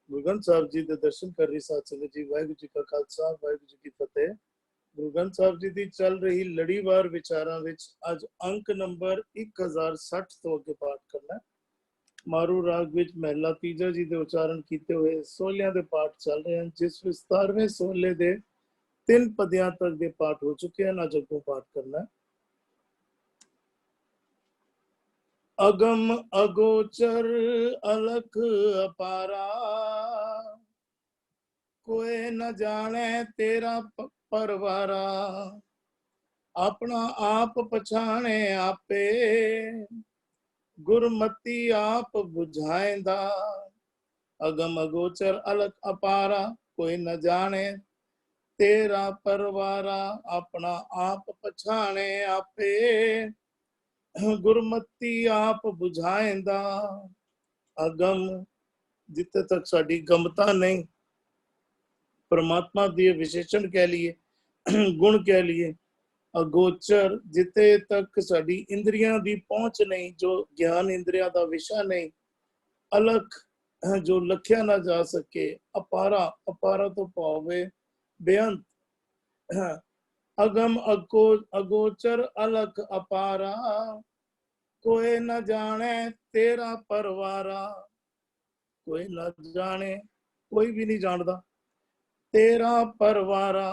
ਗੁਰੂ ਗ੍ਰੰਥ ਸਾਹਿਬ ਜੀ ਦੇ ਦਰਸ਼ਨ ਕਰ ਰਹੀ ਸਾਧ ਸੰਗਤ ਜੀ। ਵਾਹਿਗੁਰੂ ਜੀ ਕਾ ਖਾਲਸਾ, ਵਾਹਿਗੁਰੂ ਜੀ ਕੀ ਫਤਿਹ। ਗੁਰੂ ਗ੍ਰੰਥ ਸਾਹਿਬ ਜੀ ਦੀ ਚੱਲ ਰਹੀ ਲੜੀਵਾਰ ਵਿਚਾਰਾਂ ਵਿੱਚ ਅੱਜ ਅੰਕ ਨੰਬਰ 1060 ਤੋਂ ਅੱਗੇ ਪਾਠ ਕਰਨਾ। ਮਾਰੂ ਰਾਗ ਵਿੱਚ ਮਹਿਲਾ ਤੀਜਾ ਜੀ ਦੇ ਉਚਾਰਨ ਕੀਤੇ ਹੋਏ ਸੋਹਲਿਆਂ ਦੇ ਪਾਠ ਚੱਲ ਰਹੇ ਹਨ, ਜਿਸ ਵਿੱਚ 17ਵੇਂ ਸੋਹਲੇ ਦੇ 3 ਪਦਿਆਂ ਤੱਕ ਦੇ ਪਾਠ ਹੋ ਚੁੱਕੇ ਹਨ। ਅੱਜ ਅੱਗੋਂ ਪਾਠ ਕਰਨਾ। अगम अगोचर अलख अपारा, कोई न जाने तेरा परवारा। अपना आप पछाणे आपे, गुरमति आप बुझाएंदा। अगम अगोचर अलख अपारा, कोई न जाने तेरा परवारा। अपना आप पछाणे आपे, गुरमति आप बुझाएंदा। अगम जिथे तक साडी गमता नहीं, परमात्मा दी विशेषण कह लिए, गुण कह लिए। अगोचर जिथे तक साडी इंद्रियां दी पहुंच नहीं, जो ज्ञान इंद्रियां दा विषय नहीं। अलख जो लख्या ना जा सके। अपारा, अपारा तो पावे बेअंत। अगम अगोचर अलख अपारा, कोई न जाने तेरा परवारा। कोई न जाने, कोई भी नहीं जानता तेरा परवारा।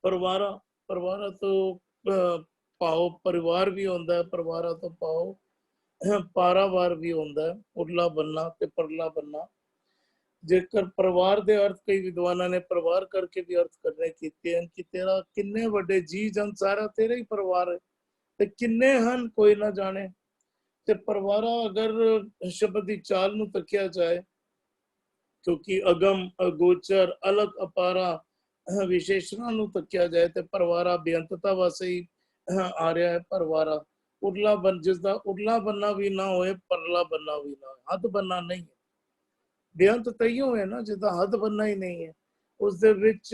परवारा, परवारा तो पाओ परिवार भी होता है, परवारा तो पाओ पारावार भी होता है, उरला बनना ते परला बनना। जेकर परिवार दे अर्थ कई विद्वाना ने परिवार करके भी अर्थ करने कीते हैं कि तेरा किन्ने वड्डे जी जन सारा तेरा ही परिवार है ते किन्ने हन कोई ना जाने। ते परवारा अगर शब्द की चाल नूं तकिया जाए, क्योंकि अगम अगोचर अलग अपारा विशेषणों नूं तकिया जाए तो परवारा बेअंतता वास्ते ही आ रहा है। परवारा उरला बन, जिसका उरला बनना भी ना होए, परला बनना भी ना होए, हद बनना नहीं है। बेअंत तइयों है ना जिसका हद बनना ही नहीं है। उस दे विच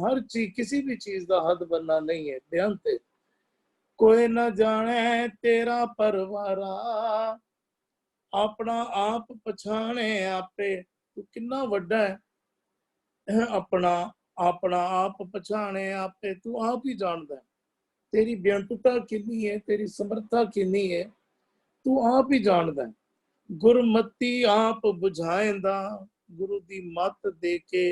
हर चीज, किसी भी चीज का हद बनना नहीं है, बेअंत है। कोई न जाने तेरा परवारा, अपना आप पछाणे आपे। तू किन्ना वड्डा है, अपना अपना आप पछाणे आपे, तू आप ही जानदा है। तेरी बेअंतता किन्नी है, तेरी समर्था किन्नी है, तू आप ही जानदा है। गुरमति आप बुझाएंदा, गुरु दी मत दे के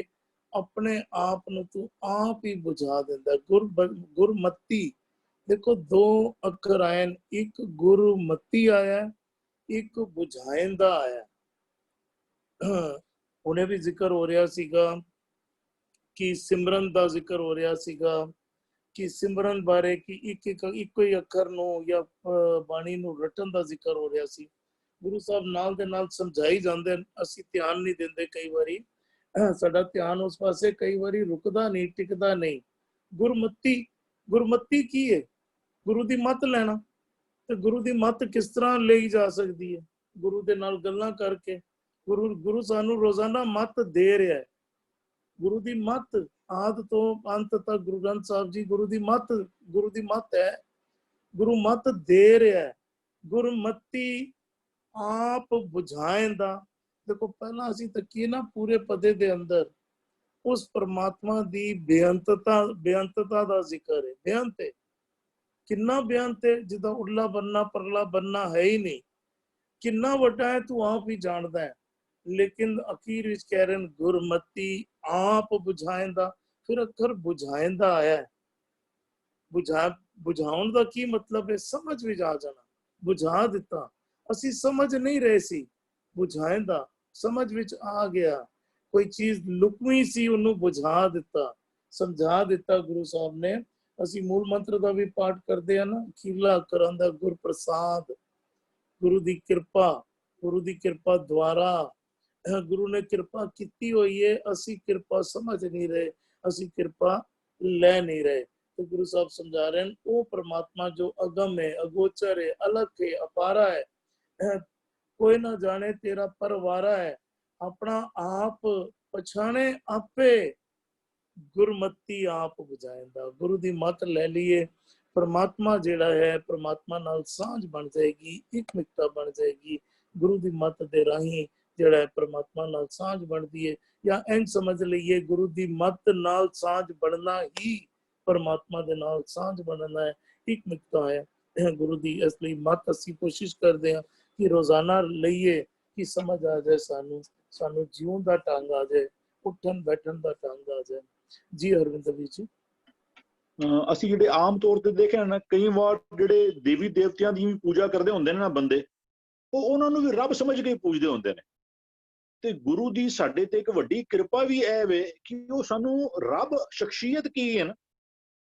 अपने आप नूं तू आप ही बुझा देंदा। गुरमति देखो, 2 अखर आए, एक गुरमति आया, एक बुझाएंदा आया। उन्हें भी जिक्र हो रहा सीगा कि सिमरन का जिक्र हो रहा सीगा कि सिमरन बारे कि एक ही अखर नूं या बाणी नूं रटन का जिक्र हो रहा सी। गुरु साहब नाल दे नाल समझाई जांदे, असीं ध्यान नहीं देंदे। कई बारी साडा ध्यान उस पासे कई बारी रुकदा नहीं, टिकदा नहीं। गुरमति, गुरमति की है? गुरु दी मत लेना। तो गुरु दी मत किस तरह ली जा सकती है? गुरु दे नाल गल्लां करके। गुरु सानू रोजाना मत दे रहा है। गुरु दी मत आद तो अंत तक गुरु ग्रंथ साहब जी गुरु दी मत है। गुरु मत दे रहा है। गुरमति आप बुझाएंदा। देखो पहला असीं तकीए ना पूरे पदे दे अंदर उस परमात्मा दी बेअंतता दा जिक्र है। बेअंत है, किन्ना बेअंत है, जिदा उरला बनना परला बनना है ही नहीं। किन्ना वड्डा है, तू आप ही जानदा है। लेकिन अखीर विच कह रहे हैं गुरमति आप बुझाएंदा। फिर अखर बुझाएंदा आया है। बुझाउण दा की मतलब है? समझ विच आ जाना। बुझा दिता, असी समझ नहीं रहे सी, बुझाएंदा समझ विच आ गया। कोई चीज लुकवी सी, उन्होंने बुझा दिता, समझा दिता गुरु साहब ने। असी मूल मंत्र का भी पाठ करते हैं ना, अखीरला अखर आंदा गुर प्रसाद, गुरु दी कृपा। गुरु दी कृपा द्वारा गुरु ने कृपा की हुई है। असी कृपा समझ नहीं रहे, असी कृपा ले नहीं रहे। तो गुरु साहब समझा रहे हैं वो परमात्मा जो अगम है, अगोचर है, अलग है, अपारा है, कोई ना जाने तेरा परवारा है। अपना आप पछाणे आपे, गुरमति आप बुझाएंदा। गुरु दी मत ले लिए, परमात्मा जिहड़ा है, परमात्मा नाल सांझ बन जाएगी, एकमिकता बन जाएगी। गुरु दी मत दे राही ਜਿਹੜਾ ਹੈ ਪ੍ਰਮਾਤਮਾ ਨਾਲ ਸਾਂਝ ਬਣਦੀ ਹੈ, ਜਾਂ ਇੰਝ ਸਮਝ ਲਈਏ ਗੁਰੂ ਦੀ ਮੱਤ ਨਾਲ ਸਾਂਝ ਬਣਨਾ ਹੀ परमात्मा ਦੇ ਨਾਲ ਸਾਂਝ ਬਣਨਾ ਹੈ, ਇੱਕ ਮਿੱਕਤਾ ਹੈ ਗੁਰੂ ਦੀ। ਇਸ ਲਈ ਮਤ ਅਸੀਂ ਕੋਸ਼ਿਸ਼ ਕਰਦੇ ਹਾਂ ਕਿ ਰੋਜ਼ਾਨਾ ਲਈਏ ਕਿ ਸਮਝ ਆ ਜਾਏ, ਸਾਨੂੰ ਜਿਉਣ ਦਾ ਢੰਗ ਆ ਜਾਏ, ਉੱਠਣ ਬੈਠਣ ਦਾ ਢੰਗ ਆ ਜਾਏ। ਜੀ ਅਰਵਿੰਦ ਜੀ, ਅਸੀਂ ਜਿਹੜੇ ਆਮ ਤੌਰ ਤੇ ਦੇਖਿਆ ਨਾ, ਕਈ ਵਾਰ ਜਿਹੜੇ ਦੇਵੀ ਦੇਵਤਿਆਂ ਦੀ ਵੀ ਪੂਜਾ ਕਰਦੇ ਹੁੰਦੇ ਨੇ ਨਾ ਬੰਦੇ, ਉਹ ਉਹਨਾਂ ਨੂੰ ਵੀ ਰੱਬ ਸਮਝ ਕੇ ਪੂਜਦੇ ਹੁੰਦੇ ਨੇ। ਤੇ ਗੁਰੂ ਦੀ ਸਾਡੇ ਤੇ ਇੱਕ ਵੱਡੀ ਕਿਰਪਾ ਵੀ ਇਹ ਵੇ ਕਿ ਉਹ ਸਾਨੂੰ ਰੱਬ ਸ਼ਖਸੀਅਤ ਕੀ ਹੈ ਨਾ,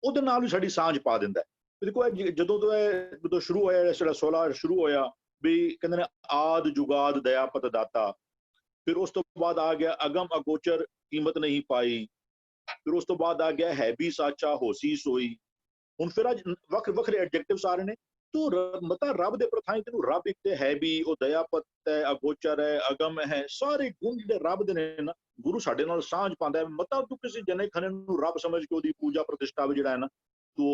ਉਹਦੇ ਨਾਲ ਵੀ ਸਾਡੀ ਸਾਂਝ ਪਾ ਦਿੰਦਾ ਹੈ। ਦੇਖੋ ਜਦੋਂ ਸ਼ੁਰੂ ਹੋਇਆ, ਜਿਹੜਾ 16 ਸ਼ੁਰੂ ਹੋਇਆ ਵੀ ਕਹਿੰਦੇ ਨੇ ਆਦ ਜੁਗਾਦ ਦਇਆਪਤ ਦਾਤਾ, ਫਿਰ ਉਸ ਤੋਂ ਬਾਅਦ ਆ ਗਿਆ ਅਗਮ ਅਗੋਚਰ ਕੀਮਤ ਨਹੀਂ ਪਾਈ, ਫਿਰ ਉਸ ਤੋਂ ਬਾਅਦ ਆ ਗਿਆ ਹੈ ਵੀ ਸਾਚਾ ਹੋਸੀ ਸੋਈ। ਹੁਣ ਫਿਰ ਅੱਜ ਵੱਖਰੇ ਐਡਜੈਕਟਿਵਸ ਆ ਰਹੇ ਨੇ। ਤੂੰ ਮਤਲਬ ਰੱਬ ਦੇ ਪ੍ਰਥਾਈ ਤੈਨੂੰ ਰੱਬ ਇੱਕ ਤੇ ਹੈ ਵੀ, ਉਹ ਦਇਆਪਤ ਹੈ, ਅਗੋਚਰ ਹੈ, ਅਗਮ ਹੈ, ਸਾਰੇ ਗੁਣ ਜਿਹੜੇ ਰੱਬ ਦੇ ਨੇ ਨਾ, ਗੁਰੂ ਸਾਡੇ ਨਾਲ ਸਾਂਝ ਪਾਉਂਦਾ ਹੈ। ਮਤਲਬ ਤੂੰ ਕਿਸੇ ਜਨੇ ਖਨੇ ਨੂੰ ਰੱਬ ਸਮਝ ਕੇ ਉਹਦੀ ਪੂਜਾ ਪ੍ਰਤਿਸ਼ਠਾ ਵੀ ਜਿਹੜਾ ਹੈ ਨਾ ਤੂੰ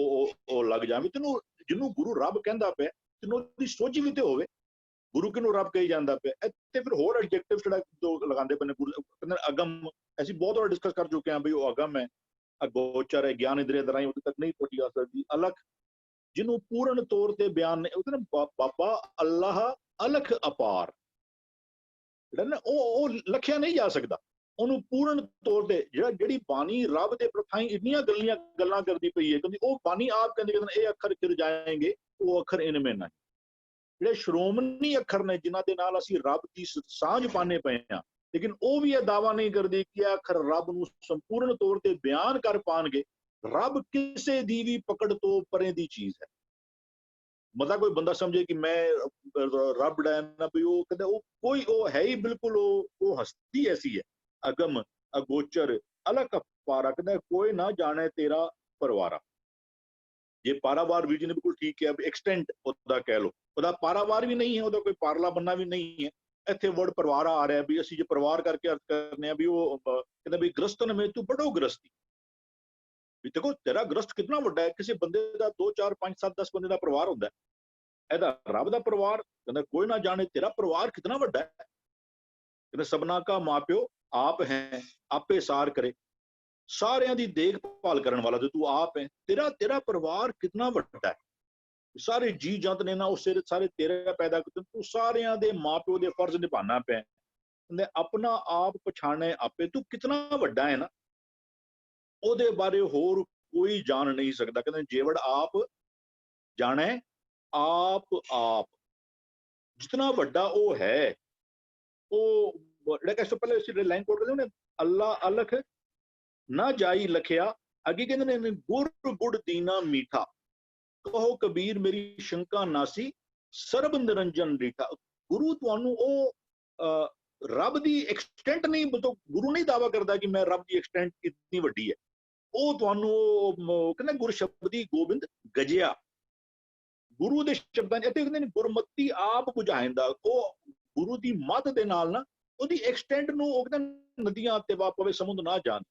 ਉਹ ਲੱਗ ਜਾਵੇਂ। ਤੈਨੂੰ ਜਿਹਨੂੰ ਗੁਰੂ ਰੱਬ ਕਹਿੰਦਾ ਪਿਆ ਤੈਨੂੰ ਉਹਦੀ ਸੋਚ ਵੀ ਤੇ ਹੋਵੇ ਗੁਰੂ ਕਿਹਨੂੰ ਰੱਬ ਕਹੀ ਜਾਂਦਾ ਪਿਆ। ਇੱਥੇ ਫਿਰ ਹੋਰ ਐਡਜੈਕਟਿਵ ਜਿਹੜਾ ਲਗਾਉਂਦੇ ਪਏ ਨੇ ਗੁਰੂ ਕਹਿੰਦੇ ਅਗਮ, ਅਸੀਂ ਬਹੁਤ ਵਾਰ ਡਿਸਕਸ ਕਰ ਚੁੱਕੇ ਹਾਂ ਵੀ ਉਹ ਅਗਮ ਹੈ, ਅਗੋਚਰ ਹੈ, ਗਿਆਨ ਇੰਦਰੀਆਂ ਦਰਾਈ ਉਹਦੇ ਤੱਕ ਨਹੀਂ ਪਹੁੰਚੀ ਜਾ ਸਕਦੀ, ਅਲਖ ਜਿਹਨੂੰ ਪੂਰਨ ਤੌਰ ਤੇ ਬਿਆਨ ਨੇ, ਉਹਦੇ ਨਾ ਬਾਬਾ ਅੱਲਾਹ ਅਲਖ ਅਪਾਰ ਜਿਹੜਾ ਨਾ ਉਹ ਲਖਿਆ ਨਹੀਂ ਜਾ ਸਕਦਾ। ਉਹਨੂੰ ਪੂਰਨ ਤੌਰ ਤੇ ਜਿਹੜੀ ਬਾਣੀ ਰੱਬ ਦੇ ਪ੍ਰਥਾਈ ਇੰਨੀਆਂ ਗੱਲਾਂ ਕਰਦੀ ਪਈ ਹੈ, ਕਹਿੰਦੀ ਉਹ ਬਾਣੀ ਆਪ ਕਹਿੰਦੇ ਇਹ ਅੱਖਰ ਕਿਰ ਜਾਏਂਗੇ, ਉਹ ਅੱਖਰ ਇਨਮੇ ਨਹੀਂ। ਜਿਹੜੇ ਸ਼੍ਰੋਮਣੀ ਅੱਖਰ ਨੇ ਜਿਨ੍ਹਾਂ ਦੇ ਨਾਲ ਅਸੀਂ ਰੱਬ ਦੀ ਸਾਂਝ ਪਾਣੇ ਪਏ ਹਾਂ, ਲੇਕਿਨ ਉਹ ਵੀ ਇਹ ਦਾਵਾ ਨਹੀਂ ਕਰਦੇ ਕਿ ਇਹ ਅੱਖਰ ਰੱਬ ਨੂੰ ਸੰਪੂਰਨ ਤੌਰ ਤੇ ਬਿਆਨ ਕਰ ਪਾਣਗੇ। ਰੱਬ ਕਿਸੇ ਦੀ ਵੀ ਪਕੜ ਤੋਂ ਪਰੇ ਦੀ ਚੀਜ਼ ਹੈ। ਮਤਲਬ ਕੋਈ ਬੰਦਾ ਸਮਝੇ ਕਿ ਮੈਂ ਰੱਬ ਦਾ ਨਾ ਵੀ ਉਹ ਕਹਿੰਦਾ ਉਹ ਹੈ ਹੀ ਬਿਲਕੁਲ ਉਹ ਹਸਤੀ ਐਸੀ ਹੈ, ਅਗਮ ਅਗੋਚਰ ਅਲਖ ਅਪਾਰਾ, ਕਹਿੰਦਾ ਕੋਈ ਨਾ ਜਾਣੇ ਤੇਰਾ ਪਰਵਾਰਾ। ਜੇ ਪਾਰਾਵਾਰ ਵੀ ਜਿਹਨੇ ਬਿਲਕੁਲ ਠੀਕ ਹੈ, ਐਕਸਟੈਂਟ ਉਹਦਾ ਕਹਿ ਲਓ, ਉਹਦਾ ਪਾਰਾਵਾਰ ਵੀ ਨਹੀਂ ਹੈ, ਉਹਦਾ ਕੋਈ ਪਾਰਲਾ ਬੰਨਾ ਵੀ ਨਹੀਂ ਹੈ। ਇੱਥੇ ਵਰਡ ਪਰਿਵਾਰ ਆ ਰਿਹਾ ਵੀ ਅਸੀਂ ਜੇ ਪਰਿਵਾਰ ਕਰਕੇ ਅਰਥ ਕਰਨੇ ਆ ਵੀ ਉਹ ਕਹਿੰਦਾ ਵੀ ਗ੍ਰਸਤਨ ਮੇ ਤੂੰ ਬੜੋ ਗ੍ਰਸਤੀ, ਵੀ ਦੇਖੋ ਤੇਰਾ ਗ੍ਰਸਤ ਕਿੰਨਾ ਵੱਡਾ ਹੈ। ਕਿਸੇ ਬੰਦੇ ਦਾ 2 4 5 7 10 ਬੰਦੇ ਦਾ ਪਰਿਵਾਰ ਹੁੰਦਾ, ਇਹਦਾ ਰੱਬ ਦਾ ਪਰਿਵਾਰ ਕਹਿੰਦਾ ਕੋਈ ਨਾ ਜਾਣੇ ਤੇਰਾ ਪਰਿਵਾਰ ਕਿਤਨਾ ਵੱਡਾ ਹੈ। ਕਹਿੰਦਾ ਸਭਨਾ ਕਾ ਮਾਪਿਓ ਆਪ ਹੈ, ਆਪੇ ਸਾਰ ਕਰੇ, ਸਾਰਿਆਂ ਦੀ ਦੇਖਭਾਲ ਕਰਨ ਵਾਲਾ ਤੇ ਤੂੰ ਆਪ ਹੈ। ਤੇਰਾ ਪਰਿਵਾਰ ਕਿਤਨਾ ਵੱਡਾ ਹੈ, ਸਾਰੇ ਜੀ ਜੰਤ ਨੇ ਨਾ ਉਹ ਸਾਰੇ ਤੇਰੇ ਪੈਦਾ ਕੀਤੇ, ਤੂੰ ਸਾਰਿਆਂ ਦੇ ਮਾਪਿਓ ਦੇ ਫਰਜ਼ ਨਿਭਾਉਣਾ ਪਿਆ। ਕਹਿੰਦੇ ਆਪਣਾ ਆਪ ਪਛਾਣੇ ਆਪੇ, ਤੂੰ ਕਿਤਨਾ ਵੱਡਾ ਹੈ ਨਾ, ਉਹਦੇ ਬਾਰੇ ਹੋਰ ਕੋਈ ਜਾਣ ਨਹੀਂ ਸਕਦਾ। ਕਹਿੰਦੇ ਜੇਵੜ ਆਪ ਜਾਣੇ ਆਪ ਜਿਤਨਾ ਵੱਡਾ ਉਹ ਹੈ। ਉਹ ਜਿਹੜਾ ਕਿ ਇਸ ਤੋਂ ਪਹਿਲੇ ਅਸੀਂ ਲਾਈਨ ਕੋਟ ਕਰਦੇ ਨੇ, ਅੱਲਾ ਅਲਖ ਨਾ ਜਾਈ ਲਖਿਆ, ਅੱਗੇ ਕਹਿੰਦੇ ਨੇ ਗੁਰ ਗੁੜ ਦੀਨਾ ਮੀਠਾ, ਕਹੋ ਕਬੀਰ ਮੇਰੀ ਸ਼ੰਕਾ ਨਾਸੀ, ਸਰਬ ਨਿਰੰਜਨ ਰੀਠਾ। ਗੁਰੂ ਤੁਹਾਨੂੰ ਉਹ ਰੱਬ ਦੀ ਐਕਸਟੈਂਟ ਨਹੀਂ, ਗੁਰੂ ਨਹੀਂ ਦਾਵਾ ਕਰਦਾ ਕਿ ਮੈਂ ਰੱਬ ਦੀ ਐਕਸਟੈਂਟ ਇਤਨੀ ਵੱਡੀ ਹੈ। ਉਹ ਤੁਹਾਨੂੰ ਕਹਿੰਦਾ ਗੁਰ ਸ਼ਬਦੀ ਗੋਬਿੰਦ ਗਜਿਆ, ਗੁਰੂ ਦੇ ਸ਼ਬਦਾਂ ਇੱਥੇ ਕਹਿੰਦੇ ਨੇ ਗੁਰਮਤੀ ਆਪ ਬੁਝਾਇਂਦਾ। ਉਹ ਗੁਰੂ ਦੀ ਮੱਤ ਦੇ ਨਾਲ ਨਾ ਉਹਦੀ ਐਕਸਟੈਂਟ ਨੂੰ ਉਹ ਕਹਿੰਦਾ ਨਦੀਆਂ ਤੇ ਵਾ ਪਵੇ ਸਮੁੰਦਰ ਨਾ ਜਾਣ।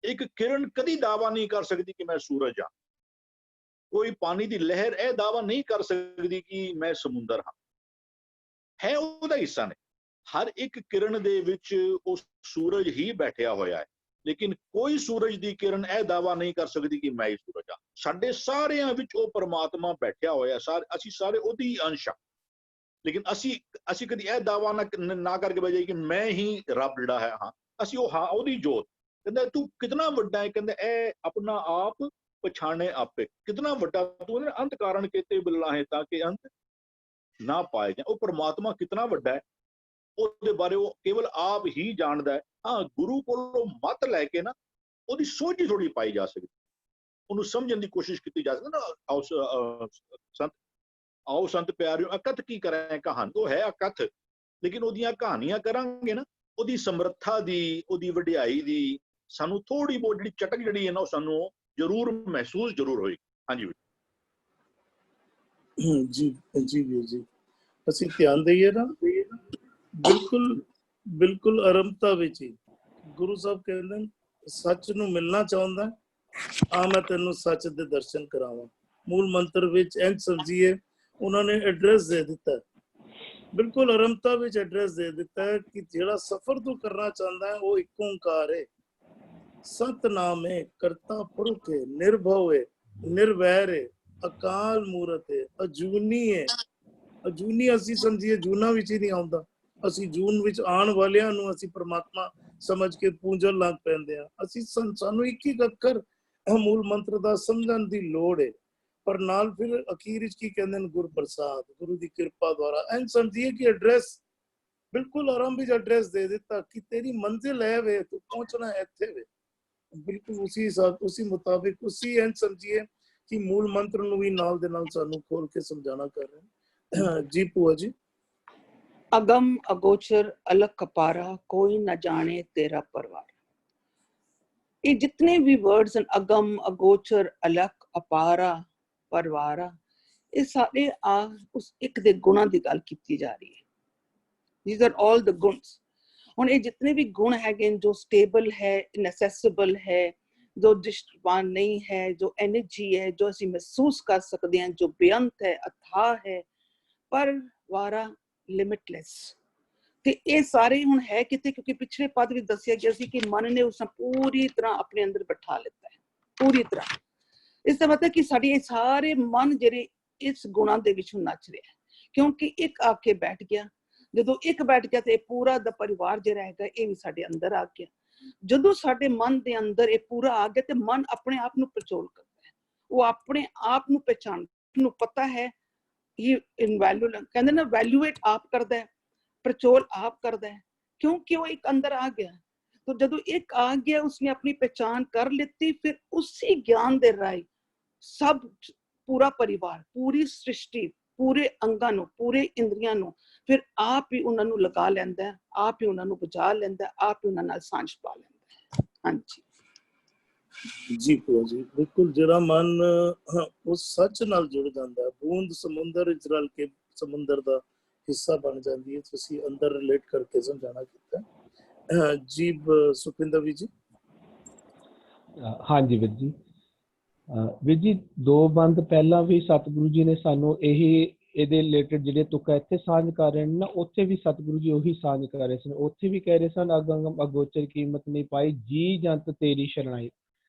ਇੱਕ ਕਿਰਨ ਕਦੀ ਦਾਵਾ ਨਹੀਂ ਕਰ ਸਕਦੀ ਕਿ ਮੈਂ ਸੂਰਜ ਹਾਂ, ਕੋਈ ਪਾਣੀ ਦੀ ਲਹਿਰ ਇਹ ਦਾਵਾ ਨਹੀਂ ਕਰ ਸਕਦੀ ਕਿ ਮੈਂ ਸਮੁੰਦਰ ਹਾਂ। ਹੈ ਉਹਦਾ ਹਿੱਸਾ ਨੇ, ਹਰ ਇੱਕ ਕਿਰਨ ਦੇ ਵਿੱਚ ਉਹ ਸੂਰਜ ਹੀ ਬੈਠਿਆ ਹੋਇਆ ਹੈ, ਲੇਕਿਨ ਕੋਈ ਸੂਰਜ ਦੀ ਕਿਰਨ ਇਹ ਦਾਵਾ ਨਹੀਂ ਕਰ ਸਕਦੀ ਕਿ ਮੈਂ ਹੀ ਸੂਰਜ ਹਾਂ। ਸਾਡੇ ਸਾਰਿਆਂ ਵਿੱਚ ਉਹ ਪਰਮਾਤਮਾ ਬੈਠਿਆ ਹੋਇਆ, ਅਸੀਂ ਸਾਰੇ ਉਹਦੀ ਅੰਸ਼ ਹਾਂ, ਲੇਕਿਨ ਅਸੀਂ ਕਦੀ ਇਹ ਦਾਵਾ ਨਾ ਕਰਕੇ ਬਜਾਈ ਕਿ ਮੈਂ ਹੀ ਰੱਬ ਜਿਹੜਾ ਹੈ ਹਾਂ, ਅਸੀਂ ਉਹ ਹਾਂ ਉਹਦੀ ਜੋਤ। ਕਹਿੰਦਾ ਤੂੰ ਕਿਤਨਾ ਵੱਡਾ ਹੈ, ਕਹਿੰਦਾ ਇਹ ਆਪਣਾ ਆਪ ਪਛਾਣੇ ਆਪੇ, ਕਿਤਨਾ ਵੱਡਾ ਤੂੰ, ਅੰਤ ਕਾਰਨ ਕੀਤੇ ਬਿੱਲਾ ਹੈ ਤਾਂ ਕਿ ਅੰਤ ਨਾ ਪਾਏ ਜਾਏ। ਉਹ ਪਰਮਾਤਮਾ ਕਿਤਨਾ ਵੱਡਾ ਹੈ ਉਹਦੇ ਬਾਰੇ ਉਹ ਕੇਵਲ ਆਪ ਹੀ ਜਾਣਦਾ ਹੈ। ਹਾਂ, ਗੁਰੂ ਕੋਲੋਂ ਮੱਤ ਲੈ ਕੇ ਨਾ ਉਹਦੀ ਸੋਝ ਹੀ ਥੋੜੀ ਪਾਈ ਜਾ ਸਕਦੀ, ਉਹਨੂੰ ਸਮਝਣ ਦੀ ਕੋਸ਼ਿਸ਼ ਕੀਤੀ ਜਾ ਸਕਦੀ ਨਾ। ਆਓ ਸੰਤ ਪਿਆਰਿਓ ਅਕਥ ਕੀ ਕਰਾਂ ਕਹਾਣੀ, ਉਹ ਹੈ ਅਕਥ, ਲੇਕਿਨ ਉਹਦੀਆਂ ਕਹਾਣੀਆਂ ਕਰਾਂਗੇ ਨਾ, ਉਹਦੀ ਸਮਰੱਥਾ ਦੀ, ਉਹਦੀ ਵਡਿਆਈ ਦੀ ਸਾਨੂੰ ਥੋੜੀ ਬਹੁਤ ਜਿਹੜੀ ਚਟਕ ਜਿਹੜੀ ਹੈ ਨਾ ਉਹ ਸਾਨੂੰ ਜ਼ਰੂਰ ਮਹਿਸੂਸ ਜ਼ਰੂਰ ਹੋਈ। ਹਾਂਜੀ ਜੀ ਜੀ ਵੀਰ ਜੀ, ਅਸੀਂ ਧਿਆਨ ਦਈਏ ਨਾ, ਬਿਲਕੁਲ ਆਰੰਭਤਾ ਵਿੱਚ ਹੀ ਗੁਰੂ ਸਾਹਿਬ ਕਹਿੰਦੇ ਸੱਚ ਨੂੰ ਮਿਲਣਾ ਚਾਹੁੰਦਾ ਆ, ਮੈਂ ਤੈਨੂੰ ਸੱਚ ਦੇ ਦਰਸ਼ਨ ਕਰਾਵਾਂ। ਮੂਲ ਮੰਤਰ ਵਿੱਚ ਇੰਝ ਸਮਝੀਏ ਉਹਨਾਂ ਨੇ ਐਡਰੈਸ ਦੇ ਦਿੱਤਾ ਬਿਲਕੁਲ ਆਰੰਭਤਾ ਵਿੱਚ ਐਡਰੈਸ ਦੇ ਦਿੱਤਾ ਹੈ ਕਿ ਜਿਹੜਾ ਸਫ਼ਰ ਤੂੰ ਕਰਨਾ ਚਾਹੁੰਦਾ ਹੈ ਉਹ ਇੱਕ ਓੰਕਾਰ ਹੈ, ਸਤਨਾਮ ਹੈ, ਕਰਤਾ ਪੁਰਖ ਹੈ, ਨਿਰਭਉ ਹੈ, ਨਿਰਵੈਰ ਹੈ, ਅਕਾਲ ਮੂਰਤ ਹੈ, ਅਜੂਨੀ ਹੈ। ਅਜੂਨੀ ਅਸੀਂ ਸਮਝੀਏ ਜੂਨਾਂ ਵਿੱਚ ਹੀ ਨਹੀਂ ਆਉਂਦਾ, ਅਸੀਂ ਜੂਨ ਵਿੱਚ ਆਉਣ ਵਾਲਿਆਂ ਨੂੰ ਅਸੀਂ ਪ੍ਰਮਾਤਮਾ ਸਮਝ ਕੇ ਪੂਜਣ ਲੱਗ ਪੈਂਦੇ ਆ। ਅਸੀਂ ਸਾਨੂੰ ਇੱਕ ਇੱਕ ਅੱਖਰ ਮੂਲ ਮੰਤਰ ਦਾ ਸਮਝਣ ਦੀ ਲੋੜ ਹੈ, ਪਰ ਨਾਲ ਫਿਰ ਅਖੀਰ ਵਿੱਚ ਕੀ ਕਹਿੰਦੇ ਨੇ, ਗੁਰ ਪ੍ਰਸਾਦ, ਗੁਰੂ ਦੀ ਕਿਰਪਾ ਦੁਆਰਾ ਐਂ ਸਮਝੀਏ ਕਿ ਐਡਰੈਸ ਬਿਲਕੁਲ ਆਰੰਭ ਵਿੱਚ ਐਡਰੈਸ ਦੇ ਦਿੱਤਾ ਕਿ ਤੇਰੀ ਮੰਜ਼ਿਲ ਹੈ ਵੇ, ਤੂੰ ਪਹੁੰਚਣਾ ਇੱਥੇ ਵੇ। ਬਿਲਕੁਲ ਉਸੇ ਹਿਸਾਬ ਉਸੇ ਮੁਤਾबिक ਉਸੇ ਐਂ ਸਮਝੀਏ ਕਿ ਮੂਲ ਮੰਤਰ ਨੂੰ ਵੀ ਨਾਲ ਦੇ ਨਾਲ ਸਾਨੂੰ ਖੋਲ ਕੇ ਸਮਝਾਣਾ ਕਰ ਰਹੇ ਜੀ ਭੂਆ ਜੀ। ਅਗਮ ਅਗੋਚਰ ਅਲਖ ਅਪਾਰਾ ਕੋਈ ਨਾ ਜਾਣੇ ਤੇਰਾ ਪਰਵਾਰ। ਇਹ ਜਿਤਨੇ ਵੀ वर्ड्स ਹਨ, ਅਗਮ ਅਗੋਚਰ ਅਲਖ ਅਪਾਰਾ ਪਰਵਾਰਾ, ਇਹ ਸਾਰੇ ਉਸ ਇੱਕ ਦੇ ਗੁਣਾਂ ਦੀ ਗੱਲ ਕੀਤੀ ਜਾ ਰਹੀ ਹੈ। These are all the ਗੁਣਸ। ਹੁਣ ਇਹ ਜਿਤਨੇ ਵੀ ਗੁਣ ਹੈਗੇ ਜੋ ਸਟੇਬਲ ਹੈ, ਇਨਐਸੈਸਿਬਲ ਹੈ, ਜੋ ਦ੍ਰਿਸ਼ਟਵਾਨ ਨਹੀਂ ਹੈ, ਜੋ ਐਨਰਜੀ ਹੈ, ਜੋ ਅਸੀਂ ਮਹਿਸੂਸ ਕਰ ਸਕਦੇ ਹਾਂ, ਜੋ ਬੇਅੰਤ ਹੈ, ਅਥਾਹ ਹੈ, ਪਰਵਾਰਾ, ਲਿਮਿਟਲੈਸ। ਤੇ ਇਹ ਸਾਰੇ ਹੁਣ ਹੈ ਕਿਤੇ, ਕਿਉਂਕਿ ਪਿਛਲੇ ਪਦ ਵਿੱਚ ਦੱਸਿਆ ਗਿਆ ਸੀ ਕਿ ਮਨ ਨੇ ਉਸ ਨੂੰ ਪੂਰੀ ਤਰ੍ਹਾਂ ਆਪਣੇ ਅੰਦਰ ਬਿਠਾ ਲਿੱਤਾ ਹੈ, ਪੂਰੀ ਤਰ੍ਹਾਂ। ਇਸ ਦਾ ਮਤਲਬ ਕਿ ਸਾਡੀ ਇਹ ਸਾਰੇ ਮਨ ਜਿਹੜੇ ਇਸ ਗੁਣਾਂ ਦੇ ਵਿੱਚ ਨੱਚ ਰਿਹਾ ਹੈ, ਕਿਉਂਕਿ ਇੱਕ ਆ ਕੇ ਬੈਠ ਗਿਆ। ਜਦੋਂ ਇੱਕ ਬੈਠ ਗਿਆ ਤੇ ਇਹ ਪੂਰਾ ਦਾ ਪਰਿਵਾਰ ਜਿਹੜਾ ਹੈਗਾ ਇਹ ਵੀ ਸਾਡੇ ਅੰਦਰ ਆ ਗਿਆ। ਜਦੋਂ ਸਾਡੇ ਮਨ ਦੇ ਅੰਦਰ ਇਹ ਪੂਰਾ ਆ ਗਿਆ ਤੇ ਮਨ ਆਪਣੇ ਆਪ ਨੂੰ ਪਰਚੋਲ ਕਰਦਾ ਹੈ, ਉਹ ਆਪਣੇ ਆਪ ਨੂੰ ਪਹਿਚਾਣ ਨੂੰ ਪਤਾ ਹੈ। ਇਹ ਇਨਵੈਲਿਊ ਕਹਿੰਦੇ ਨਾ, ਵੈਲਿਊਏਟ ਆਪ ਕਰਦਾ ਹੈ, ਪ੍ਰਚੋਲ ਆਪ ਕਰਦਾ ਹੈ, ਕਿਉਂਕਿ ਉਹ ਇੱਕ ਅੰਦਰ ਆ ਗਿਆ। तो जदों एक आ गया, उसने अपनी पहचान कर लेती, फिर उसी ज्ञान दे राय सब पूरा परिवार, पूरी सृष्टि, पूरे अंगां नूं, पूरे इंद्रियां नूं फिर आप ही उन्हां नूं लगा लैंदा है, आप ही उन्हां नूं बुझा लैंदा है, आप ही उन्हां नाल सांझ पा लैंदा है। हाँ जी जी भूआ जी, बिल्कुल जिहड़ा मन उस सच नाल जुड़ जांदा है, बूंद समुंदर विच रल के समुंदर दा हिस्सा बन जाती है। तुसीं अंदर रिलेट करके समझाना कीता जी सुखविंदर भी जी। हाँ जी ਵੀਰ ਜੀ। ਵੀਰ ਜੀ, 2 ਬੰਦ ਪਹਿਲਾਂ ਵੀ ਸਤਿਗੁਰੂ ਜੀ ਨੇ ਸਾਨੂੰ ਇਹਦੇ ਰਿਲੇਟਡ ਜਿਹੜੇ ਤੁਕਾਂ ਇੱਥੇ ਸਾਂਝ ਕਰ ਰਹੇ ਨੇ ਨਾ, ਉੱਥੇ ਵੀ ਸਤਿਗੁਰੂ ਜੀ ਉਹੀ ਸਾਂਝ ਕਰ ਰਹੇ ਸਨ। ਉੱਥੇ ਵੀ ਕਹਿ ਰਹੇ ਸਨ ਅਗੰਮ ਅਗੋਚਰ ਕੀਮਤ ਨਹੀਂ ਪਾਈ, ਜੀ ਜੰਤ ਤੇਰੀ ਸ਼ਰਣਾਈ।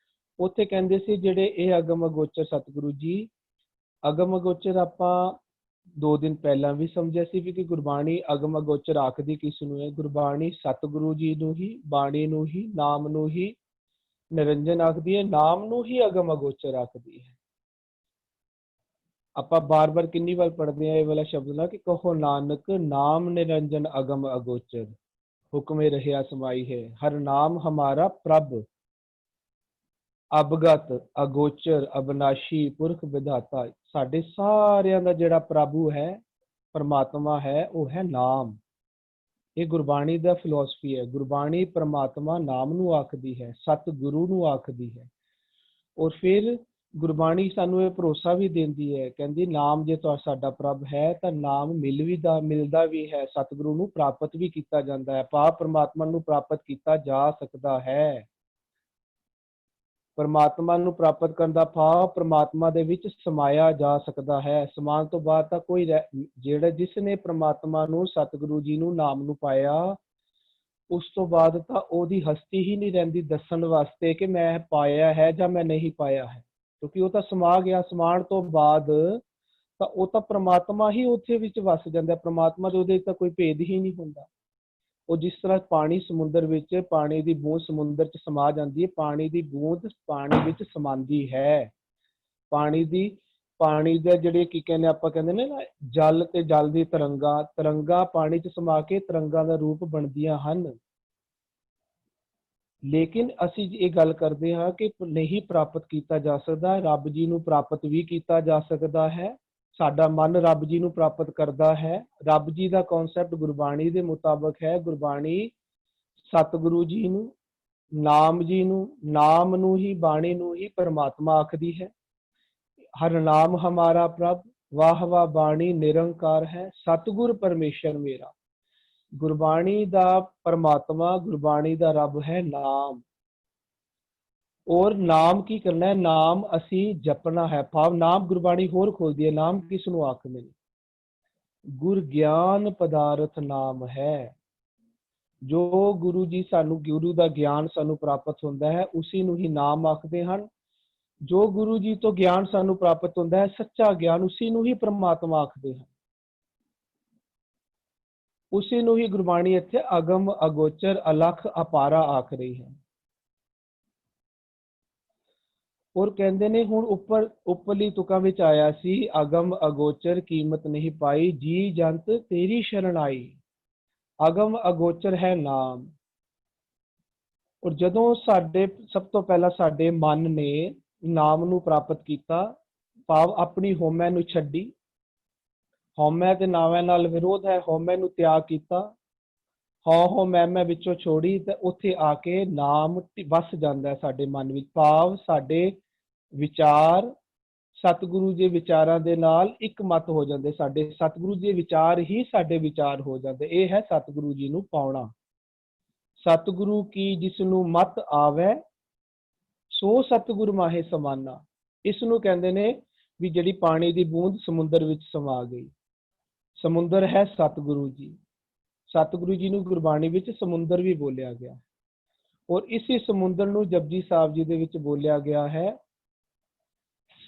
ਉੱਥੇ ਕਹਿੰਦੇ ਸੀ ਜਿਹੜੇ ਇਹ ਅਗਮ ਅਗੋਚਰ ਸਤਿਗੁਰੂ ਜੀ, ਅਗਮ ਅਗੋਚਰ ਆਪਾਂ 2 ਦਿਨ ਪਹਿਲਾਂ ਵੀ ਸਮਝਿਆ ਸੀ ਵੀ ਕਿ ਗੁਰਬਾਣੀ ਅਗਮ ਅਗੋਚਰ ਆਖਦੀ ਕਿਸ ਨੂੰ ਹੈ। ਗੁਰਬਾਣੀ ਸਤਿਗੁਰੂ ਜੀ ਨੂੰ ਹੀ, ਬਾਣੀ ਨੂੰ ਹੀ, ਨਾਮ ਨੂੰ ਹੀ ਨਿਰੰਜਨ ਆਖਦੀ ਹੈ, ਨਾਮ ਨੂੰ ਹੀ ਅਗਮ ਅਗੋਚਰ ਆਖਦੀ ਹੈ। ਆਪਾਂ ਬਾਰ-ਬਾਰ ਕਿੰਨੀ ਵਾਰ ਪੜ੍ਹਦੇ ਹਾਂ ਇਹ ਵਾਲਾ ਸ਼ਬਦ ਨਾ ਕਿ ਕਹੋ ਨਾਨਕ ਨਾਮ ਨਿਰੰਜਨ ਅਗਮ ਅਗੋਚਰ, ਹੁਕਮੇ ਰਹਿਆ ਸਮਾਈ ਹੈ, ਹਰ ਨਾਮ ਹਮਾਰਾ ਪ੍ਰਭ, ਅਬਗਤ ਅਗੋਚਰ ਅਬਨਾਸ਼ੀ ਪੁਰਖ ਵਿਧਾਤਾ। ਸਾਡੇ ਸਾਰਿਆਂ ਦਾ ਜਿਹੜਾ ਪ੍ਰਭੂ ਹੈ, ਪਰਮਾਤਮਾ ਹੈ, ਉਹ ਹੈ ਨਾਮ। ਇਹ ਗੁਰਬਾਣੀ ਦਾ ਫਿਲਾਸਫੀ ਹੈ। ਗੁਰਬਾਣੀ ਪਰਮਾਤਮਾ ਨਾਮ ਨੂੰ ਆਖਦੀ ਹੈ, ਸਤਿਗੁਰੂ ਨੂੰ ਆਖਦੀ ਹੈ। ਔਰ ਫਿਰ ਗੁਰਬਾਣੀ ਸਾਨੂੰ ਇਹ ਭਰੋਸਾ ਵੀ ਦਿੰਦੀ ਹੈ, ਕਹਿੰਦੀ ਨਾਮ ਜੇ ਸਾਡਾ ਪ੍ਰਭ ਹੈ ਤਾਂ ਨਾਮ ਮਿਲਦਾ ਵੀ ਹੈ, ਸਤਿਗੁਰੂ ਨੂੰ ਪ੍ਰਾਪਤ ਵੀ ਕੀਤਾ ਜਾਂਦਾ ਹੈ, ਪਾਪ ਪਰਮਾਤਮਾ ਨੂੰ ਪ੍ਰਾਪਤ ਕੀਤਾ ਜਾ ਸਕਦਾ ਹੈ। ਪਰਮਾਤਮਾ ਨੂੰ ਪ੍ਰਾਪਤ ਕਰਨ ਦਾ ਭਾਵ ਪਰਮਾਤਮਾ ਦੇ ਵਿੱਚ ਸਮਾਇਆ ਜਾ ਸਕਦਾ ਹੈ। ਸਮਾਨ ਤੋਂ ਬਾਅਦ ਤਾਂ ਕੋਈ ਜਿਹੜਾ ਜਿਸ ਨੇ ਪਰਮਾਤਮਾ ਨੂੰ, ਸਤਿਗੁਰੂ ਜੀ ਨੂੰ, ਨਾਮ ਨੂੰ ਪਾਇਆ, ਉਸ ਤੋਂ ਬਾਅਦ ਤਾਂ ਉਹਦੀ ਹਸਤੀ ਹੀ ਨਹੀਂ ਰਹਿੰਦੀ ਦੱਸਣ ਵਾਸਤੇ ਕਿ ਮੈਂ ਪਾਇਆ ਹੈ ਜਾਂ ਮੈਂ ਨਹੀਂ ਪਾਇਆ ਹੈ, ਕਿਉਂਕਿ ਉਹ ਤਾਂ ਸਮਾ ਗਿਆ। ਸਮਾਣ ਤੋਂ ਬਾਅਦ ਤਾਂ ਉਹ ਤਾਂ ਪਰਮਾਤਮਾ ਹੀ ਉੱਥੇ ਵਿੱਚ ਵਸ ਜਾਂਦਾ। ਪਰਮਾਤਮਾ ਦੇ ਉਹਦੇ ਤਾਂ ਕੋਈ ਭੇਦ ਹੀ ਨਹੀਂ ਹੁੰਦਾ। ਉਹ ਜਿਸ ਤਰ੍ਹਾਂ ਪਾਣੀ ਸਮੁੰਦਰ ਵਿੱਚ, ਪਾਣੀ ਦੀ ਬੂੰਦ ਸਮੁੰਦਰ 'ਚ ਸਮਾ ਜਾਂਦੀ ਹੈ, ਪਾਣੀ ਦੀ ਬੂੰਦ ਪਾਣੀ ਵਿੱਚ ਸਮਾਂਦੀ ਹੈ। ਪਾਣੀ ਦੇ ਜਿਹੜੇ ਕੀ ਕਹਿੰਦੇ ਆਪਾਂ ਕਹਿੰਦੇ ਨੇ ਨਾ, ਜਲ ਤੇ ਜਲ ਦੀ ਤਰੰਗਾਂ ਪਾਣੀ 'ਚ ਸਮਾ ਕੇ ਤਰੰਗਾਂ ਦਾ ਰੂਪ ਬਣਦੀਆਂ ਹਨ। ਲੇਕਿਨ ਅਸੀਂ ਇਹ ਗੱਲ ਕਰਦੇ ਹਾਂ ਕਿ ਨਹੀਂ ਪ੍ਰਾਪਤ ਕੀਤਾ ਜਾ ਸਕਦਾ। ਰੱਬ ਜੀ ਨੂੰ ਪ੍ਰਾਪਤ ਵੀ ਕੀਤਾ ਜਾ ਸਕਦਾ ਹੈ। ਸਾਡਾ ਮਨ ਰੱਬ ਜੀ ਨੂੰ ਪ੍ਰਾਪਤ ਕਰਦਾ ਹੈ। ਰੱਬ ਜੀ ਦਾ ਕਨਸੈਪਟ ਗੁਰਬਾਣੀ ਦੇ ਮੁਤਾਬਕ ਹੈ। ਗੁਰਬਾਣੀ ਸਤਿਗੁਰੂ ਜੀ ਨੂੰ, ਨਾਮ ਜੀ ਨੂੰ, ਨਾਮ ਨੂੰ ਹੀ, ਬਾਣੀ ਨੂੰ ਹੀ ਪਰਮਾਤਮਾ ਆਖਦੀ ਹੈ। ਹਰ ਨਾਮ ਹਮਾਰਾ ਪ੍ਰਭ, ਵਾਹ ਵਾਹ ਬਾਣੀ ਨਿਰੰਕਾਰ ਹੈ, ਸਤਿਗੁਰ ਪਰਮੇਸ਼ਰ ਮੇਰਾ। ਗੁਰਬਾਣੀ ਦਾ ਪਰਮਾਤਮਾ, ਗੁਰਬਾਣੀ ਦਾ ਰੱਬ ਹੈ ਨਾਮ। ਔਰ ਨਾਮ ਕੀ ਕਰਨਾ ਹੈ? ਨਾਮ ਅਸੀਂ ਜਪਣਾ ਹੈ। ਭਾਵ ਨਾਮ ਗੁਰਬਾਣੀ ਹੋਰ ਖੋਲਦੀ ਹੈ। ਨਾਮ ਕਿਸ ਨੂੰ ਆਖਦੇ ਨੇ? ਗੁਰ ਗਿਆਨ ਪਦਾਰਥ ਨਾਮ ਹੈ। ਜੋ ਗੁਰੂ ਜੀ ਸਾਨੂੰ, ਗੁਰੂ ਦਾ ਗਿਆਨ ਸਾਨੂੰ ਪ੍ਰਾਪਤ ਹੁੰਦਾ ਹੈ, ਉਸੇ ਨੂੰ ਹੀ ਨਾਮ ਆਖਦੇ ਹਨ। ਜੋ ਗੁਰੂ ਜੀ ਤੋਂ ਗਿਆਨ ਸਾਨੂੰ ਪ੍ਰਾਪਤ ਹੁੰਦਾ ਹੈ, ਸੱਚਾ ਗਿਆਨ, ਉਸੇ ਨੂੰ ਹੀ ਪ੍ਰਮਾਤਮਾ ਆਖਦੇ ਹਨ। ਉਸੇ ਨੂੰ ਹੀ ਗੁਰਬਾਣੀ ਇੱਥੇ ਅਗਮ ਅਗੋਚਰ ਅਲਖ ਅਪਾਰਾ ਆਖ ਰਹੀ ਹੈ। ਔਰ ਕਹਿੰਦੇ ਨੇ ਹੁਣ ਉੱਪਰਲੀ ਤੁਕਾਂ ਵਿੱਚ ਆਇਆ ਸੀ, ਅਗਮ ਅਗੋਚਰ ਕੀਮਤ ਨਹੀਂ ਪਾਈ, ਜੀ ਜੰਤ ਤੇਰੀ ਸ਼ਰਨ ਆਈ। ਅਗਮ ਅਗੋਚਰ ਹੈ ਨਾਮ। ਔਰ ਜਦੋਂ ਸਭ ਤੋਂ ਪਹਿਲਾਂ ਸਾਡੇ ਮਨ ਨੇ ਨਾਮ ਨੂੰ ਪ੍ਰਾਪਤ ਕੀਤਾ, ਭਾਵ ਆਪਣੀ ਹਉਮੈ ਨੂੰ ਛੱਡੀ, ਹਉਮੈ ਤੇ ਨਾਵੇਂ ਨਾਲ ਵਿਰੋਧ ਹੈ, ਹਉਮੈ ਨੂੰ ਤਿਆਗ ਕੀਤਾ, ਹਉ ਮੈਂ ਵਿੱਚੋਂ ਛੋੜੀ, ਤੇ ਉੱਥੇ ਆ ਕੇ ਨਾਮ ਵਸ ਜਾਂਦਾ ਹੈ ਸਾਡੇ ਮਨ ਵਿੱਚ। ਭਾਵ ਸਾਡੇ ਵਿਚਾਰ ਸਤਿਗੁਰੂ ਦੇ ਵਿਚਾਰਾਂ ਦੇ ਨਾਲ ਇੱਕ ਮਤ ਹੋ ਜਾਂਦੇ, ਸਾਡੇ ਸਤਿਗੁਰੂ ਦੇ ਵਿਚਾਰ ਹੀ ਸਾਡੇ ਵਿਚਾਰ ਹੋ ਜਾਂਦੇ। ਇਹ ਹੈ ਸਤਿਗੁਰੂ ਜੀ ਨੂੰ ਪਾਉਣਾ। ਸਤਿਗੁਰੂ ਕੀ ਜਿਸ ਨੂੰ ਮਤ ਆਵੇ, ਸੋ ਸਤਿਗੁਰ ਮਾਹੇ ਸਮਾਨਾ। ਇਸ ਨੂੰ ਕਹਿੰਦੇ ਨੇ ਵੀ ਜਿਹੜੀ ਪਾਣੀ ਦੀ ਬੂੰਦ ਸਮੁੰਦਰ ਵਿੱਚ ਸਮਾ ਗਈ। ਸਮੁੰਦਰ ਹੈ ਸਤਿਗੁਰੂ ਜੀ। ਸਤਿਗੁਰੂ ਜੀ ਨੂੰ ਗੁਰਬਾਣੀ ਵਿੱਚ ਸਮੁੰਦਰ ਵੀ ਬੋਲਿਆ ਗਿਆ, ਔਰ ਇਸੇ ਸਮੁੰਦਰ ਨੂੰ ਜਪਜੀ ਸਾਹਿਬ ਜੀ ਦੇ ਵਿੱਚ ਬੋਲਿਆ ਗਿਆ ਹੈ,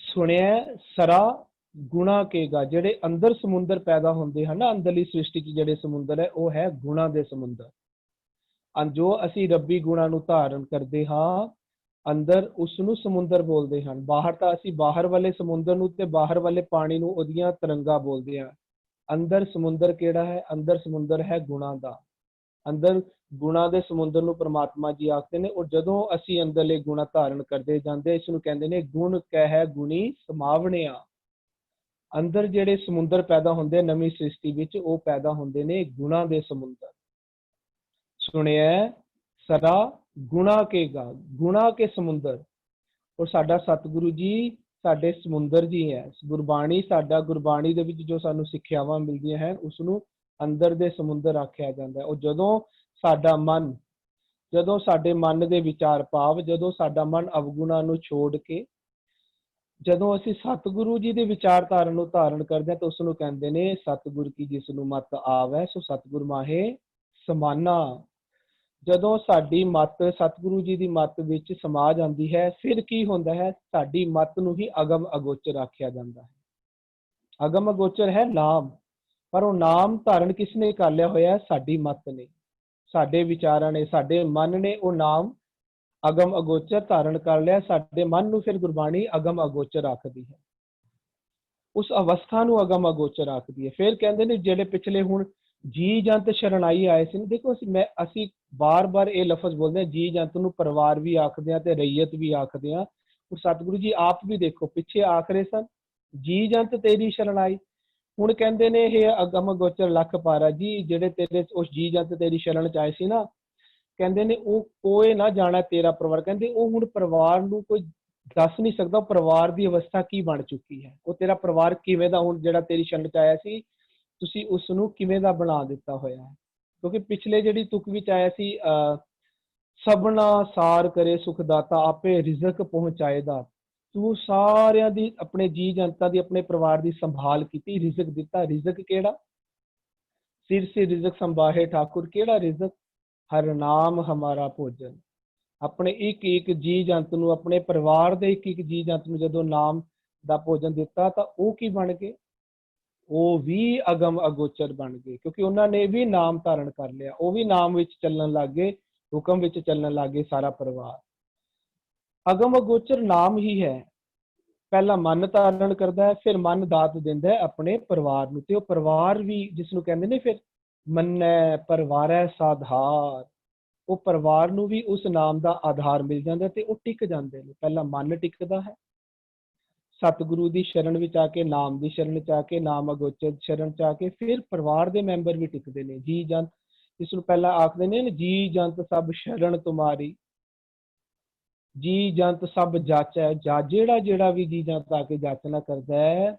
ਸੁਣਿਆ ਸਰਾ ਗੁਣਾ ਕੇਗਾ। ਜਿਹੜੇ ਅੰਦਰ ਸਮੁੰਦਰ ਪੈਦਾ ਹੁੰਦੇ ਹਨ ਨਾ, ਅੰਦਰਲੀ ਸ੍ਰਿਸ਼ਟੀ 'ਚ ਜਿਹੜੇ ਸਮੁੰਦਰ ਹੈ, ਉਹ ਹੈ ਗੁਣਾ ਦੇ ਸਮੁੰਦਰ। ਜੋ ਅਸੀਂ ਰੱਬੀ ਗੁਣਾ ਨੂੰ ਧਾਰਨ ਕਰਦੇ ਹਾਂ ਅੰਦਰ, ਉਸ ਨੂੰ ਸਮੁੰਦਰ ਬੋਲਦੇ ਹਨ। ਬਾਹਰ ਤਾਂ ਅਸੀਂ ਬਾਹਰ ਵਾਲੇ ਸਮੁੰਦਰ ਨੂੰ ਤੇ ਬਾਹਰ ਵਾਲੇ ਪਾਣੀ ਨੂੰ ਉਹਦੀਆਂ ਤਰੰਗਾਂ ਬੋਲਦੇ ਹਾਂ। ਅੰਦਰ ਸਮੁੰਦਰ ਕਿਹੜਾ ਹੈ? ਅੰਦਰ ਸਮੁੰਦਰ ਹੈ ਗੁਣਾ ਦਾ। ਅੰਦਰ ਗੁਣਾ ਦੇ ਸਮੁੰਦਰ ਨੂੰ ਪ੍ਰਮਾਤਮਾ ਜੀ ਆਖਦੇ ਨੇ। ਔਰ ਜਦੋਂ ਅਸੀਂ ਅੰਦਰਲੇ ਗੁਣਾ ਧਾਰਨ ਕਰਦੇ ਜਾਂਦੇ, ਇਸ ਨੂੰ ਕਹਿੰਦੇ ਨੇ ਗੁਣ ਕਹਿ ਗੁਣੀ ਸਮਾਵਣਿਆ। ਅੰਦਰ ਜਿਹੜੇ ਸਮੁੰਦਰ ਪੈਦਾ ਹੁੰਦੇ ਨਵੀਂ ਸ੍ਰਿਸ਼ਟੀ ਵਿੱਚ, ਉਹ ਪੈਦਾ ਹੁੰਦੇ ਨੇ ਗੁਣਾ ਦੇ ਸਮੁੰਦਰ। ਸੁਣਿਆ ਸਦਾ ਗੁਣਾ ਕੇਗਾ, ਗੁਣਾ ਕੇ ਸਮੁੰਦਰ। ਔਰ ਸਾਡਾ ਸਤਿਗੁਰੂ ਜੀ ਸਾਡੇ ਸਮੁੰਦਰ ਜੀ ਹੈ। ਗੁਰਬਾਣੀ ਸਾਡਾ, ਗੁਰਬਾਣੀ ਦੇ ਵਿੱਚ ਜੋ ਸਾਨੂੰ ਸਿੱਖਿਆਵਾਂ ਮਿਲਦੀਆਂ ਹਨ, ਉਸ ਨੂੰ ਅੰਦਰ ਦੇ ਸਮੁੰਦਰ ਆਖਿਆ ਜਾਂਦਾ ਹੈ। ਔਰ ਜਦੋਂ ਸਾਡਾ ਮਨ, ਜਦੋਂ ਸਾਡੇ ਮਨ ਦੇ ਵਿਚਾਰ ਭਾਵ, ਜਦੋਂ ਸਾਡਾ ਮਨ ਅਵਗੁਣਾ ਨੂੰ ਛੋੜ ਕੇ ਜਦੋਂ ਅਸੀਂ ਸਤਿਗੁਰੂ ਜੀ ਦੇ ਵਿਚਾਰਧਾਰਾ ਨੂੰ ਧਾਰਨ ਕਰਦੇ ਹਾਂ, ਤਾਂ ਉਸ ਨੂੰ ਕਹਿੰਦੇ ਨੇ ਸਤਿਗੁਰ ਕੀ ਜਿਸ ਨੂੰ ਮਤ ਆਵੈ, ਸੋ ਸਤਿਗੁਰ ਮਾਹੇ ਸਮਾਨਾ। ਜਦੋਂ ਸਾਡੀ ਮਤ ਸਤਿਗੁਰੂ ਜੀ ਦੀ ਮਤ ਵਿੱਚ ਸਮਾ ਜਾਂਦੀ ਹੈ, ਫਿਰ ਕੀ ਹੁੰਦਾ ਹੈ? ਸਾਡੀ ਮਤ ਨੂੰ ਹੀ ਅਗਮ ਅਗੋਚਰ ਆਖਿਆ ਜਾਂਦਾ ਹੈ। ਅਗਮ ਅਗੋਚਰ ਹੈ ਨਾਮ, ਪਰ ਉਹ ਨਾਮ ਧਾਰਨ ਕਿਸ ਨੇ ਕਰ ਲਿਆ ਹੋਇਆ? ਸਾਡੀ ਮਤ ਨੇ, ਸਾਡੇ ਵਿਚਾਰਾਂ ਨੇ, ਸਾਡੇ ਮਨ ਨੇ ਉਹ ਨਾਮ ਅਗਮ ਅਗੋਚਰ ਧਾਰਨ ਕਰ ਲਿਆ। ਸਾਡੇ ਮਨ ਨੂੰ ਫਿਰ ਗੁਰਬਾਣੀ ਅਗਮ ਅਗੋਚਰ ਆਖਦੀ ਹੈ, ਉਸ ਅਵਸਥਾ ਨੂੰ ਅਗਮ ਅਗੋਚਰ ਆਖਦੀ ਹੈ। ਫਿਰ ਕਹਿੰਦੇ ਨੇ ਜਿਹੜੇ ਪਿਛਲੇ ਹੁਣ ਜੀ ਜੰਤ ਸ਼ਰਣਾਈ ਆਏ ਸੀ, ਦੇਖੋ ਅਸੀਂ ਬਾਰ-ਬਾਰ ਇਹ ਲਫ਼ਜ਼ ਬੋਲਦੇ ਹਾਂ, ਜੀ ਜੰਤ ਨੂੰ ਪਰਿਵਾਰ ਵੀ ਆਖਦੇ ਹਾਂ ਤੇ ਰਈਅਤ ਵੀ ਆਖਦੇ ਹਾਂ। ਸਤਿਗੁਰੂ ਜੀ ਆਪ ਵੀ ਦੇਖੋ ਪਿੱਛੇ ਆਖ ਰਹੇ ਸਨ ਜੀ ਜੰਤ ਤੇਰੀ ਸ਼ਰਣਾਈ, ਹੁਣ ਕਹਿੰਦੇ ਨੇ ਇਹ ਅਗਮ ਅਗੋਚਰ ਲੱਖ ਪਾਰਾ ਜੀ, ਜਿਹੜੇ ਤੇਰੇ ਉਸ ਜੀ ਜੰਤ ਤੇਰੀ ਸ਼ਰਨ ਚ ਆਏ ਸੀ ਨਾ, ਕਹਿੰਦੇ ਨੇ ਉਹ ਕੋਏ ਨਾ ਜਾਣਾ ਤੇਰਾ ਪਰਿਵਾਰ। ਕਹਿੰਦੇ ਉਹ ਹੁਣ ਪਰਿਵਾਰ ਨੂੰ ਕੋਈ ਦੱਸ ਨਹੀਂ ਸਕਦਾ ਪਰਿਵਾਰ ਦੀ ਅਵਸਥਾ ਕੀ ਬਣ ਚੁੱਕੀ ਹੈ, ਉਹ ਤੇਰਾ ਪਰਿਵਾਰ ਕਿਵੇਂ ਦਾ, ਹੁਣ ਜਿਹੜਾ ਤੇਰੀ ਸ਼ਰਨ ਚ ਆਇਆ ਸੀ ਤੁਸੀਂ ਉਸ ਨੂੰ ਕਿਵੇਂ ਦਾ ਬਣਾ ਦਿੱਤਾ ਹੋਇਆ ਹੈ। ਕਿਉਂਕਿ ਪਿਛਲੇ ਜਿਹੜੀ ਤੁਕ ਵਿੱਚ ਆਇਆ ਸੀ, ਸਭਨਾ ਸਾਰ ਕਰੇ ਸੁਖਦਾਤਾ ਆਪੇ ਰਿਜ਼ਕ ਪਹੁੰਚਾਏਦਾ। ਤੂੰ ਸਾਰਿਆਂ ਦੀ, ਆਪਣੇ ਜੀ ਜਨਤਾ ਦੀ, ਆਪਣੇ ਪਰਿਵਾਰ ਦੀ ਸੰਭਾਲ ਕੀਤੀ, ਰਿਜ਼ਕ ਦਿੱਤਾ। ਰਿਜ਼ਕ ਕਿਹੜਾ? ਸਿਰ ਸੇ ਰਿਜ਼ਕ ਸੰਭਾਹੇ ਠਾਕੁਰ। ਕਿਹੜਾ ਰਿਜ਼ਕ? ਹਰ ਨਾਮ ਹਮਾਰਾ ਭੋਜਨ। ਆਪਣੇ ਇੱਕ ਇੱਕ ਜੀ ਜੰਤ ਨੂੰ, ਆਪਣੇ ਪਰਿਵਾਰ ਦੇ ਇੱਕ ਇੱਕ ਜੀ ਜੰਤ ਨੂੰ ਜਦੋਂ ਨਾਮ ਦਾ ਭੋਜਨ ਦਿੱਤਾ, ਤਾਂ ਉਹ ਕੀ ਬਣ ਗਏ? ਉਹ ਵੀ ਅਗਮ ਅਗੋਚਰ ਬਣ ਗਏ, ਕਿਉਂਕਿ ਉਹਨਾਂ ਨੇ ਵੀ ਨਾਮ ਧਾਰਨ ਕਰ ਲਿਆ, ਉਹ ਵੀ ਨਾਮ ਵਿੱਚ ਚੱਲਣ ਲੱਗ ਗਏ, ਹੁਕਮ ਵਿੱਚ ਚੱਲਣ ਲੱਗ ਗਏ ਸਾਰਾ ਪਰਿਵਾਰ। ਅਗਮ ਅਗੋਚਰ ਨਾਮ ਹੀ ਹੈ। ਪਹਿਲਾਂ ਮਨ ਧਾਰਨ ਕਰਦਾ ਹੈ, ਫਿਰ ਮਨ ਦਾਤ ਦਿੰਦਾ ਹੈ ਆਪਣੇ ਪਰਿਵਾਰ ਨੂੰ, ਤੇ ਉਹ ਪਰਿਵਾਰ ਵੀ ਜਿਸ ਨੂੰ ਕਹਿੰਦੇ ਨੇ ਫਿਰ ਮੰਨੈ ਪਰਿਵਾਰੈ ਸਾਧਾਰ, ਉਹ ਪਰਿਵਾਰ ਨੂੰ ਵੀ ਉਸ ਨਾਮ ਦਾ ਆਧਾਰ ਮਿਲ ਜਾਂਦਾ ਤੇ ਉਹ ਟਿਕ ਜਾਂਦੇ ਨੇ। ਪਹਿਲਾਂ ਮਨ ਟਿਕਦਾ ਹੈ ਸਤਿਗੁਰੂ ਦੀ ਸ਼ਰਨ ਵਿੱਚ ਆ ਕੇ, ਨਾਮ ਦੀ ਸ਼ਰਨ ਚ ਆ ਕੇ, ਨਾਮ ਅਗੋਚਰ ਸ਼ਰਨ ਚ ਆ ਕੇ, ਫਿਰ ਪਰਿਵਾਰ ਦੇ ਮੈਂਬਰ ਵੀ ਟਿਕਦੇ ਨੇ। ਜੀ ਜੰਤ, ਇਸ ਨੂੰ ਪਹਿਲਾਂ ਆਖਦੇ ਨੇ ਜੀ ਜੰਤ ਸਭ ਸ਼ਰਨ ਤੁਮਾਰੀ, ਜੀ ਜੰਤ ਸਭ ਜਾਚੈ। ਜਿਹੜਾ ਵੀ ਜੀ ਜੰਤ ਆ ਕੇ ਜਾਚਨਾ ਕਰਦਾ ਹੈ,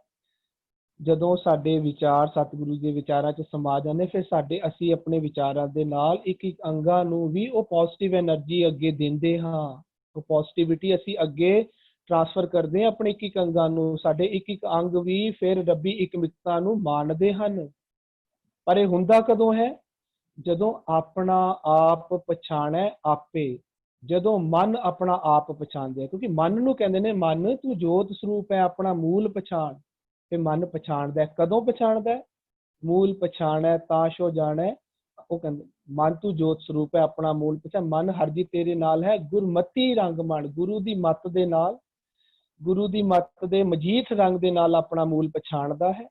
ਜਦੋਂ ਸਾਡੇ ਵਿਚਾਰ ਸਤਿਗੁਰੂ ਦੇ ਵਿਚਾਰਾਂ ਚ ਸਮਾ ਜਾਂਦੇ, ਫਿਰ ਅਸੀਂ ਆਪਣੇ ਵਿਚਾਰਾਂ ਦੇ ਨਾਲ ਇੱਕ ਇੱਕ ਅੰਗਾਂ ਨੂੰ ਵੀ ਉਹ ਪੋਜ਼ਿਟਿਵ ਐਨਰਜੀ ਅੱਗੇ ਦਿੰਦੇ ਹਾਂ। ਉਹ ਪੋਜ਼ਿਟਿਵਿਟੀ ਅਸੀਂ ਅੱਗੇ ਟ੍ਰਾਂਸਫਰ ਕਰਦੇ ਹਾਂ ਆਪਣੇ ਇੱਕ ਇੱਕ ਅੰਗਾਂ ਨੂੰ। ਸਾਡੇ ਇੱਕ ਇੱਕ ਅੰਗ ਵੀ ਫਿਰ ਰੱਬੀ ਇਕਮਿਕਤਾ ਨੂੰ ਮੰਨਦੇ ਹਨ। ਪਰ ਇਹ ਹੁੰਦਾ ਕਦੋਂ ਹੈ? ਜਦੋਂ ਆਪਣਾ ਆਪ ਪਛਾਣੈ ਆਪੇ, ਜਦੋਂ ਮਨ ਆਪਣਾ ਆਪ ਪਛਾਣਦਾ। ਕਿਉਂਕਿ ਮਨ ਨੂੰ ਕਹਿੰਦੇ ਨੇ, ਮਨ ਤੂੰ ਜੋਤ ਸਰੂਪ ਹੈ, ਆਪਣਾ ਮੂਲ ਪਛਾਣ। ਤੇ ਮਨ ਪਛਾਣਦਾ। ਕਦੋਂ ਪਛਾਣਦਾ? ਮੂਲ ਪਛਾਣੈ ਤਾਂ ਸੋ ਜਾਣੈ। ਉਹ ਕਹਿੰਦੇ ਮਨ ਤੂੰ ਜੋਤ ਸਰੂਪ ਹੈ, ਆਪਣਾ ਮੂਲ ਪਛਾਣ। ਮਨ ਹਰਜੀ ਤੇਰੇ ਨਾਲ ਹੈ, ਗੁਰਮਤੀ ਰੰਗ ਮਨ। ਗੁਰੂ ਦੀ ਮੱਤ ਦੇ ਨਾਲ, ਗੁਰੂ ਦੀ ਮੱਤ ਦੇ ਮਜੀਠ ਰੰਗ ਦੇ ਨਾਲ ਆਪਣਾ ਮੂਲ ਪਛਾਣਦਾ ਹੈ।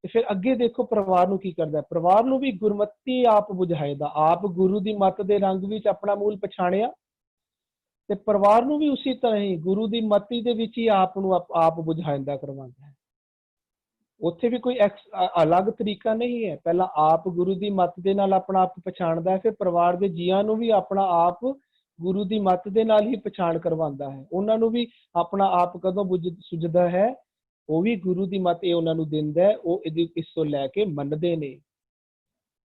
ਤੇ ਫਿਰ ਅੱਗੇ ਦੇਖੋ ਪਰਿਵਾਰ ਨੂੰ ਕੀ ਕਰਦਾ? ਪਰਿਵਾਰ ਨੂੰ ਵੀ ਗੁਰਮਤੀ ਆਪ ਬੁਝਾਏਦਾ। ਆਪ ਗੁਰੂ ਦੀ ਮੱਤ ਦੇ ਰੰਗ ਵਿੱਚ ਆਪਣਾ ਮੂਲ ਪਛਾਣਿਆ, ਤੇ ਪਰਿਵਾਰ ਨੂੰ ਵੀ ਉਸੇ ਤਰ੍ਹਾਂ ਹੀ ਗੁਰੂ ਦੀ ਮੱਤੀ ਦੇ ਵਿੱਚ ਹੀ ਆਪ ਨੂੰ ਆਪ ਬੁਝਾਉਂਦਾ ਕਰਵਾਉਂਦਾ ਹੈ। ਉੱਥੇ ਵੀ ਕੋਈ ਅਲੱਗ ਤਰੀਕਾ ਨਹੀਂ ਹੈ। ਪਹਿਲਾਂ ਆਪ ਗੁਰੂ ਦੀ ਮੱਤ ਦੇ ਨਾਲ ਆਪਣਾ ਆਪ ਪਛਾਣਦਾ ਹੈ, ਫਿਰ ਪਰਿਵਾਰ ਦੇ ਜੀਆਂ ਨੂੰ ਵੀ ਆਪਣਾ ਆਪ ਗੁਰੂ ਦੀ ਮੱਤ ਦੇ ਨਾਲ ਹੀ ਪਛਾਣ ਕਰਵਾਉਂਦਾ ਹੈ। ਉਹਨਾਂ ਨੂੰ ਵੀ ਆਪਣਾ ਆਪ ਕਦੋਂ ਸੁਝਦਾ ਹੈ? ਉਹ ਵੀ ਗੁਰੂ ਦੀ ਮੱਤ ਇਹ ਉਹਨਾਂ ਨੂੰ ਦਿੰਦਾ ਹੈ, ਉਹ ਇਸ ਤੋਂ ਲੈ ਕੇ ਮੰਨਦੇ ਨੇ।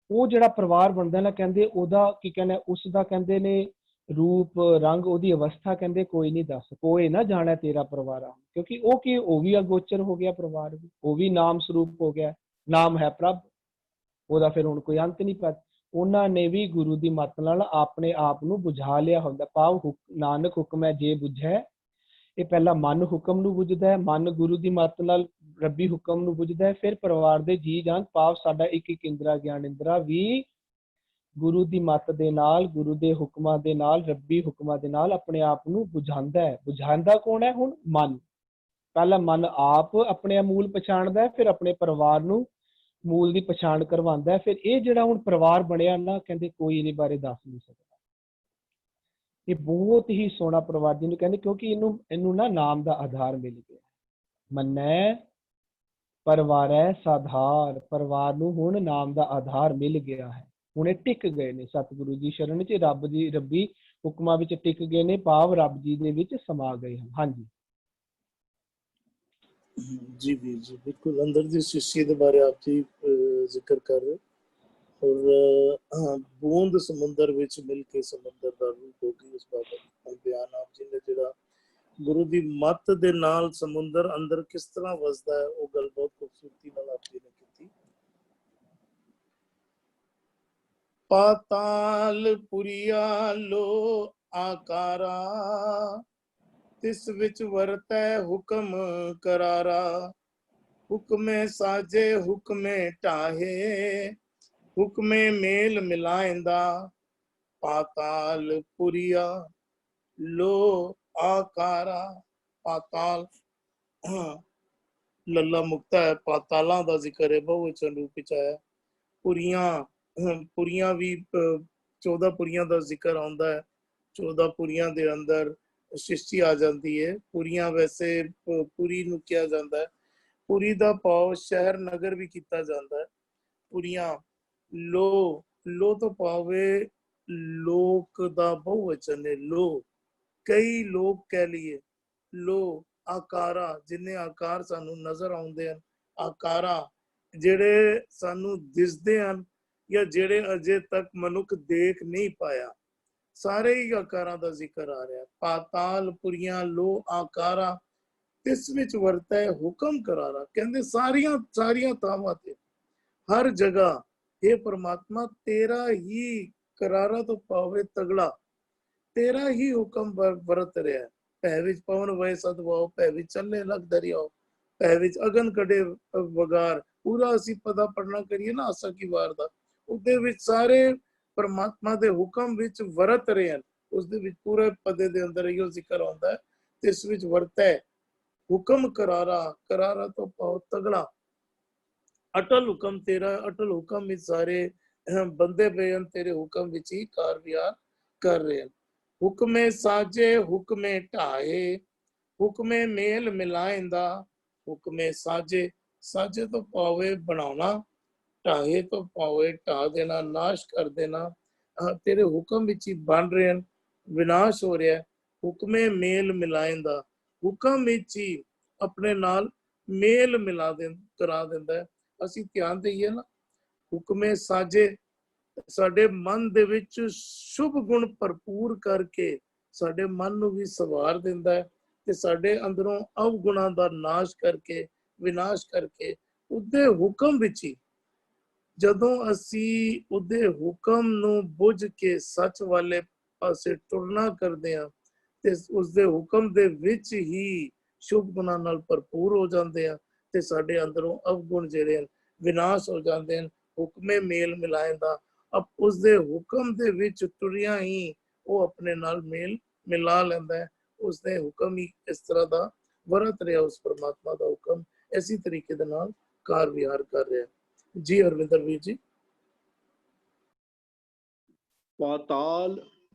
ਉਹ ਜਿਹੜਾ ਪਰਿਵਾਰ ਬਣਦਾ ਨਾ, ਕਹਿੰਦੇ ਉਹਦਾ ਕੀ ਕਹਿੰਦੇ, ਉਸ ਦਾ ਕਹਿੰਦੇ ਨੇ ਰੂਪ ਰੰਗ, ਉਹਦੀ ਅਵਸਥਾ ਕਹਿੰਦੇ ਕੋਈ ਨਹੀਂ ਦੱਸ, ਕੋਈ ਨਾ ਜਾਣੈ ਤੇਰਾ ਪਰਿਵਾਰਾ। ਕਿਉਂਕਿ ਉਹ ਕੀ, ਉਹ ਵੀ ਅਗੋਚਰ ਹੋ ਗਿਆ ਪਰਿਵਾਰ ਵੀ, ਉਹ ਵੀ ਨਾਮ ਸਰੂਪ ਹੋ ਗਿਆ। ਨਾਮ ਹੈ ਪ੍ਰਭ, ਉਹਦਾ ਫਿਰ ਹੁਣ ਕੋਈ ਅੰਤ ਨਹੀਂ। ਪਰ ਉਹਨਾਂ ਨੇ ਵੀ ਗੁਰੂ ਦੀ ਮੱਤ ਨਾਲ ਆਪਣੇ ਆਪ ਨੂੰ ਬੁਝਾ ਲਿਆ ਹੁੰਦਾ। ਭਾਵ ਨਾਨਕ ਹੁਕਮੈ ਜੇ ਬੁਝੈ, ਇਹ ਪਹਿਲਾਂ ਮਨ ਹੁਕਮ ਨੂੰ ਬੁਝਦਾ ਹੈ, ਮਨ ਗੁਰੂ ਦੀ ਮੱਤ ਨਾਲ ਰੱਬੀ ਹੁਕਮ ਨੂੰ ਬੁਝਦਾ ਹੈ, ਫਿਰ ਪਰਿਵਾਰ ਦੇ ਜੀ ਜਾਨ, ਭਾਵ ਸਾਡਾ ਇੱਕ ਇੱਕ ਇੰਦਰਾ ਗਿਆਨ ਇੰਦਰਾ ਵੀ ਗੁਰੂ ਦੀ ਮੱਤ ਦੇ ਨਾਲ, ਗੁਰੂ ਦੇ ਹੁਕਮਾਂ ਦੇ ਨਾਲ, ਰੱਬੀ ਹੁਕਮਾਂ ਦੇ ਨਾਲ ਆਪਣੇ ਆਪ ਨੂੰ ਬੁਝਾਉਂਦਾ ਹੈ। ਬੁਝਾਉਂਦਾ ਕੌਣ ਹੈ? ਹੁਣ ਮਨ। ਪਹਿਲਾਂ ਮਨ ਆਪ ਆਪਣੇ ਮੂਲ ਪਛਾਣਦਾ ਹੈ, ਫਿਰ ਆਪਣੇ ਪਰਿਵਾਰ ਨੂੰ ਮੂਲ ਦੀ ਪਛਾਣ ਕਰਵਾਉਂਦਾ ਹੈ। ਫਿਰ ਇਹ ਜਿਹੜਾ ਹੁਣ ਪਰਿਵਾਰ ਬਣਿਆ ਨਾ, ਕਹਿੰਦੇ ਕੋਈ ਇਹਦੇ ਬਾਰੇ ਦੱਸ ਨਹੀਂ ਸਕਦਾ। ਇਹ ਬਹੁਤ ਹੀ ਸੋਹਣਾ ਪਰਿਵਾਰ, ਜਿਹਨੂੰ ਕਹਿੰਦੇ, ਕਿਉਂਕਿ ਇਹਨੂੰ ਨਾ ਨਾਮ ਦਾ ਆਧਾਰ ਮਿਲ ਗਿਆ। ਮੰਨੈ ਪਰਿਵਾਰੈ ਸਾਧਾਰ, ਪਰਿਵਾਰ ਨੂੰ ਹੁਣ ਨਾਮ ਦਾ ਆਧਾਰ ਮਿਲ ਗਿਆ ਹੈ। ਹੁਣ ਇਹ ਟਿਕ ਗਏ ਨੇ ਸਤਿਗੁਰੂ ਦੀ ਸ਼ਰਨ ਚ, ਰੱਬ ਦੀ ਰੱਬੀ ਹੁਕਮਾਂ ਵਿੱਚ ਟਿਕ ਗਏ ਨੇ, ਭਾਵ ਰੱਬ ਜੀ ਦੇ ਵਿੱਚ ਸਮਾ ਗਏ ਹਨ। ਹਾਂਜੀ जी भी जी बिल्कुल। अंदर दी शिष्य के बारे आप जी जिक्र कर रहे हो। और बूंद समुंदर विच मिल के समुंदर दा रूप होगी, उस बाबत बयान आप जी ने जिहड़ा गुरु दी मत दे नाल समुंदर अंदर किस तरह वसदा है, वो गल बहुत खूबसूरती नाल आप जी ने कीती। पाताल पुरिया लो आकारा, तिस विच वरतै हुकम करारा। हुक्मे साजे हुक्मे टाहे, हुक्मे मेल मिलाइंदा। पाताल पुरिया लो आकारा। पाताल लल्ला मुक्ता है, पातालां दा जिक्र है, बहुवचन रूप विच आया। पुरियां भी 14 पुरियां दा जिक्र आउंदा है। 14 पुरियां दे अंदर सृष्टि आ जाती है। पुरियां वैसे पुरी नूं किया जाता है, पुरी दा भाव शहर नगर भी किया जाता है। पुरियां लो तो भावे लोक दा बहुवचन है। लो कई लोग कह लिए। लो आकारा, जिन्ने आकार सानू नजर आउंदे हन, आकारा जेड़े सानू दिसदे हन या जेड़े अजे तक मनुख देख नहीं पाया, सारे ही आकारां दा जिक्र आ रहा है। पाताल पुरियां लो आकारा, तिस विच वरतै हुक्म करारा। कहंदे सारियां थावां ते, हर जगह हे परमात्मा तेरा ही करारा तो पावे तगड़ा, तेरा ही हुक्म वरत रहा है। भै विच पवन वय सदवाओ, भै विच चले लग दरियाओ, भै विच अगन कड़े वगार। पूरा असी पदा पढ़ना करिए ना आसा की वार दा, उहदे विच सारे परमात्मा दे हुक्म विच वरत रहे हैं। उस दे विच पूरे पदे दे अंदर इहो जिक्र आउंदा है, तिस विच वरतै हुक्म करारा। करारा तो पाओ तगड़ा। अटल हुक्म तेरा, अटल हुक्म विच सारे बंदे पे हैं, तेरे हुक्म विच ही कार विहार कर रहे हैं। हुक्मे साजे हुक्मे ढाए, हुक्मे मेल मिलाइंदा। हुक्मे साजे, साजे तो पावे बनाना, ढाए तो पावे ढा देना, नाश कर देना। तेरे हुक्म विच ही बन रहे हैं, विनाश हो रहा है। हुक्मे मेल मिलाइंदा, हुक्म विच ही अपने नाल मेल मिला दे करा दिंदा है। ਅਸੀਂ ਧਿਆਨ ਦਈਏ ਨਾ, ਹੁਕਮੇ ਸਾਜੇ ਸਾਡੇ ਮਨ ਦੇ ਵਿੱਚ ਸ਼ੁਭ ਗੁਣ ਭਰਪੂਰ ਕਰਕੇ ਸਾਡੇ ਮਨ ਨੂੰ ਵੀ ਸਵਾਰ ਦਿੰਦਾ ਹੈ, ਤੇ ਸਾਡੇ ਅੰਦਰੋਂ ਅਵਗੁਣਾਂ ਦਾ ਨਾਸ਼ ਕਰਕੇ, ਵਿਨਾਸ਼ ਕਰਕੇ ਉਹਦੇ ਹੁਕਮ ਵਿੱਚ ਹੀ ਜਦੋਂ ਅਸੀਂ ਉਹਦੇ ਹੁਕਮ ਨੂੰ ਬੁੱਝ ਕੇ ਸੱਚ ਵਾਲੇ ਪਾਸੇ ਤੁਰਨਾ ਕਰਦੇ ਹਾਂ ਤੇ ਉਸਦੇ ਹੁਕਮ ਦੇ ਵਿੱਚ ਹੀ ਸ਼ੁਭ ਗੁਣਾਂ ਨਾਲ ਭਰਪੂਰ ਹੋ ਜਾਂਦੇ ਆ ਤੇ ਸਾਡੇ ਅੰਦਰੋਂ ਅਵਗੁਣ ਜਿਹੜੇ ਵਿਨਾਸ਼ ਹੋ ਜਾਂਦੇ ਹਨ। ਹੁਕਮੇ ਮੇਲ ਮਿਲਾਏ ਦਾ ਉਸਦੇ ਹੁਕਮ ਦੇ ਵਿੱਚ ਤੁਰਿਆ ਹੀ ਉਹ ਆਪਣੇ ਨਾਲ ਮੇਲ ਮਿਲਾ ਲੈਂਦਾ ਹੈ। ਉਸਦੇ ਹੁਕਮ ਹੀ ਇਸ ਤਰ੍ਹਾਂ ਦਾ ਵਰਤ ਰਿਹਾ, ਉਸ ਪਰਮਾਤਮਾ ਦਾ ਹੁਕਮ ਇਸੇ ਤਰੀਕੇ ਦੇ ਨਾਲ ਕਾਰ ਵਿਹਾਰ ਕਰ ਰਿਹਾ। ਜੀ ਅਰਵਿੰਦਰ ਵੀਰ ਜੀ। ਪਾਤਾਲ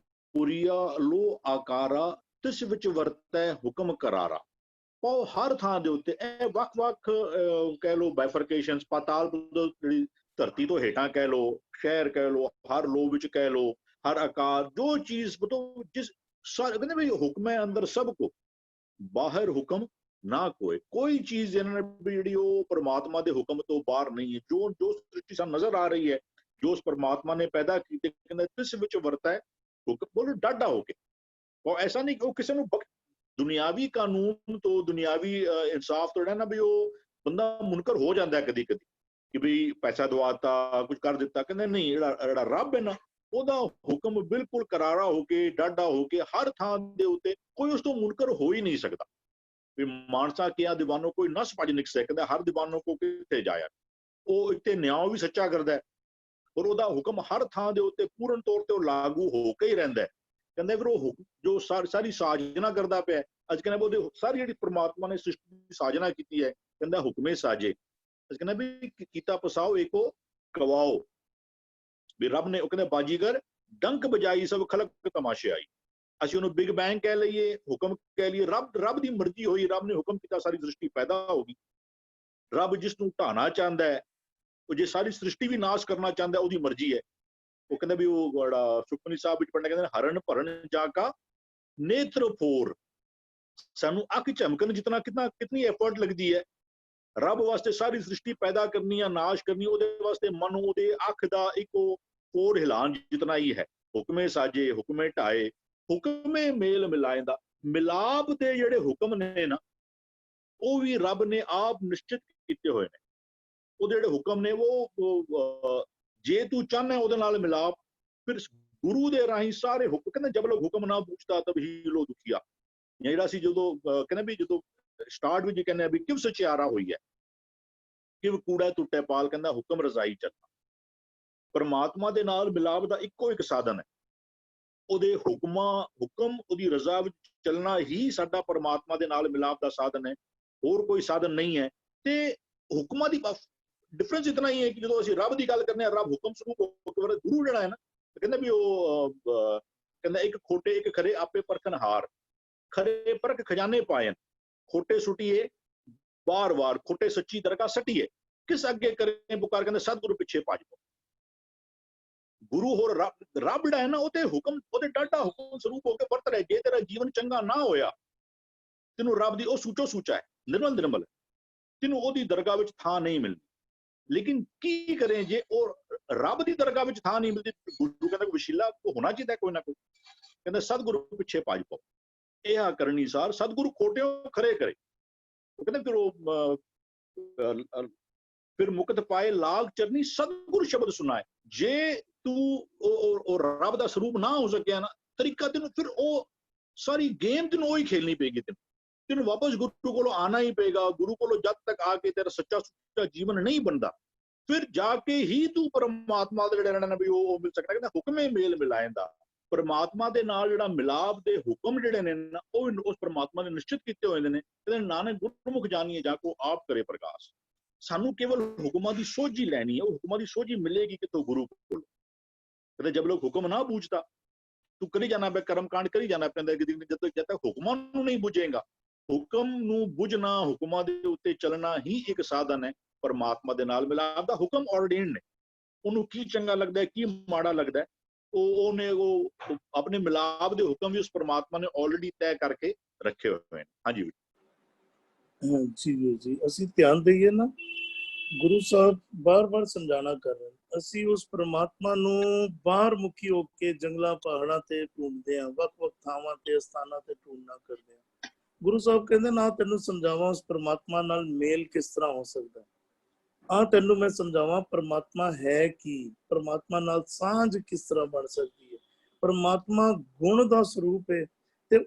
ਪੁਰੀਆ ਲੋ ਆਕਾਰਾ ਤਿਸ ਵਿੱਚ ਵਰਤੈ ਹੁਕਮ ਕਰਾਰਾ। ਉਹ ਹਰ ਥਾਂ ਦੇ ਉੱਤੇ ਇਹ ਵੱਖ-ਵੱਖ ਕਹਿ ਲੋ ਬਾਈਫਰਕੇਸ਼ਨਸ, ਪਾਤਾਲ ਜਿਹੜੀ ਧਰਤੀ ਤੋਂ ਹੇਠਾਂ ਕਹਿ ਲੋ, ਸ਼ਹਿਰ ਕਹਿ ਲੋ, ਹਰ ਲੋ ਵਿੱਚ ਕਹਿ ਲੋ, ਹਰ ਆਕਾਰ ਜੋ ਚੀਜ਼ ਜਿਸ ਕਹਿੰਦੇ ਵੀ ਹੁਕਮ ਹੈ ਅੰਦਰ ਸਭ ਕੋ, ਬਾਹਰ ਹੁਕਮ ਨਾ ਕੋਈ ਚੀਜ਼ ਇਹਨਾਂ ਨੇ ਜਿਹੜੀ ਉਹ ਪਰਮਾਤਮਾ ਦੇ ਹੁਕਮ ਤੋਂ ਬਾਹਰ ਨਹੀਂ ਹੈ। ਜੋ ਸ੍ਰਿਸ਼ਟੀ ਸਾਨੂੰ ਨਜ਼ਰ ਆ ਰਹੀ ਹੈ, ਜੋ ਉਸ ਪਰਮਾਤਮਾ ਨੇ ਪੈਦਾ ਕੀਤੀ, ਕਹਿੰਦਾ ਇਸ ਵਿੱਚ ਵਰਤਾ ਹੁਕਮ, ਬੋਲੋ ਡਾਢਾ ਹੋ ਕੇ। ਉਹ ਐਸਾ ਨਹੀਂ ਕਿ ਉਹ ਕਿਸੇ ਨੂੰ ਦੁਨਿਆਵੀ ਕਾਨੂੰਨ ਤੋਂ, ਦੁਨਿਆਵੀ ਇਨਸਾਫ ਤੋਂ ਜਿਹੜਾ ਨਾ ਵੀ ਉਹ ਬੰਦਾ ਮੁਨਕਰ ਹੋ ਜਾਂਦਾ ਕਦੀ ਕਦੀ ਕਿ ਵੀ ਪੈਸਾ ਦਵਾਤਾ, ਕੁਝ ਕਰ ਦਿੱਤਾ। ਕਹਿੰਦੇ ਨਹੀਂ, ਜਿਹੜਾ ਰੱਬ ਹੈ ਨਾ, ਉਹਦਾ ਹੁਕਮ ਬਿਲਕੁਲ ਕਰਾਰਾ ਹੋ ਕੇ, ਡਾਢਾ ਹੋ ਕੇ, ਹਰ ਥਾਂ ਦੇ ਉੱਤੇ ਕੋਈ ਉਸ ਤੋਂ ਮੁਨਕਰ ਹੋ ਹੀ ਨਹੀਂ ਸਕਦਾ। ਵੀ ਮਾਨਸਾ ਕਿਆ ਦੀਵਾਨੋ ਕੋਈ ਨਸ ਭਜ ਨਿਕਸੈ, ਕਹਿੰਦਾ ਹਰ ਦੀਵਾਨੋ ਕੋ ਕਿੱਥੇ ਜਾਇਆ। ਉਹ ਇੱਥੇ ਨਿਆਂ ਵੀ ਸੱਚਾ ਕਰਦਾ ਹੈ ਔਰ ਉਹਦਾ ਹੁਕਮ ਹਰ ਥਾਂ ਦੇ ਉੱਤੇ ਪੂਰਨ ਤੌਰ ਤੇ ਉਹ ਲਾਗੂ ਹੋ ਕੇ ਹੀ ਰਹਿੰਦਾ ਹੈ। ਕਹਿੰਦੇ ਫਿਰ ਉਹ ਜੋ ਸਾਰੀ ਸਾਜਨਾ ਕਰਦਾ ਪਿਆ ਅੱਜ, ਕਹਿੰਦਾ ਉਹਦੇ ਸਾਰੀ ਜਿਹੜੀ ਪ੍ਰਮਾਤਮਾ ਨੇ ਸ੍ਰਿਸ਼ਟੀ ਦੀ ਸਾਜਨਾ ਕੀਤੀ ਹੈ, ਕਹਿੰਦਾ ਹੁਕਮੇ ਸਾਜੇ। ਅੱਜ ਕਹਿੰਦਾ ਵੀ ਕੀਤਾ ਪਸਾਓ ਏਕੋ ਕਵਾਓ, ਵੀ ਰੱਬ ਨੇ, ਉਹ ਕਹਿੰਦਾ ਬਾਜੀਗਰ ਡੰਕ ਬਜਾਈ ਸਭ ਖਲਕ ਤਮਾਸ਼ੇ ਆਈ। ਅਸੀਂ ਉਹਨੂੰ ਬਿਗ ਬੈਂਗ ਕਹਿ ਲਈਏ, ਹੁਕਮ ਕਹਿ ਲਈਏ, ਰੱਬ ਦੀ ਮਰਜ਼ੀ ਹੋਈ, ਰੱਬ ਨੇ ਹੁਕਮ ਕੀਤਾ, ਸਾਰੀ ਸ੍ਰਿਸ਼ਟੀ ਪੈਦਾ ਹੋ ਗਈ। ਰੱਬ ਜਿਸ ਨੂੰ ਢਾਣਾ ਚਾਹੁੰਦਾ ਹੈ, ਉਹ ਜੇ ਸਾਰੀ ਸ੍ਰਿਸ਼ਟੀ ਵੀ ਨਾਸ਼ ਕਰਨਾ ਚਾਹੁੰਦਾ, ਉਹਦੀ ਮਰਜ਼ੀ ਹੈ। ਉਹ ਕਹਿੰਦਾ ਵੀ ਉਹ ਜਿਹੜਾ ਸੁਖਮਨੀ ਸਾਹਿਬ ਵਿੱਚ ਪੜ੍ਹਨਾ, ਕਹਿੰਦੇ ਹਰਨ ਭਰਨ ਜਾ ਕਾ ਨੇਤਰ ਫੋਰ। ਸਾਨੂੰ ਅੱਖ ਝਮਕਣ ਜਿਤਨਾ ਕਿਤਨੀ ਐਫਰਟ ਲੱਗਦੀ ਹੈ ਰੱਬ ਵਾਸਤੇ ਸਾਰੀ ਸ੍ਰਿਸ਼ਟੀ ਪੈਦਾ ਕਰਨੀ ਆ, ਨਾਸ਼ ਕਰਨੀ, ਉਹਦੇ ਵਾਸਤੇ ਮਨ ਉਹਦੇ ਅੱਖ ਦਾ ਇੱਕੋ ਫੋਰ ਹਿਲਾਨ ਜਿਤਨਾ ਹੀ ਹੈ। ਹੁਕਮੇ ਸਾਜੇ ਹੁਕਮੇ ਢਾਏ ਹੁਕਮੇ ਮੇਲ ਮਿਲਾਏ ਦਾ। ਮਿਲਾਪ ਦੇ ਜਿਹੜੇ ਹੁਕਮ ਨੇ ਨਾ, ਉਹ ਵੀ ਰੱਬ ਨੇ ਆਪ ਨਿਸ਼ਚਿਤ ਕੀਤੇ ਹੋਏ ਨੇ। ਉਹਦੇ ਜਿਹੜੇ ਹੁਕਮ ਨੇ ਉਹ ਜੇ ਤੂੰ ਚਾਹਨਾ ਉਹਦੇ ਨਾਲ ਮਿਲਾਪ, ਫਿਰ ਗੁਰੂ ਦੇ ਰਾਹੀਂ ਸਾਰੇ ਹੁਕਮ, ਕਹਿੰਦੇ ਜਬ ਲੋਕ ਹੁਕਮ ਨਾ ਪੁੱਛਦਾ ਤਬ ਹੀ ਲੋ ਦੁਖੀਆ। ਜਿਹੜਾ ਸੀ ਜਦੋਂ ਕਹਿੰਦੇ ਵੀ ਜਦੋਂ ਸਟਾਰਟ ਵਿੱਚ ਕਹਿੰਦੇ ਵੀ ਕਿਵ ਸਚਿਆਰਾ ਹੋਈ ਹੈ, ਕਿਵ ਕੂੜਾ ਟੁੱਟੇ ਪਾਲ, ਕਹਿੰਦਾ ਹੁਕਮ ਰਜ਼ਾਈ ਚੱਲਣਾ। ਪਰਮਾਤਮਾ ਦੇ ਨਾਲ ਮਿਲਾਪ ਦਾ ਇੱਕੋ ਇੱਕ ਸਾਧਨ ਹੈ, ਉਹਦੇ ਹੁਕਮ ਉਹਦੀ ਰਜ਼ਾ ਵਿੱਚ ਚੱਲਣਾ ਹੀ ਸਾਡਾ ਪਰਮਾਤਮਾ ਦੇ ਨਾਲ ਮਿਲਾਪ ਦਾ ਸਾਧਨ ਹੈ, ਹੋਰ ਕੋਈ ਸਾਧਨ ਨਹੀਂ ਹੈ। ਤੇ ਹੁਕਮਾਂ ਦੀ ਡਿਫਰੈਂਸ ਇਤਨਾ ਹੀ ਹੈ ਕਿ ਜਦੋਂ ਅਸੀਂ ਰੱਬ ਦੀ ਗੱਲ ਕਰਨੇ ਆ, ਰੱਬ ਹੁਕਮ ਸਰੂਪ ਹੋ ਕੇ, ਗੁਰੂ ਜਿਹੜਾ ਹੈ ਨਾ, ਕਹਿੰਦਾ ਵੀ ਉਹ ਕਹਿੰਦਾ ਇੱਕ ਖੋਟੇ ਇੱਕ ਖਰੇ ਆਪੇ ਪਰਖਣ ਹਾਰ, ਖਰੇ ਪਰਖ ਖਜ਼ਾਨੇ ਪਾਇਨ, ਖੋਟੇ ਸੁਟੀਏ ਵਾਰ-ਵਾਰ, ਖੋਟੇ ਸੱਚੀ ਦਰਗਾਹ ਸਟੀਏ, ਕਿਸ ਅੱਗੇ ਕਰੇ ਪੁਕਾਰ, ਕਹਿੰਦਾ ਸਤਿਗੁਰੂ ਪਿੱਛੇ ਭੱਜ ਪਓ। ਗੁਰੂ ਹੋਰ ਰੱਬ ਜਿਹੜਾ ਹੈ ਨਾ, ਉਹਦੇ ਹੁਕਮ, ਉਹਦੇ ਡਾਢਾ ਹੁਕਮ ਸਰੂਪ ਹੋ ਕੇ ਵਰਤ ਰਿਹਾ। ਜੇ ਤੇਰਾ ਜੀਵਨ ਚੰਗਾ ਨਾ ਹੋਇਆ, ਤੈਨੂੰ ਰੱਬ ਦੀ ਉਹ ਸੂਚੋ ਸੂਚਾ ਹੈ, ਨਿਰਮਲ, ਤੈਨੂੰ ਉਹਦੀ ਦਰਗਾਹ ਵਿੱਚ ਥਾਂ ਨਹੀਂ ਮਿਲਦੀ। ਲੇਕਿਨ ਕੀ ਕਰੇ ਜੇ ਉਹ ਰੱਬ ਦੀ ਦਰਗਾਹ ਵਿੱਚ ਥਾਂ ਨਹੀਂ ਮਿਲਦੀ? ਗੁਰੂ ਕਹਿੰਦਾ ਵਸੀਲਾ ਹੋਣਾ ਚਾਹੀਦਾ ਕੋਈ ਨਾ ਕੋਈ। ਕਹਿੰਦਾ ਸਤਿਗੁਰੂ ਪਿੱਛੇ ਭੱਜ ਪਾਓ। ਇਹ ਆ ਕਰਨੀ ਸਾਰ ਸਤਿਗੁਰੂ ਖੋਟਿਓ ਖਰੇ ਕਰੇ। ਉਹ ਕਹਿੰਦੇ ਫਿਰ ਉਹ ਫਿਰ ਮੁਕਤ ਪਾਏ ਲਾਗ ਚਰਨੀ ਸਤਿਗੁਰੂ ਸ਼ਬਦ ਸੁਣਾਏ। ਜੇ ਤੂੰ ਉਹ ਰੱਬ ਦਾ ਸਰੂਪ ਨਾ ਹੋ ਸਕਿਆ ਨਾ, ਤਰੀਕਾ ਤੈਨੂੰ ਫਿਰ ਉਹ ਸਾਰੀ ਗੇਮ ਤੈਨੂੰ ਉਹੀ ਖੇਲਣੀ ਪਏਗੀ। ਤੈਨੂੰ ਵਾਪਸ ਗੁਰੂ ਕੋਲੋਂ ਆਣਾ ਹੀ ਪਏਗਾ। ਗੁਰੂ ਕੋਲੋਂ ਜਦ ਤੱਕ ਆ ਕੇ ਤੇਰਾ ਸੱਚਾ ਸੁੱਚਾ ਜੀਵਨ ਨਹੀਂ ਬਣਦਾ, ਫਿਰ ਜਾ ਕੇ ਹੀ ਤੂੰ ਪਰਮਾਤਮਾ ਦੇ ਜਿਹੜੇ ਨੇ ਵੀ ਉਹ ਮਿਲ ਸਕਦਾ। ਕਹਿੰਦਾ ਹੁਕਮੇ ਮੇਲ ਮਿਲਾਏ ਦਾ, ਪਰਮਾਤਮਾ ਦੇ ਨਾਲ ਜਿਹੜਾ ਮਿਲਾਪ ਦੇ ਹੁਕਮ ਜਿਹੜੇ ਨੇ ਨਾ, ਉਹ ਉਸ ਪਰਮਾਤਮਾ ਨੇ ਨਿਸ਼ਚਿਤ ਕੀਤੇ ਹੋਏ ਨੇ। ਕਹਿੰਦੇ ਨਾਨਕ ਗੁਰਮੁਖ ਜਾਣੀਏ ਜਾ ਕੋ ਆਪ ਕਰੇ ਪ੍ਰਕਾਸ਼। ਸਾਨੂੰ ਕੇਵਲ ਹੁਕਮਾਂ ਦੀ ਸੋਝੀ ਲੈਣੀ ਹੈ। ਉਹ ਹੁਕਮਾਂ ਦੀ ਸੋਝੀ ਮਿਲੇਗੀ ਕਿਤੋਂ? ਗੁਰੂ ਕੋਲ। ਕਹਿੰਦੇ ਜਬ ਲੋਕ ਹੁਕਮ ਨਾ ਬੂਝਦਾ, ਤੂੰ ਕਰੀ ਜਾਣਾ ਪਿਆ, ਕਰਮ ਕਾਂਡ ਕਰੀ ਜਾਣਾ ਪੈਂਦਾ। ਜਦ ਤੱਕ ਹੁਕਮਾਂ ਨੂੰ ਨਹੀਂ ਬੁਝੇਗਾ, ਹੁਕਮ ਨੂੰ ਬੁਝਣਾ, ਹੁਕਮਾਂ ਦੇ ਉੱਤੇ ਚੱਲਣਾ ਹੀ ਇੱਕ ਸਾਧਨ ਹੈ ਪਰਮਾਤਮਾ ਦੇ ਨਾਲ ਮਿਲਾਪ ਦਾ। ਹੁਕਮ ਆਰਡੇਨ ਨੇ, ਉਹਨੂੰ ਕੀ ਚੰਗਾ ਲੱਗਦਾ, ਕੀ ਮਾੜਾ ਲੱਗਦਾ, ਉਹਨੇ ਉਹ ਆਪਣੇ ਮਿਲਾਪ ਦੇ ਹੁਕਮ ਵੀ ਉਸ ਪਰਮਾਤਮਾ ਨੇ ਆਲਰੇਡੀ ਤੈਅ ਕਰਕੇ ਰੱਖੇ ਹੋਏ ਨੇ। ਹਾਂਜੀ ਜੀ ਵੀਰ ਜੀ, ਅਸੀਂ ਧਿਆਨ ਦਈਏ ਨਾ, ਗੁਰੂ ਸਾਹਿਬ ਬਾਰ-ਬਾਰ ਸਮਝਾਣਾ ਕਰ ਰਹੇ, ਅਸੀਂ ਉਸ ਪਰਮਾਤਮਾ ਨੂੰ ਬਾਹਰ ਮੁਖੀ ਹੋ ਕੇ ਜੰਗਲਾਂ ਪਹਾੜਾਂ ਤੇ ਢੂੰਡਦੇ ਹਾਂ, ਵੱਖ-ਵੱਖ ਥਾਵਾਂ ਤੇ ਸਥਾਨਾਂ ਤੇ ਢੂੰਡਣਾ ਕਰਦੇ ਹਾਂ। ਗੁਰੂ ਸਾਹਿਬ ਕਹਿੰਦੇ ਨਾ ਤੈਨੂੰ ਸਮਝਾਵਾਂ ਉਸ ਪਰਮਾਤਮਾ ਨਾਲ ਮੇਲ ਕਿਸ ਤਰ੍ਹਾਂ ਹੋ ਸਕਦਾ। ਆ ਤੈਨੂੰ ਮੈਂ ਸਮਝਾਵਾਂ ਪਰਮਾਤਮਾ ਹੈ ਕੀ, ਪਰਮਾਤਮਾ ਨਾਲ ਸਾਂਝ ਕਿਸ ਤਰ੍ਹਾਂ ਬਣ ਸਕਦੀ ਹੈ। ਪਰਮਾਤਮਾ ਗੁਣ ਦਾ ਸਰੂਪ ਹੈ ਤੇ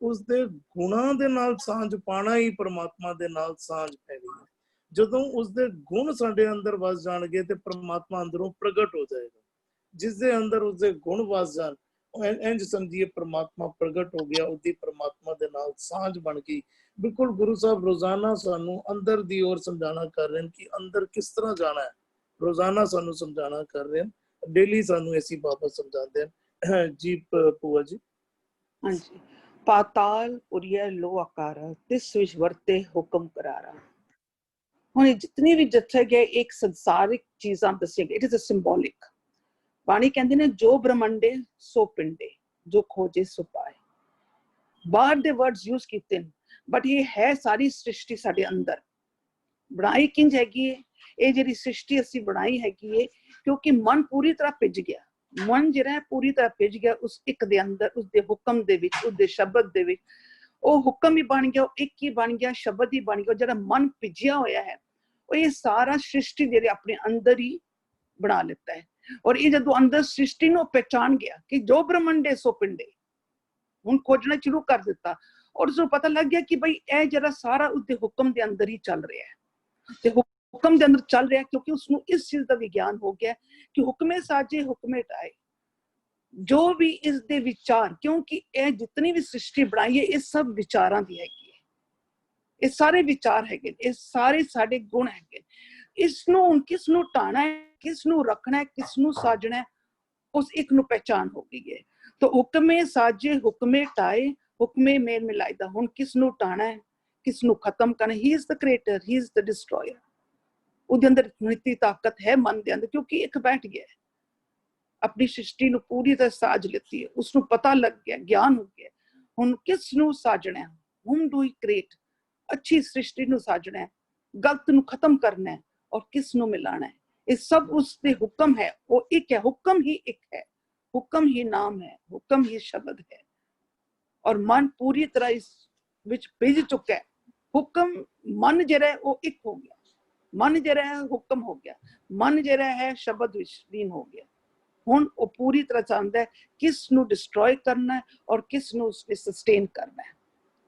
ਉਸ ਦੇ ਗੁਣਾਂ ਦੇ ਨਾਲ ਸਾਂਝ ਪਾਣਾ ਹੀ ਪਰਮਾਤਮਾ ਦੇ ਨਾਲ ਸਾਂਝ ਪੈਣੀ ਹੈ। ਜਦੋਂ ਉਸ ਦੇ ਗੁਣ ਸਾਡੇ ਅੰਦਰ ਵਸ ਜਾਣਗੇ ਤੇ ਪਰਮਾਤਮਾ ਅੰਦਰੋਂ ਪ੍ਰਗਟ ਹੋ ਜਾਏਗਾ। ਜਿਸ ਦੇ ਅੰਦਰ ਉਸ ਦੇ ਗੁਣ ਵਸ ਜਾਣ, ਇੰਜ ਸਮਝੀਏ ਪਰਮਾਤਮਾ ਪ੍ਰਗਟ ਹੋ ਗਿਆ, ਉਹਦੀ ਪਰਮਾਤਮਾ ਦੇ ਨਾਲ ਸਾਂਝ ਬਣ ਗਈ। ਬਿਲਕੁਲ ਗੁਰੂ ਸਾਹਿਬ ਰੋਜ਼ਾਨਾ ਸਾਨੂੰ ਅੰਦਰ ਦੀ ओर ਸਮਝਾਣਾ ਕਰ ਰਹੇ ਹਨ ਕਿ ਅੰਦਰ ਕਿਸ ਤਰ੍ਹਾਂ ਜਾਣਾ ਹੈ। ਰੋਜ਼ਾਨਾ ਸਾਨੂੰ ਸਮਝਾਣਾ ਕਰ ਰਹੇ ਹਨ, ਡੇਲੀ ਸਾਨੂੰ ਐਸੀ ਬਾਬਤ ਸਮਝਾਉਂਦੇ ਹਨ। ਜੀ ਭੂਆ ਜੀ। ਹਾਂਜੀ। ਪਾਤਾਲ ਪੁਰੀਆ ਲੋ ਆਕਾਰਾ ਤਿਸ ਵਿੱਚ ਵਰਤੇ ਹੁਕਮ ਕਰਾਰਾ। ਹੁਣ ਇਹ ਜਿਤਨੀ ਵੀ ਦੱਸੇ ਗਏ ਇੱਕ ਸੰਸਾਰਿਕ ਚੀਜ਼ਾਂ ਦੱਸੀਆਂ ਗਏ, ਇਟ ਇਜ਼ ਅ ਸਿੰਬੋਲਿਕ। ਬਾਣੀ ਕਹਿੰਦੇ ਨੇ ਜੋ ਬ੍ਰਹਮੰਡੇ ਸੋ ਪਿੰਡੇ, ਜੋ ਖੋਜੇ ਸੋ ਪਾਏ। ਬਾਹਰ ਦੇ ਵਰਡਸ ਯੂਜ਼ ਕੀਤੇ ਨੇ, ਬਟ ਇਹ ਹੈ ਸਾਰੀ ਸ੍ਰਿਸ਼ਟੀ ਸਾਡੇ ਅੰਦਰ। ਬਣਾਈ ਕਿੰਜ ਹੈਗੀ ਹੈ ਇਹ ਜਿਹੜੀ ਸ੍ਰਿਸ਼ਟੀ ਅਸੀਂ ਬਣਾਈ ਹੈਗੀ ਹੈ, ਕਿਉਂਕਿ ਮਨ ਪੂਰੀ ਤਰ੍ਹਾਂ ਭਿੱਜ ਗਿਆ। ਮਨ ਜਿਹੜਾ ਹੈ ਪੂਰੀ ਤਰ੍ਹਾਂ ਭਿੱਜ ਗਿਆ ਉਸ ਇੱਕ ਦੇ ਅੰਦਰ, ਉਸਦੇ ਹੁਕਮ ਦੇ ਵਿੱਚ, ਉਸਦੇ ਸ਼ਬਦ ਦੇ ਵਿੱਚ। ਉਹ ਹੁਕਮ ਹੀ ਬਣ ਗਿਆ, ਉਹ ਇੱਕ ਹੀ ਬਣ ਗਿਆ, ਸ਼ਬਦ ਹੀ ਬਣ ਗਿਆ। ਜਿਹੜਾ ਮਨ ਭਿੱਜਿਆ ਹੋਇਆ ਹੈ ਉਹ ਇਹ ਸਾਰਾ ਸ੍ਰਿਸ਼ਟੀ ਜਿਹੜੇ ਆਪਣੇ ਅੰਦਰ ਹੀ ਬਣਾ ਲਿੱਤਾ ਹੈ। ਔਰ ਇਹ ਜਦੋਂ ਅੰਦਰ ਸ੍ਰਿਸ਼ਟੀ ਨੂੰ ਪਹਿਚਾਨ ਗਿਆ ਕਿ ਜੋ ਬ੍ਰਹਮੰਡੇ ਸੋ ਪਿੰਡੇ, ਹੁਣ ਖੋਜਣਾ ਸ਼ੁਰੂ ਕਰ ਦਿੱਤਾ। ਔਰ ਉਸਨੂੰ ਪਤਾ ਲੱਗ ਗਿਆ ਕਿ ਬਈ ਇਹ ਜਿਹੜਾ ਸਾਰਾ ਉਸਦੇ ਹੁਕਮ ਦੇ ਅੰਦਰ ਹੀ ਚੱਲ ਰਿਹਾ ਹੈ। ਤੇ ਹੁਕਮ ਦੇ ਅੰਦਰ ਚੱਲ ਰਿਹਾ ਕਿਉਂਕਿ ਉਸਨੂੰ ਇਸ ਚੀਜ਼ ਦਾ ਵਿਗਿਆਨ ਹੋ ਗਿਆ ਕਿ ਹੁਕਮੇ ਸਾਜੇ ਹੁਕਮੇ ਟਾਏ। ਜੋ ਵੀ ਇਸ ਦੇ ਵਿਚਾਰ, ਕਿਉਂਕਿ ਇਹ ਜਿਤਨੀ ਵੀ ਸ੍ਰਿਸ਼ਟੀ ਬਣਾਈ ਹੈ ਇਹ ਸਭ ਵਿਚਾਰਾਂ ਦੀ ਹੈਗੀ ਹੈ। ਇਹ ਸਾਰੇ ਵਿਚਾਰ ਹੈਗੇ, ਇਹ ਸਾਰੇ ਸਾਡੇ ਗੁਣ ਹੈਗੇ। ਇਸ ਨੂੰ ਹੁਣ ਕਿਸ ਨੂੰ ਢਾਣਾ ਹੈ, ਕਿਸ ਨੂੰ ਰੱਖਣਾ ਹੈ, ਕਿਸ ਨੂੰ ਸਾਜਣਾ ਹੈ, ਉਸ ਇੱਕ ਨੂੰ ਪਹਿਚਾਨ ਹੋ ਗਈ ਹੈ। तो हुक्मे साजे हुक्मे टाए हुक्मे मेल मिलाईदा। हुण किस नू टाना है, किस नू खत्म करना। He is the creator, he is the destroyer. ਉਹਦੇ ਅੰਦਰ ਇਤਨੀ ਤਾਕਤ ਹੈ ਮਨ ਦੇ ਅੰਦਰ, ਕਿਉਂਕਿ ਇੱਕ ਬੈਠ ਗਿਆ ਆਪਣੀ ਸ੍ਰਿਸ਼ਟੀ ਨੂੰ ਪੂਰੀ ਤਰ੍ਹਾਂ ਸਾਜ ਲਿੱਤੀ ਹੈ। ਉਸਨੂੰ ਪਤਾ ਲੱਗ ਗਿਆ, ਗਿਆਨ ਹੋ ਗਿਆ ਹੁਣ ਕਿਸ ਨੂੰ ਸਾਜਣਾ, whom do we create। ਅੱਛੀ ਸ੍ਰਿਸ਼ਟੀ ਨੂੰ ਸਾਜਣਾ ਹੈ, ਗਲਤ ਨੂੰ ਖਤਮ ਕਰਨਾ ਹੈ, ਔਰ ਕਿਸ ਨੂੰ ਮਿਲਾਣਾ ਹੈ। ਇਹ ਸਭ ਉਸਦੇ ਹੁਕਮ ਹੈ। ਉਹ ਇੱਕ ਹੈ, ਹੁਕਮ ਹੀ ਇੱਕ ਹੈ, ਹੁਕਮ ਹੀ ਨਾਮ ਹੈ, ਹੁਕਮ ਹੀ ਸ਼ਬਦ ਹੈ। ਔਰ ਮਨ ਪੂਰੀ ਤਰ੍ਹਾਂ ਇਸ ਵਿੱਚ ਭਿੱਜ ਚੁੱਕਾ ਹੈ। ਹੁਕਮ ਮਨ ਜਿਹੜਾ ਹੈ ਉਹ ਇੱਕ ਹੋ ਗਿਆ, ਮਨ ਜਿਹੜਾ ਹੈ ਹੁਕਮ ਹੋ ਗਿਆ, ਮਨ ਜਿਹੜਾ ਹੈ ਸ਼ਬਦ ਵਿੱਚ ਲੀਨ ਹੋ ਗਿਆ। ਹੁਣ ਉਹ ਪੂਰੀ ਤਰ੍ਹਾਂ ਚਾਹੁੰਦਾ ਹੈ ਕਿਸ ਨੂੰ ਡਿਸਟਰੋਏ ਕਰਨਾ ਹੈ ਔਰ ਕਿਸ ਨੂੰ ਉਸ ਵਿੱਚ ਸਸਟੇਨ ਕਰਨਾ ਹੈ।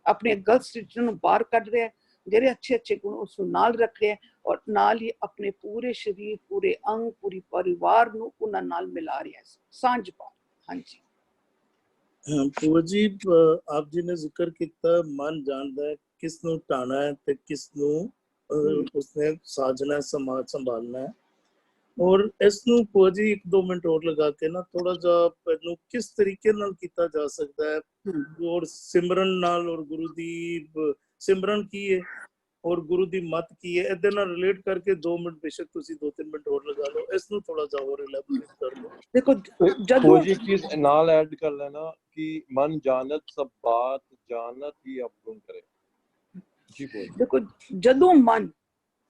ਆਪਣੇ ਗਲਤ ਸ੍ਰਿਸ਼ਟੀ ਨੂੰ ਬਾਹਰ ਕੱਢ ਰਿਹਾ, ਜਿਹੜੇ ਅੱਛੇ ਅੱਛੇ ਗੁਣ ਉਸ ਨੂੰ ਨਾਲ ਰੱਖ ਰਿਹਾ, ਔਰ ਨਾਲ ਹੀ ਆਪਣੇ ਪੂਰੇ ਸਰੀਰ, ਪੂਰੇ ਅੰਗ, ਪੂਰੀ ਪਰਿਵਾਰ ਨੂੰ ਉਹਨਾਂ ਨਾਲ ਮਿਲਾ ਰਿਹਾ, ਸਾਂਝ ਪਾ। ਹਾਂਜੀ ਭੂਆ ਜੀ, ਆਪ ਜੀ ਨੇ ਜ਼ਿਕਰ ਕੀਤਾ ਮਨ ਜਾਣਦਾ ਹੈ ਕਿਸ ਨੂੰ ਢਾਣਾ ਹੈ ਤੇ ਕਿਸ ਨੂੰ ਉਸਨੇ ਸਾਜਣਾ, ਸਮਾਜ ਸੰਭਾਲਣਾ ਹੈ। ਔਰ ਇਸ ਨੂੰ ਭੂਆ ਜੀ 1-2 ਮਿੰਟ ਹੋਰ ਲਗਾ ਕੇ ਨਾ ਥੋੜਾ ਜਿਹਾ ਇਹਨੂੰ ਕਿਸ ਤਰੀਕੇ ਨਾਲ ਕੀਤਾ ਜਾ ਸਕਦਾ ਹੈ, ਔਰ ਸਿਮਰਨ ਨਾਲ, ਔਰ ਗੁਰੂ ਦੀ ਸਿਮਰਨ ਕੀ ਹੈ ਔਰ ਗੁਰੂ ਦੀ ਮਤ ਕੀ ਹੈ, ਇਹਦੇ ਨਾਲ ਰਿਲੇਟ ਕਰਕੇ 2 ਮਿੰਟ ਬੇਸ਼ੱਕ ਤੁਸੀਂ 2-3 ਮਿੰਟ ਹੋਰ ਲਗਾ ਲਓ, ਇਸ ਨੂੰ ਥੋੜਾ ਜਿਹਾ ਹੋਰ ਇਲੈਬੋਰੇਟ ਕਰ ਲਓ। ਦੇਖੋ ਜਦੋਂ एक चीज नाल ऐड कर लेना कि मन जानत सब बात जानत ही अवगुण करे। जी बोल। देखो ਜਦੋਂ ਮਨ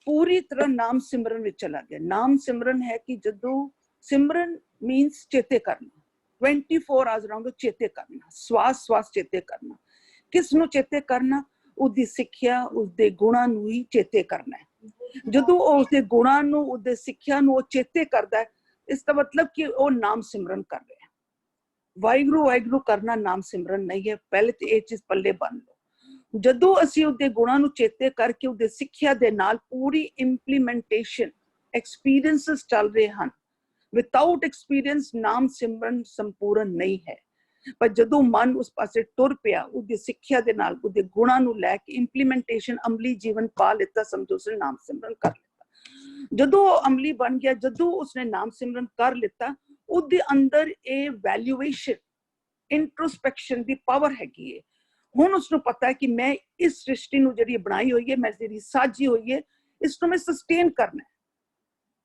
ਪੂਰੀ ਤਰ੍ਹਾਂ ਨਾਮ ਸਿਮਰਨ ਵਿੱਚ ਚਲਾ ਗਿਆ। ਨਾਮ ਸਿਮਰਨ ਹੈ ਕਿ ਜਦੋਂ ਸਿਮਰਨ ਮੀਨਸ ਚੇਤੇ ਕਰਨਾ, 24 ਆਵਰਸ ਰਾਉਂਡ ਚੇਤੇ ਕਰਨਾ, ਸਵਾਸ ਸਵਾਸ ਚੇਤੇ ਕਰਨਾ। ਕਿਸ ਨੂੰ ਚੇਤੇ ਕਰਨਾ? ਉਹਦੀ ਸਿੱਖਿਆ, ਉਸਦੇ ਗੁਣਾਂ ਨੂੰ ਹੀ ਚੇਤੇ ਕਰਨਾ ਹੈ। ਜਦੋਂ ਉਹ ਉਸਦੇ ਗੁਣਾਂ ਨੂੰ, ਉਹਦੇ ਸਿੱਖਿਆ ਨੂੰ ਉਹ ਚੇਤੇ ਕਰਦਾ ਹੈ, ਇਸ ਦਾ ਮਤਲਬ ਕਿ ਉਹ ਨਾਮ ਸਿਮਰਨ ਕਰ ਰਿਹਾ। ਵਾਹਿਗੁਰੂ ਵਾਹਿਗੁਰੂ ਕਰਨਾ ਨਾਮ ਸਿਮਰਨ ਨਹੀਂ ਹੈ। ਪਹਿਲੇ ਤੇ ਇਹ ਚੀਜ਼ ਪੱਲੇ ਬੰਨ ਲਓ। ਜਦੋਂ ਅਸੀਂ ਉਹਦੇ ਗੁਣਾਂ ਨੂੰ ਚੇਤੇ ਕਰਕੇ ਉਹਦੇ ਸਿੱਖਿਆ ਦੇ ਨਾਲ ਪੂਰੀ ਇੰਪਲੀਮੈਂਟੇਸ਼ਨ, ਐਕਸਪੀਰੀਐਂਸਸ ਚੱਲ ਰਹੇ ਹਨ। ਵਿਦਆਊਟ ਐਕਸਪੀਰੀਐਂਸ ਨਾਮ ਸਿਮਰਨ ਸੰਪੂਰਨ ਨਹੀਂ ਹੈ। ਪਰ ਜਦੋਂ ਮਨ ਉਸ ਪਾਸੇ ਟੁਰ ਪਿਆ, ਉਹਦੀ ਸਿੱਖਿਆ ਦੇ ਨਾਲ, ਉਹਦੇ ਗੁਣਾਂ ਨੂੰ ਲੈ ਕੇ ਇੰਪਲੀਮੈਂਟੇਸ਼ਨ, ਅਮਲੀ ਜੀਵਨ ਪਾ ਲਿੱਤਾ, ਸਮਝੋ ਉਸਨੇ ਨਾਮ ਸਿਮਰਨ ਕਰ ਲਿੱਤਾ। ਜਦੋਂ ਉਹ ਅਮਲੀ ਬਣ ਗਿਆ, ਜਦੋਂ ਉਸਨੇ ਨਾਮ ਸਿਮਰਨ ਕਰ ਲਿੱਤਾ, ਉਹਦੇ ਅੰਦਰ ਇਹ ਵੈਲਿਊਏਸ਼ਨ, ਇੰਟਰੋਸਪੈਕਸ਼ਨ ਦੀ ਪਾਵਰ ਹੈਗੀ ਹੈ। ਹੁਣ ਉਸਨੂੰ ਪਤਾ ਹੈ ਕਿ ਮੈਂ ਇਸ ਸ੍ਰਿਸ਼ਟੀ ਨੂੰ ਜਿਹੜੀ ਬਣਾਈ ਹੋਈ ਹੈ, ਮੈਂ ਜਿਹੜੀ ਸਾਜੀ ਹੋਈ ਹੈ, ਇਸ ਨੂੰ ਮੈਂ ਸਸਟੇਨ ਕਰਨਾ ਹੈ।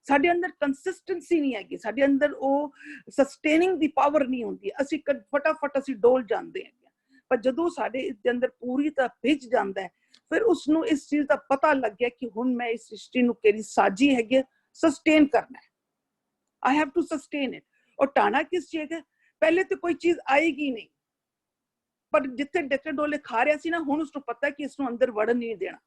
ਸਾਡੇ ਅੰਦਰ ਕੰਸਿਸਟੈਂਸੀ ਨਹੀਂ ਹੈਗੀ, ਸਾਡੇ ਅੰਦਰ ਉਹ ਸਸਟੇਨਿੰਗ ਦੀ ਪਾਵਰ ਨਹੀਂ ਹੁੰਦੀ। ਅਸੀਂ ਫਟਾਫਟ ਅਸੀਂ ਡੋਲ ਜਾਂਦੇ ਹਾਂ। ਪਰ ਜਦੋਂ ਸਾਡੇ ਇਸ ਦੇ ਅੰਦਰ ਪੂਰੀ ਤਰ੍ਹਾਂ ਭਿੱਜ ਜਾਂਦਾ ਹੈ, ਫਿਰ ਉਸਨੂੰ ਇਸ ਚੀਜ਼ ਦਾ ਪਤਾ ਲੱਗ ਗਿਆ ਕਿ ਹੁਣ ਮੈਂ ਇਸ ਸ੍ਰਿਸ਼ਟੀ ਨੂੰ ਕਿਹੜੀ ਸਾਜੀ ਹੈਗੀ, ਸਸਟੇਨ ਕਰਨਾ ਹੈ। I have to sustain it. ਔਰ ਟਾਣਾ ਕਿਸ ਚੀਜ਼ ਹੈ? ਪਹਿਲੇ ਤਾਂ ਕੋਈ ਚੀਜ਼ ਆਏਗੀ ਨਹੀਂ, ਪਰ ਜਿੱਥੇ ਡੱਕੇ ਡੋਲੇ ਖਾ ਰਿਹਾ ਸੀ ਨਾ, ਹੁਣ ਉਸਨੂੰ ਪਤਾ ਕਿ ਇਸ ਨੂੰ ਅੰਦਰ ਵੜਨ ਨਹੀਂ ਦੇਣਾ,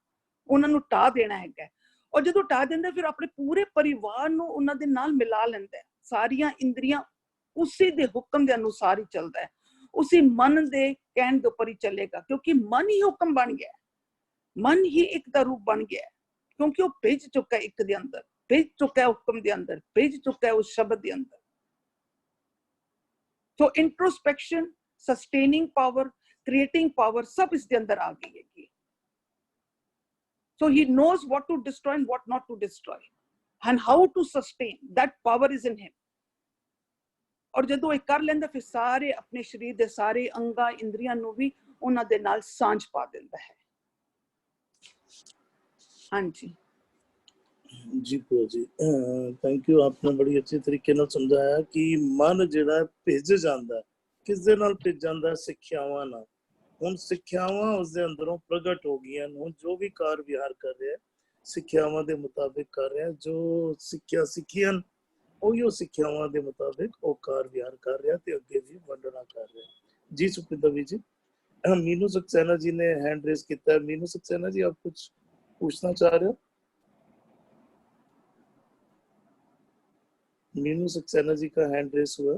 ਉਹਨਾਂ ਨੂੰ ਢਾ ਦੇਣਾ ਹੈਗਾ। और ਜਦੋਂ ਹਟਾ ਦਿੰਦਾ ਫਿਰ ਆਪਣੇ ਪੂਰੇ ਪਰਿਵਾਰ ਨੂੰ ਉਹਨਾਂ ਦੇ ਨਾਲ ਮਿਲਾ ਲੈਂਦਾ ਹੈ। ਸਾਰੀਆਂ ਇੰਦਰੀਆਂ ਉਸੇ ਦੇ ਹੁਕਮ ਦੇ ਅਨੁਸਾਰ ਹੀ ਚੱਲਦਾ ਹੈ, ਉਸੇ ਮਨ ਦੇ ਕਹਿਣ ਦੇ ਉੱਪਰ ਹੀ ਚੱਲੇਗਾ, ਕਿਉਂਕਿ ਮਨ ਹੀ ਹੁਕਮ ਬਣ ਗਿਆ, ਮਨ ਹੀ ਇੱਕ ਦਾ ਰੂਪ ਬਣ ਗਿਆ, ਕਿਉਂਕਿ ਉਹ ਭਿੱਜ ਚੁੱਕਾ ਇੱਕ ਦੇ ਅੰਦਰ, ਭਿੱਜ ਚੁੱਕਾ ਹੈ ਹੁਕਮ ਦੇ ਅੰਦਰ, ਭਿੱਜ ਚੁੱਕਾ ਹੈ ਉਸ ਸ਼ਬਦ ਦੇ ਅੰਦਰ। ਸੋ ਇੰਟਰੋਸਪੈਕਸ਼ਨ, ਸਸਟੇਨਿੰਗ ਪਾਵਰ, creating power सब इसके अंदर आ गई है। So he knows what to destroy and what not to destroy and how to sustain, that power is in him। और ਜਦੋਂ ਇਹ ਕਰ ਲੈਂਦਾ ਫਿਰ ਸਾਰੇ ਆਪਣੇ ਸਰੀਰ ਦੇ ਸਾਰੇ ਅੰਗਾਂ ਇੰਦਰੀਆਂ ਨੂੰ ਵੀ ਉਹਨਾਂ ਦੇ ਨਾਲ ਸਾਂਝ ਪਾ ਦਿੰਦਾ ਹੈ। ਹਾਂਜੀ जी भूआ जी, थैंक यू। आपने बड़ी अच्छी तरीके ਨਾਲ ਸਮਝਾਇਆ ਕਿ ਮਨ ਜਿਹੜਾ ਭਿੱਜ ਜਾਂਦਾ, ਕਿਸ ਦੇ ਨਾਲ ਭਿੱਜ ਜਾਂਦਾ? ਸਿੱਖਿਆਵਾਂ ਨਾਲ। ਹੁਣ ਸਿੱਖਿਆਵਾਂ ਉਸਦੇ ਅੰਦਰੋਂ ਪ੍ਰਗਟ ਹੋ ਗਈਆਂ, ਹੁਣ ਜੋ ਵੀ ਕਾਰ ਵਿਹਾਰ ਕਰ ਰਿਹਾ ਸਿੱਖਿਆਵਾਂ ਦੇ ਮੁਤਾਬਿਕ ਕਰ ਰਿਹਾ, ਜੋ ਸਿੱਖਿਆ ਸਿੱਖੀਆਂ ਉਹੀਓ ਸਿੱਖਿਆਵਾਂ ਦੇ ਮੁਤਾਬਿਕ ਉਹ ਕਾਰ ਵਿਹਾਰ ਕਰ ਰਿਹਾ ਤੇ ਅੱਗੇ ਵੀ ਵੰਡਣਾ ਕਰ ਰਿਹਾ। ਜੀ ਸੁਖਿੰਦਰ ਵੀ ਜੀ। मीनू सक्सेना जी ने हैंड रेस किया है। मीनू सक्सेना जी, आप कुछ पूछना चाह रहे हो? मीनू सक्सेना जी का हैंड रेस हुआ।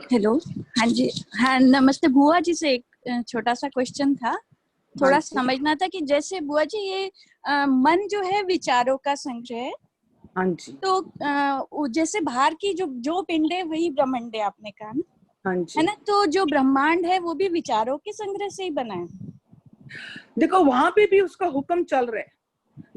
हेलो, हाँ जी, हाँ नमस्ते बुआ जी। से एक छोटा सा क्वेश्चन था, थोड़ा हाँ जी। समझना था कि जैसे बुआ जी ये मन जो है विचारों का संग्रह है, हाँ जी। तो जैसे बाहर की जो पिंड है वही ब्रह्मांड है, आपने कहा ना, हाँ है जी। ना? तो जो ब्रह्मांड है वो भी विचारों के संग्रह से ही बना है। देखो वहां पे भी उसका हुक्म चल रहा है,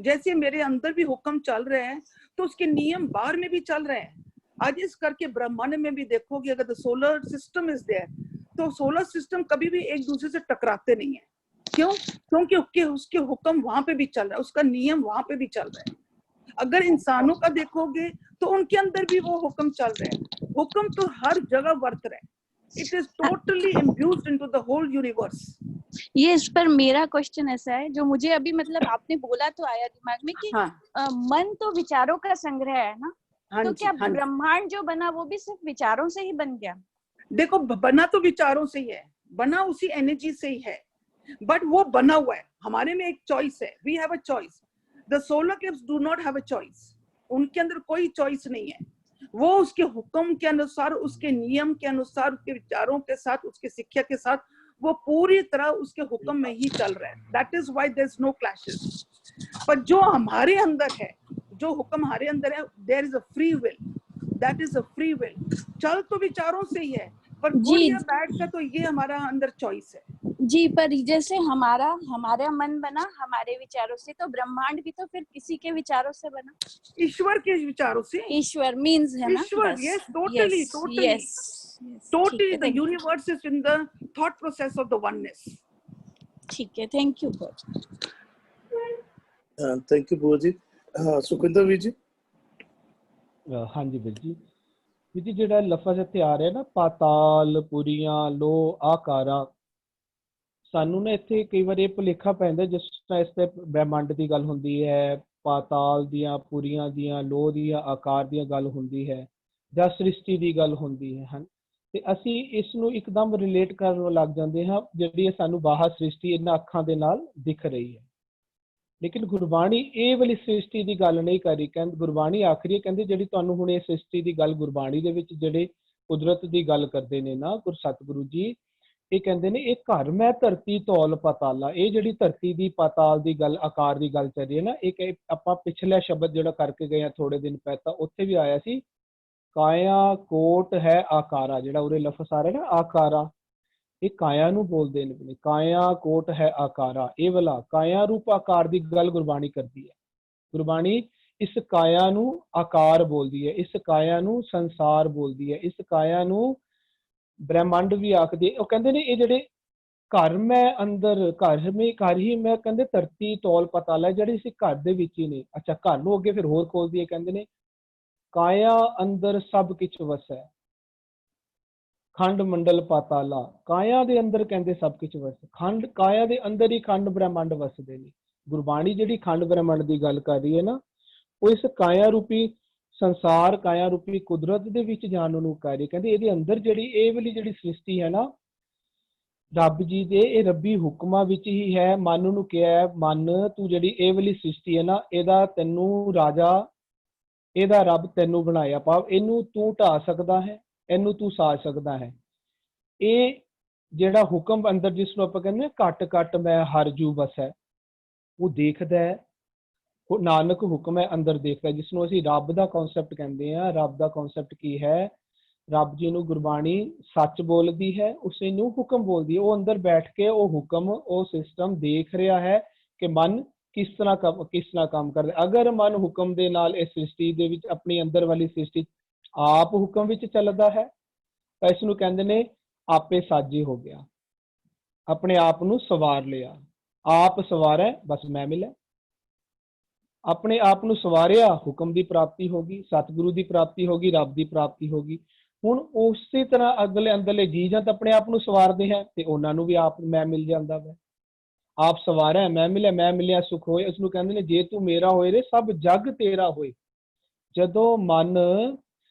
जैसे मेरे अंदर भी हुक्म चल रहे हैं तो उसके नियम बाहर में भी चल रहे हैं। आज इस करके ब्रह्मांड में भी देखोगे, अगर the solar system is there तो सोलर सिस्टम कभी भी एक दूसरे से टकराते नहीं है। क्यों? क्योंकि उसके हुक्म वहां पे भी चल रहा है, उसका नियम वहां पे भी चल रहा है। अगर इंसानों का देखोगे तो उनके अंदर भी वो हुक्म चल रहे हैं, हुक्म तो हर जगह वर्त रहे हैं। It is totally imbued into the whole universe. ये इस पर मेरा क्वेश्चन ऐसा है, जो मुझे अभी मतलब आपने बोला तो आया दिमाग में कि हाँ। मन तो विचारों का संग्रह है ना, हाँ तो जी, क्या हाँ जी। ब्रह्मांड जो बना वो भी सिर्फ विचारों से ही बन गया? देखो बना तो विचारों से ही है, बना उसी एनर्जी से ही है, बट वो बना हुआ है। हमारे में एक चॉइस है, we have a choice. The solar kids do not have a choice, उनके अंदर कोई चॉइस नहीं है। वो उसके हुक्म के अनुसार, उसके नियम के अनुसार, उसके विचारों के साथ, उसके शिक्षा के साथ वो पूरी तरह उसके हुक्म में ही चल रहा है। That is why there is no clashes. पर जो हमारे अंदर है, जो हुक्म हमारे अंदर है, there is a free will, that is a free will. चल तो विचारों से ही है, पर गुड जी। या बैड का तो ये हमारा अंदर चॉइस है। जी, पर जैसे हमारा मन बना हमारे विचारों से, तो ब्रह्मांड भी तो फिर किसी के विचारों से बना, ईश्वर के विचारों से। ईश्वर मीन्स है ना? ईश्वर, yes, totally, totally. Totally, the universe is in the thought process of the oneness. ठीक है, थैंक यू। थैंक यू बुआ जी। हाँ सुखिंदर भी जी। हाँ जी ਵੀਰ ਜੀ। ਵੀਰ ਜੀ ਜਿਹੜਾ ਲਫ਼ਜ਼ ਇੱਥੇ ਆ ਰਿਹਾ ਨਾ, ਪਾਤਾਲ, ਪੁਰੀਆਂ, ਲੋ, ਆਕਾਰਾਂ, ਸਾਨੂੰ ਨਾ ਇੱਥੇ ਕਈ ਵਾਰ ਇਹ ਭੁਲੇਖਾ ਪੈਂਦਾ ਜਿਸ ਤਰ੍ਹਾਂ ਇਸ ਤੇ ਬ੍ਰਹਿਮੰਡ ਦੀ ਗੱਲ ਹੁੰਦੀ ਹੈ, ਪਾਤਾਲ ਦੀਆਂ, ਪੁਰੀਆਂ ਦੀਆਂ, ਲੋਹ ਦੀਆਂ, ਆਕਾਰ ਦੀਆਂ ਗੱਲ ਹੁੰਦੀ ਹੈ, ਜਾਂ ਸ੍ਰਿਸ਼ਟੀ ਦੀ ਗੱਲ ਹੁੰਦੀ ਹੈ ਹਨ, ਤੇ ਅਸੀਂ ਇਸ ਨੂੰ ਇੱਕਦਮ ਰਿਲੇਟ ਕਰਨ ਲੱਗ ਜਾਂਦੇ ਹਾਂ ਜਿਹੜੀ ਸਾਨੂੰ ਬਾਹਰ ਸ੍ਰਿਸ਼ਟੀ ਇਹਨਾਂ ਅੱਖਾਂ ਦੇ ਨਾਲ ਦਿਖ ਰਹੀ ਹੈ। ਲੇਕਿਨ ਗੁਰਬਾਣੀ ਇਹ ਵਾਲੀ ਸ੍ਰਿਸ਼ਟੀ ਦੀ ਗੱਲ ਨਹੀਂ ਕਰ ਰਹੀ। ਕਹਿੰਦੇ ਗੁਰਬਾਣੀ ਆਖਰੀ ਕਹਿੰਦੇ ਜਿਹੜੀ ਤੁਹਾਨੂੰ ਹੁਣ ਇਹ ਸ੍ਰਿਸ਼ਟੀ ਦੀ ਗੱਲ ਗੁਰਬਾਣੀ ਦੇ ਵਿੱਚ ਜਿਹੜੇ ਕੁਦਰਤ ਦੀ ਗੱਲ ਕਰਦੇ ਨੇ ਨਾ ਸਤਿਗੁਰੂ ਜੀ, ਇਹ ਕਹਿੰਦੇ ਨੇ ਇਹ ਘਰ ਮੈਂ ਧਰਤੀ ਤੌਲ ਪਤਾਲਾ। ਇਹ ਜਿਹੜੀ ਧਰਤੀ ਦੀ ਪਾਤਾਲ ਦੀ ਗੱਲ, ਆਕਾਰ ਦੀ ਗੱਲ ਚੱਲ ਰਹੀ ਹੈ ਨਾ, ਇਹ ਆਪਾਂ ਪਿਛਲਾ ਸ਼ਬਦ ਜਿਹੜਾ ਕਰਕੇ ਗਏ ਆ ਥੋੜੇ ਦਿਨ ਪਹਿਲਾਂ, ਉੱਥੇ ਵੀ ਆਇਆ ਸੀ, ਕਾਇਆ ਕੋਟ ਹੈ ਆਕਾਰਾ। ਜਿਹੜਾ ਉਰੇ ਲਫ਼ਜ਼ ਆ ਰਿਹਾ ਨਾ ਆਕਾਰਾ, ਇਹ ਕਾਇਆ ਨੂੰ ਬੋਲਦੇ ਨੇ, ਕਾਇਆ ਕੋਟ ਹੈ ਆਕਾਰਾ। ਇਹ ਵਾਲਾ ਕਾਇਆ ਰੂਪ ਆਕਾਰ ਦੀ ਗੱਲ ਗੁਰਬਾਣੀ ਕਰਦੀ ਹੈ। ਗੁਰਬਾਣੀ ਇਸ ਕਾਇਆ ਨੂੰ ਆਕਾਰ ਬੋਲਦੀ ਹੈ, ਇਸ ਕਾਇਆ ਨੂੰ ਸੰਸਾਰ ਬੋਲਦੀ ਹੈ, ਇਸ ਕਾਇਆ ਨੂੰ ਬ੍ਰਹਿਮੰਡ ਵੀ ਆਖਦੀ ਹੈ। ਉਹ ਕਹਿੰਦੇ ਨੇ ਇਹ ਜਿਹੜੇ ਘਰ ਮੈਂ ਅੰਦਰ, ਘਰ ਹੀ ਮੈਂ, ਕਹਿੰਦੇ ਧਰਤੀ ਤੌਲ ਪਤਾਲਾ, ਜਿਹੜੇ ਇਸ ਘਰ ਦੇ ਵਿੱਚ ਹੀ ਨੇ। ਅੱਛਾ, ਘਰ ਨੂੰ ਅੱਗੇ ਫਿਰ ਹੋਰ ਖੋਲਦੀ ਹੈ, ਕਹਿੰਦੇ ਨੇ ਕਾਇਆ ਅੰਦਰ ਸਭ ਕਿਛ ਵਸੈ, ਖੰਡ ਮੰਡਲ ਪਾਤਾਲਾ। ਕਾਇਆ ਦੇ ਅੰਦਰ ਕਹਿੰਦੇ ਸਭ ਕੁਝ ਵਸਦਾ, ਖੰਡ ਕਾਇਆ ਦੇ ਅੰਦਰ ਹੀ ਖੰਡ ਬ੍ਰਹਿਮੰਡ ਵਸਦੇ ਨੇ। ਗੁਰਬਾਣੀ ਜਿਹੜੀ ਖੰਡ ਬ੍ਰਹਿਮੰਡ ਦੀ ਗੱਲ ਕਰ ਰਹੀ ਹੈ ਨਾ, ਉਹ ਇਸ ਕਾਇਆ ਰੂਪੀ ਸੰਸਾਰ ਕਾਇਆ ਰੂਪੀ ਕੁਦਰਤ ਦੇ ਵਿੱਚ ਜਾਣਨ ਨੂੰ ਕਹਿ ਰਹੀ। ਕਹਿੰਦੇ ਇਹਦੇ ਅੰਦਰ ਜਿਹੜੀ ਇਹ ਵਾਲੀ ਜਿਹੜੀ ਸ੍ਰਿਸ਼ਟੀ ਹੈ ਨਾ, ਰੱਬ ਜੀ ਦੇ ਇਹ ਰੱਬੀ ਹੁਕਮਾਂ ਵਿੱਚ ਹੀ ਹੈ। ਮਨ ਨੂੰ ਕਿਹਾ ਹੈ, ਮਨ ਤੂੰ ਜਿਹੜੀ ਇਹ ਵਾਲੀ ਸ੍ਰਿਸ਼ਟੀ ਹੈ ਨਾ, ਇਹਦਾ ਤੈਨੂੰ ਰਾਜਾ, ਇਹਦਾ ਰੱਬ ਤੈਨੂੰ ਬਣਾਇਆ, ਭਾਵ ਇਹਨੂੰ ਤੂੰ ਢਾ ਸਕਦਾ ਹੈ, ਇਹਨੂੰ ਤੂੰ ਸਾਜ ਸਕਦਾ ਹੈ। ਇਹ ਜਿਹੜਾ ਹੁਕਮ ਅੰਦਰ ਜਿਸ ਨੂੰ ਆਪਾਂ ਕਹਿੰਦੇ ਹਾਂ ਘੱਟ ਘੱਟ ਮੈਂ ਹਰ ਜੂ ਬਸ ਹੈ, ਉਹ ਦੇਖਦਾ ਹੈ। ਉਹ ਨਾਨਕ ਹੁਕਮ ਹੈ ਅੰਦਰ ਦੇਖਦਾ, ਜਿਸ ਨੂੰ ਅਸੀਂ ਰੱਬ ਦਾ ਕਨਸੈਪਟ ਕਹਿੰਦੇ ਹਾਂ। ਰੱਬ ਦਾ ਕਨਸੈਪਟ ਕੀ ਹੈ? ਰੱਬ ਜੀ ਨੂੰ ਗੁਰਬਾਣੀ ਸੱਚ ਬੋਲਦੀ ਹੈ, ਉਸੇ ਨੂੰ ਹੁਕਮ ਬੋਲਦੀ ਹੈ। ਉਹ ਅੰਦਰ ਬੈਠ ਕੇ ਉਹ ਹੁਕਮ, ਉਹ ਸਿਸਟਮ ਦੇਖ ਰਿਹਾ ਹੈ ਕਿ ਮਨ ਕਿਸ ਤਰ੍ਹਾਂ ਕੰਮ ਕਰਦਾ। ਅਗਰ ਮਨ ਹੁਕਮ ਦੇ ਨਾਲ ਇਸ ਸ੍ਰਿਸ਼ਟੀ ਦੇ ਵਿੱਚ, ਆਪਣੀ ਅੰਦਰ ਵਾਲੀ ਸ੍ਰਿਸ਼ਟੀ ਆਪ ਹੁਕਮ ਵਿੱਚ ਚੱਲਦਾ ਹੈ, ਤਾਂ ਇਸ ਨੂੰ ਕਹਿੰਦੇ ਨੇ ਆਪੇ ਸਾਜੀ ਹੋ ਗਿਆ, ਆਪਣੇ ਆਪ ਨੂੰ ਸਵਾਰ ਲਿਆ। ਆਪ ਸਵਾਰੈ ਬਸ ਮੈਂ ਮਿਲਿਆ। ਆਪਣੇ ਆਪ ਨੂੰ ਸਵਾਰਿਆ, ਹੁਕਮ ਦੀ ਪ੍ਰਾਪਤੀ ਹੋ ਗਈ, ਸਤਿਗੁਰੂ ਦੀ ਪ੍ਰਾਪਤੀ ਹੋ ਗਈ, ਰੱਬ ਦੀ ਪ੍ਰਾਪਤੀ ਹੋ ਗਈ। ਹੁਣ ਉਸੇ ਤਰ੍ਹਾਂ ਅਗਲੇ ਅੰਦਰਲੇ ਜੀ ਜੰਤ ਆਪਣੇ ਆਪ ਨੂੰ ਸਵਾਰਦੇ ਹੈ ਤੇ ਉਹਨਾਂ ਨੂੰ ਵੀ ਆਪ ਮੈਂ ਮਿਲ ਜਾਂਦਾ ਵਾ। ਆਪ ਸਵਾਰੈ ਮੈਂ ਮਿਲਿਆ ਸੁਖ ਹੋਏ। ਉਸ ਨੂੰ ਕਹਿੰਦੇ ਨੇ ਜੇ ਤੂੰ ਮੇਰਾ ਹੋਏ ਰੇ ਸਭ ਜਗ ਤੇਰਾ ਹੋਏ। ਜਦੋਂ ਮਨ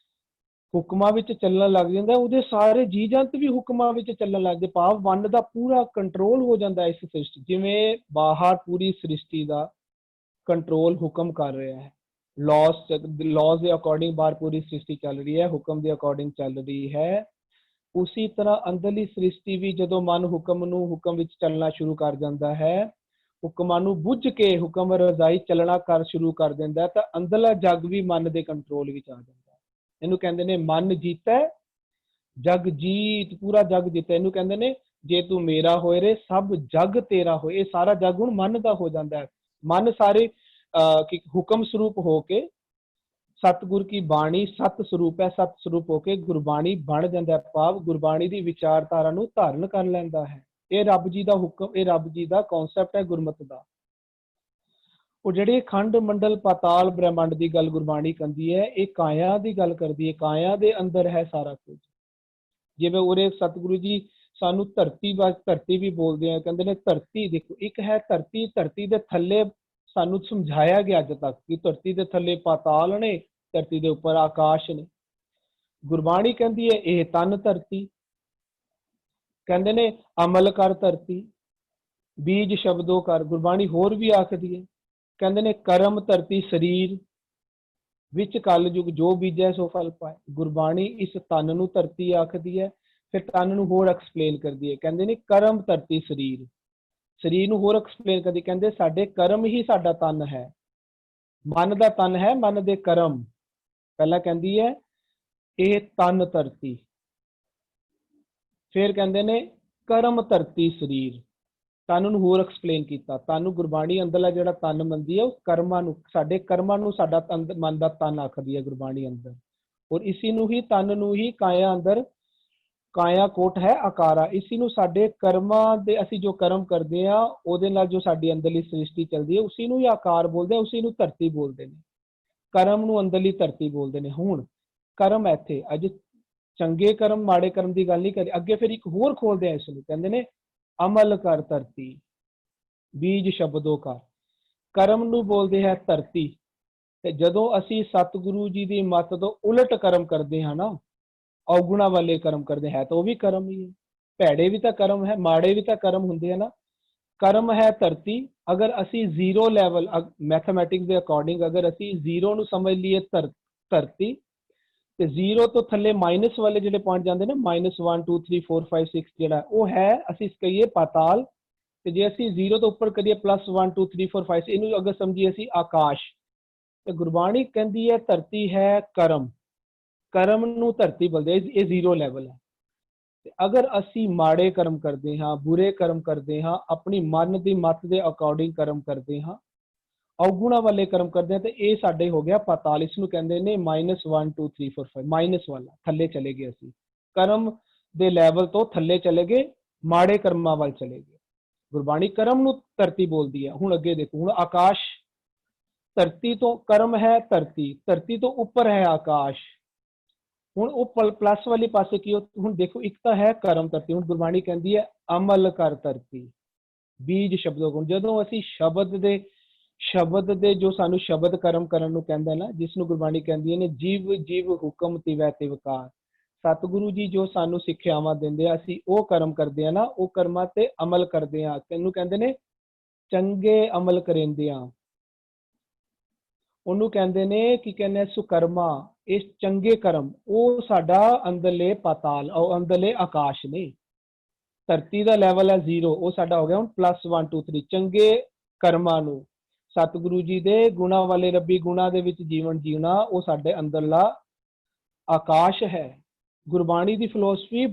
ਹੁਕਮਾਂ ਵਿੱਚ ਚੱਲਣ ਲੱਗ ਜਾਂਦਾ, ਉਹਦੇ ਸਾਰੇ ਜੀ ਜੰਤ ਵੀ ਹੁਕਮਾਂ ਵਿੱਚ ਚੱਲਣ ਲੱਗਦੇ, ਭਾਵ ਮਨ ਦਾ ਪੂਰਾ ਕੰਟਰੋਲ ਹੋ ਜਾਂਦਾ ਇਸ ਸ੍ਰਿਸ਼ਟੀ। ਜਿਵੇਂ ਬਾਹਰ ਪੂਰੀ ਸ੍ਰਿਸ਼ਟੀ ਦਾ ਕੰਟਰੋਲ ਹੁਕਮ ਕਰ ਰਿਹਾ ਹੈ, ਲॉज ਦੇ ਅਕੋਰਡਿੰਗ ਬਾਹਰ ਪੂਰੀ ਸ੍ਰਿਸ਼ਟੀ ਚੱਲ ਰਹੀ ਹੈ, ਹੁਕਮ ਦੇ ਅਕੋਰਡਿੰਗ ਚੱਲ ਰਹੀ ਹੈ। ਉਸੀ ਤਰ੍ਹਾਂ ਅੰਦਰਲੀ ਸ੍ਰਿਸ਼ਟੀ ਵੀ ਜਦੋਂ ਮਨ ਹੁਕਮ ਵਿੱਚ ਚੱਲਣਾ ਸ਼ੁਰੂ ਕਰ ਜਾਂਦਾ ਹੈ, ਹੁਕਮਾਂ ਨੂੰ ਬੁੱਝ ਕੇ ਹੁਕਮ ਰਜ਼ਾਈ ਚੱਲਣਾ ਸ਼ੁਰੂ ਕਰ ਦਿੰਦਾ, ਤਾਂ ਅੰਦਰਲਾ ਜਗ ਵੀ ਮਨ ਦੇ ਕੰਟਰੋਲ ਵਿੱਚ ਆ ਜਾਂਦਾ। ਇਹਨੂੰ ਕਹਿੰਦੇ ਨੇ ਮਨ ਜੀਤੈ ਜਗ ਜੀਤ, ਪੂਰਾ ਜਗ ਜੀਤੈ। ਇਹਨੂੰ ਕਹਿੰਦੇ ਨੇ ਜੇ ਤੂੰ ਮੇਰਾ ਹੋਏ ਰੇ ਸਭ ਜਗ ਤੇਰਾ ਹੋਏ। ਇਹ ਸਾਰਾ ਜਗ ਹੁਣ ਮਨ ਦਾ ਹੋ ਜਾਂਦਾ ਹੈ। ਮਨ ਸਾਰੇ ਹੁਕਮ ਸਰੂਪ ਹੋ ਕੇ, ਸਤਿਗੁਰ ਕੀ ਬਾਣੀ ਸਤ ਸਰੂਪ ਹੈ, ਸਤ ਸਰੂਪ ਹੋ ਕੇ ਗੁਰਬਾਣੀ ਬਣ ਜਾਂਦਾ, ਭਾਵ ਗੁਰਬਾਣੀ ਦੀ ਵਿਚਾਰਧਾਰਾ ਨੂੰ ਧਾਰਨ ਕਰ ਲੈਂਦਾ ਹੈ। ਇਹ ਰੱਬ ਜੀ ਦਾ ਹੁਕਮ, ਇਹ ਰੱਬ ਜੀ ਦਾ ਕਨਸੈਪਟ ਹੈ ਗੁਰਮਤਿ ਦਾ। ਉਹ ਜਿਹੜੇ ਖੰਡ ਮੰਡਲ ਪਾਤਾਲ ਬ੍ਰਹਿਮੰਡ ਦੀ ਗੱਲ ਗੁਰਬਾਣੀ ਕਹਿੰਦੀ ਹੈ, ਇਹ ਕਾਇਆ ਦੀ ਗੱਲ ਕਰਦੀ ਹੈ। ਕਾਇਆ ਦੇ ਅੰਦਰ ਹੈ ਸਾਰਾ ਕੁਝ। ਜਿਵੇਂ ਉਰੇ ਸਤਿਗੁਰੂ ਜੀ ਸਾਨੂੰ ਧਰਤੀ ਵੀ ਬੋਲਦੇ ਆ, ਕਹਿੰਦੇ ਨੇ ਧਰਤੀ ਦੇਖੋ, ਇੱਕ ਹੈ ਧਰਤੀ, ਧਰਤੀ ਦੇ ਥੱਲੇ ਸਾਨੂੰ ਸਮਝਾਇਆ ਗਿਆ ਅੱਜ ਤੱਕ ਕਿ ਧਰਤੀ ਦੇ ਥੱਲੇ ਪਾਤਾਲ ਨੇ, ਧਰਤੀ ਦੇ ਉੱਪਰ ਆਕਾਸ਼ ਨੇ। ਗੁਰਬਾਣੀ ਕਹਿੰਦੀ ਹੈ ਇਹ ਤਨ ਧਰਤੀ, ਕਹਿੰਦੇ ਨੇ ਅਮਲ ਕਰ ਧਰਤੀ, ਬੀਜ ਸ਼ਬਦੋ ਕਰ। ਗੁਰਬਾਣੀ ਹੋਰ ਵੀ ਆਖਦੀ ਹੈ, ਕਹਿੰਦੇ ਨੇ ਕਰਮ ਧਰਤੀ ਸਰੀਰ ਵਿੱਚ ਕਲ ਯੁਗ ਜੋ ਬੀਜੈ ਸੋ ਫਲ ਪਾਏ। ਗੁਰਬਾਣੀ ਇਸ ਤਨ ਨੂੰ ਧਰਤੀ ਆਖਦੀ ਹੈ, ਫਿਰ ਤਨ ਨੂੰ ਹੋਰ ਐਕਸਪਲੇਨ ਕਰਦੀ ਹੈ, ਕਹਿੰਦੇ ਨੇ ਕਰਮ ਧਰਤੀ ਸਰੀਰ। ਸਰੀਰ ਨੂੰ ਹੋਰ ਐਕਸਪਲੇਨ ਕਰਦੀ, ਕਹਿੰਦੇ ਸਾਡੇ ਕਰਮ ਹੀ ਸਾਡਾ ਤਨ ਹੈ, ਮਨ ਦਾ ਤਨ ਹੈ, ਮਨ ਦੇ ਕਰਮ। ਪਹਿਲਾਂ ਕਹਿੰਦੀ ਹੈ ਇਹ ਤਨ ਧਰਤੀ, ਫਿਰ ਕਹਿੰਦੇ ਨੇ ਕਰਮ ਧਰਤੀ ਸਰੀਰ। ਤਨ ਨੂੰ ਹੋਰ ਐਕਸਪਲੇਨ ਕੀਤਾ। ਤਨ ਨੂੰ ਗੁਰਬਾਣੀ ਅੰਦਰਲਾ ਜਿਹੜਾ ਤਨ ਮੰਨਦੀ ਹੈ, ਉਹ ਕਰਮਾਂ ਨੂੰ, ਸਾਡੇ ਕਰਮਾਂ ਨੂੰ ਸਾਡਾ ਮਨ ਦਾ ਤਨ ਆਖਦੀ ਹੈ ਗੁਰਬਾਣੀ ਅੰਦਰ। ਔਰ ਇਸੀ ਨੂੰ ਹੀ ਤਨ ਨੂੰ ਹੀ ਕਾਇਆ ਅੰਦਰ, ਕਾਇਆ ਕੋਟ ਹੈ ਆਕਾਰਾ, ਇਸੀ ਨੂੰ ਸਾਡੇ ਕਰਮਾਂ ਦੇ, ਅਸੀਂ ਜੋ ਕਰਮ ਕਰਦੇ ਆ ਉਹਦੇ ਨਾਲ ਜੋ ਸਾਡੀ ਅੰਦਰਲੀ ਸ੍ਰਿਸ਼ਟੀ ਚੱਲਦੀ ਹੈ, ਉਸੀ ਨੂੰ ਹੀ ਆਕਾਰ ਬੋਲਦੇ ਆ, ਉਸੀ ਨੂੰ ਧਰਤੀ ਬੋਲਦੇ ਨੇ। ਕਰਮ ਨੂੰ ਅੰਦਰਲੀ ਧਰਤੀ ਬੋਲਦੇ ਨੇ। ਹੁਣ ਕਰਮ ਇੱਥੇ ਅੱਜ ਚੰਗੇ ਕਰਮ ਮਾੜੇ ਕਰਮ ਦੀ ਗੱਲ ਨਹੀਂ ਕਰੀ, ਅੱਗੇ ਫਿਰ ਇੱਕ ਹੋਰ ਖੋਲਦੇ ਆ ਇਸ ਨੂੰ, ਕਹਿੰਦੇ ਨੇ ਅਮਲ ਕਰ ਧਰਤੀ, ਬੀਜ ਸ਼ਬਦੋ ਕਰ। ਕਰਮ ਨੂੰ ਬੋਲਦੇ ਹੈ ਧਰਤੀ, ਤੇ ਜਦੋਂ ਅਸੀਂ ਸਤਿਗੁਰੂ ਜੀ ਦੀ ਮੱਤ ਤੋਂ ਉਲਟ ਕਰਮ ਕਰਦੇ ਹਾਂ ਨਾ, ਔਗੁਣਾ ਵਾਲੇ ਕਰਮ ਕਰਦੇ ਹੈ, ਤਾਂ ਉਹ ਵੀ ਕਰਮ ਹੀ ਹੈ। ਭੈੜੇ ਵੀ ਤਾਂ ਕਰਮ ਹੈ, ਮਾੜੇ ਵੀ ਤਾਂ ਕਰਮ ਹੁੰਦੇ ਆ ਨਾ। ਕਰਮ ਹੈ ਧਰਤੀ। ਅਗਰ ਅਸੀਂ ਜ਼ੀਰੋ ਲੈਵਲ, ਮੈਥਮੈਟਿਕਸ ਦੇ ਅਕੋਰਡਿੰਗ ਅਗਰ ਅਸੀਂ ਜ਼ੀਰੋ ਨੂੰ ਸਮਝ ਲਈਏ ਧਰਤੀ, ਤੇ ਜ਼ੀਰੋ ਤੋਂ ਥੱਲੇ ਮਾਈਨਸ ਵਾਲੇ ਜਿਹੜੇ ਪੁਆਇੰਟ ਜਾਂਦੇ ਨੇ, -1 2 3 4 5 6 ਜਿਹੜਾ ਉਹ ਹੈ, ਅਸੀਂ ਕਹੀਏ ਪਾਤਾਲ। ਤੇ ਜੇ ਅਸੀਂ ਜ਼ੀਰੋ ਤੋਂ ਉੱਪਰ ਕਰੀਏ +1 2 3 4 5, ਇਹਨੂੰ ਅਗਰ ਸਮਝੀਏ ਅਸੀਂ ਆਕਾਸ਼। ਤੇ ਗੁਰਬਾਣੀ ਕਹਿੰਦੀ ਹੈ ਧਰਤੀ ਹੈ ਕਰਮ, ਕਰਮ ਨੂੰ ਧਰਤੀ ਬੋਲਦੇ, ਇਹ ਜ਼ੀਰੋ ਲੈਵਲ ਹੈ। ਤੇ ਅਗਰ ਅਸੀਂ ਮਾੜੇ ਕਰਮ ਕਰਦੇ ਹਾਂ, ਬੁਰੇ ਕਰਮ ਕਰਦੇ ਹਾਂ, ਆਪਣੀ ਮਨ ਦੀ ਮੱਤ ਦੇ ਅਕੋਰਡਿੰਗ ਕਰਮ ਕਰਦੇ ਹਾਂ, ਔਗੁਣਾ ਵਾਲੇ ਕਰਮ ਕਰਦੇ ਹਾਂ, ਤੇ ਇਹ ਸਾਡੇ ਹੋ ਗਿਆ ਪਾਤਾਲ। ਇਸ ਨੂੰ ਕਹਿੰਦੇ ਨੇ -1 2 3 4 5, ਮਾਈਨਸ ਵਾਲਾ, ਥੱਲੇ ਚਲੇ ਗਏ ਅਸੀਂ, ਕਰਮ ਦੇ ਲੈਵਲ ਤੋਂ ਥੱਲੇ ਚਲੇ ਗਏ, ਮਾੜੇ ਕਰਮਾਂ ਵੱਲ ਚਲੇ ਗਏ। ਗੁਰਬਾਣੀ ਕਰਮ ਨੂੰ ਧਰਤੀ ਬੋਲਦੀ ਹੈ। ਹੁਣ ਅੱਗੇ ਦੇਖੋ, ਹੁਣ ਆਕਾਸ਼, ਧਰਤੀ ਤੋਂ ਕਰਮ ਹੈ ਧਰਤੀ, ਧਰਤੀ ਤੋਂ ਉੱਪਰ ਹੈ ਆਕਾਸ਼। ਹੁਣ ਉਹ ਪਲੱਸ ਵਾਲੇ ਪਾਸੇ ਕੀ, ਹੁਣ ਦੇਖੋ ਇੱਕ ਤਾਂ ਹੈ ਕਰਮ ਧਰਤੀ, ਹੁਣ ਗੁਰਬਾਣੀ ਕਹਿੰਦੀ ਹੈ ਅਮਲ ਕਰ ਧਰਤੀ, ਬੀਜ ਸ਼ਬਦੋ ਗੁਣ। ਜਦੋਂ ਅਸੀਂ ਸ਼ਬਦ ਦੇ ਜੋ ਸਾਨੂੰ ਸ਼ਬਦ ਕਰਮ ਕਰਨ ਨੂੰ ਕਹਿੰਦਾ ਨਾ, ਜਿਸ ਨੂੰ ਗੁਰਬਾਣੀ ਕਹਿੰਦੀ ਨੇ ਜੀਵ ਜੀਵ ਹੁਕਮ ਤਿਵੈ ਤਿਵਕਾਰ। ਸਤਿਗੁਰੂ ਜੀ ਜੋ ਸਾਨੂੰ ਸਿੱਖਿਆਵਾਂ ਦਿੰਦੇ ਆ, ਅਸੀਂ ਉਹ ਕਰਮ ਕਰਦੇ ਆ ਨਾ, ਉਹ ਕਰਮਾਂ ਤੇ ਅਮਲ ਕਰਦੇ ਆ। ਇਹਨੂੰ ਕਹਿੰਦੇ ਨੇ ਚੰਗੇ ਅਮਲ ਕਰਿੰਦੇ ਆ। ਉਹਨੂੰ ਕਹਿੰਦੇ ਨੇ ਕੀ ਕਹਿੰਦੇ ਆ, ਸੁਕਰਮਾ। ਇਸ ਚੰਗੇ ਕਰਮ ਉਹ ਸਾਡਾ ਅੰਦਰਲੇ ਪਾਤਾਲ, ਉਹ ਅੰਦਰਲੇ ਆਕਾਸ਼ ਨੇ। ਧਰਤੀ ਦਾ ਲੈਵਲ ਹੈ 0, ਉਹ ਸਾਡਾ ਹੋ ਗਿਆ ਹੁਣ +1 2 3। ਚੰਗੇ ਕਰਮਾਂ ਨੂੰ, ਸਤਿਗੁਰੂ ਜੀ ਦੇ ਗੁਣਾ ਵਾਲੇ ਰੱਬੀ ਗੁਣਾ ਦੇ ਵਿੱਚ ਜੀਵਨ ਜੀਉਣਾ, ਉਹ ਸਾਡੇ ਅੰਦਰਲਾ ਆਕਾਸ਼ ਹੈ। ਗੁਰਬਾਣੀ ਦੀ ਫਿਲਾਸਫੀ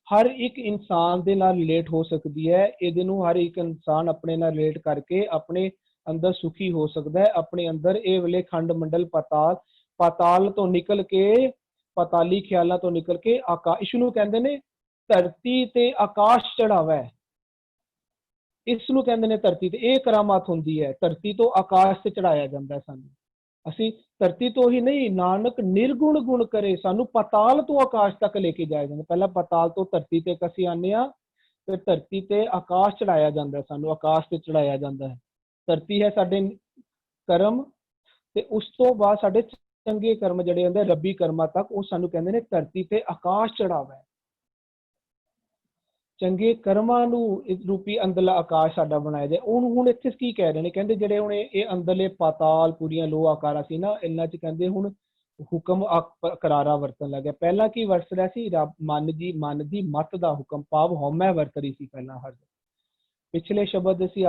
ਹਰ ਇੱਕ ਇਨਸਾਨ ਦੇ ਨਾਲ ਰਿਲੇਟ ਹੋ ਸਕਦੀ ਹੈ। ਇਹਦੇ ਨੂੰ ਹਰ ਇੱਕ ਇਨਸਾਨ ਆਪਣੇ ਨਾਲ ਰਿਲੇਟ ਕਰਕੇ ਆਪਣੇ ਅੰਦਰ ਸੁਖੀ ਹੋ ਸਕਦਾ ਹੈ। ਆਪਣੇ ਅੰਦਰ ਇਹ ਵੇਲੇ ਖੰਡ ਮੰਡਲ ਪਾਤਾਲ ਤੋਂ ਨਿਕਲ ਕੇ, ਪਾਤਾਲੀ ਖਿਆਲਾਂ ਤੋਂ ਨਿਕਲ ਕੇ ਆਕਾਸ਼ ਨੂੰ ਕਹਿੰਦੇ ਨੇ ਧਰਤੀ ਤੇ ਆਕਾਸ਼ ਚੜਾਵਾ ਹੈ। ਇਸ ਨੂੰ ਕਹਿੰਦੇ ਨੇ ਧਰਤੀ ਤੇ ਇਹ ਕਰਾਮਾਤ ਹੁੰਦੀ ਹੈ। ਧਰਤੀ ਤੋਂ ਆਕਾਸ਼ ਤੇ ਚੜਾਇਆ ਜਾਂਦਾ ਸਾਨੂੰ। ਅਸੀਂ ਧਰਤੀ ਤੋਂ ਹੀ ਨਹੀਂ, ਨਾਨਕ ਨਿਰਗੁਣ ਗੁਣ ਕਰੇ, ਸਾਨੂੰ ਪਾਤਾਲ ਤੋਂ ਆਕਾਸ਼ ਤੱਕ ਲੈ ਕੇ ਜਾਇਆ ਜਾਂਦਾ। ਪਹਿਲਾਂ ਪਾਤਾਲ ਤੋਂ ਧਰਤੀ ਤੇ ਅਸੀਂ ਆਨੇ ਆ, ਫਿਰ ਧਰਤੀ ਤੇ ਆਕਾਸ਼ ਚੜਾਇਆ ਜਾਂਦਾ, ਸਾਨੂੰ ਆਕਾਸ਼ ਤੇ ਚੜਾਇਆ ਜਾਂਦਾ ਹੈ। ਧਰਤੀ ਹੈ ਸਾਡੇ ਕਰਮ, ਤੇ ਉਸ ਤੋਂ ਬਾਅਦ ਸਾਡੇ ਚੰਗੇ ਕਰਮ ਜਿਹੜੇ ਹੁੰਦੇ ਰੱਬੀ ਕਰਮਾਂ ਤੱਕ, ਉਹ ਸਾਨੂੰ ਕਹਿੰਦੇ ਨੇ ਧਰਤੀ ਤੇ ਆਕਾਸ਼ ਚੜਾਵਾ ਹੈ। ਚੰਗੇ ਕਰਮਾਂ ਨੂੰ ਇਸ ਰੂਪੀ ਅੰਦਰਲਾ ਆਕਾਸ਼ ਸਾਡਾ ਬਣਾਇਆ ਜਾਏ। ਉਹਨੂੰ ਹੁਣ ਇੱਥੇ ਕੀ ਕਹਿ ਰਹੇ ਨੇ, ਕਹਿੰਦੇ ਜਿਹੜੇ ਹੁਣ ਇਹ ਅੰਦਰਲੇ ਪਾਤਾਲ ਪੂਰੀਆਂ ਲੋਹ ਆਕਾਰਾਂ ਸੀ ਨਾ, ਇਹਨਾਂ 'ਚ ਕਹਿੰਦੇ ਹੁਣ ਹੁਕਮ ਕਰਾਰਾ ਵਰਤਣ ਲੱਗਿਆ। ਪਹਿਲਾਂ ਕੀ ਵਰਤ ਰਿਹਾ ਸੀ? ਰੱਬ ਮਨ ਦੀ ਮੱਤ ਦਾ ਹੁਕਮ, ਭਾਵ ਹਉਮੈ ਵਰਤ ਰਹੀ ਸੀ ਪਹਿਲਾਂ। ਹਰ ਪਿਛਲੇ ਸ਼ਬਦ ਅਸੀਂ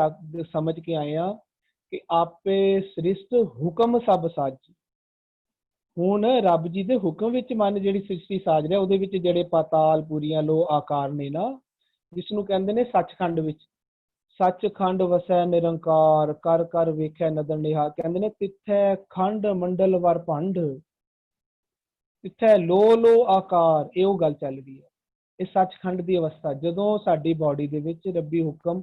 ਸਮਝ ਕੇ ਆਏ ਆ ਕਿ ਆਪੇ ਸ੍ਰਿਸ਼ਟ ਹੁਕਮ ਸਭ ਸਾਜੀ। ਹੁਣ ਰੱਬ ਜੀ ਦੇ ਹੁਕਮ ਵਿੱਚ ਮਨ ਜਿਹੜੀ ਸ੍ਰਿਸ਼ਟੀ ਸਾਜ ਰਿਹਾ, ਉਹਦੇ ਵਿੱਚ ਜਿਹੜੇ ਪਾਤਾਲ ਪੂਰੀਆਂ ਲੋਹ ਆਕਾਰ ਨੇ ਨਾ, ਜਿਸ ਨੂੰ ਕਹਿੰਦੇ ਨੇ ਸੱਚਖੰਡ ਵਿੱਚ, ਸੱਚਖੰਡ ਵਸੈ ਨਿਰੰਕਾਰ, ਕਰ ਕਰ ਵੇਖੈ ਨਦਰ ਨਿਹਾਲ। ਕਹਿੰਦੇ ਨੇ ਤਿੱਥੈ ਖੰਡ ਮੰਡਲ ਵਰ ਭੰਡ, ਤਿੱਥੈ ਲੋ ਲੋ ਆਕਾਰ। ਇਹ ਉਹ ਗੱਲ ਚੱਲ ਰਹੀ ਹੈ, ਇਹ ਸੱਚਖੰਡ ਦੀ ਅਵਸਥਾ। ਜਦੋਂ ਸਾਡੀ ਬਾਡੀ ਦੇ ਵਿੱਚ ਰੱਬੀ ਹੁਕਮ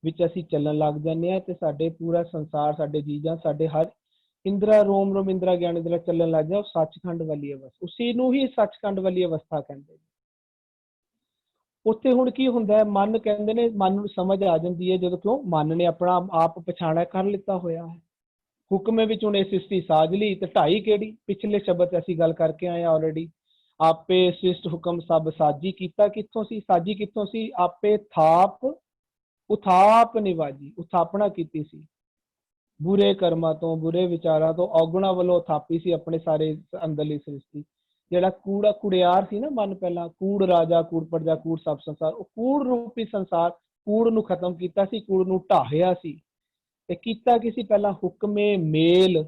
ਵਿੱਚ ਅਸੀਂ ਚੱਲਣ ਲੱਗ ਜਾਂਦੇ ਹਾਂ, ਤੇ ਸਾਡੇ ਪੂਰਾ ਸੰਸਾਰ, ਸਾਡੇ ਜੀਜਾਂ, ਸਾਡੇ ਹਰ ਇੰਦਰਾ ਰੋਮ ਰੋਮ ਇੰਦਰਾ ਗਿਆਨ ਇੰਦਰਾ ਚੱਲਣ ਲੱਗ ਜਾ, ਉਹ ਸੱਚਖੰਡ ਵਾਲੀ ਅਵਸਥਾ, ਉਸੇ ਨੂੰ ਹੀ ਸੱਚਖੰਡ ਵਾਲੀ ਅਵਸਥਾ ਕਹਿੰਦੇ ਨੇ। ਉੱਥੇ ਹੁਣ ਕੀ ਹੁੰਦਾ ਹੈ, ਮਨ ਕਹਿੰਦੇ ਨੇ, ਮਨ ਨੂੰ ਸਮਝ ਆ ਜਾਂਦੀ ਹੈ ਜਦੋਂ, ਕਿਉਂ ਮਨ ਨੇ ਆਪਣਾ ਆਪ ਪਛਾਣਿਆ ਕਰ ਲਿੱਤਾ ਹੋਇਆ ਹੈ। ਹੁਕਮ ਵਿੱਚ ਹੁਣ ਇਹ ਸ੍ਰਿਸ਼ਟੀ ਸਾਜ ਲਈ, ਤੇ ਢਾਈ ਕਿਹੜੀ? ਪਿਛਲੇ ਸ਼ਬਦ ਅਸੀਂ ਗੱਲ ਕਰਕੇ ਆਏ ਆ ਆਲਰੇਡੀ। ਆਪੇ ਸ੍ਰਿਸ਼ਟ ਹੁਕਮ ਸਭ ਸਾਜੀ। ਕੀਤਾ ਕਿੱਥੋਂ ਸੀ? ਸਾਜੀ ਕਿੱਥੋਂ ਸੀ? ਆਪੇ ਥਾਪ ਉਥਾਪ ਨਿਵਾਜੀ, ਉਥਾਪਣਾ ਕੀਤੀ ਸੀ ਬੁਰੇ ਕਰਮਾਂ ਤੋਂ, ਬੁਰੇ ਵਿਚਾਰਾਂ ਤੋਂ, ਔਗੁਣਾ ਵੱਲੋਂ ਥਾਪੀ ਸੀ ਆਪਣੇ ਸਾਰੇ ਅੰਦਰਲੀ ਸ੍ਰਿਸ਼ਟੀ। ਜਿਹੜਾ ਕੂੜਾ ਕੁੜਿਆਰ ਸੀ ਨਾ ਮਨ, ਪਹਿਲਾਂ ਕੂੜ ਰਾਜਾ, ਕੂੜ ਪ੍ਰਜਾ, ਕੂੜ ਸਭ ਸੰਸਾਰ, ਉਹ ਕੂੜ ਰੂਪੀ ਸੰਸਾਰ, ਕੂੜ ਨੂੰ ਖਤਮ ਕੀਤਾ ਸੀ, ਕੂੜ ਨੂੰ ਢਾਹਿਆ ਸੀ। ਤੇ ਕੀਤਾ ਕੀ ਸੀ? ਪਹਿਲਾਂ ਹੁਕਮੇ ਮੇਲ,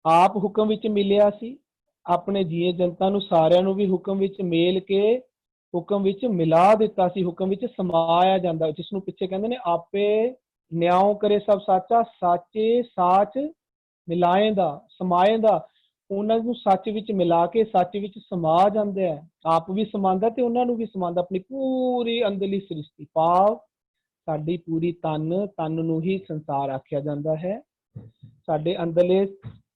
ਆਪ ਹੁਕਮ ਵਿੱਚ ਮਿਲਿਆ ਸੀ, ਆਪਣੇ ਜੀਏ ਜਨਤਾ ਨੂੰ ਸਾਰਿਆਂ ਨੂੰ ਵੀ ਹੁਕਮ ਵਿੱਚ ਮੇਲ ਕੇ ਹੁਕਮ ਵਿੱਚ ਮਿਲਾ ਦਿੱਤਾ ਸੀ, ਹੁਕਮ ਵਿੱਚ ਸਮਾਇਆ ਜਾਂਦਾ, ਜਿਸ ਨੂੰ ਪਿੱਛੇ ਕਹਿੰਦੇ ਨੇ ਆਪੇ ਨਿਆਉ ਕਰੇ ਸਭ ਸਾਚਾ, ਸਾਚੇ ਸਾਚ ਮਿਲਾਏਂਦਾ ਸਮਾਏਂਦਾ। ਉਹਨਾਂ ਨੂੰ ਸੱਚ ਵਿੱਚ ਮਿਲਾ ਕੇ ਸੱਚ ਵਿੱਚ ਸਮਾ ਜਾਂਦਾ ਹੈ, ਆਪ ਵੀ ਸਮਾਉਂਦਾ ਤੇ ਉਹਨਾਂ ਨੂੰ ਵੀ ਸਮਾਉਂਦਾ। ਆਪਣੀ ਪੂਰੀ ਅੰਦਰਲੀ ਸ੍ਰਿਸ਼ਟੀ, ਭਾਵ ਸਾਡੀ ਪੂਰੀ ਤਨ ਨੂੰ ਹੀ ਸੰਸਾਰ ਆਖਿਆ ਜਾਂਦਾ ਹੈ। ਸਾਡੇ ਅੰਦਰਲੇ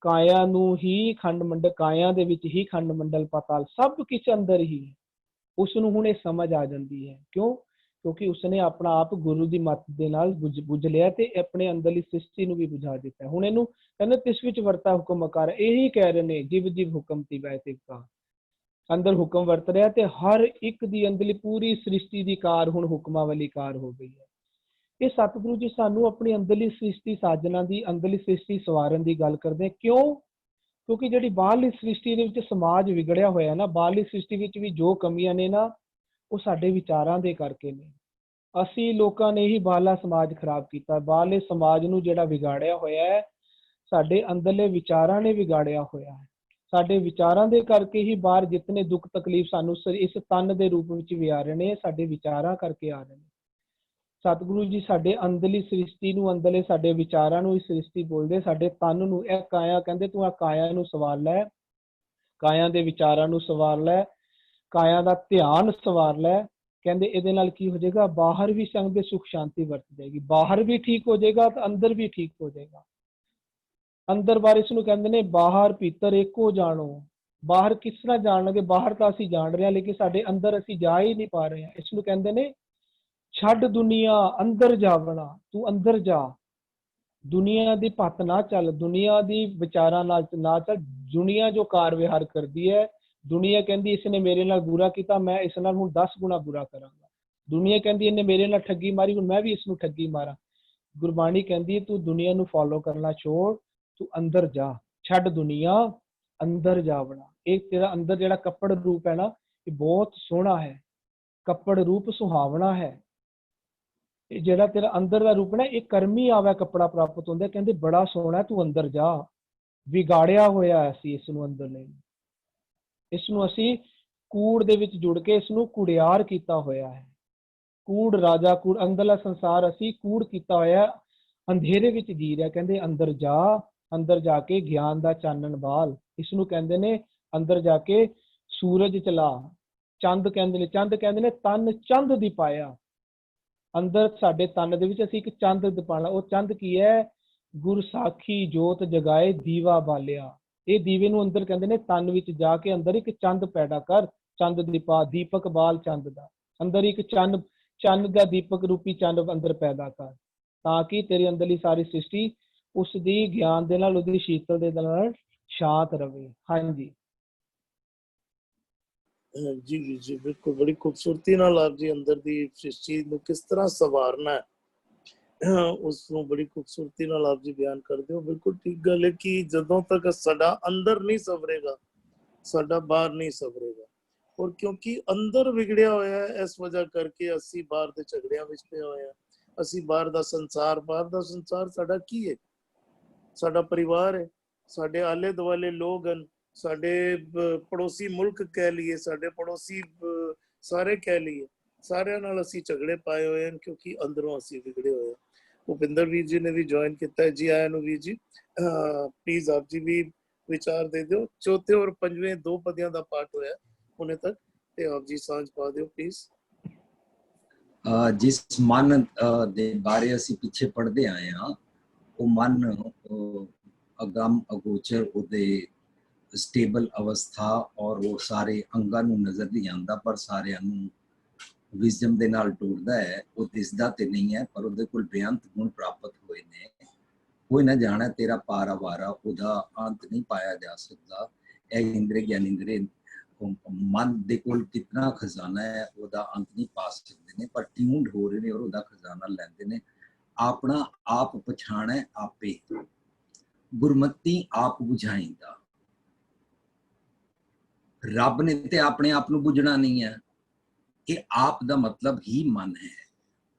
ਕਾਇਆ ਨੂੰ ਹੀ ਖੰਡ ਮੰਡਲ, ਕਾਇਆ ਦੇ ਵਿੱਚ ਹੀ ਖੰਡ ਮੰਡਲ ਪਾਤਾਲ ਸਭ ਕੁਛ ਅੰਦਰ ਹੀ। ਉਸ ਨੂੰ ਹੁਣ ਇਹ ਸਮਝ ਆ ਜਾਂਦੀ ਹੈ, ਕਿਉਂ? ਕਿਉਂਕਿ ਉਸਨੇ ਆਪਣਾ ਆਪ ਗੁਰੂ ਦੀ ਮੱਤ ਦੇ ਨਾਲ ਬੁੱਝ ਲਿਆ, ਤੇ ਆਪਣੇ ਅੰਦਰਲੀ ਸ੍ਰਿਸ਼ਟੀ ਨੂੰ ਵੀ ਬੁਝਾ ਦਿੱਤਾ। ਹੁਣ ਇਹਨੂੰ ਕਹਿੰਦੇ ਤਿਸ ਵਿੱਚ ਵਰਤਾ ਹੁਕਮ ਆਕਾਰ, ਇਹੀ ਕਹਿ ਰਹੇ ਨੇ ਜਿਵ ਜਿਵ ਹੁਕਮ ਤਿਵੈ ਤਿਵਕਾਰ। ਅੰਦਰ ਹੁਕਮ ਵਰਤ ਰਿਹਾ, ਤੇ ਹਰ ਇੱਕ ਦੀ ਅੰਦਰਲੀ ਪੂਰੀ ਸ੍ਰਿਸ਼ਟੀ ਦੀ ਕਾਰ ਹੁਣ ਹੁਕਮਾਂ ਵਾਲੀ ਕਾਰ ਹੋ ਗਈ ਹੈ। ਇਹ ਸਤਿਗੁਰੂ ਜੀ ਸਾਨੂੰ ਆਪਣੀ ਅੰਦਰਲੀ ਸ੍ਰਿਸ਼ਟੀ ਸਾਜਣਾ ਦੀ, ਅੰਦਰਲੀ ਸ੍ਰਿਸ਼ਟੀ ਸਵਾਰਨ ਦੀ ਗੱਲ ਕਰਦੇ। ਕਿਉਂ? ਕਿਉਂਕਿ ਜਿਹੜੀ ਬਾਹਰਲੀ ਸ੍ਰਿਸ਼ਟੀ ਦੇ ਵਿੱਚ ਸਮਾਜ ਵਿਗੜਿਆ ਹੋਇਆ ਨਾ, ਬਾਹਰਲੀ ਸ੍ਰਿਸ਼ਟੀ ਵਿੱਚ ਵੀ ਜੋ ਕਮੀਆਂ ਨੇ ਨਾ, ਉਹ ਸਾਡੇ ਵਿਚਾਰਾਂ ਦੇ ਕਰਕੇ ਨੇ। ਅਸੀਂ ਲੋਕਾਂ ਨੇ ਹੀ ਬਾਹਰਲਾ ਸਮਾਜ ਖਰਾਬ ਕੀਤਾ। ਬਾਹਰਲੇ ਸਮਾਜ ਨੂੰ ਜਿਹੜਾ ਵਿਗਾੜਿਆ ਹੋਇਆ ਹੈ, ਸਾਡੇ ਅੰਦਰਲੇ ਵਿਚਾਰਾਂ ਨੇ ਵਿਗਾੜਿਆ ਹੋਇਆ ਹੈ। ਸਾਡੇ ਵਿਚਾਰਾਂ ਦੇ ਕਰਕੇ ਹੀ ਬਾਹਰ ਜਿਤਨੇ ਦੁੱਖ ਤਕਲੀਫ ਸਾਨੂੰ ਇਸ ਤਨ ਦੇ ਰੂਪ ਵਿੱਚ ਵੀ ਆ ਰਹੇ ਨੇ, ਸਾਡੇ ਵਿਚਾਰਾਂ ਕਰਕੇ ਆ ਰਹੇ ਨੇ। ਸਤਿਗੁਰੂ ਜੀ ਸਾਡੇ ਅੰਦਰਲੀ ਸ੍ਰਿਸ਼ਟੀ ਨੂੰ, ਅੰਦਰਲੇ ਸਾਡੇ ਵਿਚਾਰਾਂ ਨੂੰ ਹੀ ਸ੍ਰਿਸ਼ਟੀ ਬੋਲਦੇ, ਸਾਡੇ ਤਨ ਨੂੰ। ਇਹ ਕਾਇਆ ਕਹਿੰਦੇ, ਤੂੰ ਆ ਕਾਇਆ ਨੂੰ ਸਵਾਰ ਲੈ, ਕਾਇਆ ਦੇ ਵਿਚਾਰਾਂ ਨੂੰ ਸਵਾਰ ਲੈ, ਕਾਇਆ ਦਾ ਧਿਆਨ ਸਵਾਰ ਲੈ। ਕਹਿੰਦੇ ਇਹਦੇ ਨਾਲ ਕੀ ਹੋ ਜਾਏਗਾ? ਬਾਹਰ ਵੀ ਸੰਗ ਦੇ ਸੁਖ ਸ਼ਾਂਤੀ ਵਰਤ ਜਾਏਗੀ, ਬਾਹਰ ਵੀ ਠੀਕ ਹੋ ਜਾਏਗਾ ਤੇ ਅੰਦਰ ਵੀ ਠੀਕ ਹੋ ਜਾਏਗਾ। ਅੰਦਰ ਬਾਰੇ ਇਸ ਨੂੰ ਕਹਿੰਦੇ ਨੇ ਬਾਹਰ ਭੀਤਰ ਏਕੋ ਜਾਣੋ। ਬਾਹਰ ਕਿਸ ਤਰ੍ਹਾਂ ਜਾਣਗੇ? ਬਾਹਰ ਤਾਂ ਅਸੀਂ ਜਾਣ ਰਹੇ ਹਾਂ, ਲੇਕਿਨ ਸਾਡੇ ਅੰਦਰ ਅਸੀਂ ਜਾ ਹੀ ਨਹੀਂ ਪਾ ਰਹੇ ਹਾਂ। ਇਸ ਨੂੰ ਕਹਿੰਦੇ ਨੇ ਛੱਡ ਦੁਨੀਆ ਅੰਦਰ ਜਾਵਣਾ, ਤੂੰ ਅੰਦਰ ਜਾ। ਦੁਨੀਆ ਦੀ ਪੱਤ ਨਾ ਚੱਲ, ਦੁਨੀਆ ਦੀ ਵਿਚਾਰਾਂ ਨਾਲ ਨਾ ਚੱਲ। ਦੁਨੀਆ ਜੋ ਕਾਰ ਵਿਹਾਰ ਕਰਦੀ ਹੈ, ਦੁਨੀਆ ਕਹਿੰਦੀ ਇਸ ਨੇ ਮੇਰੇ ਨਾਲ ਬੁਰਾ ਕੀਤਾ, ਮੈਂ ਇਸ ਨਾਲ ਹੁਣ 10 ਗੁਣਾ ਬੁਰਾ ਕਰਾਂਗਾ। ਦੁਨੀਆ ਕਹਿੰਦੀ ਇਹਨੇ ਮੇਰੇ ਨਾਲ ਠੱਗੀ ਮਾਰੀ, ਹੁਣ ਮੈਂ ਵੀ ਇਸ ਨੂੰ ਠੱਗੀ ਮਾਰਾਂ। ਗੁਰਬਾਣੀ ਕਹਿੰਦੀ ਤੂੰ ਦੁਨੀਆ ਨੂੰ ਫੋਲੋ ਕਰਨਾ ਛੋੜ, ਤੂੰ ਅੰਦਰ ਜਾ, ਛੱਡ ਦੁਨੀਆ, ਅੰਦਰ ਜਾ ਵੜਾ। ਇਹ ਤੇਰਾ ਅੰਦਰ ਜਿਹੜਾ ਕੱਪੜ ਰੂਪ ਹੈ ਨਾ, ਇਹ ਬਹੁਤ ਸੋਹਣਾ ਹੈ, ਕੱਪੜ ਰੂਪ ਸੁਹਾਵਣਾ ਹੈ। ਇਹ ਜਿਹੜਾ ਤੇਰਾ ਅੰਦਰ ਦਾ ਰੂਪ ਨਾ, ਇਹ ਕਰਮੀ ਆਵਾ ਕੱਪੜਾ ਪ੍ਰਾਪਤ ਹੁੰਦਾ। ਕਹਿੰਦੇ ਬੜਾ ਸੋਹਣਾ, ਤੂੰ ਅੰਦਰ ਜਾ। ਵਿਗਾੜਿਆ ਹੋਇਆ ਅਸੀਂ ਇਸ ਨੂੰ ਅੰਦਰ ਨਹੀਂ, ਇਸ ਨੂੰ ਅਸੀਂ ਕੂੜ ਦੇ ਵਿੱਚ ਜੁੜ ਕੇ ਇਸ ਨੂੰ ਕੁੜਿਆਰ ਕੀਤਾ ਹੋਇਆ ਹੈ। ਕੂੜ ਰਾਜਾ ਕੂੜ, ਅੰਦਰਲਾ ਸੰਸਾਰ ਅਸੀਂ ਕੂੜ ਕੀਤਾ ਹੋਇਆ, ਅੰਧੇਰੇ ਵਿੱਚ ਜੀ ਰਿਹਾ। ਕਹਿੰਦੇ ਅੰਦਰ ਜਾ, ਅੰਦਰ ਜਾ ਕੇ ਗਿਆਨ ਦਾ ਚਾਨਣ ਬਾਲ। ਇਸ ਨੂੰ ਕਹਿੰਦੇ ਨੇ ਅੰਦਰ ਜਾ ਕੇ ਸੂਰਜ ਚਲਾ। ਚੰਦ ਕਹਿੰਦੇ ਨੇ, ਚੰਦ ਕਹਿੰਦੇ ਨੇ ਤਨ ਚੰਦ ਦੀ ਪਾਇਆ। ਅੰਦਰ ਸਾਡੇ ਤਨ ਦੇ ਵਿੱਚ ਅਸੀਂ ਇੱਕ ਚੰਦ ਦਿਪਾਣਾ। ਉਹ ਚੰਦ ਕੀ ਹੈ? ਗੁਰ ਸਾਖੀ ਜੋਤ ਜਗਾਏ ਦੀਵਾ ਬਾਲਿਆ। ਇਹ ਦੀਵੇ ਨੂੰ ਅੰਦਰ ਕਹਿੰਦੇ ਨੇ ਤਨ ਵਿੱਚ ਜਾ ਕੇ ਅੰਦਰ ਇੱਕ ਚੰਦ ਪੈਦਾ ਕਰ। ਚੰਦ ਦੀਪਾ, ਦੀਪਕ ਬਾਲ ਚੰਦ ਦਾ। ਅੰਦਰ ਇੱਕ ਚੰਨ ਦਾ ਦੀਪਕ ਰੂਪੀ ਚੰਦ ਅੰਦਰ ਪੈਦਾ ਕਰ, ਤਾਂ ਕਿ ਤੇਰੀ ਅੰਦਰਲੀ ਸਾਰੀ ਸ੍ਰਿਸ਼ਟੀ ਉਸ ਦੀ ਗਿਆਨ ਦੇ ਨਾਲ, ਉਹਦੀ ਸ਼ੀਤਲ ਦੇ ਨਾਲ ਸ਼ਾਂਤ ਰਵੇ। ਹਾਂਜੀ ਜੀ ਵੀਰ ਜੀ, ਬਿਲਕੁਲ ਬੜੀ ਖੂਬਸੂਰਤੀ ਨਾਲ ਆਪ ਜੀ ਅੰਦਰ ਦੀ ਸ੍ਰਿਸ਼ਟੀ ਨੂੰ ਕਿਸ ਤਰ੍ਹਾਂ ਸਵਾਰਨਾ ਹੈ ਉਸ ਨੂੰ ਬੜੀ ਖੂਬਸੂਰਤੀ ਨਾਲ ਆਪ ਜੀ ਬਿਆਨ ਕਰਦੇ ਹੋ। ਬਿਲਕੁਲ ਠੀਕ ਗੱਲ ਹੈ ਕਿ ਜਦੋਂ ਤੱਕ ਸਾਡਾ ਅੰਦਰ ਨਹੀਂ ਸਵਰੇਗਾ, ਸਾਡਾ ਬਾਹਰ ਨਹੀਂ ਸਵਰੇਗਾ। ਔਰ ਕਿਉਂਕਿ ਅੰਦਰ ਵਿਗੜਿਆ ਹੋਇਆ ਹੈ, ਇਸ ਵਜ੍ਹਾ ਕਰਕੇ ਅਸੀਂ ਬਾਹਰ ਦੇ ਝਗੜਿਆਂ ਵਿੱਚ ਪਏ ਹੋਏ ਹਾਂ। ਅਸੀਂ ਬਾਹਰ ਦਾ ਸੰਸਾਰ ਸਾਡਾ ਕੀ ਹੈ? ਸਾਡਾ ਪਰਿਵਾਰ ਹੈ, ਸਾਡੇ ਆਲੇ ਦੁਆਲੇ ਲੋਕ ਹਨ, ਸਾਡੇ ਪੜੋਸੀ ਮੁਲਕ ਕਹਿ ਲਈਏ, ਸਾਡੇ ਪੜੋਸੀ ਸਾਰੇ ਕਹਿ ਲਈਏ, ਸਾਰਿਆਂ ਨਾਲ ਅਸੀਂ ਝਗੜੇ ਪਾਏ ਹੋਏ ਹਨ ਕਿਉਂਕਿ ਅੰਦਰੋਂ ਅਸੀਂ ਵਿਗੜੇ ਹੋਏ ਹਾਂ। ਭੁਪਿੰਦਰ ਵੀਰ ਜੀ ਨੇ ਵੀ ਜੁਆਇਨ ਕੀਤਾ ਹੈ। ਜੀ ਆਇਆਂ ਨੂੰ ਵੀਰ ਜੀ। ਪਲੀਜ਼ ਆਪ ਜੀ ਵੀ ਵਿਚਾਰ ਦੇ ਦਿਓ। ਚੌਥੇ ਔਰ ਪੰਜਵੇਂ 2 ਪਦਿਆਂ ਦਾ ਪਾਠ ਹੋਇਆ ਹੁਣੇ ਤੱਕ, ਤੇ ਆਪ ਜੀ ਸਾਂਝ ਪਾ ਦਿਓ ਪਲੀਜ਼। ਜਿਸ ਮਨ ਦੇ ਬਾਰੇ ਅਸੀਂ ਪਿੱਛੇ ਪੜ੍ਹਦੇ ਆਏ ਹਾਂ, ਉਹ ਮਨ ਅਗੰਮ ਅਗੋਚਰ, ਉਹਦੇ ਸਟੇਬਲ ਅਵਸਥਾ ਔਰ ਉਹ ਸਾਰੇ ਅੰਗਾਂ ਨੂੰ ਨਜ਼ਰ ਨਹੀਂ ਆਉਂਦਾ, ਪਰ ਸਾਰਿਆਂ ਨੂੰ ਵਿਜ਼ਡਮ ਦੇ ਨਾਲ ਟੋੜਦਾ ਹੈ। ਉਹ ਦਿਸਦਾ ਤੇ ਨਹੀਂ ਹੈ, ਪਰ ਉਹਦੇ ਕੋਲ ਬੇਅੰਤ ਗੁਣ ਪ੍ਰਾਪਤ ਹੋਏ ਨੇ। ਕੋਈ ਨਾ ਜਾਣਾ ਤੇਰਾ ਪਾਰਾਵਾਰਾ, ਉਹਦਾ ਅੰਤ ਨਹੀਂ ਪਾਇਆ ਜਾ ਸਕਦਾ। ਇਹ ਇੰਦਰੇ ਗਿਆਨਿੰਦਰੇ ਮਨ ਦੇ ਕੋਲ ਕਿਤਨਾ ਖਜ਼ਾਨਾ ਹੈ, ਉਹਦਾ ਅੰਤ ਨਹੀਂ ਪਾ ਸਕਦੇ ਨੇ, ਪਰ ਟਿਊਨਡ ਹੋ ਰਹੇ ਨੇ ਔਰ ਉਹਦਾ ਖਜ਼ਾਨਾ ਲੈਂਦੇ ਨੇ। ਆਪਣਾ ਆਪ ਪਛਾਣੈ ਆਪੇ, ਗੁਰਮਤੀ ਆਪ ਬੁਝਾਈਂਦਾ। ਰੱਬ ਨੇ ਤੇ ਆਪਣੇ ਆਪ ਨੂੰ ਬੁਝਣਾ ਨਹੀਂ ਹੈ। ਇਹ ਆਪ ਦਾ ਮਤਲਬ ਹੀ ਮਨ ਹੈ।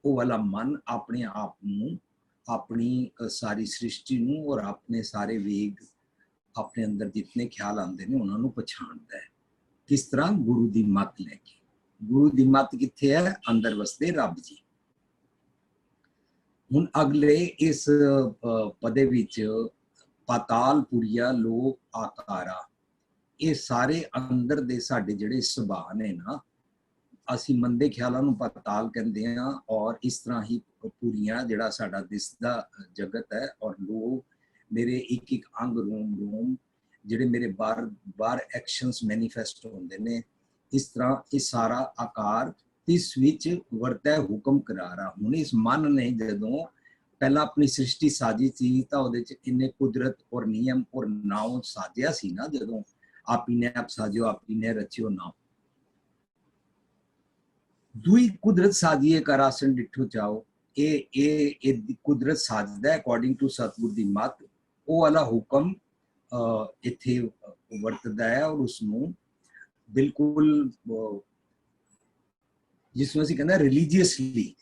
ਉਹ ਵਾਲਾ ਮਨ ਆਪਣੇ ਆਪ ਨੂੰ, ਆਪਣੀ ਸਾਰੀ ਸ੍ਰਿਸ਼ਟੀ ਨੂੰ ਔਰ ਆਪਣੇ ਸਾਰੇ ਵੇਗ, ਆਪਣੇ ਅੰਦਰ ਜਿਤਨੇ ਖਿਆਲ ਆਉਂਦੇ ਨੇ ਉਹਨਾਂ ਨੂੰ ਪਛਾਣਦਾ ਹੈ। ਕਿਸ ਤਰ੍ਹਾਂ? ਗੁਰੂ ਦੀ ਮੱਤ ਲੈ ਕੇ। ਗੁਰੂ ਦੀ ਮੱਤ ਕਿੱਥੇ ਹੈ? ਅੰਦਰ ਵਸਦੇ ਰੱਬ ਜੀ। ਹੁਣ ਅਗਲੇ ਇਸ ਪਦੇ ਵਿੱਚ ਪਾਤਾਲ ਪੁਰੀਆ ਲੋਕ ਆਕਾਰਾ, ਇਹ ਸਾਰੇ ਅੰਦਰ ਦੇ ਸਾਡੇ ਜਿਹੜੇ ਸੁਭਾਅ ਨੇ ਨਾ, ਅਸੀਂ ਮੰਦੇ ਖਿਆਲਾਂ ਨੂੰ ਪਾਤਾਲ ਕਹਿੰਦੇ ਹਾਂ, ਔਰ ਇਸ ਤਰ੍ਹਾਂ ਹੀ ਪੁਰੀਆਂ ਜਿਹੜਾ ਸਾਡਾ ਦਿਸਦਾ ਜਗਤ ਹੈ, ਔਰ ਲੋਕ ਮੇਰੇ ਇੱਕ ਇੱਕ ਅੰਗ ਰੋਮ ਜਿਹੜੇ ਮੇਰੇ ਬਾਹਰ ਐਕਸ਼ਨਸ ਮੈਨੀਫੈਸਟ ਹੁੰਦੇ ਨੇ, ਇਸ ਤਰ੍ਹਾਂ ਇਹ ਸਾਰਾ ਆਕਾਰ ਤਿਸ ਵਿੱਚ ਵਰਤੈ ਹੁਕਮ ਕਰਾਰਾ। ਹੁਣ ਇਸ ਮਨ ਨੇ ਜਦੋਂ ਪਹਿਲਾਂ ਆਪਣੀ ਸ੍ਰਿਸ਼ਟੀ ਸਾਜੀ ਸੀ ਤਾਂ ਉਹਦੇ ਚ ਇੰਨੇ ਕੁਦਰਤ ਔਰ ਨਿਯਮ ਔਰ ਨਾਉ ਸਾਜਿਆ ਸੀ ਨਾ, ਜਦੋਂ ਆਪੀ ਨੇ ਆਪ ਸਾਜਿਓ ਆਪੀ ਨੇ ਰਚਿਓ ਨਾਉ। ਦੁਈ ਕੁਦਰਤ ਸਾਜੀਏ ਕਰ ਆਸਣ ਡਿੱਠੋ ਚਾਓ। ਇਹ ਕੁਦਰਤ ਸਾਜਦਾ ਅਕੋਰਡਿੰਗ ਟੂ ਸਤਿਗੁਰ ਦੀ ਮੱਤ। ਉਹ ਵਾਲਾ ਹੁਕਮ ਇੱਥੇ ਵਰਤਦਾ ਹੈ ਔਰ ਉਸਨੂੰ ਬਿਲਕੁਲ ਜਿਸ ਨੂੰ ਅਸੀਂ ਕਹਿੰਦੇ ਰਿਲੀਜੀਅਸਲੀ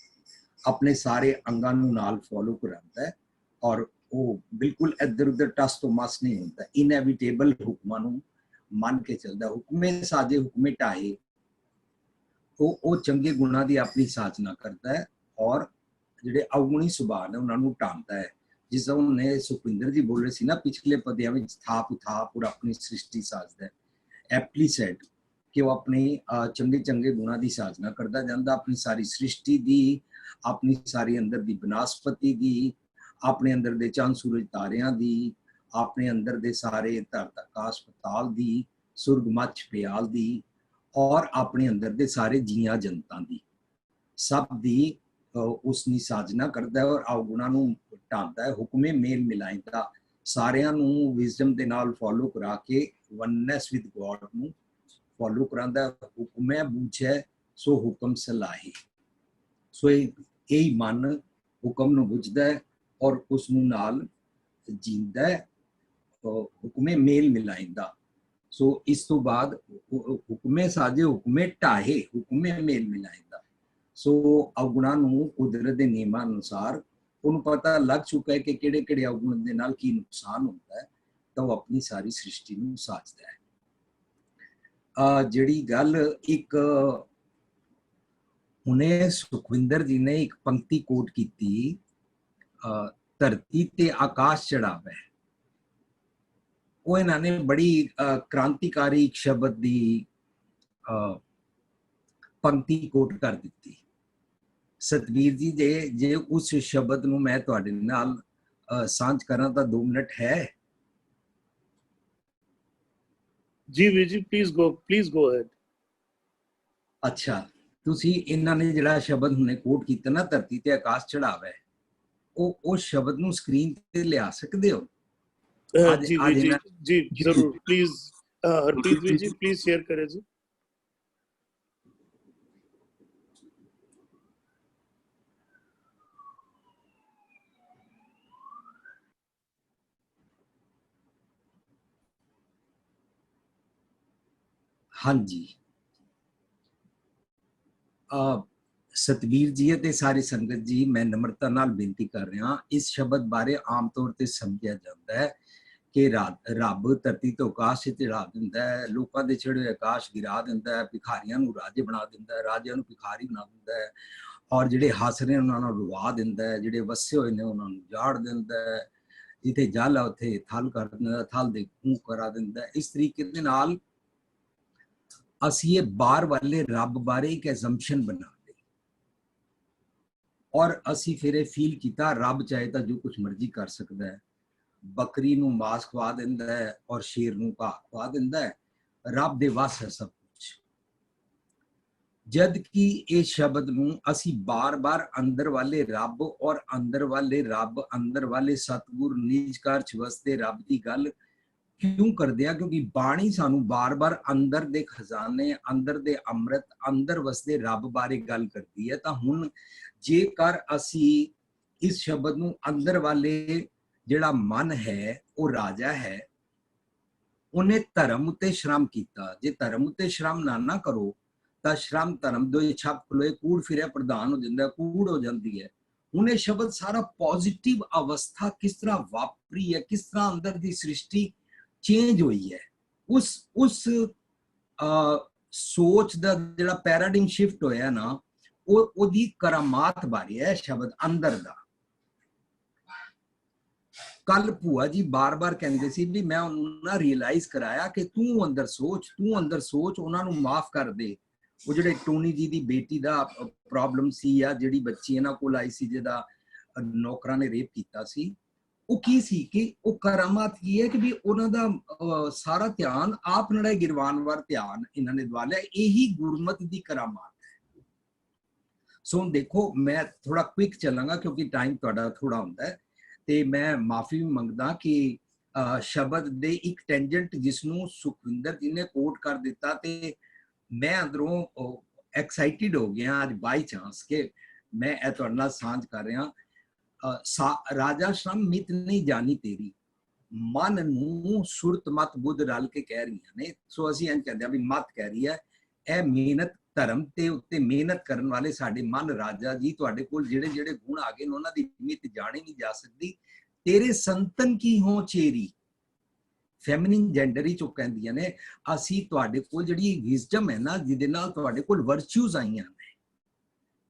ਆਪਣੇ ਸਾਰੇ ਅੰਗਾਂ ਨੂੰ ਨਾਲ ਫੋਲੋ ਕਰਾਉਂਦਾ ਹੈ, ਔਰ ਉਹ ਬਿਲਕੁਲ ਇੱਧਰ ਉੱਧਰ ਟਸ ਤੋਂ ਮਸ ਨਹੀਂ ਹੁੰਦਾ। ਇਨਐਵਿਟੇਬਲ ਹੁਕਮਾਂ ਨੂੰ ਮੰਨ ਕੇ ਚੱਲਦਾ। ਹੁਕਮੇ ਸਾਜੇ ਹੁਕਮੇ ਢਾਏ। ਉਹ ਚੰਗੇ ਗੁਣਾਂ ਦੀ ਆਪਣੀ ਸਾਜਨਾ ਕਰਦਾ ਹੈ ਔਰ ਜਿਹੜੇ ਅਵਗੁਣੀ ਸੁਭਾਅ ਨੇ ਉਹਨਾਂ ਨੂੰ ਢਾਂਦਾ ਹੈ। ਜਿਸ ਤਰ੍ਹਾਂ ਉਹਨੇ ਸੁਖਵਿੰਦਰ ਜੀ ਬੋਲ ਰਹੇ ਸੀ ਨਾ ਪਿਛਲੇ ਪਦਿਆਂ ਵਿੱਚ, ਥਾਪ ਉਥਾਪ ਔਰ ਆਪਣੀ ਸ੍ਰਿਸ਼ਟੀ ਸਾਜਦਾ ਹੈ। ਐਪਲੀ ਸੈਡ ਕਿ ਉਹ ਆਪਣੇ ਚੰਗੇ ਗੁਣਾਂ ਦੀ ਸਾਜਨਾ ਕਰਦਾ ਜਾਂਦਾ, ਆਪਣੀ ਸਾਰੀ ਸ੍ਰਿਸ਼ਟੀ ਦੀ, ਆਪਣੀ ਸਾਰੀ ਅੰਦਰ ਦੀ ਬਨਸਪਤੀ ਦੀ, ਆਪਣੇ ਅੰਦਰ ਦੇ ਚੰਦ ਸੂਰਜ ਤਾਰਿਆਂ ਦੀ, ਆਪਣੇ ਅੰਦਰ ਦੇ ਸਾਰੇ ਧਰਤ ਆਕਾਸ਼ ਪਤਾਲ ਦੀ, ਸੁਰਗ ਮੱਛ ਪਿਆਲ ਦੀ, ਔਰ ਆਪਣੇ ਅੰਦਰ ਦੇ ਸਾਰੇ ਜੀਆਂ ਜਨਤਾਂ ਦੀ, ਸਭ ਦੀ ਉਸની ਸਾਜਨਾ ਕਰਦਾ ਹੈ ਔਰ ਅਵਗੁਣਾਂ ਨੂੰ ਢਾਂਦਾ ਹੈ। ਹੁਕਮੇ ਮੇਲ ਮਿਲਾਇਦਾ, ਸਾਰਿਆਂ ਨੂੰ ਵਿਜ਼ਡਮ ਦੇ ਨਾਲ ਫੋਲੋ ਕਰਾ ਕੇ ਵਨਨੈਸ ਵਿਦ ਗੋਡ ਨੂੰ ਫੋਲੋ ਕਰਾਂਦਾ। ਹੁਕਮੇ ਬੂਝੈ ਸੋ ਹੁਕਮ ਸਲਾਹੀ। ਸੋ ਇਹ ਮਨ ਹੁਕਮ ਨੂੰ ਬੁੱਝਦਾ ਹੈ ਔਰ ਉਸ ਨੂੰ ਨਾਲ ਜੀਂਦਾ ਹੈ। ਹੁਕਮੇ ਮੇਲ ਮਿਲਾਇਦਾ। ਸੋ ਇਸ ਤੋਂ ਬਾਅਦ ਹੁਕਮੇ ਸਾਜੇ ਹੁਕਮੇ ਢਾਹੇ, ਹੁਕਮੇ ਮੇਲ ਮਿਲਾਇਦਾ। ਸੋ ਅਵਗੁਣਾਂ ਨੂੰ ਕੁਦਰਤ ਦੇ ਨਿਯਮਾਂ ਅਨੁਸਾਰ ਉਹਨੂੰ ਪਤਾ ਲੱਗ ਚੁੱਕਾ ਹੈ ਕਿ ਕਿਹੜੇ ਕਿਹੜੇ ਅਵਗੁਣ ਦੇ ਨਾਲ ਕੀ ਨੁਕਸਾਨ ਹੁੰਦਾ ਹੈ, ਤਾਂ ਉਹ ਆਪਣੀ ਸਾਰੀ ਸ੍ਰਿਸ਼ਟੀ ਨੂੰ ਸਾਜਦਾ ਹੈ। ਜਿਹੜੀ ਗੱਲ ਇੱਕ ਹੁਣੇ ਸੁਖਵਿੰਦਰ ਜੀ ਨੇ ਇੱਕ ਪੰਕਤੀ ਕੋਟ ਕੀਤੀ, ਧਰਤੀ ਤੇ ਆਕਾਸ਼ ਚੜਾਵੇ, ਉਹ ਇਹਨਾਂ ਨੇ ਬੜੀ ਕ੍ਰਾਂਤੀਕਾਰੀ ਇੱਕ ਸ਼ਬਦ ਦੀ ਪੰਕਤੀ ਕੋਟ ਕਰ ਦਿੱਤੀ। ਸਤਵੀਰ ਜੀ ਜੇ ਉਸ ਸ਼ਬਦ ਨੂੰ ਮੈਂ ਤੁਹਾਡੇ ਨਾਲ ਸਾਂਝ ਕਰਾਂ ਤਾਂ 2 ਮਿੰਟ ਹੈ? ਜੀ ਵੀਰ ਜੀ, ਪਲੀਜ਼ ਗੋ ਅਹੈਡ। ਅੱਛਾ, ਤੁਸੀਂ ਇਹਨਾਂ ਨੇ ਜਿਹੜਾ ਸ਼ਬਦ ਹੁਣੇ ਕੋਟ ਕੀਤਾ ਨਾ, ਧਰਤੀ ਤੇ ਆਕਾਸ਼ ਚੜਾਵੇ, ਉਹ ਸ਼ਬਦ ਨੂੰ ਸਕਰੀਨ ਤੇ ਲਿਆ ਸਕਦੇ ਹੋ? जी वीर जी, जी जरूर, प्लीज हरप्रीत वीर जी प्लीज शेयर करें जी। हाँ जी, ਸਤਵੀਰ ਜੀ ਅਤੇ ਸਾਰੀ ਸੰਗਤ ਜੀ, ਮੈਂ ਨਮਰਤਾ ਨਾਲ ਬੇਨਤੀ ਕਰ ਰਿਹਾ, ਇਸ ਸ਼ਬਦ ਬਾਰੇ ਆਮ ਤੌਰ ਤੇ ਸਮਝਿਆ ਜਾਂਦਾ ਹੈ ਕਿ ਰੱਬ ਧਰਤੀ ਤੋਂ ਆਕਾਸ਼ ਤੇ ਚੜਾ ਦਿੰਦਾ ਹੈ, ਲੋਕਾਂ ਦੇ ਚੜ੍ਹੇ ਆਕਾਸ਼ ਗਿਰਾ ਦਿੰਦਾ ਹੈ, ਭਿਖਾਰੀਆਂ ਨੂੰ ਰਾਜੇ ਬਣਾ ਦਿੰਦਾ ਹੈ, ਰਾਜਿਆਂ ਨੂੰ ਭਿਖਾਰੀ ਬਣਾ ਦਿੰਦਾ ਹੈ, ਔਰ ਜਿਹੜੇ ਹੱਸ ਰਹੇ ਉਹਨਾਂ ਨੂੰ ਰੁਵਾ ਦਿੰਦਾ ਹੈ, ਜਿਹੜੇ ਵਸੇ ਹੋਏ ਨੇ ਉਹਨਾਂ ਨੂੰ ਜਾੜ ਦਿੰਦਾ ਹੈ, ਜਿੱਥੇ ਜਲ ਆ ਉੱਥੇ ਥਲ ਕਰ ਦਿੰਦਾ, ਥਲ ਦੇ ਖੂਹ ਕਰਾ ਦਿੰਦਾ। ਇਸ ਤਰੀਕੇ ਦੇ ਨਾਲ ਅਸੀਂ ਇਹ ਬਾਹਰ ਵਾਲੇ ਰੱਬ ਬਾਰੇ ਇੱਕ ਐਜ਼ੰਪਸ਼ਨ ਬਣਾ ਲਈ ਔਰ ਅਸੀਂ ਫਿਰ ਇਹ ਫੀਲ ਕੀਤਾ ਰੱਬ ਚਾਹੇ ਤਾਂ ਜੋ ਕੁਝ ਮਰਜ਼ੀ ਕਰ ਸਕਦਾ ਹੈ, ਬੱਕਰੀ ਨੂੰ ਮਾਸ ਖਵਾ ਦਿੰਦਾ ਹੈ ਔਰ ਸ਼ੇਰ ਨੂੰ ਘਾਹ ਖਵਾ ਦਿੰਦਾ ਹੈ, ਰੱਬ ਦੇ ਵੱਸ ਹੈ ਸਭ ਕੁਝ। ਜਦ ਕਿ ਇਹ ਸ਼ਬਦ ਨੂੰ ਅਸੀਂ ਬਾਰ-ਬਾਰ ਅੰਦਰ ਵਾਲੇ ਰੱਬ ਔਰ ਅੰਦਰ ਵਾਲੇ ਸਤਿਗੁਰ ਨਿਜ ਘਰ ਚ ਵਸਦੇ ਰੱਬ ਦੀ ਗੱਲ ਕਿਉਂ ਕਰਦੇ ਆ? ਕਿਉਂਕਿ ਬਾਣੀ ਸਾਨੂੰ ਬਾਰ-ਬਾਰ ਅੰਦਰ ਦੇ ਖਜ਼ਾਨੇ, ਅੰਦਰ ਦੇ ਅੰਮ੍ਰਿਤ, ਅੰਦਰ ਵਸਦੇ ਰੱਬ ਬਾਰੇ ਗੱਲ ਕਰਦੀ ਹੈ। ਤਾਂ ਹੁਣ ਜੇਕਰ ਅਸੀਂ ਇਸ ਸ਼ਬਦ ਨੂੰ ਅੰਦਰ ਵਾਲੇ ਜਿਹੜਾ ਮਨ ਹੈ ਉਹ ਰਾਜਾ ਹੈ, ਉਹਨੇ ਧਰਮ ਉਤੇ ਸ਼ਰਮ ਕੀਤਾ। ਜੇ ਧਰਮ ਉਤੇ ਸ਼ਰਮ ਨਾ ਕਰੋ ਤਾਂ ਸ਼ਰਮ ਧਰਮ ਦੋਏ ਛੱਪ ਖਲੋਏ, ਕੂੜ ਫਿਰਿਆ ਪ੍ਰਧਾਨ ਹੋ ਜਾਂਦਾ, ਕੂੜ ਹੋ ਜਾਂਦੀ ਹੈ। ਹੁਣ ਇਹ ਸ਼ਬਦ ਸਾਰਾ ਪੋਜ਼ਿਟਿਵ ਅਵਸਥਾ ਕਿਸ ਤਰ੍ਹਾਂ ਵਾਪਰੀ ਹੈ, ਕਿਸ ਤਰ੍ਹਾਂ ਅੰਦਰ ਦੀ ਸ੍ਰਿਸ਼ਟੀ ਚੇਂਜ ਹੋਈ ਹੈ, ਉਸ ਸੋਚ ਦਾ ਜਿਹੜਾ ਪੈਰਾਡਿਮ ਸ਼ਿਫਟ ਹੋਇਆ ਨਾ, ਉਹਦੀ ਕਰਾਮਾਤ ਬਾਰੇ ਹੈ ਸ਼ਬਦ ਅੰਦਰ ਦਾ। ਕੱਲ ਭੂਆ ਜੀ ਬਾਰ-ਬਾਰ ਕਹਿੰਦੇ ਸੀ ਵੀ ਮੈਂ ਉਹਨੂੰ ਨਾ ਰਿਅਲਾਈਜ਼ ਕਰਾਇਆ ਕਿ ਤੂੰ ਅੰਦਰ ਸੋਚ, ਉਹਨਾਂ ਨੂੰ ਮਾਫ ਕਰ ਦੇ। ਉਹ ਜਿਹੜੇ ਟੋਨੀ ਜੀ ਦੀ ਬੇਟੀ ਦਾ ਪ੍ਰੋਬਲਮ ਸੀ, ਜਾਂ ਜਿਹੜੀ ਬੱਚੀ ਇਹਨਾਂ ਕੋਲ ਆਈ ਸੀ ਜਿਹਦਾ ਨੌਕਰਾਂ ਨੇ ਰੇਪ ਕੀਤਾ ਸੀ, ਉਹ ਕੀ ਸੀ ਕਿ ਉਹ ਕਰਾਮਾਤ ਕੀ ਹੈ ਕਿ ਵੀ ਉਹਨਾਂ ਦਾ ਸਾਰਾ ਧਿਆਨ ਆਪ ਨੜੇ ਗਿਰਵਾਨ ਵਾਰ ਧਿਆਨ ਇਹਨਾਂ ਨੇ ਦਵਾ ਲਿਆ। ਇਹੀ ਗੁਰਮਤ ਦੀ ਕਰਾਮਾਤ ਹੈ। ਸੋ ਦੇਖੋ, ਮੈਂ ਥੋੜਾ ਕੁਇਕ ਚੱਲਾਂਗਾ ਕਿਉਂਕਿ ਟਾਈਮ ਤੁਹਾਡਾ ਥੋੜਾ ਹੁੰਦਾ ਹੈ, ਤੇ ਮੈਂ ਮਾਫੀ ਮੰਗਦਾ ਕਿ ਸ਼ਬਦ ਦੇ ਇੱਕ ਟੈਂਜੈਂਟ ਜਿਸ ਨੂੰ ਸੁਖਵਿੰਦਰ ਜੀ ਨੇ ਕੋਟ ਕਰ ਦਿੱਤਾ ਤੇ ਮੈਂ ਅੰਦਰੋਂ ਐਕਸਾਈਟਿਡ ਹੋ ਗਿਆ ਅੱਜ ਬਾਈ ਚਾਂਸ ਕਿ ਮੈਂ ਇਹ ਤੁਹਾਡੇ ਨਾਲ ਸਾਂਝ ਕਰ ਰਿਹਾ। ਰਾਜਾ ਸ਼ਰਮ ਮਿਤ ਨਹੀਂ ਜਾਣੀ ਤੇਰੀ, ਮਨ ਨੂੰ ਸੁਰਤ ਮਤ ਬੁੱਧ ਰਲ ਕੇ ਕਹਿ ਰਹੀਆਂ ਨੇ। ਸੋ ਅਸੀਂ ਇਹ ਕਹਿੰਦੇ ਆ ਵੀ ਮਤ ਕਹਿ ਰਹੀ ਹੈ, ਇਹ ਮਿਹਨਤ ਧਰਮ ਤੇ ਉੱਤੇ ਮਿਹਨਤ ਕਰਨ ਵਾਲੇ ਸਾਡੇ ਮਨ ਰਾਜਾ ਜੀ, ਤੁਹਾਡੇ ਕੋਲ ਜਿਹੜੇ ਗੁਣ ਆ ਗਏ ਨੇ ਉਹਨਾਂ ਦੀ ਮਿਤ ਜਾਣੀ ਨਹੀਂ ਜਾ ਸਕਦੀ। ਤੇਰੇ ਸੰਤਨ ਕੀ ਹੋ ਚੇਰੀ, ਫੈਮਿਨਿਨ ਜੈਂਡਰ ਹੀ ਚੋਂ ਕਹਿੰਦੀਆਂ ਨੇ, ਅਸੀਂ ਤੁਹਾਡੇ ਕੋਲ ਜਿਹੜੀ ਵਿਜ਼ਡਮ ਹੈ ਨਾ, ਜਿਹਦੇ ਨਾਲ ਤੁਹਾਡੇ ਕੋਲ ਵਰਚੂਜ਼ ਆਈਆਂ ਨੇ,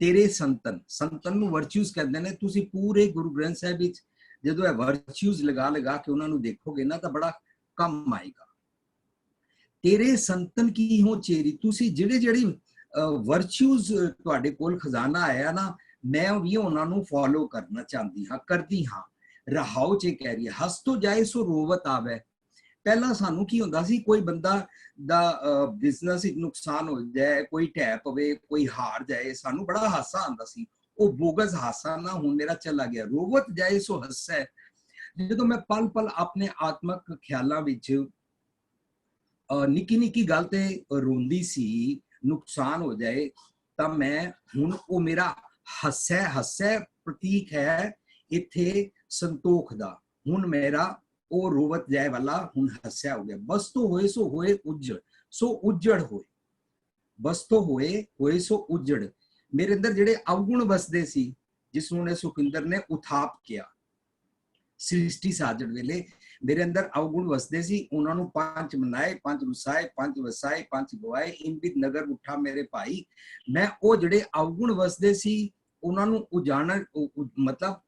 ਤੇਰੇ ਸੰਤਨ ਨੂੰ ਵਰਚੂਜ਼ ਕਹਿੰਦੇ ਨੇ। ਤੁਸੀਂ ਪੂਰੇ ਗੁਰੂ ਗ੍ਰੰਥ ਸਾਹਿਬ ਵਿੱਚ ਜਦੋਂ ਇਹ ਵਰਚੂਜ਼ ਲਗਾ ਕੇ ਉਹਨਾਂ ਨੂੰ ਦੇਖੋਗੇ ਨਾ ਤਾਂ ਬੜਾ ਕੰਮ ਆਏਗਾ। ਤੇਰੇ ਸੰਤਨ ਕੀ ਹੋ ਚੇਰੀ, ਤੁਸੀਂ ਜਿਹੜੀ ਵਰਚੂਜ਼ ਤੁਹਾਡੇ ਕੋਲ ਖਜ਼ਾਨਾ ਆਇਆ ਨਾ, ਮੈਂ ਵੀ ਉਹਨਾਂ ਨੂੰ ਫੋਲੋ ਕਰਨਾ ਚਾਹੁੰਦੀ ਹਾਂ, ਕਰਦੀ ਹਾਂ। ਰਹਾਉ ਚ ਕਹਿ ਰਹੀ ਹੈ, ਹੱਸ ਤੋਂ ਜਾਏ ਸੋ ਰੋਵਤ ਆਵੇ। ਪਹਿਲਾਂ ਸਾਨੂੰ ਕੀ ਹੁੰਦਾ ਸੀ, ਕੋਈ ਬੰਦਾ ਦਾ ਬਿਜ਼ਨਸ ਵਿੱਚ ਨੁਕਸਾਨ ਹੋ ਜਾਏ, ਕੋਈ ਢਹਿ ਪਵੇ, ਕੋਈ ਹਾਰ ਜਾਏ, ਸਾਨੂੰ ਬੜਾ ਹਾਸਾ ਆਉਂਦਾ ਸੀ। ਉਹ ਬੋਗਸ ਹਾਸਾ ਨਾ ਹੁਣ ਮੇਰਾ ਚਲਾ ਗਿਆ। ਰੋਵਤ ਜਾਏ ਸੋ ਹੱਸੈ। ਜਦੋਂ ਮੈਂ ਪਲ ਪਲ ਆਪਣੇ ਆਤਮਕ ਖਿਆਲਾਂ ਵਿੱਚ ਨਿੱਕੀ ਨਿੱਕੀ ਗੱਲ ਤੇ ਰੋਂਦੀ ਸੀ, ਨੁਕਸਾਨ ਹੋ ਜਾਏ, ਤਾਂ ਮੈਂ ਹੁਣ ਉਹ ਮੇਰਾ ਹੱਸੈ ਪ੍ਰਤੀਕ ਹੈ ਇੱਥੇ ਸੰਤੋਖ ਦਾ। ਹੁਣ ਮੇਰਾ ਉਹ ਰੋਵਤ ਜਾਏ ਵਾਲਾ ਹੁਣ ਹੱਸਿਆ ਹੋ ਗਿਆ। ਬਸ ਤੋਂ ਹੋਏ ਸੋ ਹੋਏ ਉਜੜ, ਸੋ ਉਜੜ ਹੋਏ। ਬਸ ਤੋਂ ਹੋਏ ਸੋ ਉਜੜ। ਮੇਰੇ ਅੰਦਰ ਜਿਹੜੇ ਅਵਗੁਣ ਵਸਦੇ ਸੀ, ਜਿਸ ਨੂੰ ਸੁਖਿੰਦਰ ਨੇ ਉਥਾਪ ਕਿਹਾ, ਸ੍ਰਿਸ਼ਟੀ ਸਾਜਣ ਵੇਲੇ ਮੇਰੇ ਅੰਦਰ ਅਵਗੁਣ ਵਸਦੇ ਸੀ, ਉਹਨਾਂ ਨੂੰ ਪੰਜ ਮਨਾਏ, ਪੰਜ ਰੁਸਾਏ, ਪੰਜ ਵਸਾਏ, ਪੰਜ ਗਵਾਏ, ਇਨ ਬਿਦ ਨਗਰ ਉੱਠਾ ਮੇਰੇ ਭਾਈ। ਮੈਂ ਉਹ ਜਿਹੜੇ ਅਵਗੁਣ ਵਸਦੇ ਸੀ ਉਹਨਾਂ ਨੂੰ ਉਜਾੜਨ ਮਤਲਬ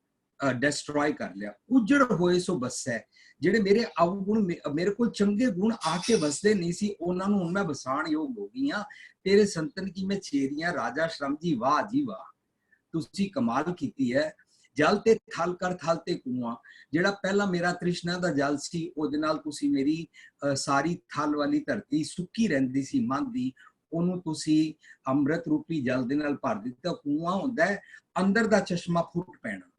ਡਿਸਟਰੋਏ ਕਰ ਲਿਆ। ਉਜੜ ਹੋਏ ਸੋ ਬਸੈ। ਜਿਹੜੇ ਮੇਰੇ ਅਵਗੁਣ, ਮੇਰੇ ਕੋਲ ਚੰਗੇ ਗੁਣ ਆ ਕੇ ਵਸਦੇ ਨਹੀਂ ਸੀ, ਉਹਨਾਂ ਨੂੰ ਹੁਣ ਮੈਂ ਵਸਾਣ ਯੋਗ ਹੋ ਗਈ ਹਾਂ। ਤੇਰੇ ਸੰਤਨ ਕੀ ਮੈਂ ਛੇਰੀਆਂ, ਰਾਜਾ ਸ਼ਰਮ ਜੀ ਵਾਹ ਜੀ ਵਾਹ। ਤੁਸੀਂ ਕਮਾਲ ਕੀਤੀ ਹੈ। ਜਲ ਤੇ ਥਲ ਕਰ ਥਲ ਤੇ ਕੂਆਂ। ਜਿਹੜਾ ਪਹਿਲਾਂ ਮੇਰਾ ਤ੍ਰਿਸ਼ਨਾ ਦਾ ਜਲ ਸੀ, ਉਹਦੇ ਨਾਲ ਤੁਸੀਂ ਮੇਰੀ ਸਾਰੀ ਥਲ ਵਾਲੀ ਧਰਤੀ ਸੁੱਕੀ ਰਹਿੰਦੀ ਸੀ ਮਨ ਦੀ, ਉਹਨੂੰ ਤੁਸੀਂ ਅੰਮ੍ਰਿਤ ਰੂਪੀ ਜਲ ਦੇ ਨਾਲ ਭਰ ਦਿੱਤਾ। ਕੂਆਂ ਹੁੰਦਾ ਹੈ ਅੰਦਰ ਦਾ ਚਸ਼ਮਾ ਫੁੱਟ ਪੈਣਾ,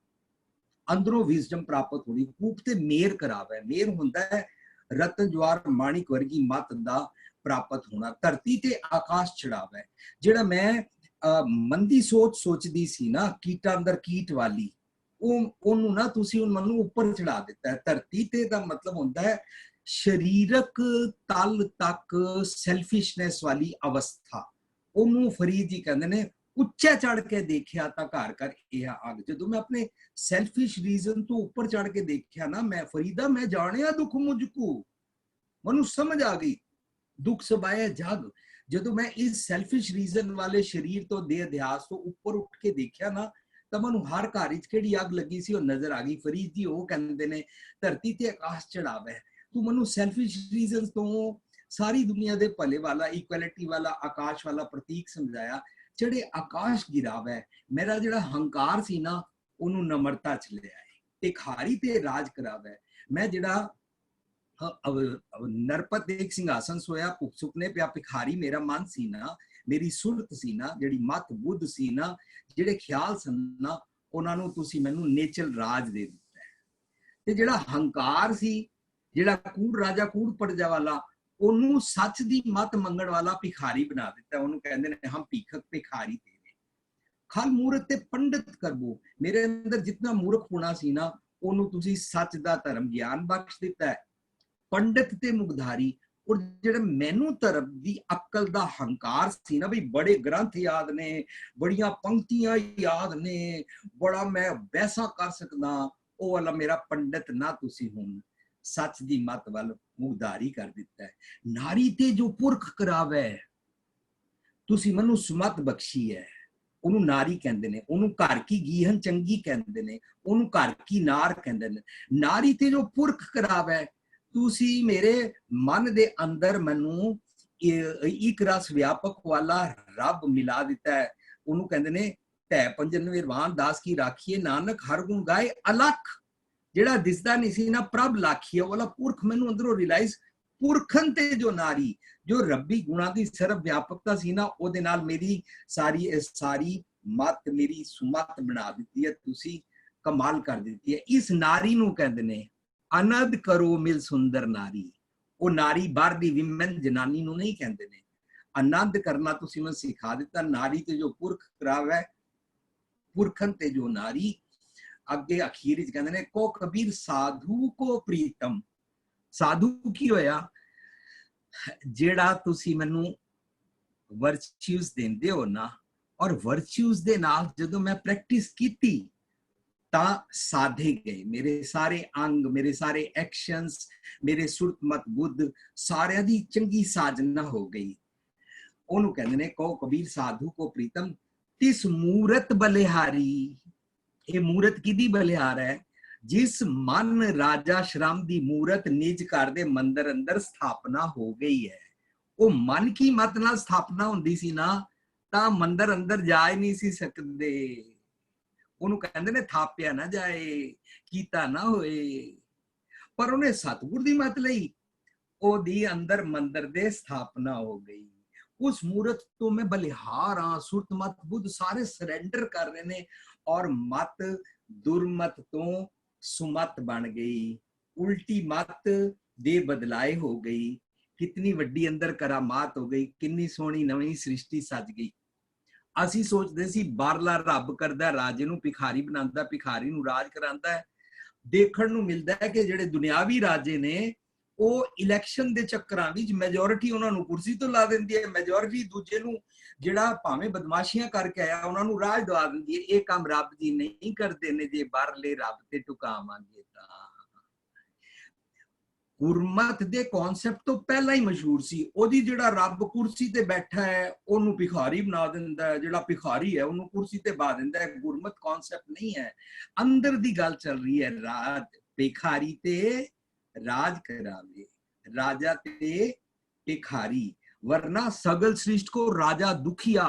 ਅੰਦਰੋਂ ਵਿਜ਼ਡਮ ਪ੍ਰਾਪਤ ਹੋਣੀ। ਕੂਪ ਤੇ ਮੇਰ ਕਰਾਵੇ। ਮੇਰ ਹੁੰਦਾ ਹੈ ਰਤਨ ਜਵਾਰ ਮਾਣਿਕ ਵਰਗੀ ਮਤ ਦਾ ਪ੍ਰਾਪਤ ਹੋਣਾ। ਧਰਤੀ ਤੇ ਆਕਾਸ਼ ਚੜਾਵੇ। ਜਿਹੜਾ ਮੈਂ ਮੰਦੀ ਸੋਚਦੀ ਸੀ ਨਾ, ਕੀਟਾਂ ਅੰਦਰ ਕੀਟ ਵਾਲੀ, ਉਹਨੂੰ ਨਾ ਤੁਸੀਂ ਹੁਣ ਮੈਨੂੰ ਉੱਪਰ ਚੜਾ ਦਿੱਤਾ ਹੈ। ਧਰਤੀ ਤੇ ਦਾ ਮਤਲਬ ਹੁੰਦਾ ਹੈ ਸਰੀਰਕ ਤਲ ਤੱਕ ਸੈਲਫਿਸ਼ਨੈਸ ਵਾਲੀ ਅਵਸਥਾ। ਉਹਨੂੰ ਫਰੀਦ ਜੀ ਕਹਿੰਦੇ ਨੇ ਉੱਚਾ ਚੜ ਕੇ ਦੇਖਿਆ ਤਾਂ ਘਰ ਘਰ ਇਹ ਅੱਗ। ਜਦੋਂ ਮੈਂ ਆਪਣੇ ਸੈਲਫਿਸ਼ ਰੀਜ਼ਨ ਤੋਂ ਉੱਪਰ ਚੜ ਕੇ ਦੇਖਿਆ ਨਾ, ਮੈਂ ਫਰੀਦਾ ਮੈਂ ਜਾਣਿਆ ਦੁੱਖ ਮੁਝਕੂ, ਮੈਨੂੰ ਸਮਝ ਆ ਗਈ ਦੁੱਖ ਸਬਾਇਆ ਜਗ। ਜਦੋਂ ਮੈਂ ਇਸ ਸੈਲਫਿਸ਼ ਰੀਜ਼ਨ ਵਾਲੇ ਸਰੀਰ ਤੋਂ ਦੇਹ ਅਧਿਆਸ ਤੋਂ ਉੱਪਰ ਉੱਠ ਕੇ ਦੇਖਿਆ ਨਾ, ਤਾਂ ਮੈਨੂੰ ਹਰ ਘਰ ਵਿੱਚ ਕਿਹੜੀ ਅੱਗ ਲੱਗੀ ਸੀ ਉਹ ਨਜ਼ਰ ਆ ਗਈ। ਫਰੀਦ ਜੀ ਉਹ ਕਹਿੰਦੇ ਨੇ ਧਰਤੀ ਤੇ ਆਕਾਸ਼ ਚੜਾਵੇ। ਤੂੰ ਮੈਨੂੰ ਸੈਲਫਿਸ਼ ਰੀਜ਼ਨ ਤੋਂ ਸਾਰੀ ਦੁਨੀਆ ਦੇ ਭਲੇ ਵਾਲਾ, ਇਕੁਐਲਿਟੀ ਵਾਲਾ, ਆਕਾਸ਼ ਵਾਲਾ ਪ੍ਰਤੀਕ ਸਮਝਾਇਆ। ਜਿਹੜੇ ਆਕਾਸ਼ ਗਿਰਾਵੇ। ਮੇਰਾ ਜਿਹੜਾ ਹੰਕਾਰ ਸੀ ਨਾ, ਉਹਨੂੰ ਨਮਰਤਾ ਚ ਲਿਆਏ। ਭਿਖਾਰੀ ਤੇ ਰਾਜ ਕਰਾਵੇ। ਮੈਂ ਜਿਹੜਾ ਨਰਪਤ ਇੱਕ ਸਿੰਘਾਸਨ ਸੋਇਆ, ਸੁਪਨੇ ਪਿਆ ਭਿਖਾਰੀ ਮੇਰਾ ਮਨ ਸੀ ਨਾ, ਮੇਰੀ ਸੁਰਤ ਸੀ ਨਾ, ਜਿਹੜੀ ਮਤ ਬੁੱਧ ਸੀ ਨਾ, ਜਿਹੜੇ ਖਿਆਲ ਸਨ ਨਾ, ਉਹਨਾਂ ਨੂੰ ਤੁਸੀਂ ਮੈਨੂੰ ਨੇਚਲ ਰਾਜ ਦੇ ਦਿੱਤਾ ਹੈ। ਤੇ ਜਿਹੜਾ ਹੰਕਾਰ ਸੀ, ਜਿਹੜਾ ਕੂੜ ਰਾਜਾ ਕੂੜ ਪਰਜਾ ਵਾਲਾ, ਉਹਨੂੰ ਸੱਚ ਦੀ ਮਤ ਮੰਗਣ ਵਾਲਾ ਭਿਖਾਰੀ ਬਣਾ ਦਿੱਤਾ। ਉਹਨੂੰ ਕਹਿੰਦੇ ਨੇ ਹਮ ਭੀਖਕ ਭਿਖਾਰੀ ਤੇਰੇ। ਖਲ ਮੂਰਖ ਤੇ ਪੰਡਿਤ ਕਰਬੋ। ਮੇਰੇ ਅੰਦਰ ਜਿੰਨਾ ਮੂਰਖਪੁਣਾ ਸੀ ਨਾ, ਉਹਨੂੰ ਤੁਸੀਂ ਸੱਚ ਦਾ ਧਰਮ ਗਿਆਨ ਬਖਸ਼ ਦਿੱਤਾ ਹੈ। ਪੰਡਿਤ ਤੇ ਮੁਗਧਾਰੀ। ਔਰ ਜਿਹੜਾ ਮੈਨੂੰ ਧਰਮ ਦੀ ਅਕਲ ਦਾ ਹੰਕਾਰ ਸੀ ਨਾ, ਵੀ ਬੜੇ ਗ੍ਰੰਥ ਯਾਦ ਨੇ, ਬੜੀਆਂ ਪੰਕਤੀਆਂ ਯਾਦ ਨੇ, ਬੜਾ ਮੈਂ ਬਹਿਸਾਂ ਕਰ ਸਕਦਾ, ਉਹ ਵਾਲਾ ਮੇਰਾ ਪੰਡਿਤ ਨਾ ਤੁਸੀਂ ਹੁਣ ਸੱਚ ਦੀ ਮਤ ਵੱਲ ਮੁਗਧਾਰੀ ਕਰ ਦਿੱਤਾ ਹੈ। ਨਾਰੀ ਤੇ ਜੋ ਪੁਰਖ ਕਰਾਵੇ, ਤੁਸੀਂ ਮੈਨੂੰ ਸੁਮਤ ਬਖਸ਼ੀ ਹੈ। ਉਹਨੂੰ ਨਾਰੀ ਕਹਿੰਦੇ ਨੇ, ਉਹਨੂੰ ਘਰ ਕੀ ਗੀਹਨ ਚੰਗੀ ਕਹਿੰਦੇ ਨੇ, ਉਹਨੂੰ ਘਰ ਕੀ ਨਾਰ ਕਹਿੰਦੇ ਨੇ। ਨਾਰੀ ਤੇ ਜੋ ਪੁਰਖ ਕਰਾਵੇ, ਤੁਸੀਂ ਮੇਰੇ ਮਨ ਦੇ ਅੰਦਰ ਮੈਨੂੰ ਇੱਕ ਰਸ ਵਿਆਪਕ ਵਾਲਾ ਰੱਬ ਮਿਲਾ ਦਿੱਤਾ ਹੈ। ਉਹਨੂੰ ਕਹਿੰਦੇ ਨੇ ਧੈ ਪੰਜਨ ਵਿਰਵਾਨ ਦਾਸ ਕੀ ਰਾਖੀਏ, ਨਾਨਕ ਹਰ ਗੁਣ ਗਾਏ ਅਲਖ। ਜਿਹੜਾ ਦਿਸਦਾ ਨਹੀਂ ਸੀ ਨਾ, ਪ੍ਰਭ ਲਾਖੀਏ ਵਾਲਾ ਪੁਰਖ ਮੈਨੂੰ ਅੰਦਰੋਂ ਰਿਅਲਾਈਜ਼। ਪੁਰਖਨ ਤੇ ਜੋ ਨਾਰੀ, ਜੋ ਰੱਬੀ ਗੁਣਾ ਦੀ ਸਰਵ ਵਿਆਪਕਤਾ ਸੀ ਨਾ, ਉਹਦੇ ਨਾਲ ਮੇਰੀ ਸਾਰੀ ਮਤ, ਮੇਰੀ ਸੁਮਤ ਬਣਾ ਦਿੱਤੀ ਹੈ। ਤੁਸੀਂ ਕਮਾਲ ਕਰ ਦਿੱਤੀ ਹੈ। ਇਸ ਨਾਰੀ ਨੂੰ ਕਹਿੰਦੇ ਨੇ ਆਨੰਦ ਕਰੋ ਮਿਲ ਸੁੰਦਰ ਨਾਰੀ। ਉਹ ਨਾਰੀ ਬਾਹਰ ਦੀ ਵਿਮਨ ਜਨਾਨੀ ਨੂੰ ਨਹੀਂ ਕਹਿੰਦੇ ਨੇ, ਆਨੰਦ ਕਰਨਾ ਤੁਸੀਂ ਮੈਨੂੰ ਸਿਖਾ ਦਿੱਤਾ। ਨਾਰੀ ਤੇ ਜੋ ਪੁਰਖ ਕਰਾਵੇ, ਪੁਰਖਨ ਤੇ ਜੋ ਨਾਰੀ। ਅੱਗੇ ਅਖੀਰ ਵਿੱਚ ਕਹਿੰਦੇ ਨੇ ਕੋ ਕਬੀਰ ਸਾਧੂ ਕੋ ਪ੍ਰੀਤਮ। ਸਾਧੂ ਕੀ ਹੋਇਆ? ਜਿਹੜਾ ਤੁਸੀਂ ਮੈਨੂੰ ਵਰਚੂਸ ਦਿੰਦੇ ਹੋ ਨਾ, ਔਰ ਵਰਚੂਸ ਦੇ ਨਾਲ ਜਦੋਂ ਮੈਂ ਪ੍ਰੈਕਟਿਸ ਕੀਤੀ ਤਾਂ ਸਾਧੇ ਗਏ ਮੇਰੇ ਸਾਰੇ ਅੰਗ, ਮੇਰੇ ਸਾਰੇ ਐਕਸ਼ਨਸ, ਮੇਰੇ ਸੁਰਤ ਮਤ ਬੁੱਧ ਸਾਰਿਆਂ ਦੀ ਚੰਗੀ ਸਾਜਨਾ ਹੋ ਗਈ। ਉਹਨੂੰ ਕਹਿੰਦੇ ਨੇ ਕੋ ਕਬੀਰ ਸਾਧੂ ਕੋ ਪ੍ਰੀਤਮ, ਤਿਸ ਮੂਰਤ ਬਲਿਹਾਰੀ। ਇਹ ਮੂਰਤ ਕਿਹਦੀ ਬਲਿਹਾਰ ਹੈ? ਜਿਸ ਮਨ ਰਾਜਾ ਸ਼ਰਮ ਦੀ ਮੂਰਤ ਨਿਜ ਘਰ ਦੇ ਮੰਦਰ ਅੰਦਰ ਸਥਾਪਨਾ ਹੋ ਗਈ ਹੈ। ਉਹ ਮਨ ਕੀ ਮਤ ਨਾਲ ਸਥਾਪਨਾ ਹੁੰਦੀ ਸੀ ਨਾ, ਤਾਂ ਮੰਦਰ ਅੰਦਰ ਜਾ ਹੀ ਨਹੀਂ ਸੀ ਸਕਦੇ। ਉਹਨੂੰ ਕਹਿੰਦੇ ਨੇ ਥਾਪਿਆ ਨਾ ਜਾਏ, ਕੀਤਾ ਨਾ ਹੋਏ। ਪਰ ਉਹਨੇ ਸਤਿਗੁਰ ਦੀ ਮਤ ਲਈ, ਉਹਦੀ ਅੰਦਰ ਮੰਦਰ ਦੇ ਸਥਾਪਨਾ ਹੋ ਗਈ। उस मूर्त तो मैं बलिहार हाँ, सुरत मत बुद्ध सारे सरेंडर कर रहे ने और मत दुर्मत तो सुमत बन गई, उल्टी मत दे बदलाए हो गई, कितनी वड्डी अंदर करामात हो गई, कितनी सोहनी नवी सृष्टि सज गई। ਅਸੀਂ ਸੋਚਦੇ ਸੀ ਬਾਹਰਲਾ ਰੱਬ ਕਰਦਾ ਰਾਜੇ ਨੂੰ ਭਿਖਾਰੀ ਬਣਾਉਂਦਾ, ਭਿਖਾਰੀ ਨੂੰ ਰਾਜ ਕਰਾਉਂਦਾ ਹੈ। ਦੇਖਣ ਨੂੰ ਮਿਲਦਾ ਹੈ ਕਿ ਜਿਹੜੇ ਦੁਨਿਆਵੀ ਰਾਜੇ ਨੇ ਉਹ ਇਲੈਕਸ਼ਨ ਦੇ ਚੱਕਰਾਂ ਵਿੱਚ ਮੈਜੋਰਿਟੀ ਉਹਨਾਂ ਨੂੰ ਕੁਰਸੀ ਤੋਂ ਲਾ ਦਿੰਦੀ ਹੈ, ਮੈਜੋਰਿਟੀ ਦੂਜੇ ਨੂੰ ਜਿਹੜਾ ਭਾਵੇਂ ਬਦਮਾਸ਼ੀਆਂ ਕਰਕੇ ਆਇਆ ਉਹਨਾਂ ਨੂੰ ਰਾਜ ਦਵਾ ਦਿੰਦੀ ਹੈ। ਇਹ ਕੰਮ ਰੱਬ ਜੀ ਨਹੀਂ ਕਰਦੇ ਨੇ। ਜੇ ਬਾਹਰਲੇ ਰੱਬ ਤੇ ਟੁਕਾਵਾਂਗੇ ਤਾਂ ਗੁਰਮਤ ਦੇ ਕਨਸੈਪਟ ਤੋਂ ਪਹਿਲਾਂ ਹੀ ਮਸ਼ਹੂਰ ਸੀ। ਉਹਦੀ ਜਿਹੜਾ ਰੱਬ ਕੁਰਸੀ ਤੇ ਬੈਠਾ ਹੈ ਉਹਨੂੰ ਭਿਖਾਰੀ ਬਣਾ ਦਿੰਦਾ ਹੈ, ਜਿਹੜਾ ਭਿਖਾਰੀ ਹੈ ਉਹਨੂੰ ਕੁਰਸੀ ਤੇ ਬਾ ਦਿੰਦਾ ਹੈ। ਗੁਰਮਤ ਕਨਸੈਪਟ ਨਹੀਂ ਹੈ, ਅੰਦਰ ਦੀ ਗੱਲ ਚੱਲ ਰਹੀ ਹੈ। ਰਾਜ ਭਿਖਾਰੀ ਤੇ ਰਾਜ ਕਰਾਵੇ, ਰਾਜਾ ਤੇ ਭਿਖਾਰੀ, ਵਰਨਾ ਸਗਲ ਸ੍ਰਿਸ਼ਟ ਕੋ ਰਾਜਾ ਦੁਖੀਆ।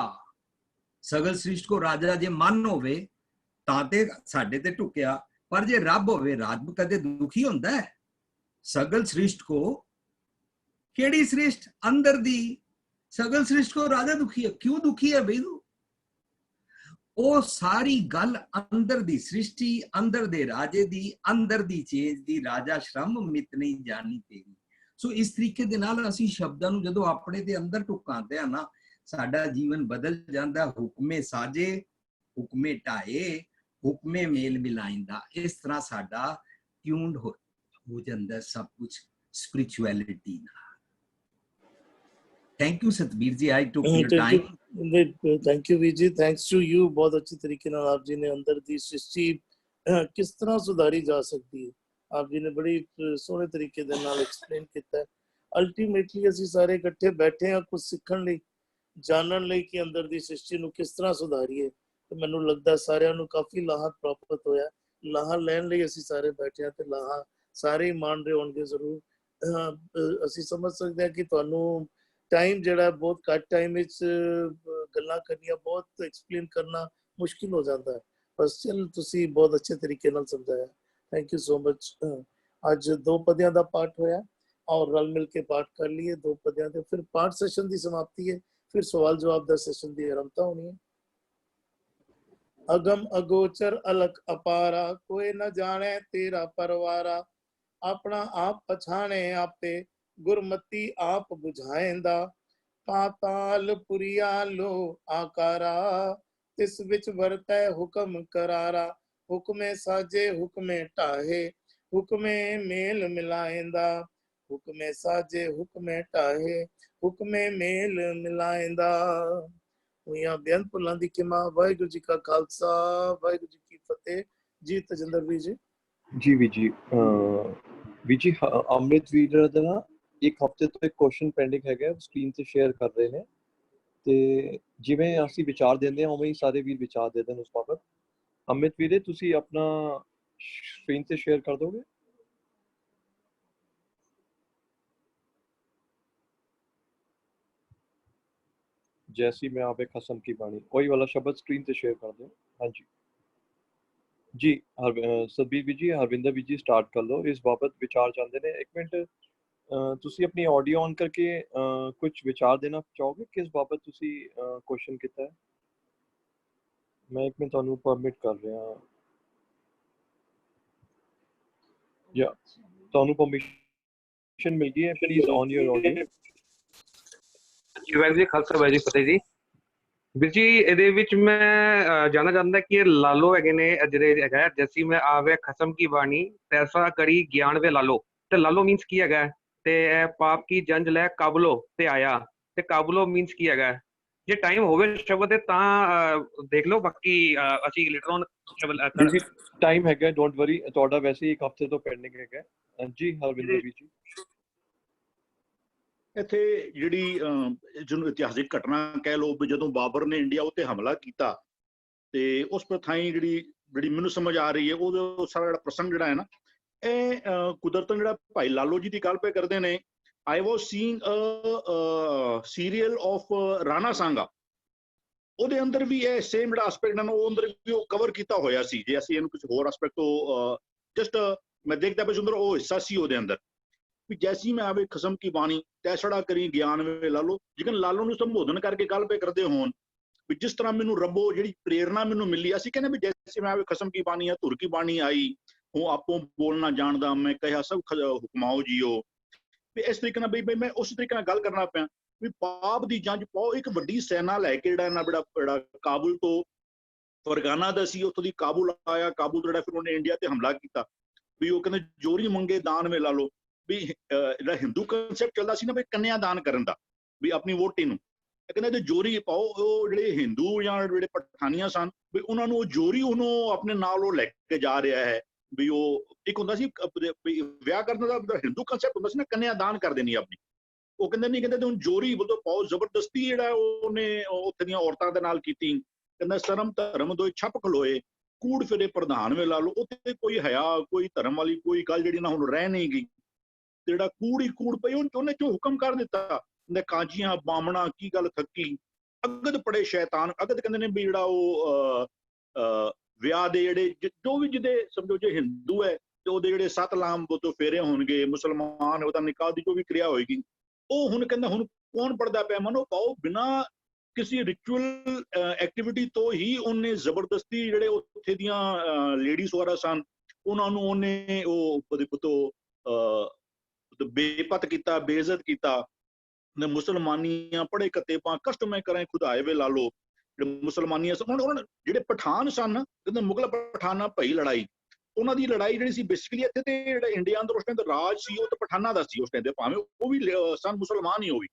ਸਗਲ ਸ੍ਰਿਸ਼ਟ ਕੋ ਰਾਜਾ ਜੇ ਮਨ ਹੋਵੇ ਤਾਂ ਤੇ ਸਾਡੇ ਤੇ ਟੁਕਿਆ, ਪਰ ਜੇ ਰੱਬ ਹੋਵੇ ਰੱਬ ਕਦੇ ਦੁਖੀ ਹੁੰਦਾ ਹੈ? सगल सृष्ट को केड़ी सृष्ट अंदर दी सगल सृष्ट को राजा दुखी है। क्यों दुखी है भाई? ओ सारी गल अंदर दी सृष्टि, अंदर दे राजे दी, अंदर दी चेंज दी, राजा श्रम मित नहीं जानी तेरी। सो इस तरीके दे नाल असीं शब्दां नूं जदों अपने दे अंदर टुकांदे आ ना, साडा जीवन बदल जांदा। हुक्मे साजे हुक्मे ढाए हुक्मे मेल मिलाइंदा, इस तरह साडा ट्यून्ड हो जाता सब कुछ स्पिरिचुअलिटी ना। Thank you Satbir ji, I took your time. Thank you वीर जी, थैंक्स टू यू। बहुत अच्छी तरीके नाल आप जी ने अंदर दी सृष्टि किस तरह सुधारी जा सकती है आप जी ने बड़ी सोहने तरीके दे नाल एक्सप्लेन किया है। अल्टीमेटली ਅਸੀਂ ਸਾਰੇ ਇਕੱਠੇ ਬੈਠੇ ਆ ਕੁਝ ਸਿੱਖਣ ਲਈ, ਜਾਣਨ ਲਈ ਕਿ ਅੰਦਰ ਦੀ ਸ੍ਰਿਸ਼ਟੀ ਨੂੰ ਕਿਸ ਤਰ੍ਹਾਂ ਸੁਧਾਰੀਏ। ਤੇ ਮੈਨੂੰ ਲੱਗਦਾ ਸਾਰਿਆਂ ਨੂੰ ਕਾਫੀ ਲਾਹਾ ਪ੍ਰਾਪਤ ਹੋਇਆ। ਲਾਹਾ ਲੈਣ ਲਈ ਅਸੀਂ ਸਾਰੇ ਬੈਠੇ ਆ ਤੇ ਲਾਹਾ ਸਾਰੇ ਮੰਨ ਰਹੇ ਹੋਣਗੇ ਜ਼ਰੂਰ। ਅਸੀਂ ਸਮਝ ਸਕਦੇ ਹਾਂ ਕਿ ਤੁਹਾਨੂੰ ਟਾਈਮ ਜਿਹੜਾ ਬਹੁਤ ਘੱਟ ਟਾਈਮ ਵਿੱਚ ਗੱਲਾਂ ਕਰਨੀਆਂ, ਬਹੁਤ ਐਕਸਪਲੇਨ ਕਰਨਾ ਮੁਸ਼ਕਿਲ ਹੋ ਜਾਂਦਾ ਹੈ, ਪਰ ਸਟਿਲ ਤੁਸੀਂ ਬਹੁਤ ਅੱਛੇ ਤਰੀਕੇ ਨਾਲ ਸਮਝਾਇਆ। Thank you so much. ਅੱਜ 2 ਪਦਿਆਂ ਦਾ ਪਾਠ ਹੋਇਆ ਔਰ ਰਲ ਮਿਲ ਕੇ ਪਾਠ ਕਰ ਲਈਏ 2 ਪਦਿਆਂ ਦੇ, ਫਿਰ ਪਾਠ ਸੈਸ਼ਨ ਦੀ ਸਮਾਪਤੀ ਹੈ, ਫਿਰ ਸਵਾਲ ਜਵਾਬ ਦਾ ਸੈਸ਼ਨ ਦੀ ਆਰੰਭਤਾ ਹੋਣੀ ਹੈ। ਅਗਮ ਅਗੋਚਰ ਅਲਖ ਅਪਾਰਾ, ਕੋਈ ਨਾ ਜਾਣੇ ਤੇਰਾ ਪਰਵਾਰਾ, अपना आप पछाणे आपे, गुरमती आप बुझाएंदा, पाताल पुरिया लो आकारा, तिस विच वरतै हुक्म करारा, हुक्मे साजे हुक्मे टाहे, हुक्मे मेल मिलाएंदा, हुक्मे साजे हुक्मे टाहे, हुक्मे मेल मिलाएंदा। हुइयां बेअंत भुलां दी खिमा। वाहिगुरू जी का खालसा, वाहिगुरू जी की फतेह। जी तजिंदर भी जी। ਜੀ ਵੀ ਜੀ ਵੀ ਜੀ ਅੰਮ੍ਰਿਤ ਵੀਰ ਦਾ ਨਾ ਇੱਕ ਹਫ਼ਤੇ ਤੋਂ ਇੱਕ ਕੁਐਸਚਨ ਪੈਂਡਿੰਗ ਹੈਗਾ, ਸਕਰੀਨ ਤੇ ਸ਼ੇਅਰ ਕਰ ਰਹੇ ਨੇ, ਤੇ ਜਿਵੇਂ ਅਸੀਂ ਵਿਚਾਰ ਦਿੰਦੇ ਹਾਂ ਉਵੇਂ ਹੀ ਸਾਰੇ ਵੀਰ ਵਿਚਾਰ ਦੇ ਦੇਣ ਉਸ ਬਾਬਤ। ਅੰਮ੍ਰਿਤ ਵੀਰੇ ਤੁਸੀਂ ਆਪਣਾ ਸਕਰੀਨ ਤੇ ਸ਼ੇਅਰ ਕਰ ਦੋਗੇ? जैसी मैं आवे खसम की बाणी, कोई वाला शब्द स्क्रीन पे शेयर कर दो। हाँ जी जी सतबीर भी जी, हरविंदर भी जी स्टार्ट कर लो। इस बाबत विचार चाहते हैं। एक मिनट तुसी अपनी ऑडियो ऑन करके कुछ विचार देना चाहोगे किस बाबत तुसी क्वेश्चन किया है? मैं एक मिनट तुहानू परमिट कर रहा या तुहानू परमिशन मिल गई है, प्लीज ऑन योर ऑडियो। जी वाहिगुरू जी खालसा वाहिगुरू जी फतेह जी। ਵੀਰ ਜੀ ਇਹਦੇ ਵਿੱਚ ਮੈਂ ਜਾਣਨਾ ਚਾਹੁੰਦਾ ਕਿ ਇਹ ਲਾਲੋ ਹੈਗੇ ਨੇ ਜਿਹੜੇ ਹੈਗਾ ਜੈਸੀ ਮੈਂ ਆਵੇ ਖਸਮ ਕੀ ਬਾਣੀ ਤੈਸਾ ਕਰੀ ਗਿਆਨ ਵੇ ਲਾਲੋ, ਤੇ ਲਾਲੋ ਮੀਨਸ ਕੀ ਹੈਗਾ? ਤੇ ਇਹ ਪਾਪ ਕੀ ਜੰਜ ਲੈ ਕਾਬਲੋ ਤੇ ਆਇਆ, ਤੇ ਕਾਬਲੋ ਮੀਨਸ ਕੀ ਹੈਗਾ? ਜੇ ਟਾਈਮ ਹੋਵੇ ਸ਼ਬਦ ਤੇ ਤਾਂ ਦੇਖ ਲਓ, ਬਾਕੀ ਅਸੀਂ ਲੇਟਰ ਔਨ ਜੀ ਟਾਈਮ ਹੈਗਾ, ਡੋਂਟ ਵਰੀ, ਤੁਹਾਡਾ ਵੈਸੇ ਇੱਕ ਹਫ਼ਤੇ ਤੋਂ ਪੈਂਡਿੰਗ ਹੈਗਾ ਜੀ। ਹਰਵਿੰਦਰ ਵੀ ਜੀ ਇੱਥੇ ਜਿਹੜੀ ਜਿਹਨੂੰ ਇਤਿਹਾਸਿਕ ਘਟਨਾ ਕਹਿ ਲਓ ਵੀ ਜਦੋਂ ਬਾਬਰ ਨੇ ਇੰਡੀਆ ਉੱਤੇ ਹਮਲਾ ਕੀਤਾ ਤੇ ਉਸ ਪ੍ਰਥਾਈ ਜਿਹੜੀ ਮੈਨੂੰ ਸਮਝ ਆ ਰਹੀ ਹੈ ਉਹ ਸਾਰਾ ਜਿਹੜਾ ਪ੍ਰਸੰਗ ਜਿਹੜਾ ਹੈ ਨਾ ਇਹ ਕੁਦਰਤਨ ਜਿਹੜਾ ਭਾਈ ਲਾਲੋ ਜੀ ਦੀ ਗੱਲ ਪੇ ਕਰਦੇ ਨੇ। I was seeing a serial of Rana Sanga, ਉਹਦੇ ਅੰਦਰ ਵੀ ਇਹ ਸੇਮ ਜਿਹੜਾ ਐਸਪੈਕਟ ਹੈ ਉਹ ਅੰਦਰ ਵੀ ਉਹ ਕਵਰ ਕੀਤਾ ਹੋਇਆ ਸੀ। ਜੇ ਅਸੀਂ ਇਹਨੂੰ ਕਿਸੇ ਹੋਰ ਐਸਪੈਕਟ ਤੋਂ ਜਸਟ ਮੈਂ ਦੇਖਦਾ ਪਿਆ ਅੰਦਰ ਉਹ ਹਿੱਸਾ ਸੀ ਉਹਦੇ ਅੰਦਰ। ਵੀ ਜੈਸੀ ਮੈਂ ਆਵੇ ਖਸਮ ਕੀ ਬਾਣੀ ਤੈਸੜਾ ਕਰੀ ਗਿਆਨ ਵੇ ਲਾਲੋ। ਜਿਕਨ ਲਾਲੋ ਨੂੰ ਸੰਬੋਧਨ ਕਰਕੇ ਗੱਲ ਪੇ ਕਰਦੇ ਹੋਣ ਵੀ ਜਿਸ ਤਰ੍ਹਾਂ ਮੈਨੂੰ ਰੱਬੋ ਜਿਹੜੀ ਪ੍ਰੇਰਨਾ ਮੈਨੂੰ ਮਿਲੀ, ਅਸੀਂ ਕਹਿੰਦੇ ਵੀ ਜੈਸੀ ਮੈਂ ਆਵੇ ਖਸਮ ਕੀ ਬਾਣੀ ਹੈ, ਧੁਰ ਕੀ ਬਾਣੀ ਆਈ ਹੂੰ ਆਪੋ ਬੋਲਣਾ ਜਾਣਦਾ ਮੈਂ ਕਹਿਆ ਸਭ ਹੁਕਮਾਓ ਜੀਓ। ਵੀ ਇਸ ਤਰੀਕੇ ਨਾਲ ਬਈ ਮੈਂ ਉਸ ਤਰੀਕੇ ਨਾਲ ਗੱਲ ਕਰਨਾ ਪਿਆ ਵੀ ਪਾਪ ਦੀ ਜੰਜ ਪਾਓ। ਇੱਕ ਵੱਡੀ ਸੈਨਾ ਲੈ ਕੇ ਜਿਹੜਾ ਇਹਨਾਂ ਬੜਾ ਕਾਬੁਲ ਤੋਂ ਫਰਗਾਨਾ ਦਾ ਸੀ, ਉੱਥੋਂ ਦੀ ਕਾਬੁਲ ਆਇਆ। ਕਾਬੁਲ ਤੋਂ ਜਿਹੜਾ ਫਿਰ ਉਹਨੇ ਇੰਡੀਆ ਤੇ ਹਮਲਾ ਕੀਤਾ। ਵੀ ਉਹ ਕਹਿੰਦੇ ਜੋਰੀ ਮੰਗੇ ਦਾਨ ਵੇ ਲਾ ਲਓ। ਵੀ ਜਿਹੜਾ ਹਿੰਦੂ ਕਨਸੈਪਟ ਚੱਲਦਾ ਸੀ ਨਾ ਵੀ ਕੰਨਿਆ ਦਾਨ ਕਰਨ ਦਾ, ਵੀ ਆਪਣੀ ਵੋਟੀ ਨੂੰ ਕਹਿੰਦੇ ਜੋਰੀ ਪਾਓ। ਉਹ ਜਿਹੜੇ ਹਿੰਦੂ ਜਾਂ ਜਿਹੜੇ ਪਠਾਨੀਆਂ ਸਨ ਵੀ ਉਹਨਾਂ ਨੂੰ ਉਹ ਜੋਰੀ ਉਹਨੂੰ ਆਪਣੇ ਨਾਲ ਉਹ ਲੈ ਕੇ ਜਾ ਰਿਹਾ ਹੈ। ਵੀ ਉਹ ਇੱਕ ਹੁੰਦਾ ਸੀ ਵਿਆਹ ਕਰਨ ਦਾ ਹਿੰਦੂ ਕਨਸੈਪਟ ਹੁੰਦਾ ਸੀ ਨਾ, ਕੰਨਿਆ ਦਾਨ ਕਰ ਦੇਣੀ ਆਪਣੀ। ਉਹ ਕਹਿੰਦੇ ਨਹੀਂ, ਕਹਿੰਦੇ ਹੁਣ ਜੋਰੀ ਬੋਲੋ ਪਾਓ। ਜ਼ਬਰਦਸਤੀ ਜਿਹੜਾ ਉਹਨੇ ਉੱਥੇ ਦੀਆਂ ਔਰਤਾਂ ਦੇ ਨਾਲ ਕੀਤੀ। ਕਹਿੰਦਾ ਸ਼ਰਮ ਧਰਮ ਦੋਏ ਛੱਪ ਖਲੋਏ ਕੂੜ ਫਿਰੇ ਪ੍ਰਧਾਨ ਵੇ ਲਾ ਲਓ। ਉੱਥੇ ਕੋਈ ਹਯਾ ਕੋਈ ਧਰਮ ਵਾਲੀ ਕੋਈ ਗੱਲ ਜਿਹੜੀ ਨਾ ਹੁਣ ਰਹਿ ਨਹੀਂ ਗਈ। ਜਿਹੜਾ ਕੂੜ ਹੀ ਕੂੜ ਪਈ ਉਹਨੇ ਜੋ ਹੁਕਮ ਕਰ ਦਿੱਤਾ ਨੇ ਕਾਜੀਆਂ ਬਾਮਣਾ ਕੀ ਗੱਲ ਥੱਕੀ ਅਗਦ ਪੜੇ ਸ਼ੈਤਾਨ। ਅਗਦ ਕਹਿੰਦੇ ਨੇ ਵੀ ਜਿਹੜਾ ਉਹ ਵਿਆਹ ਦੇ ਜਿਹੜੇ ਜੋ ਵੀ ਜਿਹਦੇ ਸਮਝੋ ਜੇ ਹਿੰਦੂ ਹੈ ਤੇ ਉਹਦੇ ਜਿਹੜੇ 7 ਲਾਮ ਤੋਂ ਫੇਰੇ ਹੋਣਗੇ, ਮੁਸਲਮਾਨ ਉਹਦਾ ਨਿਕਾਹ ਦੀ ਜੋ ਵੀ ਕਿਰਿਆ ਹੋਏਗੀ ਉਹ ਹੁਣ ਕਹਿੰਦਾ ਹੁਣ ਕੌਣ ਪੜਦਾ ਪਿਆ ਮਨੋ ਪਾਓ। ਬਿਨਾਂ ਕਿਸੇ ਰਿਚੁਅਲ ਐਕਟੀਵਿਟੀ ਤੋਂ ਹੀ ਉਹਨੇ ਜ਼ਬਰਦਸਤੀ ਜਿਹੜੇ ਉੱਥੇ ਦੀਆਂ ਲੇਡੀਜ਼ ਵਗੈਰਾ ਸਨ ਉਹਨਾਂ ਨੂੰ ਉਹਨੇ ਉਹ ਬੇਪਤ ਕੀਤਾ, ਬੇਇੱਜ਼ਤ ਕੀਤਾ। ਮੁਸਲਮਾਨੀਆਂ ਪੜੇ ਕੱਤੇ ਪਾ ਕਸ਼ਟ ਮੈਂ ਕਰਾਂ ਖੁਦਾਏ ਵੇ ਲਾ ਲਓ। ਜਿਹੜੇ ਮੁਸਲਮਾਨੀਆਂ ਹੁਣ ਜਿਹੜੇ ਪਠਾਨ ਸਨ ਕਹਿੰਦੇ ਮੁਗਲ ਪਠਾਨਾਂ ਭਈ ਲੜਾਈ, ਉਹਨਾਂ ਦੀ ਲੜਾਈ ਜਿਹੜੀ ਸੀ ਬੇਸਿਕਲੀ ਇੱਥੇ ਤੇ ਜਿਹੜਾ ਇੰਡੀਆ ਅੰਦਰ ਉਸ ਟਾਈਮ ਦਾ ਰਾਜ ਸੀ ਉਹ ਤਾਂ ਪਠਾਨਾਂ ਦਾ ਸੀ ਉਸ ਟਾਈਮ ਦੇ, ਭਾਵੇਂ ਉਹ ਵੀ ਸਨ ਮੁਸਲਮਾਨ ਹੀ ਹੋਈ।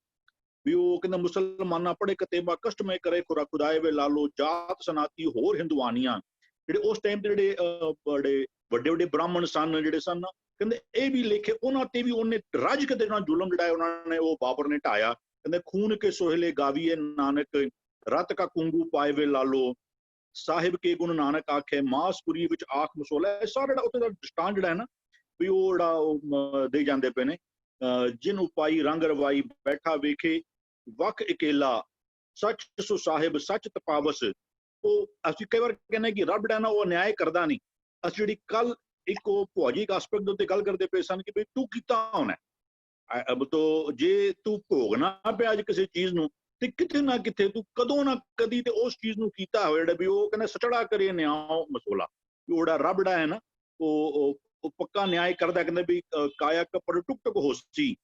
ਵੀ ਉਹ ਕਹਿੰਦਾ ਮੁਸਲਮਾਨਾਂ ਪੜੇ ਕਤੇਬਾ ਕਸ਼ਟ ਮੈਂ ਕਰੇ ਖੁਦਾਏ ਵੇ ਲਾ ਲਓ। ਜਾਤ ਸਨਾਤੀ ਹੋਰ ਹਿੰਦੂਆਨੀਆਂ ਜਿਹੜੇ ਉਸ ਟਾਈਮ ਦੇ ਜਿਹੜੇ ਬੜੇ ਵੱਡੇ ਵੱਡੇ ਬ੍ਰਾਹਮਣ ਸਨ ਜਿਹੜੇ ਸਨ ਕਹਿੰਦੇ ਇਹ ਵੀ ਲੇਖੇ ਉਹਨਾਂ ਤੇ ਵੀ ਉਹਨੇ ਰੱਜ ਕੇ ਦੇ ਨਾਲ ਜ਼ੁਲਮ ਜਿਹੜਾ ਉਹਨਾਂ ਨੇ ਉਹ ਬਾਬਰ ਨੇ ਢਾਇਆ। ਕਹਿੰਦੇ ਖੂਨ ਕੇ ਸੋਹਲੇ ਗਾਵੀਏ ਨਾਨਕ ਰਤ ਕਾ ਕੁੰਗੂ ਪਾਏ ਵੇ ਲਾਲੋ ਸਾਹਿਬ ਕੇ ਗੁਣ ਨਾਨਕ ਆਖੇ ਮਾਸਪੁਰੀ ਵਿੱਚ ਆਖ ਮਸੋਲਾ। ਇਹ ਸਾਰਾ ਜਿਹੜਾ ਉੱਥੇ ਦਾ ਦ੍ਰਿਸ਼ਟਾਂਤ ਜਿਹੜਾ ਹੈ ਨਾ ਵੀ ਉਹ ਜਿਹੜਾ ਉਹ ਦੇ ਜਾਂਦੇ ਪਏ ਨੇ। ਜਿਨ ਉਪਾਈ ਰੰਗ ਰਵਾਈ ਬੈਠਾ ਵੇਖੇ ਵਕ ਇਕੇਲਾ ਸੱਚ ਸੋ ਸਾਹਿਬ ਸੱਚ ਤਪਾਵਸ। ਉਹ ਅਸੀਂ ਕਈ ਵਾਰ ਕਹਿੰਦੇ ਕਿ ਰੱਬ ਜਿਹੜਾ ਨਾ ਉਹ ਨਿਆਂ ਕਰਦਾ ਨਹੀਂ। ਅਸੀਂ ਜਿਹੜੀ ਕੱਲ ਇੱਕ ਉਹ ਭੌਜਿਕ ਐਸਪੈਕਟ ਦੇ ਉੱਤੇ ਗੱਲ ਕਰਦੇ ਪਏ ਸਨ ਕਿ ਵੀ ਤੂੰ ਕੀਤਾ ਹੋਣਾ ਤੋ ਜੇ ਤੂੰ ਭੋਗਣਾ ਪਿਆ ਅੱਜ ਕਿਸੇ ਚੀਜ਼ ਨੂੰ ਤੇ ਕਿਤੇ ਨਾ ਕਿਤੇ ਤੂੰ ਕਦੋਂ ਨਾ ਕਦੀ ਤੇ ਉਸ ਚੀਜ਼ ਨੂੰ ਕੀਤਾ ਹੋਇਆ ਜਿਹੜਾ ਵੀ ਉਹ ਕਹਿੰਦਾ ਸਚੜਾ ਕਰੇ ਨਿਆਂ ਮਸੋਲਾ। ਵੀ ਉਹ ਜਿਹੜਾ ਰੱਬ ਜਿਹੜਾ ਹੈ ਨਾ ਉਹ ਪੱਕਾ ਨਿਆਂ ਕਰਦਾ। ਕਹਿੰਦੇ ਵੀ ਕਾਇਆ ਕੱਪੜ ਟੁਕ ਟੁਕ ਹੋਸੀ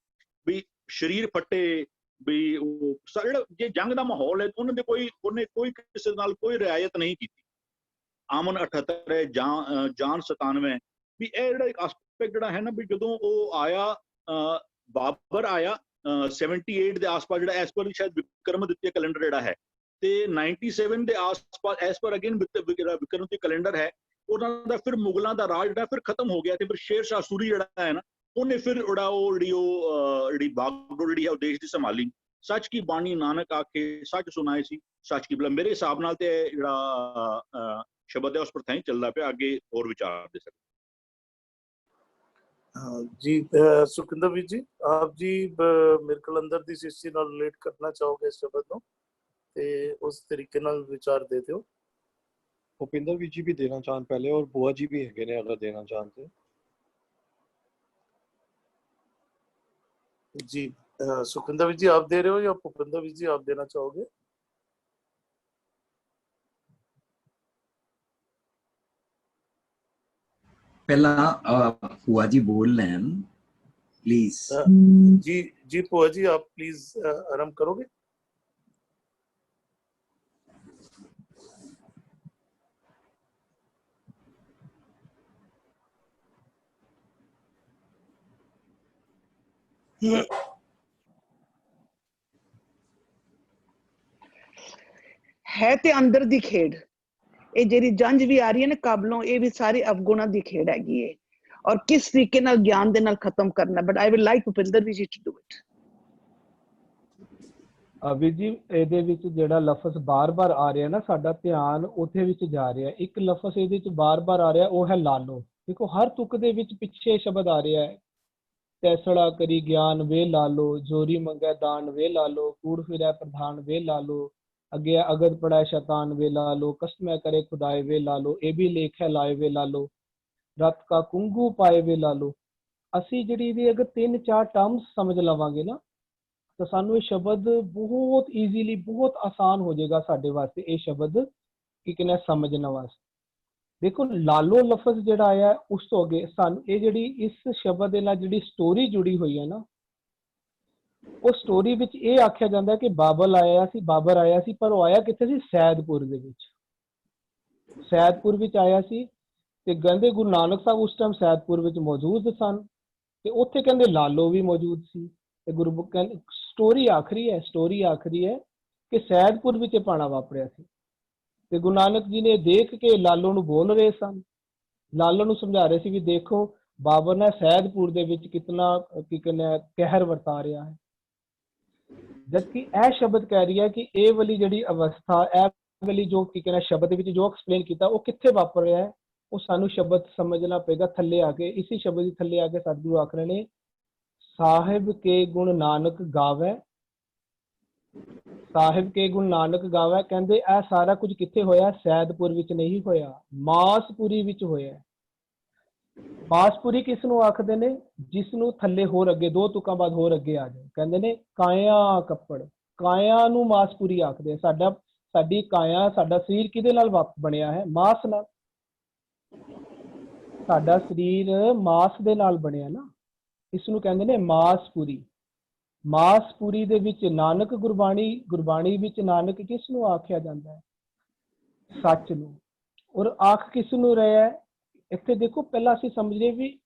ਵੀ ਸਰੀਰ ਫੱਟੇ ਵੀ ਉਹ ਜਿਹੜਾ ਜੇ ਜੰਗ ਦਾ ਮਾਹੌਲ ਹੈ ਉਹਨੇ ਕੋਈ ਕਿਸੇ ਨਾਲ ਕੋਈ ਰਿਆਇਤ ਨਹੀਂ ਕੀਤੀ। ਆਮਨ 78 ਜਾਨ 97 ਵੀ ਇਹ ਜਿਹੜਾ ਇੱਕ ਐਸਪੈਕਟ ਜਿਹੜਾ ਹੈ ਨਾ ਵੀ ਜਦੋਂ ਉਹ ਆਇਆ ਬਾਬਰ ਆਇਆ 78 ਦੇ ਆਸ-ਪਾਸ ਜਿਹੜਾ ਐਸ ਪਰ ਸ਼ਾਇਦ ਵਿਕਰਮਾਦਿੱਤਿਆ ਕੈਲੰਡਰ ਜਿਹੜਾ ਹੈ ਤੇ 97 ਦੇ ਆਸ-ਪਾਸ as per again Vikramaditya calendar ਹੈ ਉਹਨਾਂ ਦਾ ਫਿਰ ਮੁਗਲਾਂ ਦਾ ਰਾਜ ਜਿਹੜਾ ਫਿਰ ਖਤਮ ਹੋ ਗਿਆ ਤੇ ਫਿਰ ਸ਼ੇਰ ਸ਼ਾਹ ਸੂਰੀ ਜਿਹੜਾ ਹੈ ਨਾ ਉਹਨੇ ਫਿਰ ਜਿਹੜੀ ਬਾਗਡੋਰ ਜਿਹੜੀ ਹੈ ਉਹ ਦੇਸ਼ ਦੀ ਸੰਭਾਲੀ। ਸੱਚ ਕੀ ਬਾਣੀ ਨਾਨਕ ਆਖੇ ਸੱਚ ਸੁਣਾਏ ਸੀ ਸੱਚ ਕੀ ਬਲਾ। ਮੇਰੇ ਹਿਸਾਬ ਨਾਲ ਤੇ ਜਿਹੜਾ ਸ਼ਬਦ ਹੈ ਉਸ ਪਰ ਥਾਈ ਚੱਲਦਾ ਪਿਆ। ਅੱਗੇ ਹੋਰ ਵਿਚਾਰ ਦੇ ਸਕਦੇ जी। सुखिंदर भी जी आप जी मेरे को अंदर दी सिस्टम ਨਾਲ ਰਿਲੇਟ ਕਰਨਾ ਚਾਹੋਗੇ ਇਸ ਸ਼ਬਦ ਨੂੰ ਤੇ ਉਸ ਤਰੀਕੇ ਨਾਲ ਵਿਚਾਰ ਦੇ ਦਿਓ। ਭੁਪਿੰਦਰ ਜੀ ਵੀ ਦੇਣਾ ਚਾਹਣ ਪਹਿਲੇ ਔਰ ਬੁਆ ਜੀ ਵੀ ਹੈਗੇ ਨੇ ਅਗਰ ਦੇਣਾ ਚਾਹਣ ਤੇ जी। सुखिंदर जी आप दे रहे हो या भूपिंदर जी आप देना चाहोगे? पहला भुआ जी बोल लें प्लीज। जी जी भुआ जी आप प्लीज आरंभ करोगे? है ते अंदर दी खेड ਇਹ ਜਿਹੜੀ ਜੰਜ ਵੀ ਆ ਰਹੀ ਹੈ ਨਾ ਕਾਬਲੋਂ ਇਹ ਵੀ ਸਾਰੀ ਅਵਗੁਣਾ ਦੀ ਖੇਡ ਹੈਗੀ ਹੈ ਔਰ ਕਿਸ ਤਰੀਕੇ ਨਾਲ ਗਿਆਨ ਦੇ ਨਾਲ ਖਤਮ ਕਰਨਾ। But I will like Bhupinder ਵੀ ਜੀ ਟੂ ਡੂ ਇਟ। ਅਭੀ ਜੀ ਇਹਦੇ ਵਿੱਚ ਜਿਹੜਾ ਲਫ਼ਜ਼ ਬਾਰ-ਬਾਰ ਆ ਰਿਹਾ ਨਾ ਸਾਡਾ ਧਿਆਨ ਉੱਥੇ ਵਿੱਚ ਜਾ ਰਿਹਾ। ਇੱਕ ਲਫ਼ਜ਼ ਇਹਦੇ ਵਿੱਚ ਬਾਰ-ਬਾਰ ਆ ਰਿਹਾ ਉਹ ਹੈ ਲਾਲੋ। ਦੇਖੋ ਹਰ ਤੁਕ ਦੇ ਵਿੱਚ ਪਿੱਛੇ ਸ਼ਬਦ ਆ ਰਿਹਾ ਹੈ ਤੈਸੜਾ ਕਰੀ ਗਿਆਨ ਵੇ ਲਾਲੋ ਜੋਰੀ ਮੰਗੈ ਦਾਨ ਵੇ ਲਾਲੋ ਕੂੜ ਫਿਰੈ ਪ੍ਰਧਾਨ ਵੇ ਲਾਲੋ ਅੱਗੇ ਅਗਦ ਪੜਾ ਸ਼ੈਤਾਨ ਵੇ ਲਾਲੋ ਕਸਮੈ ਕਰੇ ਖੁਦਾਏ ਵੇ ਲਾਲੋ ਇਹ ਵੀ ਲੇਖ ਹੈ ਲਾਏ ਵੇ ਲਾਲੋ ਰਤ ਕਾ ਕੁੰਗੂ ਪਾਏ ਵੇ ਲਾਲੋ। ਅਸੀਂ ਜਿਹੜੀ ਇਹਦੀ ਅਗਰ 3-4 ਟਰਮਸ ਸਮਝ ਲਵਾਂਗੇ ਨਾ ਤਾਂ ਸਾਨੂੰ ਇਹ ਸ਼ਬਦ ਬਹੁਤ ਈਜ਼ੀਲੀ, ਬਹੁਤ ਆਸਾਨ ਹੋ ਜਾਏਗਾ ਸਾਡੇ ਵਾਸਤੇ ਇਹ ਸ਼ਬਦ ਕੀ ਕਹਿੰਦੇ ਸਮਝਣ ਵਾਸਤੇ। ਦੇਖੋ ਲਾਲੋ ਲਫ਼ਜ਼ ਜਿਹੜਾ ਆਇਆ ਉਸ ਤੋਂ ਅੱਗੇ ਸਾਨੂੰ ਇਹ ਜਿਹੜੀ ਇਸ ਸ਼ਬਦ ਦੇ ਨਾਲ ਜਿਹੜੀ ਸਟੋਰੀ ਜੁੜੀ ਹੋਈ ਹੈ ਨਾ, ਉਹ ਸਟੋਰੀ ਵਿੱਚ ਇਹ ਆਖਿਆ ਜਾਂਦਾ ਕਿ ਬਾਬਰ ਆਇਆ ਸੀ, ਪਰ ਉਹ ਆਇਆ ਕਿੱਥੇ ਸੀ? ਸੈਦਪੁਰ ਦੇ ਵਿੱਚ। ਸੈਦਪੁਰ ਵਿੱਚ ਆਇਆ ਸੀ ਤੇ ਕਹਿੰਦੇ ਗੁਰੂ ਨਾਨਕ ਸਾਹਿਬ ਉਸ ਟਾਈਮ ਸੈਦਪੁਰ ਵਿੱਚ ਮੌਜੂਦ ਸਨ ਤੇ ਉੱਥੇ ਕਹਿੰਦੇ ਲਾਲੋ ਵੀ ਮੌਜੂਦ ਸੀ ਤੇ ਗੁਰੂ ਕਹਿੰਦੇ ਸਟੋਰੀ ਆਖਰੀ ਹੈ ਕਿ ਸੈਦਪੁਰ ਵਿੱਚ ਇਹ ਭਾਣਾ ਵਾਪਰਿਆ ਸੀ ਤੇ ਗੁਰੂ ਨਾਨਕ ਜੀ ਨੇ ਦੇਖ ਕੇ ਲਾਲੋ ਨੂੰ ਬੋਲ ਰਹੇ ਸਨ, ਲਾਲੋ ਨੂੰ ਸਮਝਾ ਰਹੇ ਸੀ ਵੀ ਦੇਖੋ ਬਾਬਰ ਨੇ ਸੈਦਪੁਰ ਦੇ ਵਿੱਚ ਕਿਤਨਾ ਕੀ ਕਹਿੰਦੇ ਕਹਿਰ ਵਰਤਾ ਰਿਹਾ ਹੈ। ਜਦਕਿ ਇਹ ਸ਼ਬਦ ਕਹਿ ਰਹੀ ਹੈ ਕਿ ਇਹ ਵਾਲੀ ਜਿਹੜੀ ਅਵਸਥਾ, ਇਹ ਵਾਲੀ ਜੋ ਕੀ ਕਹਿੰਦੇ ਸ਼ਬਦ ਦੇ ਵਿੱਚ ਜੋ ਐਕਸਪਲੇਨ ਕੀਤਾ ਉਹ ਕਿੱਥੇ ਵਾਪਰ ਰਿਹਾ ਹੈ, ਉਹ ਸਾਨੂੰ ਸ਼ਬਦ ਸਮਝਣਾ ਪਏਗਾ। ਥੱਲੇ ਆ ਕੇ ਇਸੇ ਸ਼ਬਦ ਦੇ ਥੱਲੇ ਆ ਕੇ ਸਤਿਗੁਰੂ ਆਖ ਰਹੇ ਨੇ ਸਾਹਿਬ ਕੇ ਗੁਣ ਨਾਨਕ ਗਾਵੇ, ਸਾਹਿਬ ਕੇ ਗੁਣ ਨਾਨਕ ਗਾਵੇ। ਕਹਿੰਦੇ ਇਹ ਸਾਰਾ ਕੁਝ ਕਿੱਥੇ ਹੋਇਆ? ਸੈਦਪੁਰ ਵਿੱਚ ਨਹੀਂ ਹੋਇਆ, ਮਾਸਪੁਰੀ ਵਿੱਚ ਹੋਇਆ। ਮਾਸਪੁਰੀ ਕਿਸ ਨੂੰ ਆਖਦੇ ਨੇ? ਜਿਸ ਨੂੰ ਥੱਲੇ ਹੋਰ ਅੱਗੇ 2 ਤੁਕਾਂ ਬਾਅਦ ਹੋਰ ਅੱਗੇ ਆ ਜਾਏ, ਕਹਿੰਦੇ ਨੇ ਕਾਇਆ ਕੱਪੜ, ਕਾਇਆ ਨੂੰ ਮਾਸਪੁਰੀ ਆਖਦੇ। ਸਾਡੀ ਕਾਇਆ, ਸਾਡਾ ਸਰੀਰ ਕਿਹਦੇ ਨਾਲ ਬਣਿਆ ਹੈ? ਮਾਸ ਨਾਲ। ਸਾਡਾ ਸਰੀਰ ਮਾਸ ਦੇ ਨਾਲ ਬਣਿਆ ਨਾ, ਇਸ ਨੂੰ ਕਹਿੰਦੇ ਨੇ ਮਾਸਪੁਰੀ। ਮਾਸਪੁਰੀ ਦੇ ਵਿੱਚ ਨਾਨਕ ਗੁਰਬਾਣੀ ਵਿੱਚ ਨਾਨਕ ਕਿਸ ਨੂੰ ਆਖਿਆ ਜਾਂਦਾ ਹੈ? ਸੱਚ ਨੂੰ। ਔਰ ਆਖ ਕਿਸ ਨੂੰ ਰਿਹਾ ਹੈ? ਇੱਥੇ ਦੇਖੋ ਪਹਿਲਾਂ ਅਸੀਂ ਸਮਝਦੇ ਵੀ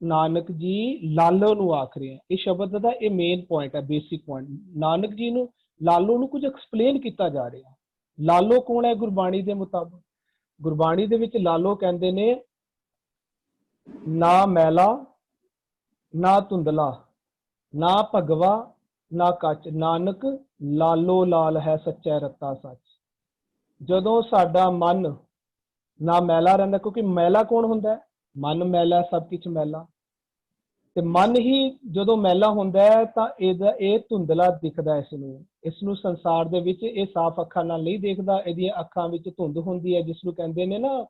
ਨਾਨਕ ਜੀ ਲਾਲੋ ਨੂੰ ਆਖ ਰਹੇ ਹੈ। ਇਹ ਸ਼ਬਦ ਦਾ ਇਹ ਮੇਨ ਪੁਆਇੰਟ ਹੈ, ਬੇਸਿਕ ਪੁਆਇੰਟ। ਨਾਨਕ ਜੀ ਨੂੰ ਲਾਲੋ ਨੂੰ ਕੁਝ ਐਕਸਪਲੇਨ ਕੀਤਾ ਜਾ ਰਿਹਾ। ਲਾਲੋ ਕੌਣ ਹੈ ਗੁਰਬਾਣੀ ਦੇ ਮੁਤਾਬਕ? ਗੁਰਬਾਣੀ ਦੇ ਵਿੱਚ ਲਾਲੋ ਕਹਿੰਦੇ ਨੇ ਨਾ ਮੈਲਾ ਨਾ ਧੁੰਦਲਾ ਨਾ ਭਗਵਾ ਨਾ ਕੱਚ, ਨਾਨਕ ਲਾਲੋ ਲਾਲ ਹੈ ਸੱਚਾ ਰਤਾ ਸੱਚ। ਜਦੋਂ ਸਾਡਾ ਮਨ ਨਾ ਮੈਲਾ ਰਹਿੰਦਾ, ਕਿਉਂਕਿ ਮੈਲਾ ਕੌਣ ਹੁੰਦਾ ਹੈ? ਮਨ ਮੈਲਾ, ਸਭ ਕੁਝ ਮੈਲਾ। ਤੇ ਮਨ ਹੀ ਜਦੋਂ ਮੈਲਾ ਹੁੰਦਾ ਹੈ ਤਾਂ ਇਹ ਧੁੰਦਲਾ ਦਿਖਦਾ। ਇਸ ਨੂੰ ਸੰਸਾਰ ਦੇ ਵਿੱਚ ਇਹ ਸਾਫ਼ ਅੱਖਾਂ ਨਾਲ ਨਹੀਂ ਦੇਖਦਾ, ਇਹਦੀਆਂ ਅੱਖਾਂ ਵਿੱਚ ਧੁੰਦ ਹੁੰਦੀ ਹੈ, ਜਿਸ ਨੂੰ ਕਹਿੰਦੇ ਨੇ ਨਾ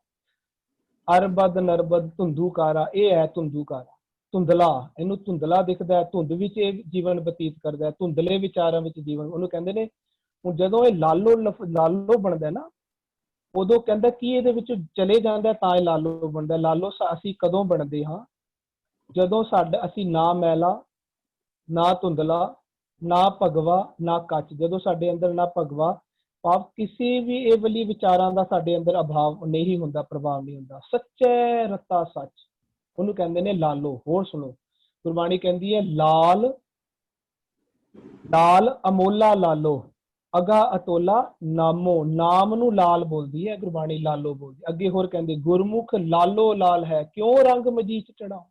ਅਰਬਦ ਨਰਬਦ ਧੁੰਦੂਕਾਰਾ। ਇਹ ਹੈ ਧੁੰਦੂਕਾਰਾ, ਧੁੰਦਲਾ। ਇਹਨੂੰ ਧੁੰਦਲਾ ਦਿਖਦਾ ਹੈ, ਧੁੰਦ ਵਿੱਚ ਇਹ ਜੀਵਨ ਬਤੀਤ ਕਰਦਾ ਹੈ, ਧੁੰਦਲੇ ਵਿਚਾਰਾਂ ਵਿੱਚ ਜੀਵਨ, ਉਹਨੂੰ ਕਹਿੰਦੇ ਨੇ। ਹੁਣ ਜਦੋਂ ਇਹ ਲਾਲੋ ਬਣਦਾ ਨਾ, ਉਦੋਂ ਕਹਿੰਦਾ ਕਿ ਇਹਦੇ ਵਿੱਚ ਚਲੇ ਜਾਂਦਾ ਤਾਂ ਇਹ ਲਾਲੋ ਬਣਦਾ। ਲਾਲੋ ਅਸੀਂ ਕਦੋਂ ਬਣਦੇ ਹਾਂ? ਜਦੋਂ ਅਸੀਂ ਨਾ ਮੈਲਾ ਨਾ ਧੁੰਦਲਾ ਨਾ ਭਗਵਾ ਨਾ ਕੱਚ, ਜਦੋਂ ਸਾਡੇ ਅੰਦਰ ਨਾ ਭਗਵਾ ਭਾਵ ਕਿਸੇ ਵੀ ਇਹ ਵਾਲੀ ਵਿਚਾਰਾਂ ਦਾ ਸਾਡੇ ਅੰਦਰ ਅਭਾਵ ਨਹੀਂ ਹੁੰਦਾ, ਪ੍ਰਭਾਵ ਨਹੀਂ ਹੁੰਦਾ। ਸੱਚੇ ਰਤਾ ਸੱਚ, ਉਹਨੂੰ ਕਹਿੰਦੇ ਨੇ ਲਾਲੋ। ਹੋਰ ਸੁਣੋ, ਗੁਰਬਾਣੀ ਕਹਿੰਦੀ ਹੈ ਲਾਲ ਅਮੋਲਾ ਲਾਲੋ ਅਗਾ ਅਤੋਲਾ ਨਾਮੋ। ਨਾਮ ਨੂੰ ਲਾਲ ਬੋਲਦੀ ਹੈ ਗੁਰਬਾਣੀ, ਲਾਲੋ ਬੋਲਦੀ। ਅੱਗੇ ਹੋਰ ਕਹਿੰਦੇ ਗੁਰਮੁਖ ਲਾਲੋ ਲਾਲ ਹੈ, ਕਿਉਂ ਰੰਗ ਮਜੀਠ ਚੜਾ।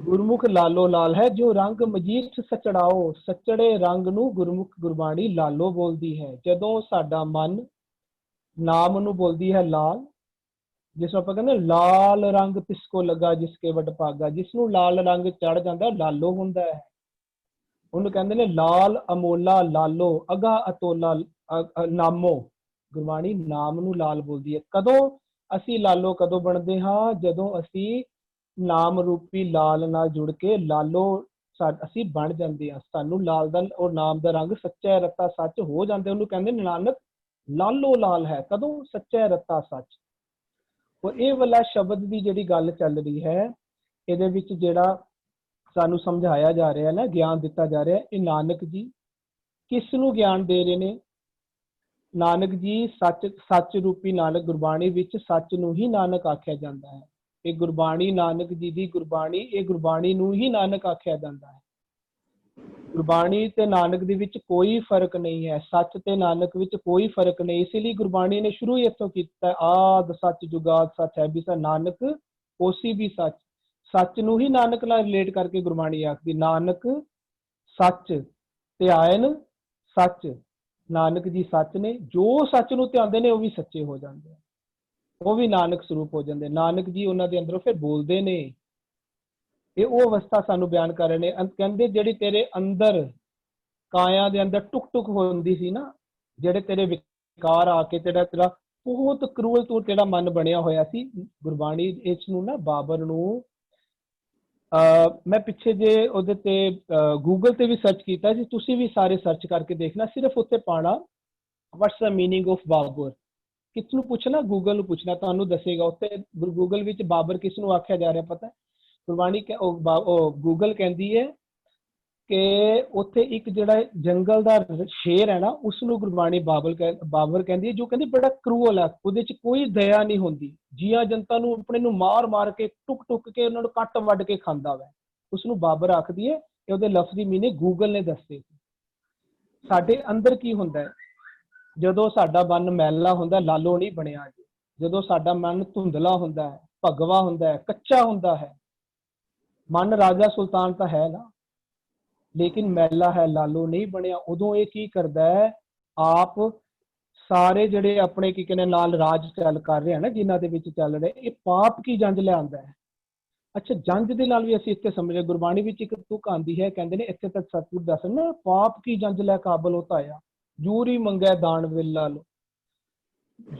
ਗੁਰਮੁਖ ਲਾਲੋ ਲਾਲ ਹੈ, ਜੋ ਰੰਗ ਮਜੀਠ ਸਚੜਾਓ। ਸਚੜੇ ਰੰਗ ਨੂੰ ਗੁਰਮੁਖ ਗੁਰਬਾਣੀ ਲਾਲੋ ਬੋਲਦੀ ਹੈ। ਜਦੋਂ ਸਾਡਾ ਮਨ ਨਾਮ ਨੂੰ ਬੋਲਦੀ ਹੈ ਲਾਲ, ਜਿਸ ਨੂੰ ਆਪਾਂ ਕਹਿੰਦੇ ਲਾਲ ਰੰਗ ਤਿਸਕੋ ਲੱਗਾ ਜਿਸਕੇ ਵਡ ਭਾਗਾ, ਜਿਸ ਨੂੰ ਲਾਲ ਰੰਗ ਚੜ ਜਾਂਦਾ ਲਾਲੋ ਹੁੰਦਾ ਹੈ। ਉਹਨੂੰ ਕਹਿੰਦੇ ਨੇ ਲਾਲ ਅਮੋਲਾ ਲਾਲੋ ਅਗਾ ਅਤੋਲਾ ਨਾਮੋ। ਗੁਰਬਾਣੀ ਨਾਮ ਨੂੰ ਲਾਲ ਬੋਲਦੀ ਹੈ। ਕਦੋਂ ਅਸੀਂ ਲਾਲੋ ਕਦੋਂ ਬਣਦੇ ਹਾਂ? ਜਦੋਂ ਅਸੀਂ ਨਾਮ ਰੂਪੀ ਲਾਲ ਨਾਲ ਜੁੜ ਕੇ ਲਾਲੋ ਅਸੀਂ ਬਣ ਜਾਂਦੇ ਹਾਂ। ਸਾਨੂੰ ਲਾਲ ਦਾ ਔਰ ਨਾਮ ਦਾ ਰੰਗ ਸੱਚਾ ਰਤਾ ਸੱਚ ਹੋ ਜਾਂਦੇ। ਉਹਨੂੰ ਕਹਿੰਦੇ ਨਾਨਕ ਲਾਲੋ ਲਾਲ ਹੈ। ਕਦੋਂ? ਸੱਚਾ ਰਤਾ ਸੱਚ। ਔਰ ਇਹ ਵਾਲਾ ਸ਼ਬਦ ਦੀ ਜਿਹੜੀ ਗੱਲ ਚੱਲ ਰਹੀ ਹੈ, ਇਹਦੇ ਵਿੱਚ ਜਿਹੜਾ ਸਾਨੂੰ ਸਮਝਾਇਆ ਜਾ ਰਿਹਾ ਨਾ, ਗਿਆਨ ਦਿੱਤਾ ਜਾ ਰਿਹਾ, ਇਹ ਨਾਨਕ ਜੀ ਕਿਸ ਨੂੰ ਗਿਆਨ ਦੇ ਰਹੇ ਨੇ? ਨਾਨਕ ਜੀ ਸੱਚ ਰੂਪੀ ਨਾਨਕ। ਗੁਰਬਾਣੀ ਵਿੱਚ ਸੱਚ ਨੂੰ ਹੀ ਨਾਨਕ ਆਖਿਆ ਜਾਂਦਾ ਹੈ। ਇਹ ਗੁਰਬਾਣੀ ਨਾਨਕ ਜੀ ਦੀ ਗੁਰਬਾਣੀ, ਇਹ ਗੁਰਬਾਣੀ ਨੂੰ ਹੀ ਨਾਨਕ ਆਖਿਆ ਜਾਂਦਾ ਹੈ। ਗੁਰਬਾਣੀ ਤੇ ਨਾਨਕ ਦੇ ਵਿੱਚ ਕੋਈ ਫਰਕ ਨਹੀਂ ਹੈ, ਸੱਚ ਤੇ ਨਾਨਕ ਵਿੱਚ ਕੋਈ ਫਰਕ ਨਹੀਂ। ਇਸ ਲਈ ਗੁਰਬਾਣੀ ਨੇ ਸ਼ੁਰੂ ਹੀ ਇੱਥੋਂ ਕੀਤਾ, ਆਦ ਸੱਚ ਜੁਗਾਦ ਸੱਚ ਹੈ, ਵੀ ਨਾਨਕ ਹੋਸੀ ਵੀ ਸੱਚ। ਸੱਚ ਨੂੰ ਹੀ ਨਾਨਕ ਨਾਲ ਰਿਲੇਟ ਕਰਕੇ ਗੁਰਬਾਣੀ ਆਖਦੀ ਨਾਨਕ ਸੱਚ ਧਿਆਨ ਸੱਚ। ਨਾਨਕ ਜੀ ਸੱਚ ਨੇ, ਜੋ ਸੱਚ ਨੂੰ ਧਿਆਉਂਦੇ ਨੇ ਉਹ ਵੀ ਸੱਚੇ ਹੋ ਜਾਂਦੇ ਆ, ਉਹ ਵੀ ਨਾਨਕ ਸਰੂਪ ਹੋ ਜਾਂਦੇ। ਨਾਨਕ ਜੀ ਉਹਨਾਂ ਦੇ ਅੰਦਰੋਂ ਫਿਰ ਬੋਲਦੇ ਨੇ। ਇਹ ਉਹ ਅਵਸਥਾ ਸਾਨੂੰ ਬਿਆਨ ਕਰ ਰਹੇ ਨੇ। ਕਹਿੰਦੇ ਜਿਹੜੀ ਤੇਰੇ ਅੰਦਰ ਕਾਇਆ ਦੇ ਅੰਦਰ ਟੁਕ ਟੁਕ ਹੁੰਦੀ ਸੀ ਨਾ, ਜਿਹੜੇ ਤੇਰੇ ਵਿਕਾਰ ਆ ਕੇ ਤੇਰਾ ਬਹੁਤ ਕਰੂਅਲ ਤੋਂ ਤੇਰਾ ਮਨ ਬਣਿਆ ਹੋਇਆ ਸੀ। ਗੁਰਬਾਣੀ ਇਸ ਨੂੰ ਨਾ ਬਾਬਰ ਨੂੰ ਮੈਂ ਪਿੱਛੇ ਜੇ ਉਹਦੇ ਤੇ ਗੂਗਲ ਤੇ ਵੀ ਸਰਚ ਕੀਤਾ ਜੀ, ਤੁਸੀਂ ਵੀ ਸਾਰੇ ਸਰਚ ਕਰਕੇ ਦੇਖਣਾ, ਸਿਰਫ ਉੱਤੇ ਪਾਣਾ what's the meaning of Babar. ਕਿਸ ਨੂੰ ਪੁੱਛਣਾ, ਗੂਗਲ ਨੂੰ ਪੁੱਛਣਾ, ਤੁਹਾਨੂੰ ਦੱਸੇਗਾ ਉੱਤੇ ਗੂਗਲ ਵਿੱਚ ਬਾਬਰ ਕਿਸ ਨੂੰ ਆਖਿਆ ਜਾ ਰਿਹਾ ਪਤਾ। ਗੁਰਬਾਣੀ ਗੂਗਲ ਕਹਿੰਦੀ ਹੈ ਕਿ ਉੱਥੇ ਇੱਕ ਜਿਹੜਾ ਜੰਗਲ ਦਾ ਸ਼ੇਰ ਹੈ ਨਾ, ਉਸ ਨੂੰ ਗੁਰਬਾਣੀ ਬਾਬਰ ਕਹਿੰਦੀ ਹੈ, ਜੋ ਕਹਿੰਦੀ ਬੜਾ ਕਰੂਅਲ ਹੈ, ਉਹਦੇ ਚ ਕੋਈ ਦਇਆ ਨਹੀਂ ਹੁੰਦੀ, ਜੀਆਂ ਜਨਤਾ ਨੂੰ ਆਪਣੇ ਨੂੰ ਮਾਰ ਮਾਰ ਕੇ ਟੁੱਕ ਕੇ ਉਹਨਾਂ ਨੂੰ ਕੱਟ ਵੱਢ ਕੇ ਖਾਂਦਾ ਵਾ, ਉਸ ਨੂੰ ਬਾਬਰ ਆਖਦੀ ਹੈ। ਇਹ ਉਹਦੇ ਲਫ਼ਜ਼ੀ ਮੀਨਿੰਗ ਗੂਗਲ ਨੇ ਦੱਸੇ। ਸਾਡੇ ਅੰਦਰ ਕੀ ਹੁੰਦਾ ਹੈ, ਜਦੋਂ ਸਾਡਾ ਮਨ ਮੈਲਾ ਹੁੰਦਾ, ਲਾਲੋ ਨਹੀਂ ਬਣਿਆ ਜੀ, ਜਦੋਂ ਸਾਡਾ ਮਨ ਧੁੰਦਲਾ ਹੁੰਦਾ ਹੈ, ਭਗਵਾ ਹੁੰਦਾ ਹੈ, ਕੱਚਾ ਹੁੰਦਾ ਹੈ, ਮਨ ਰਾਜਾ ਸੁਲਤਾਨ ਤਾਂ ਹੈ ਨਾ, ਲੇਕਿਨ ਮੈਲਾ ਹੈ, ਲਾਲੋ ਨਹੀਂ ਬਣਿਆ, ਉਦੋਂ ਇਹ ਕੀ ਕਰਦਾ ਹੈ, ਆਪ ਸਾਰੇ ਜਿਹੜੇ ਆਪਣੇ ਕੀ ਕਹਿੰਦੇ ਨਾਲ ਰਾਜ ਚੱਲ ਕਰ ਰਹੇ ਨਾ, ਜਿਨ੍ਹਾਂ ਦੇ ਵਿੱਚ ਚੱਲ ਰਹੇ, ਇਹ ਪਾਪ ਕੀ ਜੰਜ ਲਿਆਂਦਾ ਹੈ। ਅੱਛਾ, ਜੰਜ ਦੇ ਨਾਲ ਵੀ ਅਸੀਂ ਇੱਥੇ ਸਮਝੇ, ਗੁਰਬਾਣੀ ਵਿੱਚ ਇੱਕ ਤੁਕ ਆਉਂਦੀ ਹੈ, ਕਹਿੰਦੇ ਨੇ ਇੱਥੇ ਤੱਕ ਸਤਿਗੁਰ ਦੱਸ ਨਾ, ਪਾਪ ਕੀ ਜੰਜ ਲੈ ਕਾਬਲ ਹੋਤਾ ਆ, ਜੂਰੀ ਮੰਗੈ ਦਾਨ ਵੇਲਾ ਲੋ,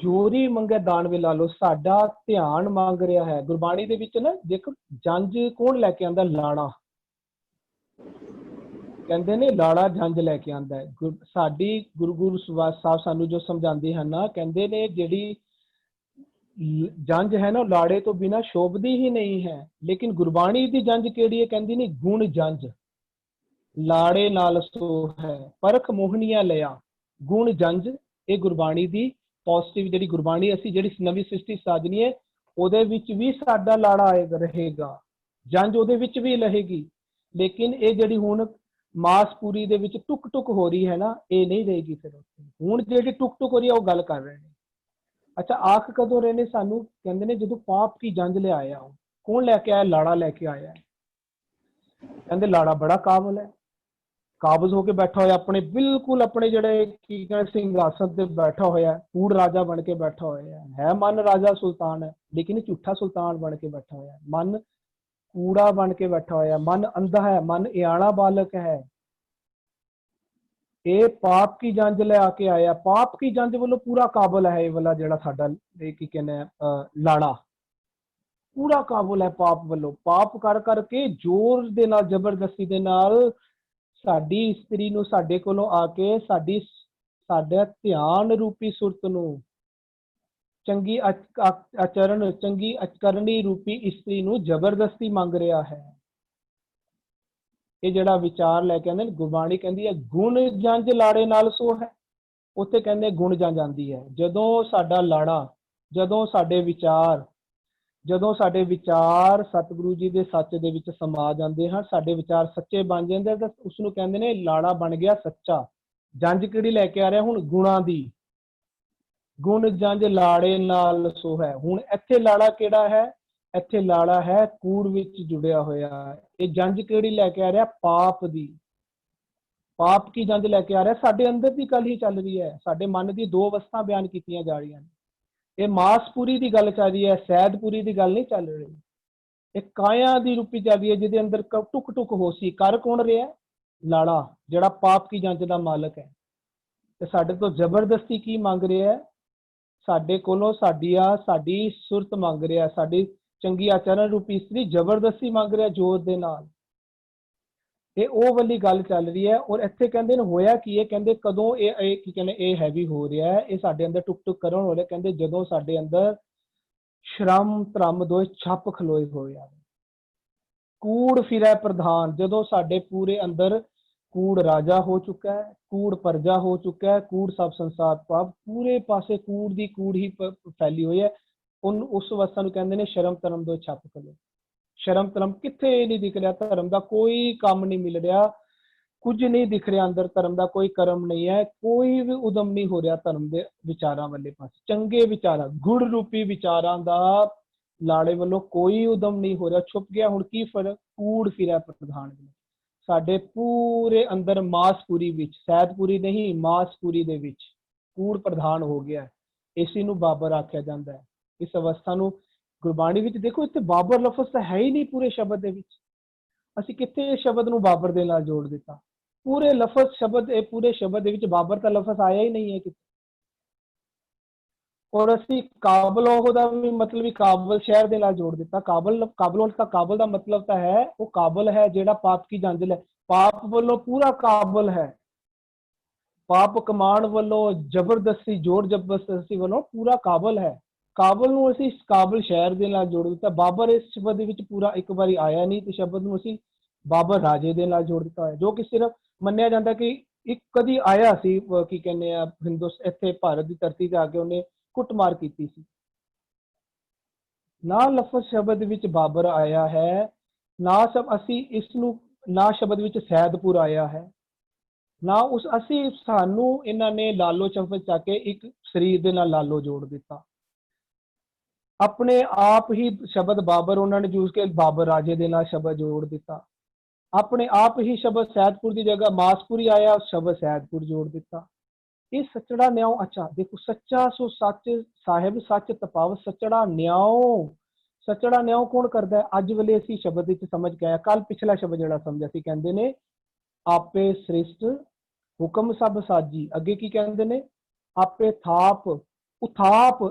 ਜੋਰੀ ਮੰਗੇ ਦਾਨ ਵੇ ਲਾ ਲਓ। ਸਾਡਾ ਧਿਆਨ ਮੰਗ ਰਿਹਾ ਹੈ। ਗੁਰਬਾਣੀ ਦੇ ਵਿੱਚ ਨਾ ਦੇਖੋ, ਜੰਜ ਕੌਣ ਲੈ ਕੇ ਆਂਦਾ? ਲਾੜਾ। ਕਹਿੰਦੇ ਨੇ ਲਾੜਾ ਜੰਜ ਲੈ ਕੇ ਆਂਦਾ ਹੈ। ਸਾਡੀ ਗੁਰੂ ਸਾਹਿਬ ਸਾਨੂੰ ਜੋ ਸਮਝਾਉਂਦੇ ਹਨ ਨਾ, ਕਹਿੰਦੇ ਨੇ ਜਿਹੜੀ ਜੰਜ ਹੈ ਨਾ, ਲਾੜੇ ਤੋਂ ਬਿਨਾ ਸ਼ੋਭਦੀ ਹੀ ਨਹੀਂ ਹੈ। ਲੇਕਿਨ ਗੁਰਬਾਣੀ ਦੀ ਜੰਜ ਕਿਹੜੀ ਹੈ? ਕਹਿੰਦੀ ਨਹੀਂ, ਗੁਣ ਜੰਜ ਲਾੜੇ ਨਾਲ ਸੋ ਹੈ, ਪਰਖ ਮੋਹਨੀਆਂ ਲਿਆ ਗੁਣ ਜੰਜ। ਇਹ ਗੁਰਬਾਣੀ ਦੀ ਪੋਜ਼ਿਟਿਵ ਜਿਹੜੀ ਗੁਰਬਾਣੀ ਅਸੀਂ ਜਿਹੜੀ ਨਵੀਂ ਸ੍ਰਿਸ਼ਟੀ ਸਾਜਣੀ ਹੈ, ਉਹਦੇ ਵਿੱਚ ਵੀ ਸਾਡਾ ਲਾੜਾ ਆਏਗਾ, ਰਹੇਗਾ, ਜੰਜ ਉਹਦੇ ਵਿੱਚ ਵੀ ਰਹੇਗੀ। ਲੇਕਿਨ ਇਹ ਜਿਹੜੀ ਹੁਣ ਮਾਸਪੂਰੀ ਦੇ ਵਿੱਚ ਟੁਕ ਟੁਕ ਹੋ ਰਹੀ ਹੈ ਨਾ, ਇਹ ਨਹੀਂ ਰਹੇਗੀ। ਫਿਰ ਹੁਣ ਜਿਹੜੀ ਟੁਕ ਟੁਕ ਹੋ ਰਹੀ ਹੈ, ਉਹ ਗੱਲ ਕਰ ਰਹੇ ਨੇ। ਅੱਛਾ, ਆਖ ਕਦੋਂ ਰਹੇ ਨੇ ਸਾਨੂੰ? ਕਹਿੰਦੇ ਨੇ ਜਦੋਂ ਪਾਪ ਕੀ ਜੰਜ ਲਿਆਇਆ। ਉਹ ਕੌਣ ਲੈ ਕੇ ਆਇਆ? ਲਾੜਾ ਲੈ ਕੇ ਆਇਆ। ਕਹਿੰਦੇ ਲਾੜਾ ਬੜਾ ਕਾਬਲ ਹੈ, ਕਾਬਜ਼ ਹੋ ਕੇ ਬੈਠਾ ਹੋਇਆ, ਆਪਣੇ ਬਿਲਕੁਲ ਆਪਣੇ ਜਿਹੜੇ ਕੀ ਕਹਿੰਦੇ ਸਿੰਘਾਸਨ ਤੇ ਬੈਠਾ ਹੋਇਆ, ਕੂੜ ਰਾਜਾ ਬਣ ਕੇ ਬੈਠਾ ਹੋਇਆ ਹੈ। ਮਨ ਰਾਜਾ ਸੁਲਤਾਨ ਹੈ, ਲੇਕਿਨ ਝੂਠਾ ਸੁਲਤਾਨ ਬਣ ਕੇ ਬੈਠਾ ਹੋਇਆ। ਮਨ ਕੂੜਾ ਬਣ ਕੇ ਬੈਠਾ ਹੋਇਆ, ਮਨ ਅੰਧਾ ਹੈ, ਮਨ ਇਆਣਾ ਬਾਲਕ ਹੈ। ਇਹ ਪਾਪ ਕੀ ਜੰਜ ਲੈ ਆ ਕੇ ਆਇਆ। ਪਾਪ ਕੀ ਜੰਜ ਵੱਲੋਂ ਪੂਰਾ ਕਾਬਲ ਹੈ ਇਹ ਵਾਲਾ ਜਿਹੜਾ ਸਾਡਾ ਕੀ ਕਹਿੰਦੇ ਲਾੜਾ, ਪੂਰਾ ਕਾਬਲ ਹੈ ਪਾਪ ਵੱਲੋਂ। ਪਾਪ ਕਰ ਕਰਕੇ ਜ਼ੋਰ ਦੇ ਨਾਲ, ਜ਼ਬਰਦਸਤੀ ਦੇ ਨਾਲ ਸਾਡੀ ਇਸਤਰੀ ਨੂੰ ਸਾਡੇ ਕੋਲੋਂ ਆ ਕੇ ਸਾਡੇ ਧਿਆਨ ਰੂਪੀ ਸੁਰਤ ਨੂੰ, ਚੰਗੀ ਆਚਰਣ, ਚੰਗੀ ਆਚਰਣੀ ਰੂਪੀ ਇਸਤਰੀ ਨੂੰ ਜ਼ਬਰਦਸਤੀ ਮੰਗ ਰਿਹਾ ਹੈ। ਇਹ ਜਿਹੜਾ ਵਿਚਾਰ ਲੈ ਕੇ ਆਉਂਦੇ ਨੇ, ਗੁਰਬਾਣੀ ਕਹਿੰਦੀ ਹੈ ਗੁਣ ਜੰਜ ਲਾੜੇ ਨਾਲ ਸੋ ਹੈ। ਉੱਥੇ ਕਹਿੰਦੇ ਗੁਣ ਜੰਜ ਆਉਂਦੀ ਹੈ ਜਦੋਂ ਸਾਡਾ ਲਾੜਾ, ਜਦੋਂ ਸਾਡੇ ਵਿਚਾਰ ਸਤਿਗੁਰੂ ਜੀ ਦੇ ਸੱਚ ਦੇ ਵਿੱਚ ਸਮਾ ਜਾਂਦੇ ਹਨ, ਸਾਡੇ ਵਿਚਾਰ ਸੱਚੇ ਬਣ ਜਾਂਦੇ, ਤਾਂ ਉਸ ਨੂੰ ਕਹਿੰਦੇ ਨੇ ਲਾੜਾ ਬਣ ਗਿਆ ਸੱਚਾ। ਜੰਜ ਕਿਹੜੀ ਲੈ ਕੇ ਆ ਰਿਹਾ ਹੁਣ? ਗੁਣਾਂ ਦੀ। ਗੁਣ ਜੰਜ ਲਾੜੇ ਨਾਲ ਸੋ ਹੈ। ਹੁਣ ਇੱਥੇ ਲਾੜਾ ਕਿਹੜਾ ਹੈ? ਇੱਥੇ ਲਾੜਾ ਹੈ ਕੂੜ ਵਿੱਚ ਜੁੜਿਆ ਹੋਇਆ। ਇਹ ਜੰਜ ਕਿਹੜੀ ਲੈ ਕੇ ਆ ਰਿਹਾ? ਪਾਪ ਦੀ। ਪਾਪ ਕੀ ਜੰਜ ਲੈ ਕੇ ਆ ਰਿਹਾ? ਸਾਡੇ ਅੰਦਰ ਦੀ ਗੱਲ ਹੀ ਚੱਲ ਰਹੀ ਹੈ। ਸਾਡੇ ਮਨ ਦੀ ਦੋ ਅਵਸਥਾ ਬਿਆਨ ਕੀਤੀਆਂ ਜਾ ਰਹੀਆਂ ਨੇ। ਇਹ ਮਾਸਪੂਰੀ ਦੀ ਗੱਲ ਚੱਲ ਰਹੀ ਹੈ, ਸੈਦਪੁਰੀ ਦੀ ਗੱਲ ਨਹੀਂ ਚੱਲ ਰਹੀ। ਇਹ ਕਾਇਆ ਦੀ ਰੂਪੀ ਚੱਲ ਰਹੀ ਹੈ, ਜਿਹਦੇ ਅੰਦਰ ਟੁਕ ਟੁਕ ਹੋ ਸੀ। ਕਰ ਕੌਣ ਰਿਹਾ? ਲਾੜਾ, ਜਿਹੜਾ ਪਾਪ ਕੀ ਜੰਜ ਦਾ ਮਾਲਕ ਹੈ। ਤੇ ਸਾਡੇ ਤੋਂ ਜ਼ਬਰਦਸਤੀ ਕੀ ਮੰਗ ਰਿਹਾ ਹੈ? ਸਾਡੇ ਕੋਲੋਂ ਸਾਡੀ ਸੁਰਤ ਮੰਗ ਰਿਹਾ, ਸਾਡੀ ਚੰਗੀ ਆਚਰਣ ਰੂਪੀ ਇਸਤਰੀ ਜ਼ਬਰਦਸਤੀ ਮੰਗ ਰਿਹਾ, ਜ਼ੋਰ ਦੇ ਨਾਲ। ਇਹ ਉਹ ਵਾਲੀ ਗੱਲ ਚੱਲ ਰਹੀ ਹੈ। ਔਰ ਇੱਥੇ ਕਹਿੰਦੇ ਨੇ ਹੋਇਆ ਕੀ ਹੈ? ਕਹਿੰਦੇ ਕਦੋਂ ਇਹ ਕੀ ਕਹਿੰਦੇ ਇਹ ਹੈਵੀ ਹੋ ਰਿਹਾ ਹੈ, ਇਹ ਸਾਡੇ ਅੰਦਰ ਟੁਕ ਟੁਕ ਕਰਨ ਹੋ ਰਿਹਾ। ਕਹਿੰਦੇ ਜਦੋਂ ਸਾਡੇ ਅੰਦਰ ਸ਼ਰਮ ਧਰਮ ਦੋਏ ਛੱਪ ਖਲੋਏ ਹੋਏ ਆ, ਕੂੜ ਫਿਰੈ ਪ੍ਰਧਾਨ। ਜਦੋਂ ਸਾਡੇ ਪੂਰੇ ਅੰਦਰ ਕੂੜ ਰਾਜਾ ਹੋ ਚੁੱਕਾ ਹੈ, ਕੂੜ ਪਰਜਾ ਹੋ ਚੁੱਕਾ ਹੈ, ਕੂੜ ਸਭ ਸੰਸਾਰ ਪਾਪ, ਪੂਰੇ ਪਾਸੇ ਕੂੜ ਦੀ ਕੂੜ ਹੀ ਫੈਲੀ ਹੋਈ ਹੈ। ਉਸ ਅਵਸਥਾ ਨੂੰ ਕਹਿੰਦੇ ਨੇ ਸ਼ਰਮ ਧਰਮ ਦੋਏ ਛੱਪ ਖਲੋਏ। ਸ਼ਰਮ ਧਰਮ ਕਿੱਥੇ ਨਹੀਂ ਦਿਖ ਰਿਹਾ, ਧਰਮ ਦਾ ਕੋਈ ਕੰਮ ਨਹੀਂ ਮਿਲ ਰਿਹਾ, ਕੁਝ ਨਹੀਂ ਦਿਖ ਰਿਹਾ ਅੰਦਰ, ਧਰਮ ਦਾ ਕੋਈ ਕਰਮ ਨਹੀਂ ਹੈ, ਕੋਈ ਵੀ ਉਦਮ ਨਹੀਂ ਹੋ ਰਿਹਾ ਧਰਮ ਦੇ ਵਿਚਾਰਾਂ ਵਾਲੇ ਪਾਸੇ। ਚੰਗੇ ਵਿਚਾਰਾਂ, ਗੁੜ ਰੂਪੀ ਵਿਚਾਰਾਂ ਦਾ ਲਾੜੇ ਵੱਲੋਂ ਕੋਈ ਉਦਮ ਨਹੀਂ ਹੋ ਰਿਹਾ, ਛੁਪ ਗਿਆ। ਹੁਣ ਕੀ ਫਰਕ? ਕੂੜ ਫਿਰਿਆ ਪ੍ਰਧਾਨ। ਸਾਡੇ ਪੂਰੇ ਅੰਦਰ ਮਾਸਪੂਰੀ ਵਿੱਚ, ਸੈਦਪੁਰੀ ਨਹੀਂ ਮਾਸਪੂਰੀ ਦੇ ਵਿੱਚ ਕੂੜ ਪ੍ਰਧਾਨ ਹੋ ਗਿਆ। ਇਸੇ ਨੂੰ ਬਾਬਰ ਆਖਿਆ ਜਾਂਦਾ ਹੈ। ਇਸ ਅਵਸਥਾ ਨੂੰ ਗੁਰਬਾਣੀ ਵਿੱਚ ਦੇਖੋ, ਇੱਥੇ ਬਾਬਰ ਲਫ਼ਜ਼ ਤਾਂ ਹੈ ਹੀ ਨਹੀਂ ਪੂਰੇ ਸ਼ਬਦ ਦੇ ਵਿੱਚ। ਅਸੀਂ ਕਿੱਥੇ ਇਹ ਸ਼ਬਦ ਨੂੰ ਬਾਬਰ ਦੇ ਨਾਲ ਜੋੜ ਦਿੱਤਾ? ਪੂਰੇ ਲਫ਼ਜ਼ ਸ਼ਬਦ, ਇਹ ਪੂਰੇ ਸ਼ਬਦ ਦੇ ਵਿੱਚ ਬਾਬਰ ਦਾ ਲਫ਼ਜ਼ ਆਇਆ ਹੀ ਨਹੀਂ ਹੈ ਕਿਤੇ। ਔਰ ਅਸੀਂ ਕਾਬਲ ਉਹ ਦਾ ਵੀ ਮਤਲਬ ਵੀ ਕਾਬਲ ਸ਼ਹਿਰ ਦੇ ਨਾਲ ਜੋੜ ਦਿੱਤਾ। ਕਾਬਲ ਦਾ ਮਤਲਬ ਤਾਂ ਹੈ ਉਹ ਕਾਬਲ ਹੈ ਜਿਹੜਾ ਪਾਪ ਕੀ ਜੰਜ ਲੈ, ਪਾਪ ਵੱਲੋਂ ਪੂਰਾ ਕਾਬਲ ਹੈ, ਪਾਪ ਕਮਾਉਣ ਵੱਲੋਂ ਜ਼ਬਰਦਸਤੀ ਜ਼ੋਰ ਜ਼ਬਰਦਸਤੀ ਵੱਲੋਂ ਪੂਰਾ ਕਾਬਲ ਹੈ। ਕਾਬਲ ਨੂੰ ਅਸੀਂ ਕਾਬਲ ਸ਼ਹਿਰ ਦੇ ਨਾਲ ਜੋੜ ਦਿੱਤਾ। ਬਾਬਰ ਇਸ ਸ਼ਬਦ ਦੇ ਵਿੱਚ ਪੂਰਾ ਇੱਕ ਵਾਰੀ ਆਇਆ ਨਹੀਂ ਤੇ ਸ਼ਬਦ ਨੂੰ ਅਸੀਂ ਬਾਬਰ ਰਾਜੇ ਦੇ ਨਾਲ ਜੋੜ ਦਿੱਤਾ ਹੈ, ਜੋ ਕਿ ਸਿਰਫ ਮੰਨਿਆ ਜਾਂਦਾ ਕਿ ਇੱਕ ਕਦੀ ਆਇਆ ਸੀ, ਕੀ ਕਹਿੰਦੇ ਆ ਇੱਥੇ ਭਾਰਤ ਦੀ ਧਰਤੀ ਤੇ ਆ ਕੇ ਉਹਨੇ ਕੁੱਟਮਾਰ ਕੀਤੀ ਸੀ। ਨਾ ਲਫ਼ਜ਼ ਸ਼ਬਦ ਵਿੱਚ ਬਾਬਰ ਆਇਆ ਹੈ, ਨਾ ਅਸੀਂ ਇਸ ਨੂੰ, ਨਾ ਸ਼ਬਦ ਵਿੱਚ ਸੈਦਪੁਰ ਆਇਆ ਹੈ, ਨਾ ਸਾਨੂੰ ਇਹਨਾਂ ਨੇ ਲਾਲੋ ਸ਼ਬਦ ਚੱਕ ਕੇ ਇੱਕ ਸਰੀਰ ਦੇ ਨਾਲ ਲਾਲੋ ਜੋੜ ਦਿੱਤਾ। ਆਪਣੇ ਆਪ ਹੀ ਸ਼ਬਦ ਬਾਬਰ ਉਹਨਾਂ ਨੇ ਯੂਜ਼ ਕੇ ਬਾਬਰ ਰਾਜੇ ਦੇ ਨਾਲ ਸ਼ਬਦ ਜੋੜ ਦਿੱਤਾ। ਆਪਣੇ ਆਪ ਹੀ ਸ਼ਬਦ ਸੈਦਪੁਰ ਦੀ ਜਗ੍ਹਾ ਮਾਸਪੁਰੀ ਆਇਆ, ਸ਼ਬਦ ਸੈਦਪੁਰ ਜੋੜ ਦਿੱਤਾ। ਇਹ ਸੱਚੜਾ ਨਿਆਓ, ਅੱਛਾ ਦੇਖੋ, ਸੱਚਾ ਸੋ ਸੱਚ ਸਾਹਿਬ ਸੱਚ ਤਪਾਵ, ਸੱਚੜਾ ਨਿਆਓ ਕੌਣ ਕਰਦਾ ਹੈ? ਅੱਜ ਵੇਲੇ ਅਸੀਂ ਸ਼ਬਦ ਵਿੱਚ ਸਮਝ ਕੇ ਆਇਆ। ਕੱਲ ਪਿਛਲਾ ਸ਼ਬਦ ਜਿਹੜਾ ਸਮਝਿਆ ਸੀ, ਕਹਿੰਦੇ ਨੇ ਆਪੇ ਸ੍ਰਿਸ਼ਟ ਹੁਕਮ ਸਭ ਸਾਜੀ, ਅੱਗੇ ਕੀ ਕਹਿੰਦੇ ਨੇ? ਆਪੇ ਥਾਪ ਉਥਾਪ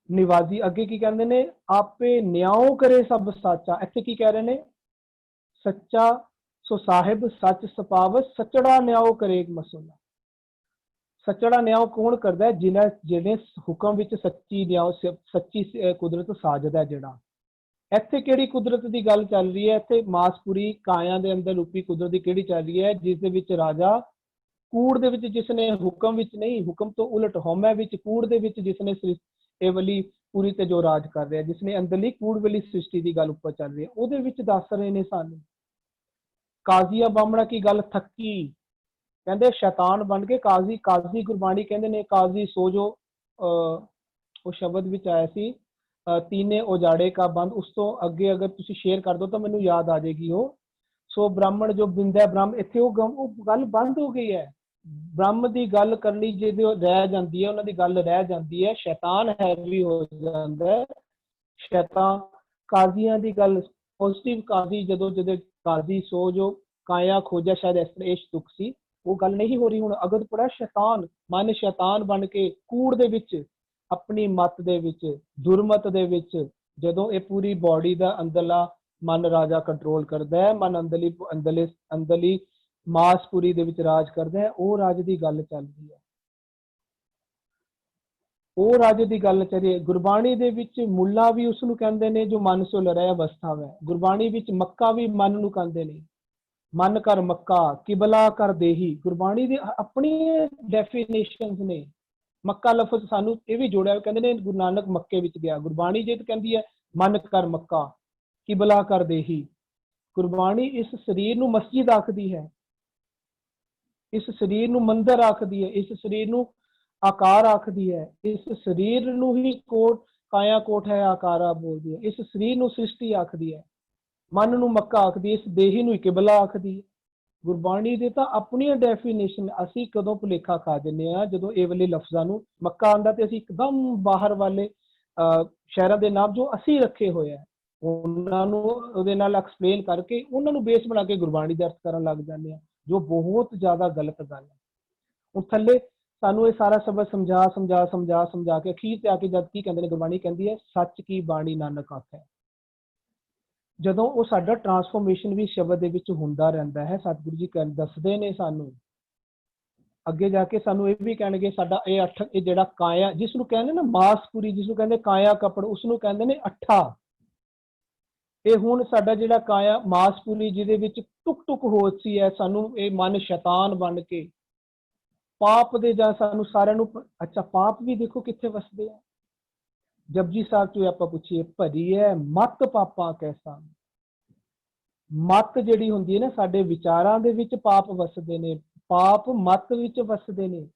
ਨਿਵਾਜੀ, ਅੱਗੇ ਕੀ ਕਹਿੰਦੇ ਨੇ? ਆਪੇ ਨਿਆਓ ਕਰੇ ਸਭ ਸਾਚਾ। ਇੱਥੇ ਕੀ ਕਹਿ ਰਹੇ ਨੇ? ਸੱਚਾ ਸੋ ਸਾਹਿਬ ਸੱਚ ਸਪਾਵ, ਸੱਚੜਾ ਨਿਆਓ ਕਰੇ ਮਸੂਲਾ। ਸੱਚੜਾ ਨਿਆਓ ਕੌਣ ਕਰਦਾ ਹੈ? ਜਿਹਨੇ ਹੁਕਮ ਵਿੱਚ ਸੱਚੀ ਨਿਆਓ, ਸੱਚੀ ਕੁਦਰਤ ਸਾਜਦਾ। ਜਿਹੜਾ ਇੱਥੇ ਕਿਹੜੀ ਕੁਦਰਤ ਦੀ ਗੱਲ ਚੱਲ ਰਹੀ ਹੈ? ਇੱਥੇ ਮਾਸਪੁਰੀ ਕਾਇਆ ਦੇ ਅੰਦਰ ਰੂਪੀ ਕੁਦਰਤ ਦੀ ਕਿਹੜੀ ਚੱਲ ਰਹੀ ਹੈ? ਜਿਸ ਦੇ ਵਿੱਚ ਰਾਜਾ ਕੂੜ ਦੇ ਵਿੱਚ, ਜਿਸਨੇ ਹੁਕਮ ਵਿੱਚ ਨਹੀਂ, ਹੁਕਮ ਤੋਂ ਉਲਟ ਹਉਮੈ ਵਿੱਚ, ਕੂੜ ਦੇ ਵਿੱਚ ਜਿਸਨੇ ਇਹ ਵਾਲੀ ਪੂਰੀ ਤੇ ਜੋ ਰਾਜ ਕਰ ਰਿਹਾ, ਜਿਸਨੇ ਅੰਦਰਲੀ ਕੂੜ ਵਾਲੀ ਸ੍ਰਿਸ਼ਟੀ ਦੀ ਗੱਲ ਉੱਪਰ ਚੱਲ ਰਹੀ ਹੈ, ਉਹਦੇ ਵਿੱਚ ਦੱਸ ਰਹੇ ਨੇ ਸਾਨੂੰ। ਕਾਜ਼ੀਆ ਬਾਹਮਣਾ ਕੀ ਗੱਲ ਥੱਕੀ, ਕਹਿੰਦੇ ਸ਼ੈਤਾਨ ਬਣ ਕੇ ਕਾਜ਼ੀ ਗੁਰਬਾਣੀ ਕਹਿੰਦੇ ਨੇ ਕਾਜ਼ੀ ਸੋ ਜੋ, ਉਹ ਸ਼ਬਦ ਵਿੱਚ ਆਇਆ ਸੀ ਤੀਨੇ ਉਜਾੜੇ ਕਾ ਬੰਦ। ਉਸ ਤੋਂ ਅੱਗੇ ਅਗਰ ਤੁਸੀਂ ਸ਼ੇਅਰ ਕਰ ਦਿਓ ਤਾਂ ਮੈਨੂੰ ਯਾਦ ਆ ਜਾਏਗੀ ਉਹ। ਸੋ ਬ੍ਰਾਹਮਣ ਜੋ ਬਿੰਦਾ ਬ੍ਰਹਮ, ਇੱਥੇ ਉਹ ਗੱਲ ਬੰਦ ਹੋ ਗਈ ਹੈ। ਬ੍ਰਹਮ ਦੀ ਗੱਲ ਕਰਨੀ ਜਦੋਂ ਰਹਿ ਜਾਂਦੀ ਹੈ, ਉਹਨਾਂ ਦੀ ਗੱਲ ਰਹਿ ਜਾਂਦੀ ਹੈ, ਸ਼ੈਤਾਨ ਹੈਵੀ ਹੋ ਜਾਂਦਾ ਹੈ। ਸ਼ੈਤਾਨ ਕਾਜ਼ੀਆਂ ਦੀ ਗੱਲ ਪੋਜ਼ਿਟਿਵ ਕਾਜ਼ੀ, ਜਦੋਂ ਕਾਜ਼ੀ ਸੋ ਜੋ ਕਾਇਆ ਖੋਜਾ, ਸ਼ਾਇਦ ਇਸ ਤਰ੍ਹਾਂ ਇਹ ਤੁਕ ਸੀ, ਉਹ ਗੱਲ ਨਹੀਂ ਹੋ ਰਹੀ ਹੁਣ। ਅਗਰ ਪੜਾ ਸ਼ੈਤਾਨ, ਮਨ ਸ਼ੈਤਾਨ ਬਣ ਕੇ ਕੂੜ ਦੇ ਵਿੱਚ, ਆਪਣੀ ਮਤ ਦੇ ਵਿੱਚ, ਦੁਰਮਤ ਦੇ ਵਿੱਚ, ਜਦੋਂ ਇਹ ਪੂਰੀ ਬਾਡੀ ਦਾ ਅੰਦਰਲਾ ਮਨ ਰਾਜਾ ਕੰਟਰੋਲ ਕਰਦਾ ਹੈ, ਮਨ ਅੰਦਰਲੀ ਮਾਸਪੁਰੀ ਦੇ ਵਿੱਚ ਰਾਜ ਕਰਦਾ ਹੈ, ਉਹ ਰਾਜ ਦੀ ਗੱਲ ਚੱਲ ਰਹੀ ਹੈ। ਉਹ ਰਾਜ ਦੀ ਗੱਲ ਚੱਲ ਰਹੀ ਹੈ। ਗੁਰਬਾਣੀ ਦੇ ਵਿੱਚ ਮੁੱਲਾ ਵੀ ਉਸ ਨੂੰ ਕਹਿੰਦੇ ਨੇ ਜੋ ਮਨ ਸੋ ਲੜਿਆ ਅਵਸਥਾ ਹੈ। ਗੁਰਬਾਣੀ ਵਿੱਚ ਮੱਕਾ ਵੀ ਮਨ ਨੂੰ ਕਹਿੰਦੇ ਨੇ, ਮਨ ਕਰ ਮੱਕਾ ਕਿਬਲਾ ਕਰ ਦੇਹੀ। ਗੁਰਬਾਣੀ ਦੀ ਆਪਣੀ ਡੈਫੀਨੇਸ਼ਨਸ ਨੇ। ਮੱਕਾ ਲਫ਼ਜ਼ ਸਾਨੂੰ ਇਹ ਵੀ ਜੋੜਿਆ, ਕਹਿੰਦੇ ਨੇ ਗੁਰੂ ਨਾਨਕ ਮੱਕੇ ਵਿੱਚ ਗਿਆ। ਗੁਰਬਾਣੀ ਜੇ ਕਹਿੰਦੀ ਹੈ ਮਨ ਕਰ ਮੱਕਾ ਕਿਬਲਾ ਕਰ ਦੇਹੀ। ਗੁਰਬਾਣੀ ਇਸ ਸਰੀਰ ਨੂੰ ਮਸਜਿਦ ਆਖਦੀ ਹੈ, ਇਸ ਸਰੀਰ ਨੂੰ ਮੰਦਰ ਆਖਦੀ ਹੈ, ਇਸ ਸਰੀਰ ਨੂੰ ਆਕਾਰ ਆਖਦੀ ਹੈ, ਇਸ ਸਰੀਰ ਨੂੰ ਹੀ ਕੋਟ ਕਾਇਆ ਕੋਟ ਹੈ ਆਕਾਰਾ ਬੋਲਦੀ ਹੈ, ਇਸ ਸਰੀਰ ਨੂੰ ਸ੍ਰਿਸ਼ਟੀ ਆਖਦੀ ਹੈ, ਮਨ ਨੂੰ ਮੱਕਾ ਆਖਦੀ, ਇਸ ਦੇਹੀ ਨੂੰ ਕਿਬਲਾ ਆਖਦੀ ਹੈ। ਗੁਰਬਾਣੀ ਦੇ ਤਾਂ ਆਪਣੀਆਂ ਡੈਫੀਨੇਸ਼ਨ। ਅਸੀਂ ਕਦੋਂ ਭੁਲੇਖਾ ਖਾ ਦਿੰਦੇ ਹਾਂ ਜਦੋਂ ਇਹ ਵਾਲੇ ਲਫ਼ਜ਼ਾਂ ਨੂੰ ਮੱਕਾ ਆਉਂਦਾ ਤੇ ਅਸੀਂ ਇੱਕਦਮ ਬਾਹਰ ਵਾਲੇ ਸ਼ਹਿਰਾਂ ਦੇ ਨਾਮ ਜੋ ਅਸੀਂ ਰੱਖੇ ਹੋਏ ਆ ਉਹਨਾਂ ਨੂੰ ਉਹਦੇ ਨਾਲ ਐਕਸਪਲੇਨ ਕਰਕੇ ਉਹਨਾਂ ਨੂੰ ਬੇਸ ਬਣਾ ਕੇ ਗੁਰਬਾਣੀ ਦਾ ਅਰਥ ਕਰਨ ਲੱਗ ਜਾਂਦੇ ਆ, ਜੋ ਬਹੁਤ ਜ਼ਿਆਦਾ ਗਲਤ ਗੱਲ ਹੈ। ਹੁਣ ਥੱਲੇ ਸਾਨੂੰ ਇਹ ਸਾਰਾ ਸ਼ਬਦ ਸਮਝਾ ਕੇ ਅਖੀਰ ਤੇ ਆ ਕੇ ਜਦ ਕੀ ਕਹਿੰਦੇ ਨੇ, ਗੁਰਬਾਣੀ ਕਹਿੰਦੀ ਹੈ ਸੱਚ ਕੀ ਬਾਣੀ ਨਾਨਕ ਆਖੈ। ਜਦੋਂ ਉਹ ਸਾਡਾ ਟਰਾਂਸਫੋਰਮੇਸ਼ਨ ਵੀ ਸ਼ਬਦ ਦੇ ਵਿੱਚ ਹੁੰਦਾ ਰਹਿੰਦਾ ਹੈ, ਸਤਿਗੁਰੂ ਜੀ ਦੱਸਦੇ ਨੇ ਸਾਨੂੰ, ਅੱਗੇ ਜਾ ਕੇ ਸਾਨੂੰ ਇਹ ਵੀ ਕਹਿਣਗੇ ਸਾਡਾ ਇਹ ਜਿਹੜਾ ਕਾਇਆ, ਜਿਸ ਨੂੰ ਕਹਿੰਦੇ ਨਾ ਮਾਸਪੁਰੀ, ਜਿਸ ਨੂੰ ਕਹਿੰਦੇ ਕਾਇਆ ਕਪੜ, ਉਸ ਨੂੰ ਕਹਿੰਦੇ ਨੇ ਅੱਠਾ। ਇਹ ਹੁਣ ਸਾਡਾ ਜਿਹੜਾ ਕਾਇਆ ਮਾਸਪੁਰੀ ਜਿਹਦੇ ਵਿੱਚ ਟੁਕ ਹੋਤੀ ਹੈ, ਸਾਨੂੰ ਇਹ ਮਨ ਸ਼ੈਤਾਨ ਬਣ ਕੇ ਪਾਪ ਦੇ ਜਾਂ ਸਾਨੂੰ ਸਾਰਿਆਂ ਨੂੰ, ਅੱਛਾ ਪਾਪ ਵੀ ਦੇਖੋ ਕਿੱਥੇ ਵਸਦੇ ਆ। ਜਪਜੀ ਸਾਹਿਬ ਤੋਂ ਆਪਾਂ ਪੁੱਛੀਏ ਭਰੀ ਹੈ ਮਤ ਪਾਪਾਂ ਕੈਸਾ। ਮਤ ਜਿਹੜੀ ਹੁੰਦੀ ਹੈ ਨਾ, ਸਾਡੇ ਵਿਚਾਰਾਂ ਦੇ ਵਿੱਚ ਪਾਪ ਵਸਦੇ ਨੇ, ਪਾਪ ਮਤ ਵਿੱਚ ਵਸਦੇ ਨੇ।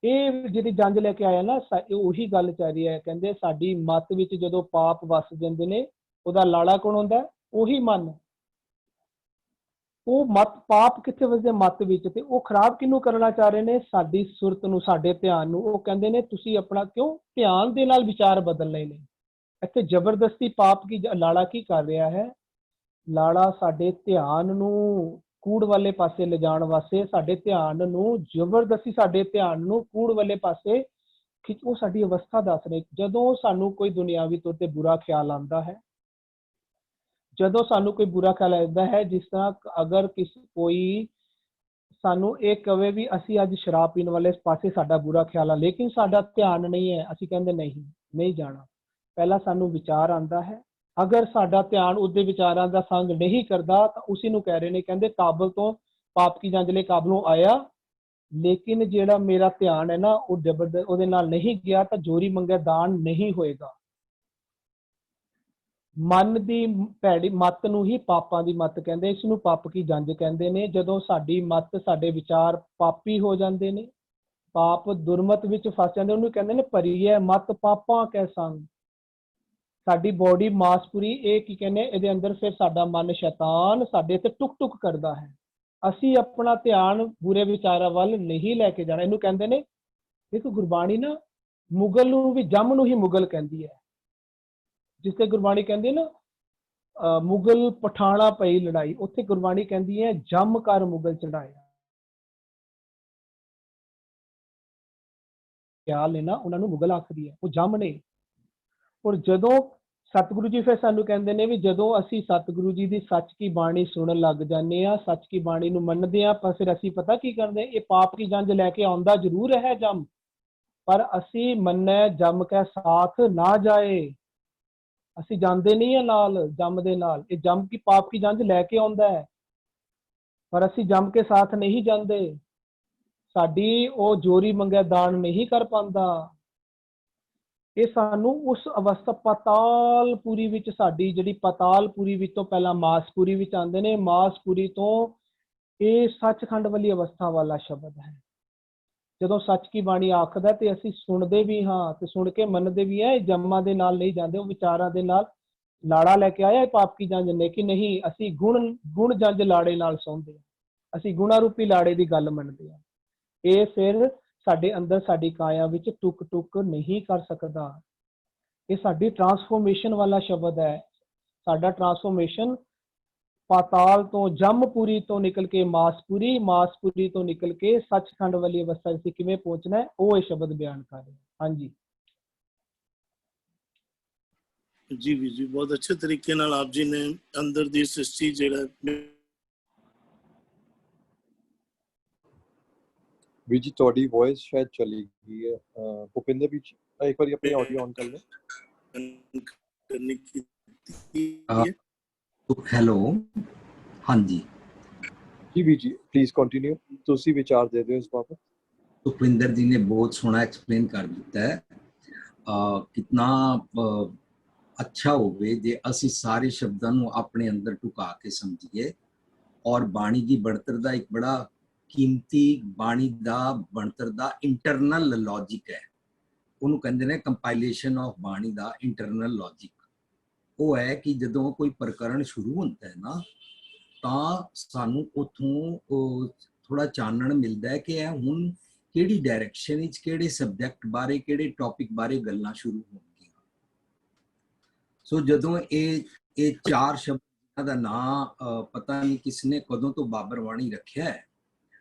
ਇਹ ਜਿਹੜੀ ਜੰਜ ਲੈ ਕੇ ਆਇਆ ਨਾ, ਉਹੀ ਗੱਲ ਚੱਲ ਰਹੀ ਹੈ। ਕਹਿੰਦੇ ਸਾਡੀ ਮਤ ਵਿੱਚ ਜਦੋਂ ਪਾਪ ਵਸ ਜਾਂਦੇ ਨੇ, ਉਹਦਾ ਲਾੜਾ ਕੌਣ ਹੁੰਦਾ? ਉਹੀ ਮਨ। ਉਹ ਮਤ ਪਾਪ ਕਿੱਥੇ ਵਸਦੇ? ਮਤ ਵਿੱਚ। ਤੇ ਉਹ ਖਰਾਬ ਕਿਹਨੂੰ ਕਰਨਾ ਚਾਹ ਰਹੇ ਨੇ? ਸਾਡੀ ਸੁਰਤ ਨੂੰ, ਸਾਡੇ ਧਿਆਨ ਨੂੰ। ਉਹ ਕਹਿੰਦੇ ਨੇ ਤੁਸੀਂ ਆਪਣਾ ਕਿਉਂ ਧਿਆਨ ਦੇ ਨਾਲ ਵਿਚਾਰ ਬਦਲਣੇ ਨੇ। ਇੱਥੇ ਜ਼ਬਰਦਸਤੀ ਪਾਪ ਕੀ ਲਾੜਾ ਕੀ ਕਰ ਰਿਹਾ ਹੈ? ਲਾੜਾ ਸਾਡੇ ਧਿਆਨ ਨੂੰ ਕੂੜ ਵਾਲੇ ਪਾਸੇ ਲਿਜਾਣ ਵਾਸਤੇ, ਸਾਡੇ ਧਿਆਨ ਨੂੰ ਜ਼ਬਰਦਸਤੀ, ਸਾਡੇ ਧਿਆਨ ਨੂੰ ਕੂੜ ਵਾਲੇ ਪਾਸੇ ਉਹ ਸਾਡੀ ਅਵਸਥਾ ਦੱਸ ਰਹੇ। ਜਦੋਂ ਸਾਨੂੰ ਕੋਈ ਦੁਨਿਆਵੀ ਤੌਰ ਤੇ ਬੁਰਾ ਖਿਆਲ ਆਉਂਦਾ ਹੈ, ਜਦੋਂ ਸਾਨੂੰ ਕੋਈ ਬੁਰਾ ਖਿਆਲ ਆਉਂਦਾ ਹੈ, ਜਿਸ ਤਰ੍ਹਾਂ ਅਗਰ ਕੋਈ ਸਾਨੂੰ ਇਹ ਕਵੇ ਵੀ ਅਸੀਂ ਅੱਜ ਸ਼ਰਾਬ ਪੀਣ ਵਾਲੇ ਪਾਸੇ ਸਾਡਾ ਬੁਰਾ ਖਿਆਲ ਆ, ਲੇਕਿਨ ਸਾਡਾ ਧਿਆਨ ਨਹੀਂ ਹੈ, ਅਸੀਂ ਕਹਿੰਦੇ ਨਹੀਂ ਜਾਣਾ। ਪਹਿਲਾਂ ਸਾਨੂੰ ਵਿਚਾਰ ਆਉਂਦਾ ਹੈ, ਅਗਰ ਸਾਡਾ ਧਿਆਨ ਉਹਦੇ ਵਿਚਾਰਾਂ ਦਾ ਸੰਗ ਨਹੀਂ ਕਰਦਾ ਤਾਂ ਉਸੇ ਨੂੰ ਕਹਿ ਰਹੇ ਨੇ, ਕਹਿੰਦੇ ਕਾਬਲ ਤੋਂ ਪਾਪ ਕੀ ਜੰਜ ਲਈ ਕਾਬਲੋਂ ਆਇਆ, ਲੇਕਿਨ ਜਿਹੜਾ ਮੇਰਾ ਧਿਆਨ ਹੈ ਨਾ ਉਹ ਜ਼ਬਰਦਸਤ ਉਹਦੇ ਨਾਲ ਨਹੀਂ ਗਿਆ ਤਾਂ ਜੋਰੀ ਮੰਗਿਆ ਦਾਨ ਨਹੀਂ ਹੋਏਗਾ। ਮਨ ਦੀ ਭੈੜੀ ਮੱਤ ਨੂੰ ਹੀ ਪਾਪਾਂ ਦੀ ਮੱਤ ਕਹਿੰਦੇ, ਇਸ ਨੂੰ ਪਾਪ ਕੀ ਜੰਜ ਕਹਿੰਦੇ ਨੇ। ਜਦੋਂ ਸਾਡੀ ਮੱਤ, ਸਾਡੇ ਵਿਚਾਰ ਪਾਪੀ ਹੋ ਜਾਂਦੇ ਨੇ, ਪਾਪ ਦੁਰਮਤ ਵਿੱਚ ਫਸ ਜਾਂਦੇ, ਉਹਨੂੰ ਕਹਿੰਦੇ ਨੇ ਭਰੀ ਹੈ ਮੱਤ ਪਾਪਾਂ ਕੈ ਸੰਗ। ਸਾਡੀ ਬੋਡੀ ਮਾਸਪੁਰੀ, ਇਹ ਕੀ ਕਹਿੰਦੇ, ਇਹਦੇ ਅੰਦਰ ਫਿਰ ਸਾਡਾ ਮਨ ਸ਼ੈਤਾਨ ਸਾਡੇ ਤੇ ਟੁਕ ਟੁਕ ਕਰਦਾ ਹੈ। ਅਸੀਂ ਆਪਣਾ ਧਿਆਨ ਬੁਰੇ ਵਿਚਾਰਾਂ ਵੱਲ ਨਹੀਂ ਲੈ ਕੇ ਜਾਣਾ। ਇਹਨੂੰ ਕਹਿੰਦੇ ਨੇ, ਦੇਖੋ ਗੁਰਬਾਣੀ ਨਾ ਮੁਗਲ ਨੂੰ ਵੀ ਜੰਮ ਨੂੰ ਹੀ ਮੁਗਲ ਕਹਿੰਦੀ ਹੈ। ਜਿਸ ਤੇ ਗੁਰਬਾਣੀ ਕਹਿੰਦੀ ਨਾ ਮੁਗਲ ਪਠਾਣਾ ਪਈ ਲੜਾਈ, ਉੱਥੇ ਗੁਰਬਾਣੀ ਕਹਿੰਦੀ ਹੈ ਜੰਮ ਕਰ ਮੁਗਲ ਚੜਾਇਆ। ਖਿਆਲ ਨੇ ਨਾ ਉਹਨਾਂ ਨੂੰ ਮੁਗਲ ਆਖਦੀ ਹੈ, ਉਹ ਜੰਮ ਨੇ। ਔਰ ਜਦੋਂ ਸਤਿਗੁਰੂ ਜੀ ਫਿਰ ਸਾਨੂੰ ਕਹਿੰਦੇ ਨੇ ਵੀ ਜਦੋਂ ਅਸੀਂ ਸਤਿਗੁਰੂ ਜੀ ਦੀ ਸੱਚ ਕੀ ਬਾਣੀ ਸੁਣਨ ਲੱਗ ਜਾਂਦੇ ਆ, ਸੱਚ ਕੀ ਬਾਣੀ ਨੂੰ ਮੰਨਦੇ ਆ, ਪਰ ਫਿਰ ਅਸੀਂ ਪਤਾ ਕੀ ਕਰਦੇ, ਇਹ ਪਾਪ ਕੀ ਜੰਜ ਲੈ ਕੇ ਆਉਂਦਾ ਜ਼ਰੂਰ ਹੈ ਜੰਮ, ਪਰ ਅਸੀਂ ਮੰਨੈ ਜੰਮ ਕੈ ਸਾਥ ਨਾ ਜਾਏ। ਅਸੀਂ ਜਾਂਦੇ ਨਹੀਂ ਆ ਨਾਲ ਜੰਮ ਦੇ ਨਾਲ। ਇਹ ਜੰਮ ਕੀ ਪਾਪ ਕੀ ਜੰਜ ਲੈ ਕੇ ਆਉਂਦਾ ਹੈ, ਪਰ ਅਸੀਂ ਜੰਮ ਕੇ ਸਾਥ ਨਹੀਂ ਜਾਂਦੇ। ਸਾਡੀ ਉਹ ਜੋਰੀ ਮੰਗਿਆ ਦਾਨ ਨਹੀਂ ਕਰ ਪਾਉਂਦਾ। ਇਹ ਸਾਨੂੰ ਉਸ ਅਵਸਥਾ ਪਤਾਲਪੁਰੀ ਵਿੱਚ, ਸਾਡੀ ਜਿਹੜੀ ਪਤਾਲਪੁਰੀ ਵਿੱਚ ਤੋਂ ਪਹਿਲਾਂ ਮਾਸਪੁਰੀ ਵਿੱਚ ਆਉਂਦੇ ਨੇ, ਮਾਸਪੁਰੀ ਤੋਂ ਇਹ ਸੱਚਖੰਡ ਵਾਲੀ ਅਵਸਥਾ ਵਾਲਾ ਸ਼ਬਦ ਹੈ। ਜਦੋਂ ਸੱਚ ਕੀ ਬਾਣੀ ਆਖਦਾ ਤੇ ਅਸੀਂ ਸੁਣਦੇ ਵੀ ਹਾਂ ਤੇ ਸੁਣ ਕੇ ਮੰਨਦੇ ਵੀ ਹੈ, ਜੰਮਾਂ ਦੇ ਨਾਲ ਨਹੀਂ ਜਾਂਦੇ, ਉਹ ਵਿਚਾਰਾਂ ਦੇ ਨਾਲ ਲਾੜਾ ਲੈ ਕੇ ਆਇਆ ਪਾਪ ਕੀ ਜੰਜ ਨੇ ਕਿ ਨਹੀਂ। ਅਸੀਂ ਗੁਣ ਜੰਜ ਲਾੜੇ ਨਾਲ ਸੌਂਦੇ ਹਾਂ, ਅਸੀਂ ਗੁਣਾ ਰੂਪੀ ਲਾੜੇ ਦੀ ਗੱਲ ਮੰਨਦੇ ਹਾਂ। ਇਹ ਫਿਰ ਸਾਡੇ ਅੰਦਰ, ਸਾਡੀ ਕਾਇਆ ਵਿੱਚ ਟੁਕ ਟੁਕ ਨਹੀਂ ਕਰ ਸਕਦਾ। ਇਹ ਸਾਡੀ ਟਰਾਂਸਫੋਰਮੇਸ਼ਨ ਵਾਲਾ ਸ਼ਬਦ ਹੈ। ਸਾਡਾ ਟਰਾਂਸਫੋਰਮੇਸ਼ਨ ਪਾਤਾਲ ਤੋਂ, ਜੰਮਪੁਰੀ ਤੋਂ ਨਿਕਲ ਕੇ ਮਾਸਪੁਰੀ, ਮਾਸਪੁਰੀ ਤੋਂ ਨਿਕਲ ਕੇ ਸੱਚਖੰਡ ਵਾਲੀ ਅਵਸਥਾ ਵਿੱਚ ਕਿਵੇਂ ਪਹੁੰਚਣਾ ਹੈ, ਉਹ ਇਹ ਸ਼ਬਦ ਬਿਆਨ ਕਰ ਰਹੇ। ਹਾਂਜੀ ਜੀ ਵੀ ਜੀ, ਬਹੁਤ ਅੱਛੇ ਤਰੀਕੇ ਨਾਲ ਆਪ ਜੀ ਨੇ ਅੰਦਰ ਦੀ ਸ੍ਰਿਸ਼ਟੀ ਜਿਹੜਾ ਵੀਰ ਜੀ ਤੁਹਾਡੀ ਵੌਇਸ ਸ਼ਾਇਦ ਚਲੀ ਗਈ ਹੈ। ਭੁਪਿੰਦਰ ਵੀਰ ਜੀ ਇੱਕ ਵਾਰੀ ਆਪਣੀ ਆਡੀਓ ਔਨ ਕਰ ਲਓ। ਕਰਨੀ ਕੀਤੀ ਹੈ। ਹੈਲੋ, ਹਾਂਜੀ ਜੀ ਵੀਰ ਜੀ ਪਲੀਜ਼ ਕੰਟੀਨਿਊ, ਤੁਸੀਂ ਵਿਚਾਰ ਦੇ ਦਿਓ ਇਸ ਬਾਬਤ। ਭੁਪਿੰਦਰ ਜੀ ਨੇ ਬਹੁਤ ਸੋਹਣਾ ਐਕਸਪਲੇਨ ਕਰ ਦਿੱਤਾ ਹੈ। ਕਿਤਨਾ ਅੱਛਾ ਹੋਵੇ ਜੇ ਅਸੀਂ ਸਾਰੇ ਸ਼ਬਦਾਂ ਨੂੰ ਆਪਣੇ ਅੰਦਰ ਟੁਕਾ ਕੇ ਸਮਝੀਏ। ਔਰ ਬਾਣੀ ਦੀ ਬਣਤਰ ਦਾ ਇੱਕ ਬੜਾ ਕੀਮਤੀ, ਬਾਣੀ ਦਾ ਬਣਤਰ ਦਾ ਇੰਟਰਨਲ ਲੌਜਿਕ ਹੈ। ਉਹਨੂੰ ਕਹਿੰਦੇ ਨੇ ਕੰਪਾਈਲੇਸ਼ਨ ਆਫ ਬਾਣੀ ਦਾ ਇੰਟਰਨਲ ਲੌਜਿਕ। ਉਹ ਹੈ ਕਿ ਜਦੋਂ ਕੋਈ ਪ੍ਰਕਰਨ ਸ਼ੁਰੂ ਹੁੰਦਾ ਹੈ ਨਾ, ਤਾਂ ਸਾਨੂੰ ਉੱਥੋਂ ਥੋੜਾ ਚਾਨਣ ਮਿਲਦਾ ਹੈ ਕਿ ਇਹ ਹੁਣ ਕਿਹੜੀ ਡਾਇਰੈਕਸ਼ਨ ਵਿੱਚ, ਕਿਹੜੇ ਸਬਜੈਕਟ ਬਾਰੇ, ਕਿਹੜੇ ਟੌਪਿਕ ਬਾਰੇ ਗੱਲਾਂ ਸ਼ੁਰੂ ਹੋਣਗੀਆਂ। ਸੋ ਜਦੋਂ ਇਹ ਚਾਰ ਸ਼ਬਦਾਂ ਦਾ ਨਾਂ ਪਤਾ ਨਹੀਂ ਕਿਸਨੇ ਕਦੋਂ ਤੋਂ ਬਾਬਰਵਾਣੀ ਰੱਖਿਆ ਹੈ।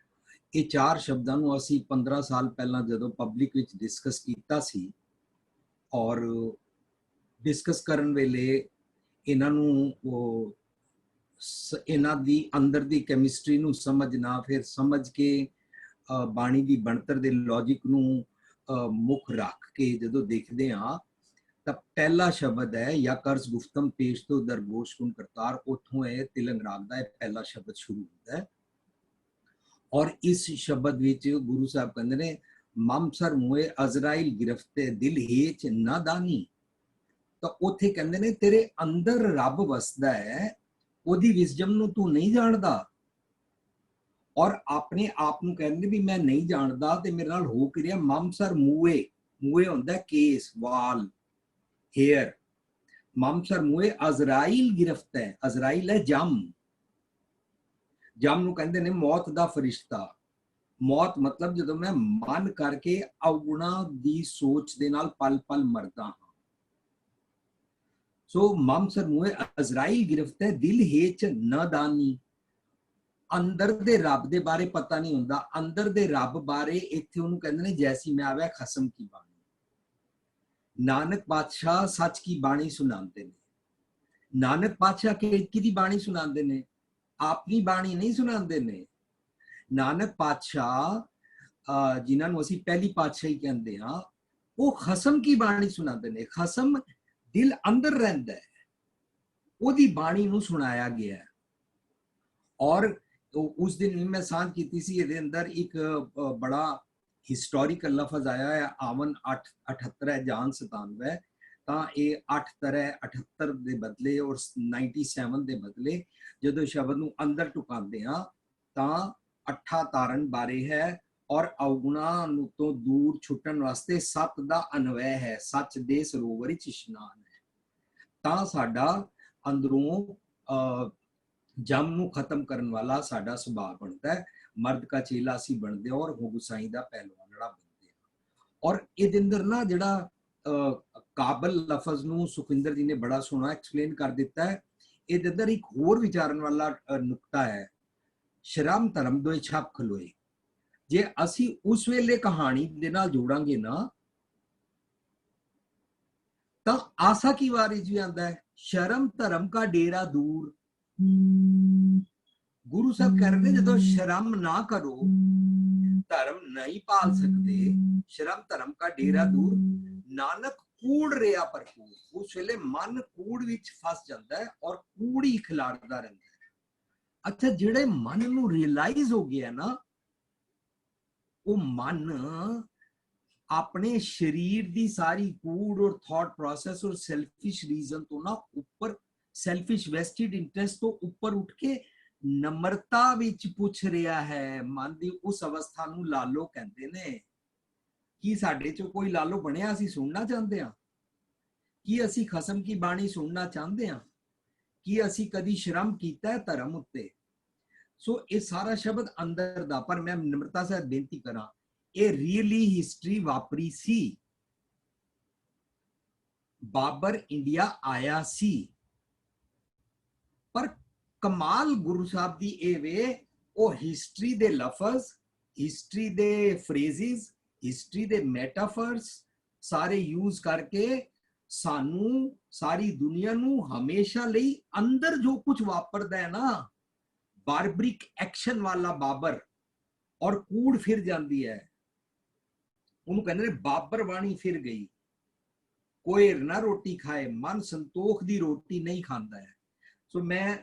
ਇਹ ਚਾਰ ਸ਼ਬਦਾਂ ਨੂੰ ਅਸੀਂ 15 ਸਾਲ ਪਹਿਲਾਂ ਜਦੋਂ ਪਬਲਿਕ ਵਿੱਚ ਡਿਸਕਸ ਕੀਤਾ ਸੀ, ਔਰ ਡਿਸਕਸ ਕਰਨ ਵੇਲੇ ਇਹਨਾਂ ਨੂੰ ਇਹਨਾਂ ਦੀ ਅੰਦਰ ਦੀ ਕੈਮਿਸਟਰੀ ਨੂੰ ਸਮਝਣਾ, ਫਿਰ ਸਮਝ ਕੇ ਬਾਣੀ ਦੀ ਬਣਤਰ ਦੇ ਲੌਜਿਕ ਨੂੰ ਮੁੱਖ ਰੱਖ ਕੇ ਜਦੋਂ ਦੇਖਦੇ ਹਾਂ ਤਾਂ ਪਹਿਲਾ ਸ਼ਬਦ ਹੈ ਯਾ ਕਰਜ਼ ਗੁਫਤਮ ਪੇਸ਼ ਤੋਂ ਦਰਗੋਸ਼ ਕੁਨ ਕਰਤਾਰ, ਉੱਥੋਂ ਇਹ ਤਿਲੰਗ ਰਾਗ ਦਾ ਪਹਿਲਾ ਸ਼ਬਦ ਸ਼ੁਰੂ ਹੁੰਦਾ ਹੈ। ਔਰ ਇਸ ਸ਼ਬਦ ਵਿੱਚ ਗੁਰੂ ਸਾਹਿਬ ਕਹਿੰਦੇ ਨੇ, ਮਮਸਰ ਮੋਏ ਅਜ਼ਰਾਈਲ ਗਿਰਫਤੇ ਦਿਲ ਹੀਚ ਨਾ ਦਾਨੀ। ਤਾਂ ਉੱਥੇ ਕਹਿੰਦੇ ਨੇ ਤੇਰੇ ਅੰਦਰ ਰੱਬ ਵਸਦਾ ਹੈ, ਉਹਦੀ ਵਿਜ਼ਡਮ ਨੂੰ ਤੂੰ ਨਹੀਂ ਜਾਣਦਾ। ਔਰ ਆਪਣੇ ਆਪ ਨੂੰ ਕਹਿੰਦੇ ਵੀ ਮੈਂ ਨਹੀਂ ਜਾਣਦਾ ਤੇ ਮੇਰੇ ਨਾਲ ਹੋ ਕੀ ਰਿਹਾ। ਮਮਸਰ ਮੂਏ, ਮੂਏ ਹੁੰਦਾ ਕੇਸ, ਵਾਲ, ਹੇਅਰ। ਮਮਸਰ ਮੂਏ ਅਜ਼ਰਾਈਲ ਗਿਰਫਤ ਹੈ, ਅਜ਼ਰਾਈਲ ਹੈ ਜਮ। ਜਮ ਨੂੰ ਕਹਿੰਦੇ ਨੇ ਮੌਤ ਦਾ ਫਰਿਸ਼ਤਾ। ਮੌਤ ਮਤਲਬ ਜਦੋਂ ਮੈਂ ਮਨ ਕਰਕੇ ਔਗੁਣਾ ਦੀ ਸੋਚ ਦੇ ਨਾਲ ਪਲ ਪਲ ਮਰਦਾ ਹਾਂ। ਸੋ ਮਮਸਰ ਮੂਏ ਅਜ਼ਰਾਈਲ ਗਿਰਫਤ ਹੈ, ਦਿਲ ਹੇਚ ਨਾ ਦਾਨੀ। ਅੰਦਰ ਦੇ ਰੱਬ ਦੇ ਬਾਰੇ ਪਤਾ ਨਹੀਂ ਹੁੰਦਾ। ਅੰਦਰ ਦੇ ਰੱਬ ਬਾਰੇ ਇੱਥੇ ਉਹਨੂੰ ਕਹਿੰਦੇ ਨੇ ਜੈਸੀ ਮੈਂ ਆਵੇ ਖਸਮ ਕੀ ਬਾਣੀ। नानक पातशाह सच की बाणी सुनाते ने। नानक पातशाह किहदी बाणी सुनाते ने? अपनी बाणी नहीं सुनाते ने। नानक पातशाह जिन्हां नूं असीं पहली पातशाही कहंदे हां, वो खसम की बाणी सुनाते ने। खसम दिल अंदर रहिंदा है, ओदी बाणी नूं सुनाया गया है। और उस दिन भी मैं सांझ कीती सी, इहदे अंदर एक बड़ा हिस्टोरिकल लफज आया है, आवन 78 है जान 97, ਤਾਂ ਇਹ 8 ਤਰ੍ਹਾਂ 78 ਦੇ ਬਦਲੇ ਔਰ 97 ਦੇ ਬਦਲੇ ਜਦੋਂ ਸ਼ਬਦ ਨੂੰ ਅੰਦਰ ਟੁਕਾਉਂਦੇ ਆ ਤਾਂ 8 ਤਾਰਨ ਬਾਰੇ ਹੈ ਔਰ ਅਵਗੁਣਾ ਨੂੰ ਤੋਂ ਦੂਰ ਛੁੱਟਣ ਵਾਸਤੇ ਸਤ ਦਾ ਅਨਵੈ ਹੈ, ਸੱਚ ਦੇ ਸਰੋਵਰ ਵਿੱਚ ਇਸ਼ਨਾਨ ਹੈ। ਤਾਂ ਸਾਡਾ ਅੰਦਰੋਂ ਜਮ ਨੂੰ ਖਤਮ ਕਰਨ ਵਾਲਾ ਸਾਡਾ ਸੁਭਾਅ ਬਣਦਾ ਹੈ। ਮਰਦ ਕਾ ਚੇਲਾ ਅਸੀਂ ਬਣਦੇ ਔਰ ਹੋ ਗੁਸਾਈ ਦਾ ਪਹਿਲਵਾਨੜਾ ਬਣਦੇ ਔਰ ਇਹਦੇ ਅੰਦਰ ਨਾ ਜਿਹੜਾ ਕਾਬਲ ਲਫ਼ਜ਼ ਨੂੰ ਸੁਖਿੰਦਰ ਜੀ ਨੇ ਬੜਾ ਸੋਹਣਾ ਐਕਸਪਲੇਨ ਕਰ ਦਿੱਤਾ ਹੈ। ਇਹਦੇ ਅੰਦਰ ਇੱਕ ਹੋਰ ਵਿਚਾਰਨ ਵਾਲਾ ਨੁਕਤਾ ਹੈ, ਸ਼ਰਮ ਧਰਮ ਦੋਏ ਛਾਪ ਖਲੋਏ। ਜੇ ਅਸੀਂ ਉਸ ਵੇਲੇ ਕਹਾਣੀ ਦੇ ਨਾਲ ਜੋੜਾਂਗੇ ਨਾ ਤਾਂ ਆਸਾ ਕੀ ਵਾਰੀ ਜੀ ਆਂਦਾ ਹੈ, ਸ਼ਰਮ ਧਰਮ ਕਾ ਡੇਰਾ ਦੂਰ। ਗੁਰੂ ਸਾਹਿਬ ਕਹਿ ਰਹੇ ਜਦੋਂ ਸ਼ਰਮ ਨਾ ਕਰੋ ਧਰਮ ਨਹੀਂ ਪਾਲ ਸਕਦੇ, ਸ਼ਰਮ ਧਰਮ ਕਾ ਡੇਰਾ ਦੂਰ। ਨਾਨਕ ਕੂੜ ਰਿਹਾ ਭਰਪੂਰ। ਉਸ ਵੇਲੇ ਮਨ ਕੂੜ ਵਿੱਚ ਫਸ ਜਾਂਦਾ ਹੈ ਔਰ ਕੂੜ ਹੀ ਖਿਲਾਰਦਾ ਰਹਿੰਦਾ ਹੈ। ਅੱਛਾ, ਜਿਹੜੇ ਮਨ ਨੂੰ ਰਿਅਲਾਈਜ਼ ਹੋ ਗਿਆ ਨਾ, ਉਹ ਮਨ ਆਪਣੇ ਸਰੀਰ ਦੀ ਸਾਰੀ ਕੂੜ ਔਰ ਥਾਟ ਪ੍ਰੋਸੈਸ ਔਰ ਸੈਲਫਿਸ਼ ਰੀਜ਼ਨ ਤੋਂ ਨਾ ਉੱਪਰ, ਸੈਲਫਿਸ਼ ਵੈਸਟਿਡ ਇੰਟਰਸਟ ਤੋਂ ਉੱਪਰ ਉੱਠ ਕੇ ਨਮਰਤਾ ਵਿੱਚ ਪੁੱਛ ਰਿਹਾ ਹੈ। ਮਨ ਦੀ ਉਸ ਅਵਸਥਾ ਨੂੰ ਲਾਲੋ ਕਹਿੰਦੇ ਨੇ। ਕੀ ਸਾਡੇ ਚੋਂ ਕੋਈ ਲਾਲੋ ਬਣਿਆ? ਅਸੀਂ ਸੁਣਨਾ ਚਾਹੁੰਦੇ ਹਾਂ? ਕੀ ਅਸੀਂ ਖਸਮ ਕੀ ਬਾਣੀ ਸੁਣਨਾ ਚਾਹੁੰਦੇ ਹਾਂ? ਕੀ ਅਸੀਂ ਕਦੀ ਸ਼ਰਮ ਕੀਤਾ ਹੈ ਧਰਮ ਉੱਤੇ? ਸੋ ਇਹ ਸਾਰਾ ਸ਼ਬਦ ਅੰਦਰ ਦਾ। ਪਰ ਮੈਂ ਨਿਮਰਤਾ ਸਹਿਤ ਬੇਨਤੀ ਕਰਾਂ, ਇਹ ਰੀਅਲੀ ਹਿਸਟਰੀ ਵਾਪਰੀ ਸੀ। ਬਾਬਰ ਇੰਡੀਆ ਆਇਆ ਸੀ, ਪਰ ਕਮਾਲ ਗੁਰੂ ਸਾਹਿਬ ਦੀ ਇਹ ਵੇ, ਉਹ ਹਿਸਟਰੀ ਦੇ ਲਫ਼ਜ਼, ਹਿਸਟਰੀ ਦੇ ਫਰੇਜ਼ਿਸ, ਹਿਸਟਰੀ ਦੇ ਮੈਟਾਫਰਸ ਸਾਰੇ ਯੂਜ਼ ਕਰਕੇ ਸਾਨੂੰ, ਸਾਰੀ ਦੁਨੀਆ ਨੂੰ ਹਮੇਸ਼ਾ ਲਈ ਅੰਦਰ ਜੋ ਕੁਝ ਵਾਪਰਦਾ ਹੈ ਨਾ, ਬਾਰਬਰਿਕ ਐਕਸ਼ਨ ਵਾਲਾ ਬਾਬਰ ਔਰ ਕੂੜ ਫਿਰ ਜਾਂਦੀ ਹੈ, ਉਹਨੂੰ ਕਹਿੰਦੇ ਨੇ ਬਾਬਰ ਬਾਣੀ ਫਿਰ ਗਈ। ਕੋਈ ਨਾ ਰੋਟੀ ਖਾਏ, ਮਨ ਸੰਤੋਖ ਦੀ ਰੋਟੀ ਨਹੀਂ ਖਾਂਦਾ ਹੈ। ਸੋ ਮੈਂ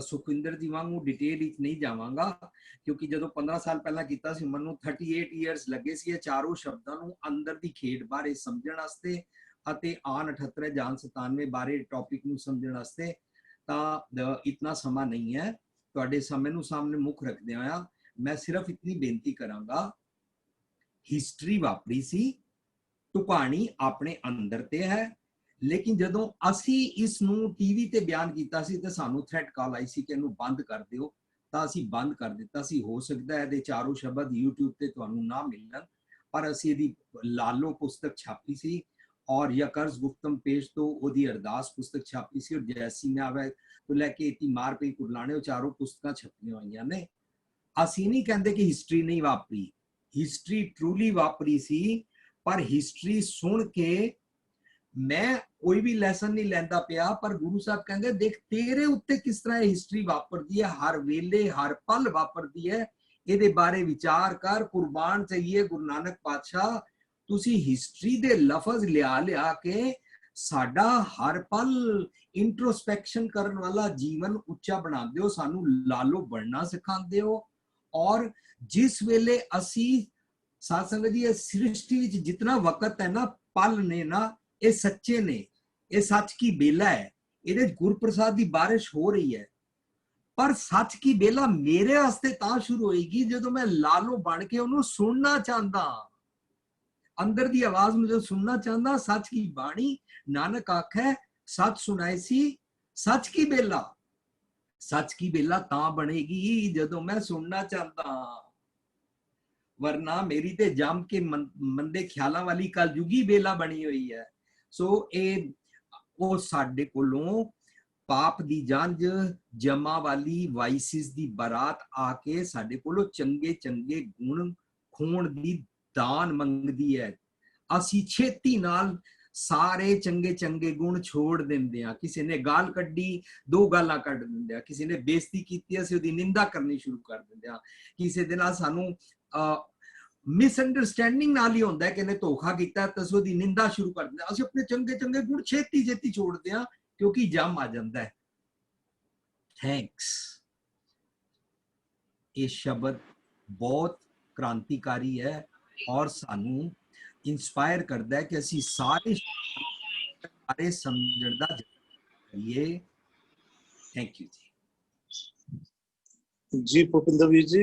ਸੁਖਿੰਦਰ ਜੀ ਵਾਂਗੂ ਡਿਟੇਲ ਵਿੱਚ ਨਹੀਂ ਜਾਵਾਂਗਾ, ਕਿਉਂਕਿ ਜਦੋਂ 15 ਸਾਲ ਪਹਿਲਾਂ ਕੀਤਾ ਸੀ ਮੈਨੂੰ 38 ਇਅਰਸ ਲੱਗੇ ਸੀ ਇਹ ਚਾਰੋਂ ਸ਼ਬਦਾਂ ਨੂੰ ਅੰਦਰ ਦੀ ਖੇਡ ਬਾਰੇ ਸਮਝਣ ਵਾਸਤੇ ਅਤੇ ਆਨ 78 ਜਾਨ 97 ਬਾਰੇ ਟੌਪਿਕ ਨੂੰ ਸਮਝਣ ਵਾਸਤੇ। ਤਾਂ ਇਤਨਾ ਸਮਾਂ ਨਹੀਂ ਹੈ ਤੁਹਾਡੇ ਸਮੇਂ ਨੂੰ ਸਾਹਮਣੇ ਮੁੱਖ ਰੱਖਦੇ ਹੋਇਆ ਮੈਂ ਸਿਰਫ ਇਤਨੀ ਬੇਨਤੀ ਕਰਾਂਗਾ, ਹਿਸਟਰੀ ਵਾਪਰੀ ਸੀ, ਟੁਕਾਣੀ ਆਪਣੇ ਅੰਦਰ ਤੇ ਹੈ। ਲੇਕਿਨ ਜਦੋਂ ਅਸੀਂ ਇਸ ਨੂੰ ਟੀਵੀ ਤੇ ਬਿਆਨ ਕੀਤਾ ਸੀ ਤੇ ਸਾਨੂੰ ਥ੍ਰੈਟ ਕਾਲ ਆਈ ਸੀ ਕਿ ਇਹਨੂੰ ਬੰਦ ਕਰ ਦਿਓ, ਤਾਂ ਅਸੀਂ ਬੰਦ ਕਰ ਦਿੱਤਾ ਸੀ। ਹੋ ਸਕਦਾ ਹੈ ਇਹਦੇ ਚਾਰੋਂ ਸ਼ਬਦ YouTube ਤੇ ਤੁਹਾਨੂੰ ਨਾ ਮਿਲਣ, ਪਰ ਅਸੀਂ ਇਹਦੀ ਲਾਲੋ ਪੁਸਤਕ ਛਾਪੀ ਸੀ ਔਰ ਯਕਰਜ਼ ਗੁਫਤਮ ਪੇਸ਼ ਤੋਂ ਉਹਦੀ ਅਰਦਾਸ ਪੁਸਤਕ ਛਾਪੀ ਸੀ ਔਰ ਜੈਸੀ ਮੈਂ ਆਵੇ ਤੋਂ ਲੈ ਕੇ ਇਤੀ ਮਾਰ ਪਈ ਕੁਰਲਾਣੇ, ਉਹ ਚਾਰੋਂ ਪੁਸਤਕਾਂ ਛਪੀਆਂ ਹੋਈਆਂ ਨੇ। ਅਸੀਂ ਨਹੀਂ ਕਹਿੰਦੇ ਕਿ ਹਿਸਟਰੀ ਨਹੀਂ ਵਾਪਰੀ, ਹਿਸਟਰੀ ਟਰੂਲੀ ਵਾਪਰੀ ਸੀ, ਪਰ ਹਿਸਟਰੀ ਸੁਣ ਕੇ ਮੈਂ ਕੋਈ ਵੀ ਲੈਸਨ ਨਹੀਂ ਲੈਂਦਾ ਪਿਆ, ਪਰ ਗੁਰੂ ਸਾਹਿਬ ਕਹਿੰਦੇ ਦੇਖ ਤੇਰੇ ਉੱਤੇ ਕਿਸ ਤਰ੍ਹਾਂ ਇਹ ਹਿਸਟਰੀ ਵਾਪਰਦੀ ਹੈ, ਹਰ ਵੇਲੇ ਹਰ ਪਲ ਵਾਪਰਦੀ ਹੈ, ਇਹਦੇ ਬਾਰੇ ਵਿਚਾਰ ਕਰ। ਕੁਰਬਾਨ ਚਾਹੀਏ ਗੁਰੂ ਨਾਨਕ ਪਾਤਸ਼ਾਹ, ਤੁਸੀਂ ਹਿਸਟਰੀ ਦੇ ਲਫ਼ਜ਼ ਲਿਆ ਕੇ ਸਾਡਾ ਹਰ ਪਲ ਇੰਟਰੋਸਪੈਕਸ਼ਨ ਕਰਨ ਵਾਲਾ ਜੀਵਨ ਉੱਚਾ ਬਣਾਉਂਦੇ ਹੋ, ਸਾਨੂੰ ਲਾਲੋ ਬਣਨਾ ਸਿਖਾਉਂਦੇ ਹੋ। ਔਰ ਜਿਸ ਵੇਲੇ ਅਸੀਂ ਸਾਧ ਸੰਗਤ ਜੀ ਇਸ ਸ੍ਰਿਸ਼ਟੀ ਵਿੱਚ ਜਿਤਨਾ ਵਕਤ ਹੈ ਨਾ, ਪਲ ਨੇ ਨਾ, ਇਹ ਸੱਚੇ ਨੇ, ਇਹ ਸੱਚ ਕੀ ਬੇਲਾ ਹੈ, ਇਹਦੇ ਗੁਰਪ੍ਰਸਾਦ ਦੀ ਬਾਰਿਸ਼ ਹੋ ਰਹੀ ਹੈ। ਪਰ ਸੱਚ ਕੀ ਬੇਲਾ ਮੇਰੇ ਵਾਸਤੇ ਤਾਂ ਸ਼ੁਰੂ ਹੋਏਗੀ ਜਦੋਂ ਮੈਂ ਲਾਲੋ ਬਣ ਕੇ ਉਹਨੂੰ ਸੁਣਨਾ ਚਾਹੁੰਦਾ, ਅੰਦਰ ਦੀ ਆਵਾਜ਼ ਨੂੰ ਜਦੋਂ ਸੁਣਨਾ ਚਾਹੁੰਦਾ। ਸੱਚ ਕੀ ਬਾਣੀ ਨਾਨਕ ਆਖੈ ਸੱਚ ਸੁਣਾਏ ਸੀ, ਸੱਚ ਕੀ ਬੇਲਾ, ਸੱਚ ਕੀ ਬੇਲਾ ਤਾਂ ਬਣੇਗੀ ਜਦੋਂ ਮੈਂ ਸੁਣਨਾ ਚਾਹੁੰਦਾ, ਵਰਨਾ ਮੇਰੀ ਤੇ ਜੰਮ ਕੇ ਮੰਦੇ ਖਿਆਲਾਂ ਵਾਲੀ ਕਲਯੁਗੀ ਬੇਲਾ ਬਣੀ ਹੋਈ ਹੈ। ਸੋ ਇਹ ਉਹ ਸਾਡੇ ਕੋਲੋਂ ਪਾਪ ਦੀ ਜੰਜ, ਜਮਾ ਵਾਲੀ ਵਾਈਸਿਸ ਦੀ ਬਰਾਤ ਆ ਕੇ ਸਾਡੇ ਕੋਲੋਂ ਚੰਗੇ ਚੰਗੇ ਗੁਣ ਖੋਣ ਦੀ ਦਾਨ ਮੰਗਦੀ ਹੈ। ਅਸੀਂ ਛੇਤੀ ਨਾਲ ਸਾਰੇ ਚੰਗੇ ਚੰਗੇ ਗੁਣ ਛੋੜ ਦਿੰਦੇ ਆ। ਕਿਸੇ ਨੇ ਗਾਲ ਕੱਢੀ, 2 ਗਾਲਾਂ ਕੱਢ ਦਿੰਦੇ ਆ। ਕਿਸੇ ਨੇ ਬੇਇੱਜ਼ਤੀ ਕੀਤੀ, ਅਸੀਂ ਉਹਦੀ ਨਿੰਦਾ ਕਰਨੀ ਸ਼ੁਰੂ ਕਰ ਦਿੰਦੇ ਆ। ਕਿਸੇ ਦੇ ਨਾਲ ਸਾਨੂੰ ਮਿਸਅੰਡਰਸਟੈਂਡਿੰਗ ਨਾਲ ਹੀ ਹੁੰਦਾ ਕਿ ਇਹਨੇ ਧੋਖਾ ਕੀਤਾ ਤਾਂ ਅਸੀਂ ਉਹਦੀ ਨਿੰਦਾ ਸ਼ੁਰੂ ਕਰ ਦਿੰਦੇ ਆ। ਅਸੀਂ ਆਪਣੇ ਚੰਗੇ ਚੰਗੇ ਗੁਣ ਛੇਤੀ ਛੇਤੀ ਛੋੜਦੇ ਆ ਕਿਉਂਕਿ ਜਮ ਆ ਜਾਂਦਾ ਹੈ। ਥੈਂਕਸ, ਇਹ ਸ਼ਬਦ ਬਹੁਤ ਕ੍ਰਾਂਤੀਕਾਰੀ ਹੈ ਔਰ ਸਾਨੂੰ इंस्पायर करता है कि असी सारे समझण दा करिए। थैंक यू जी। जी भूपिंदर वीर जी।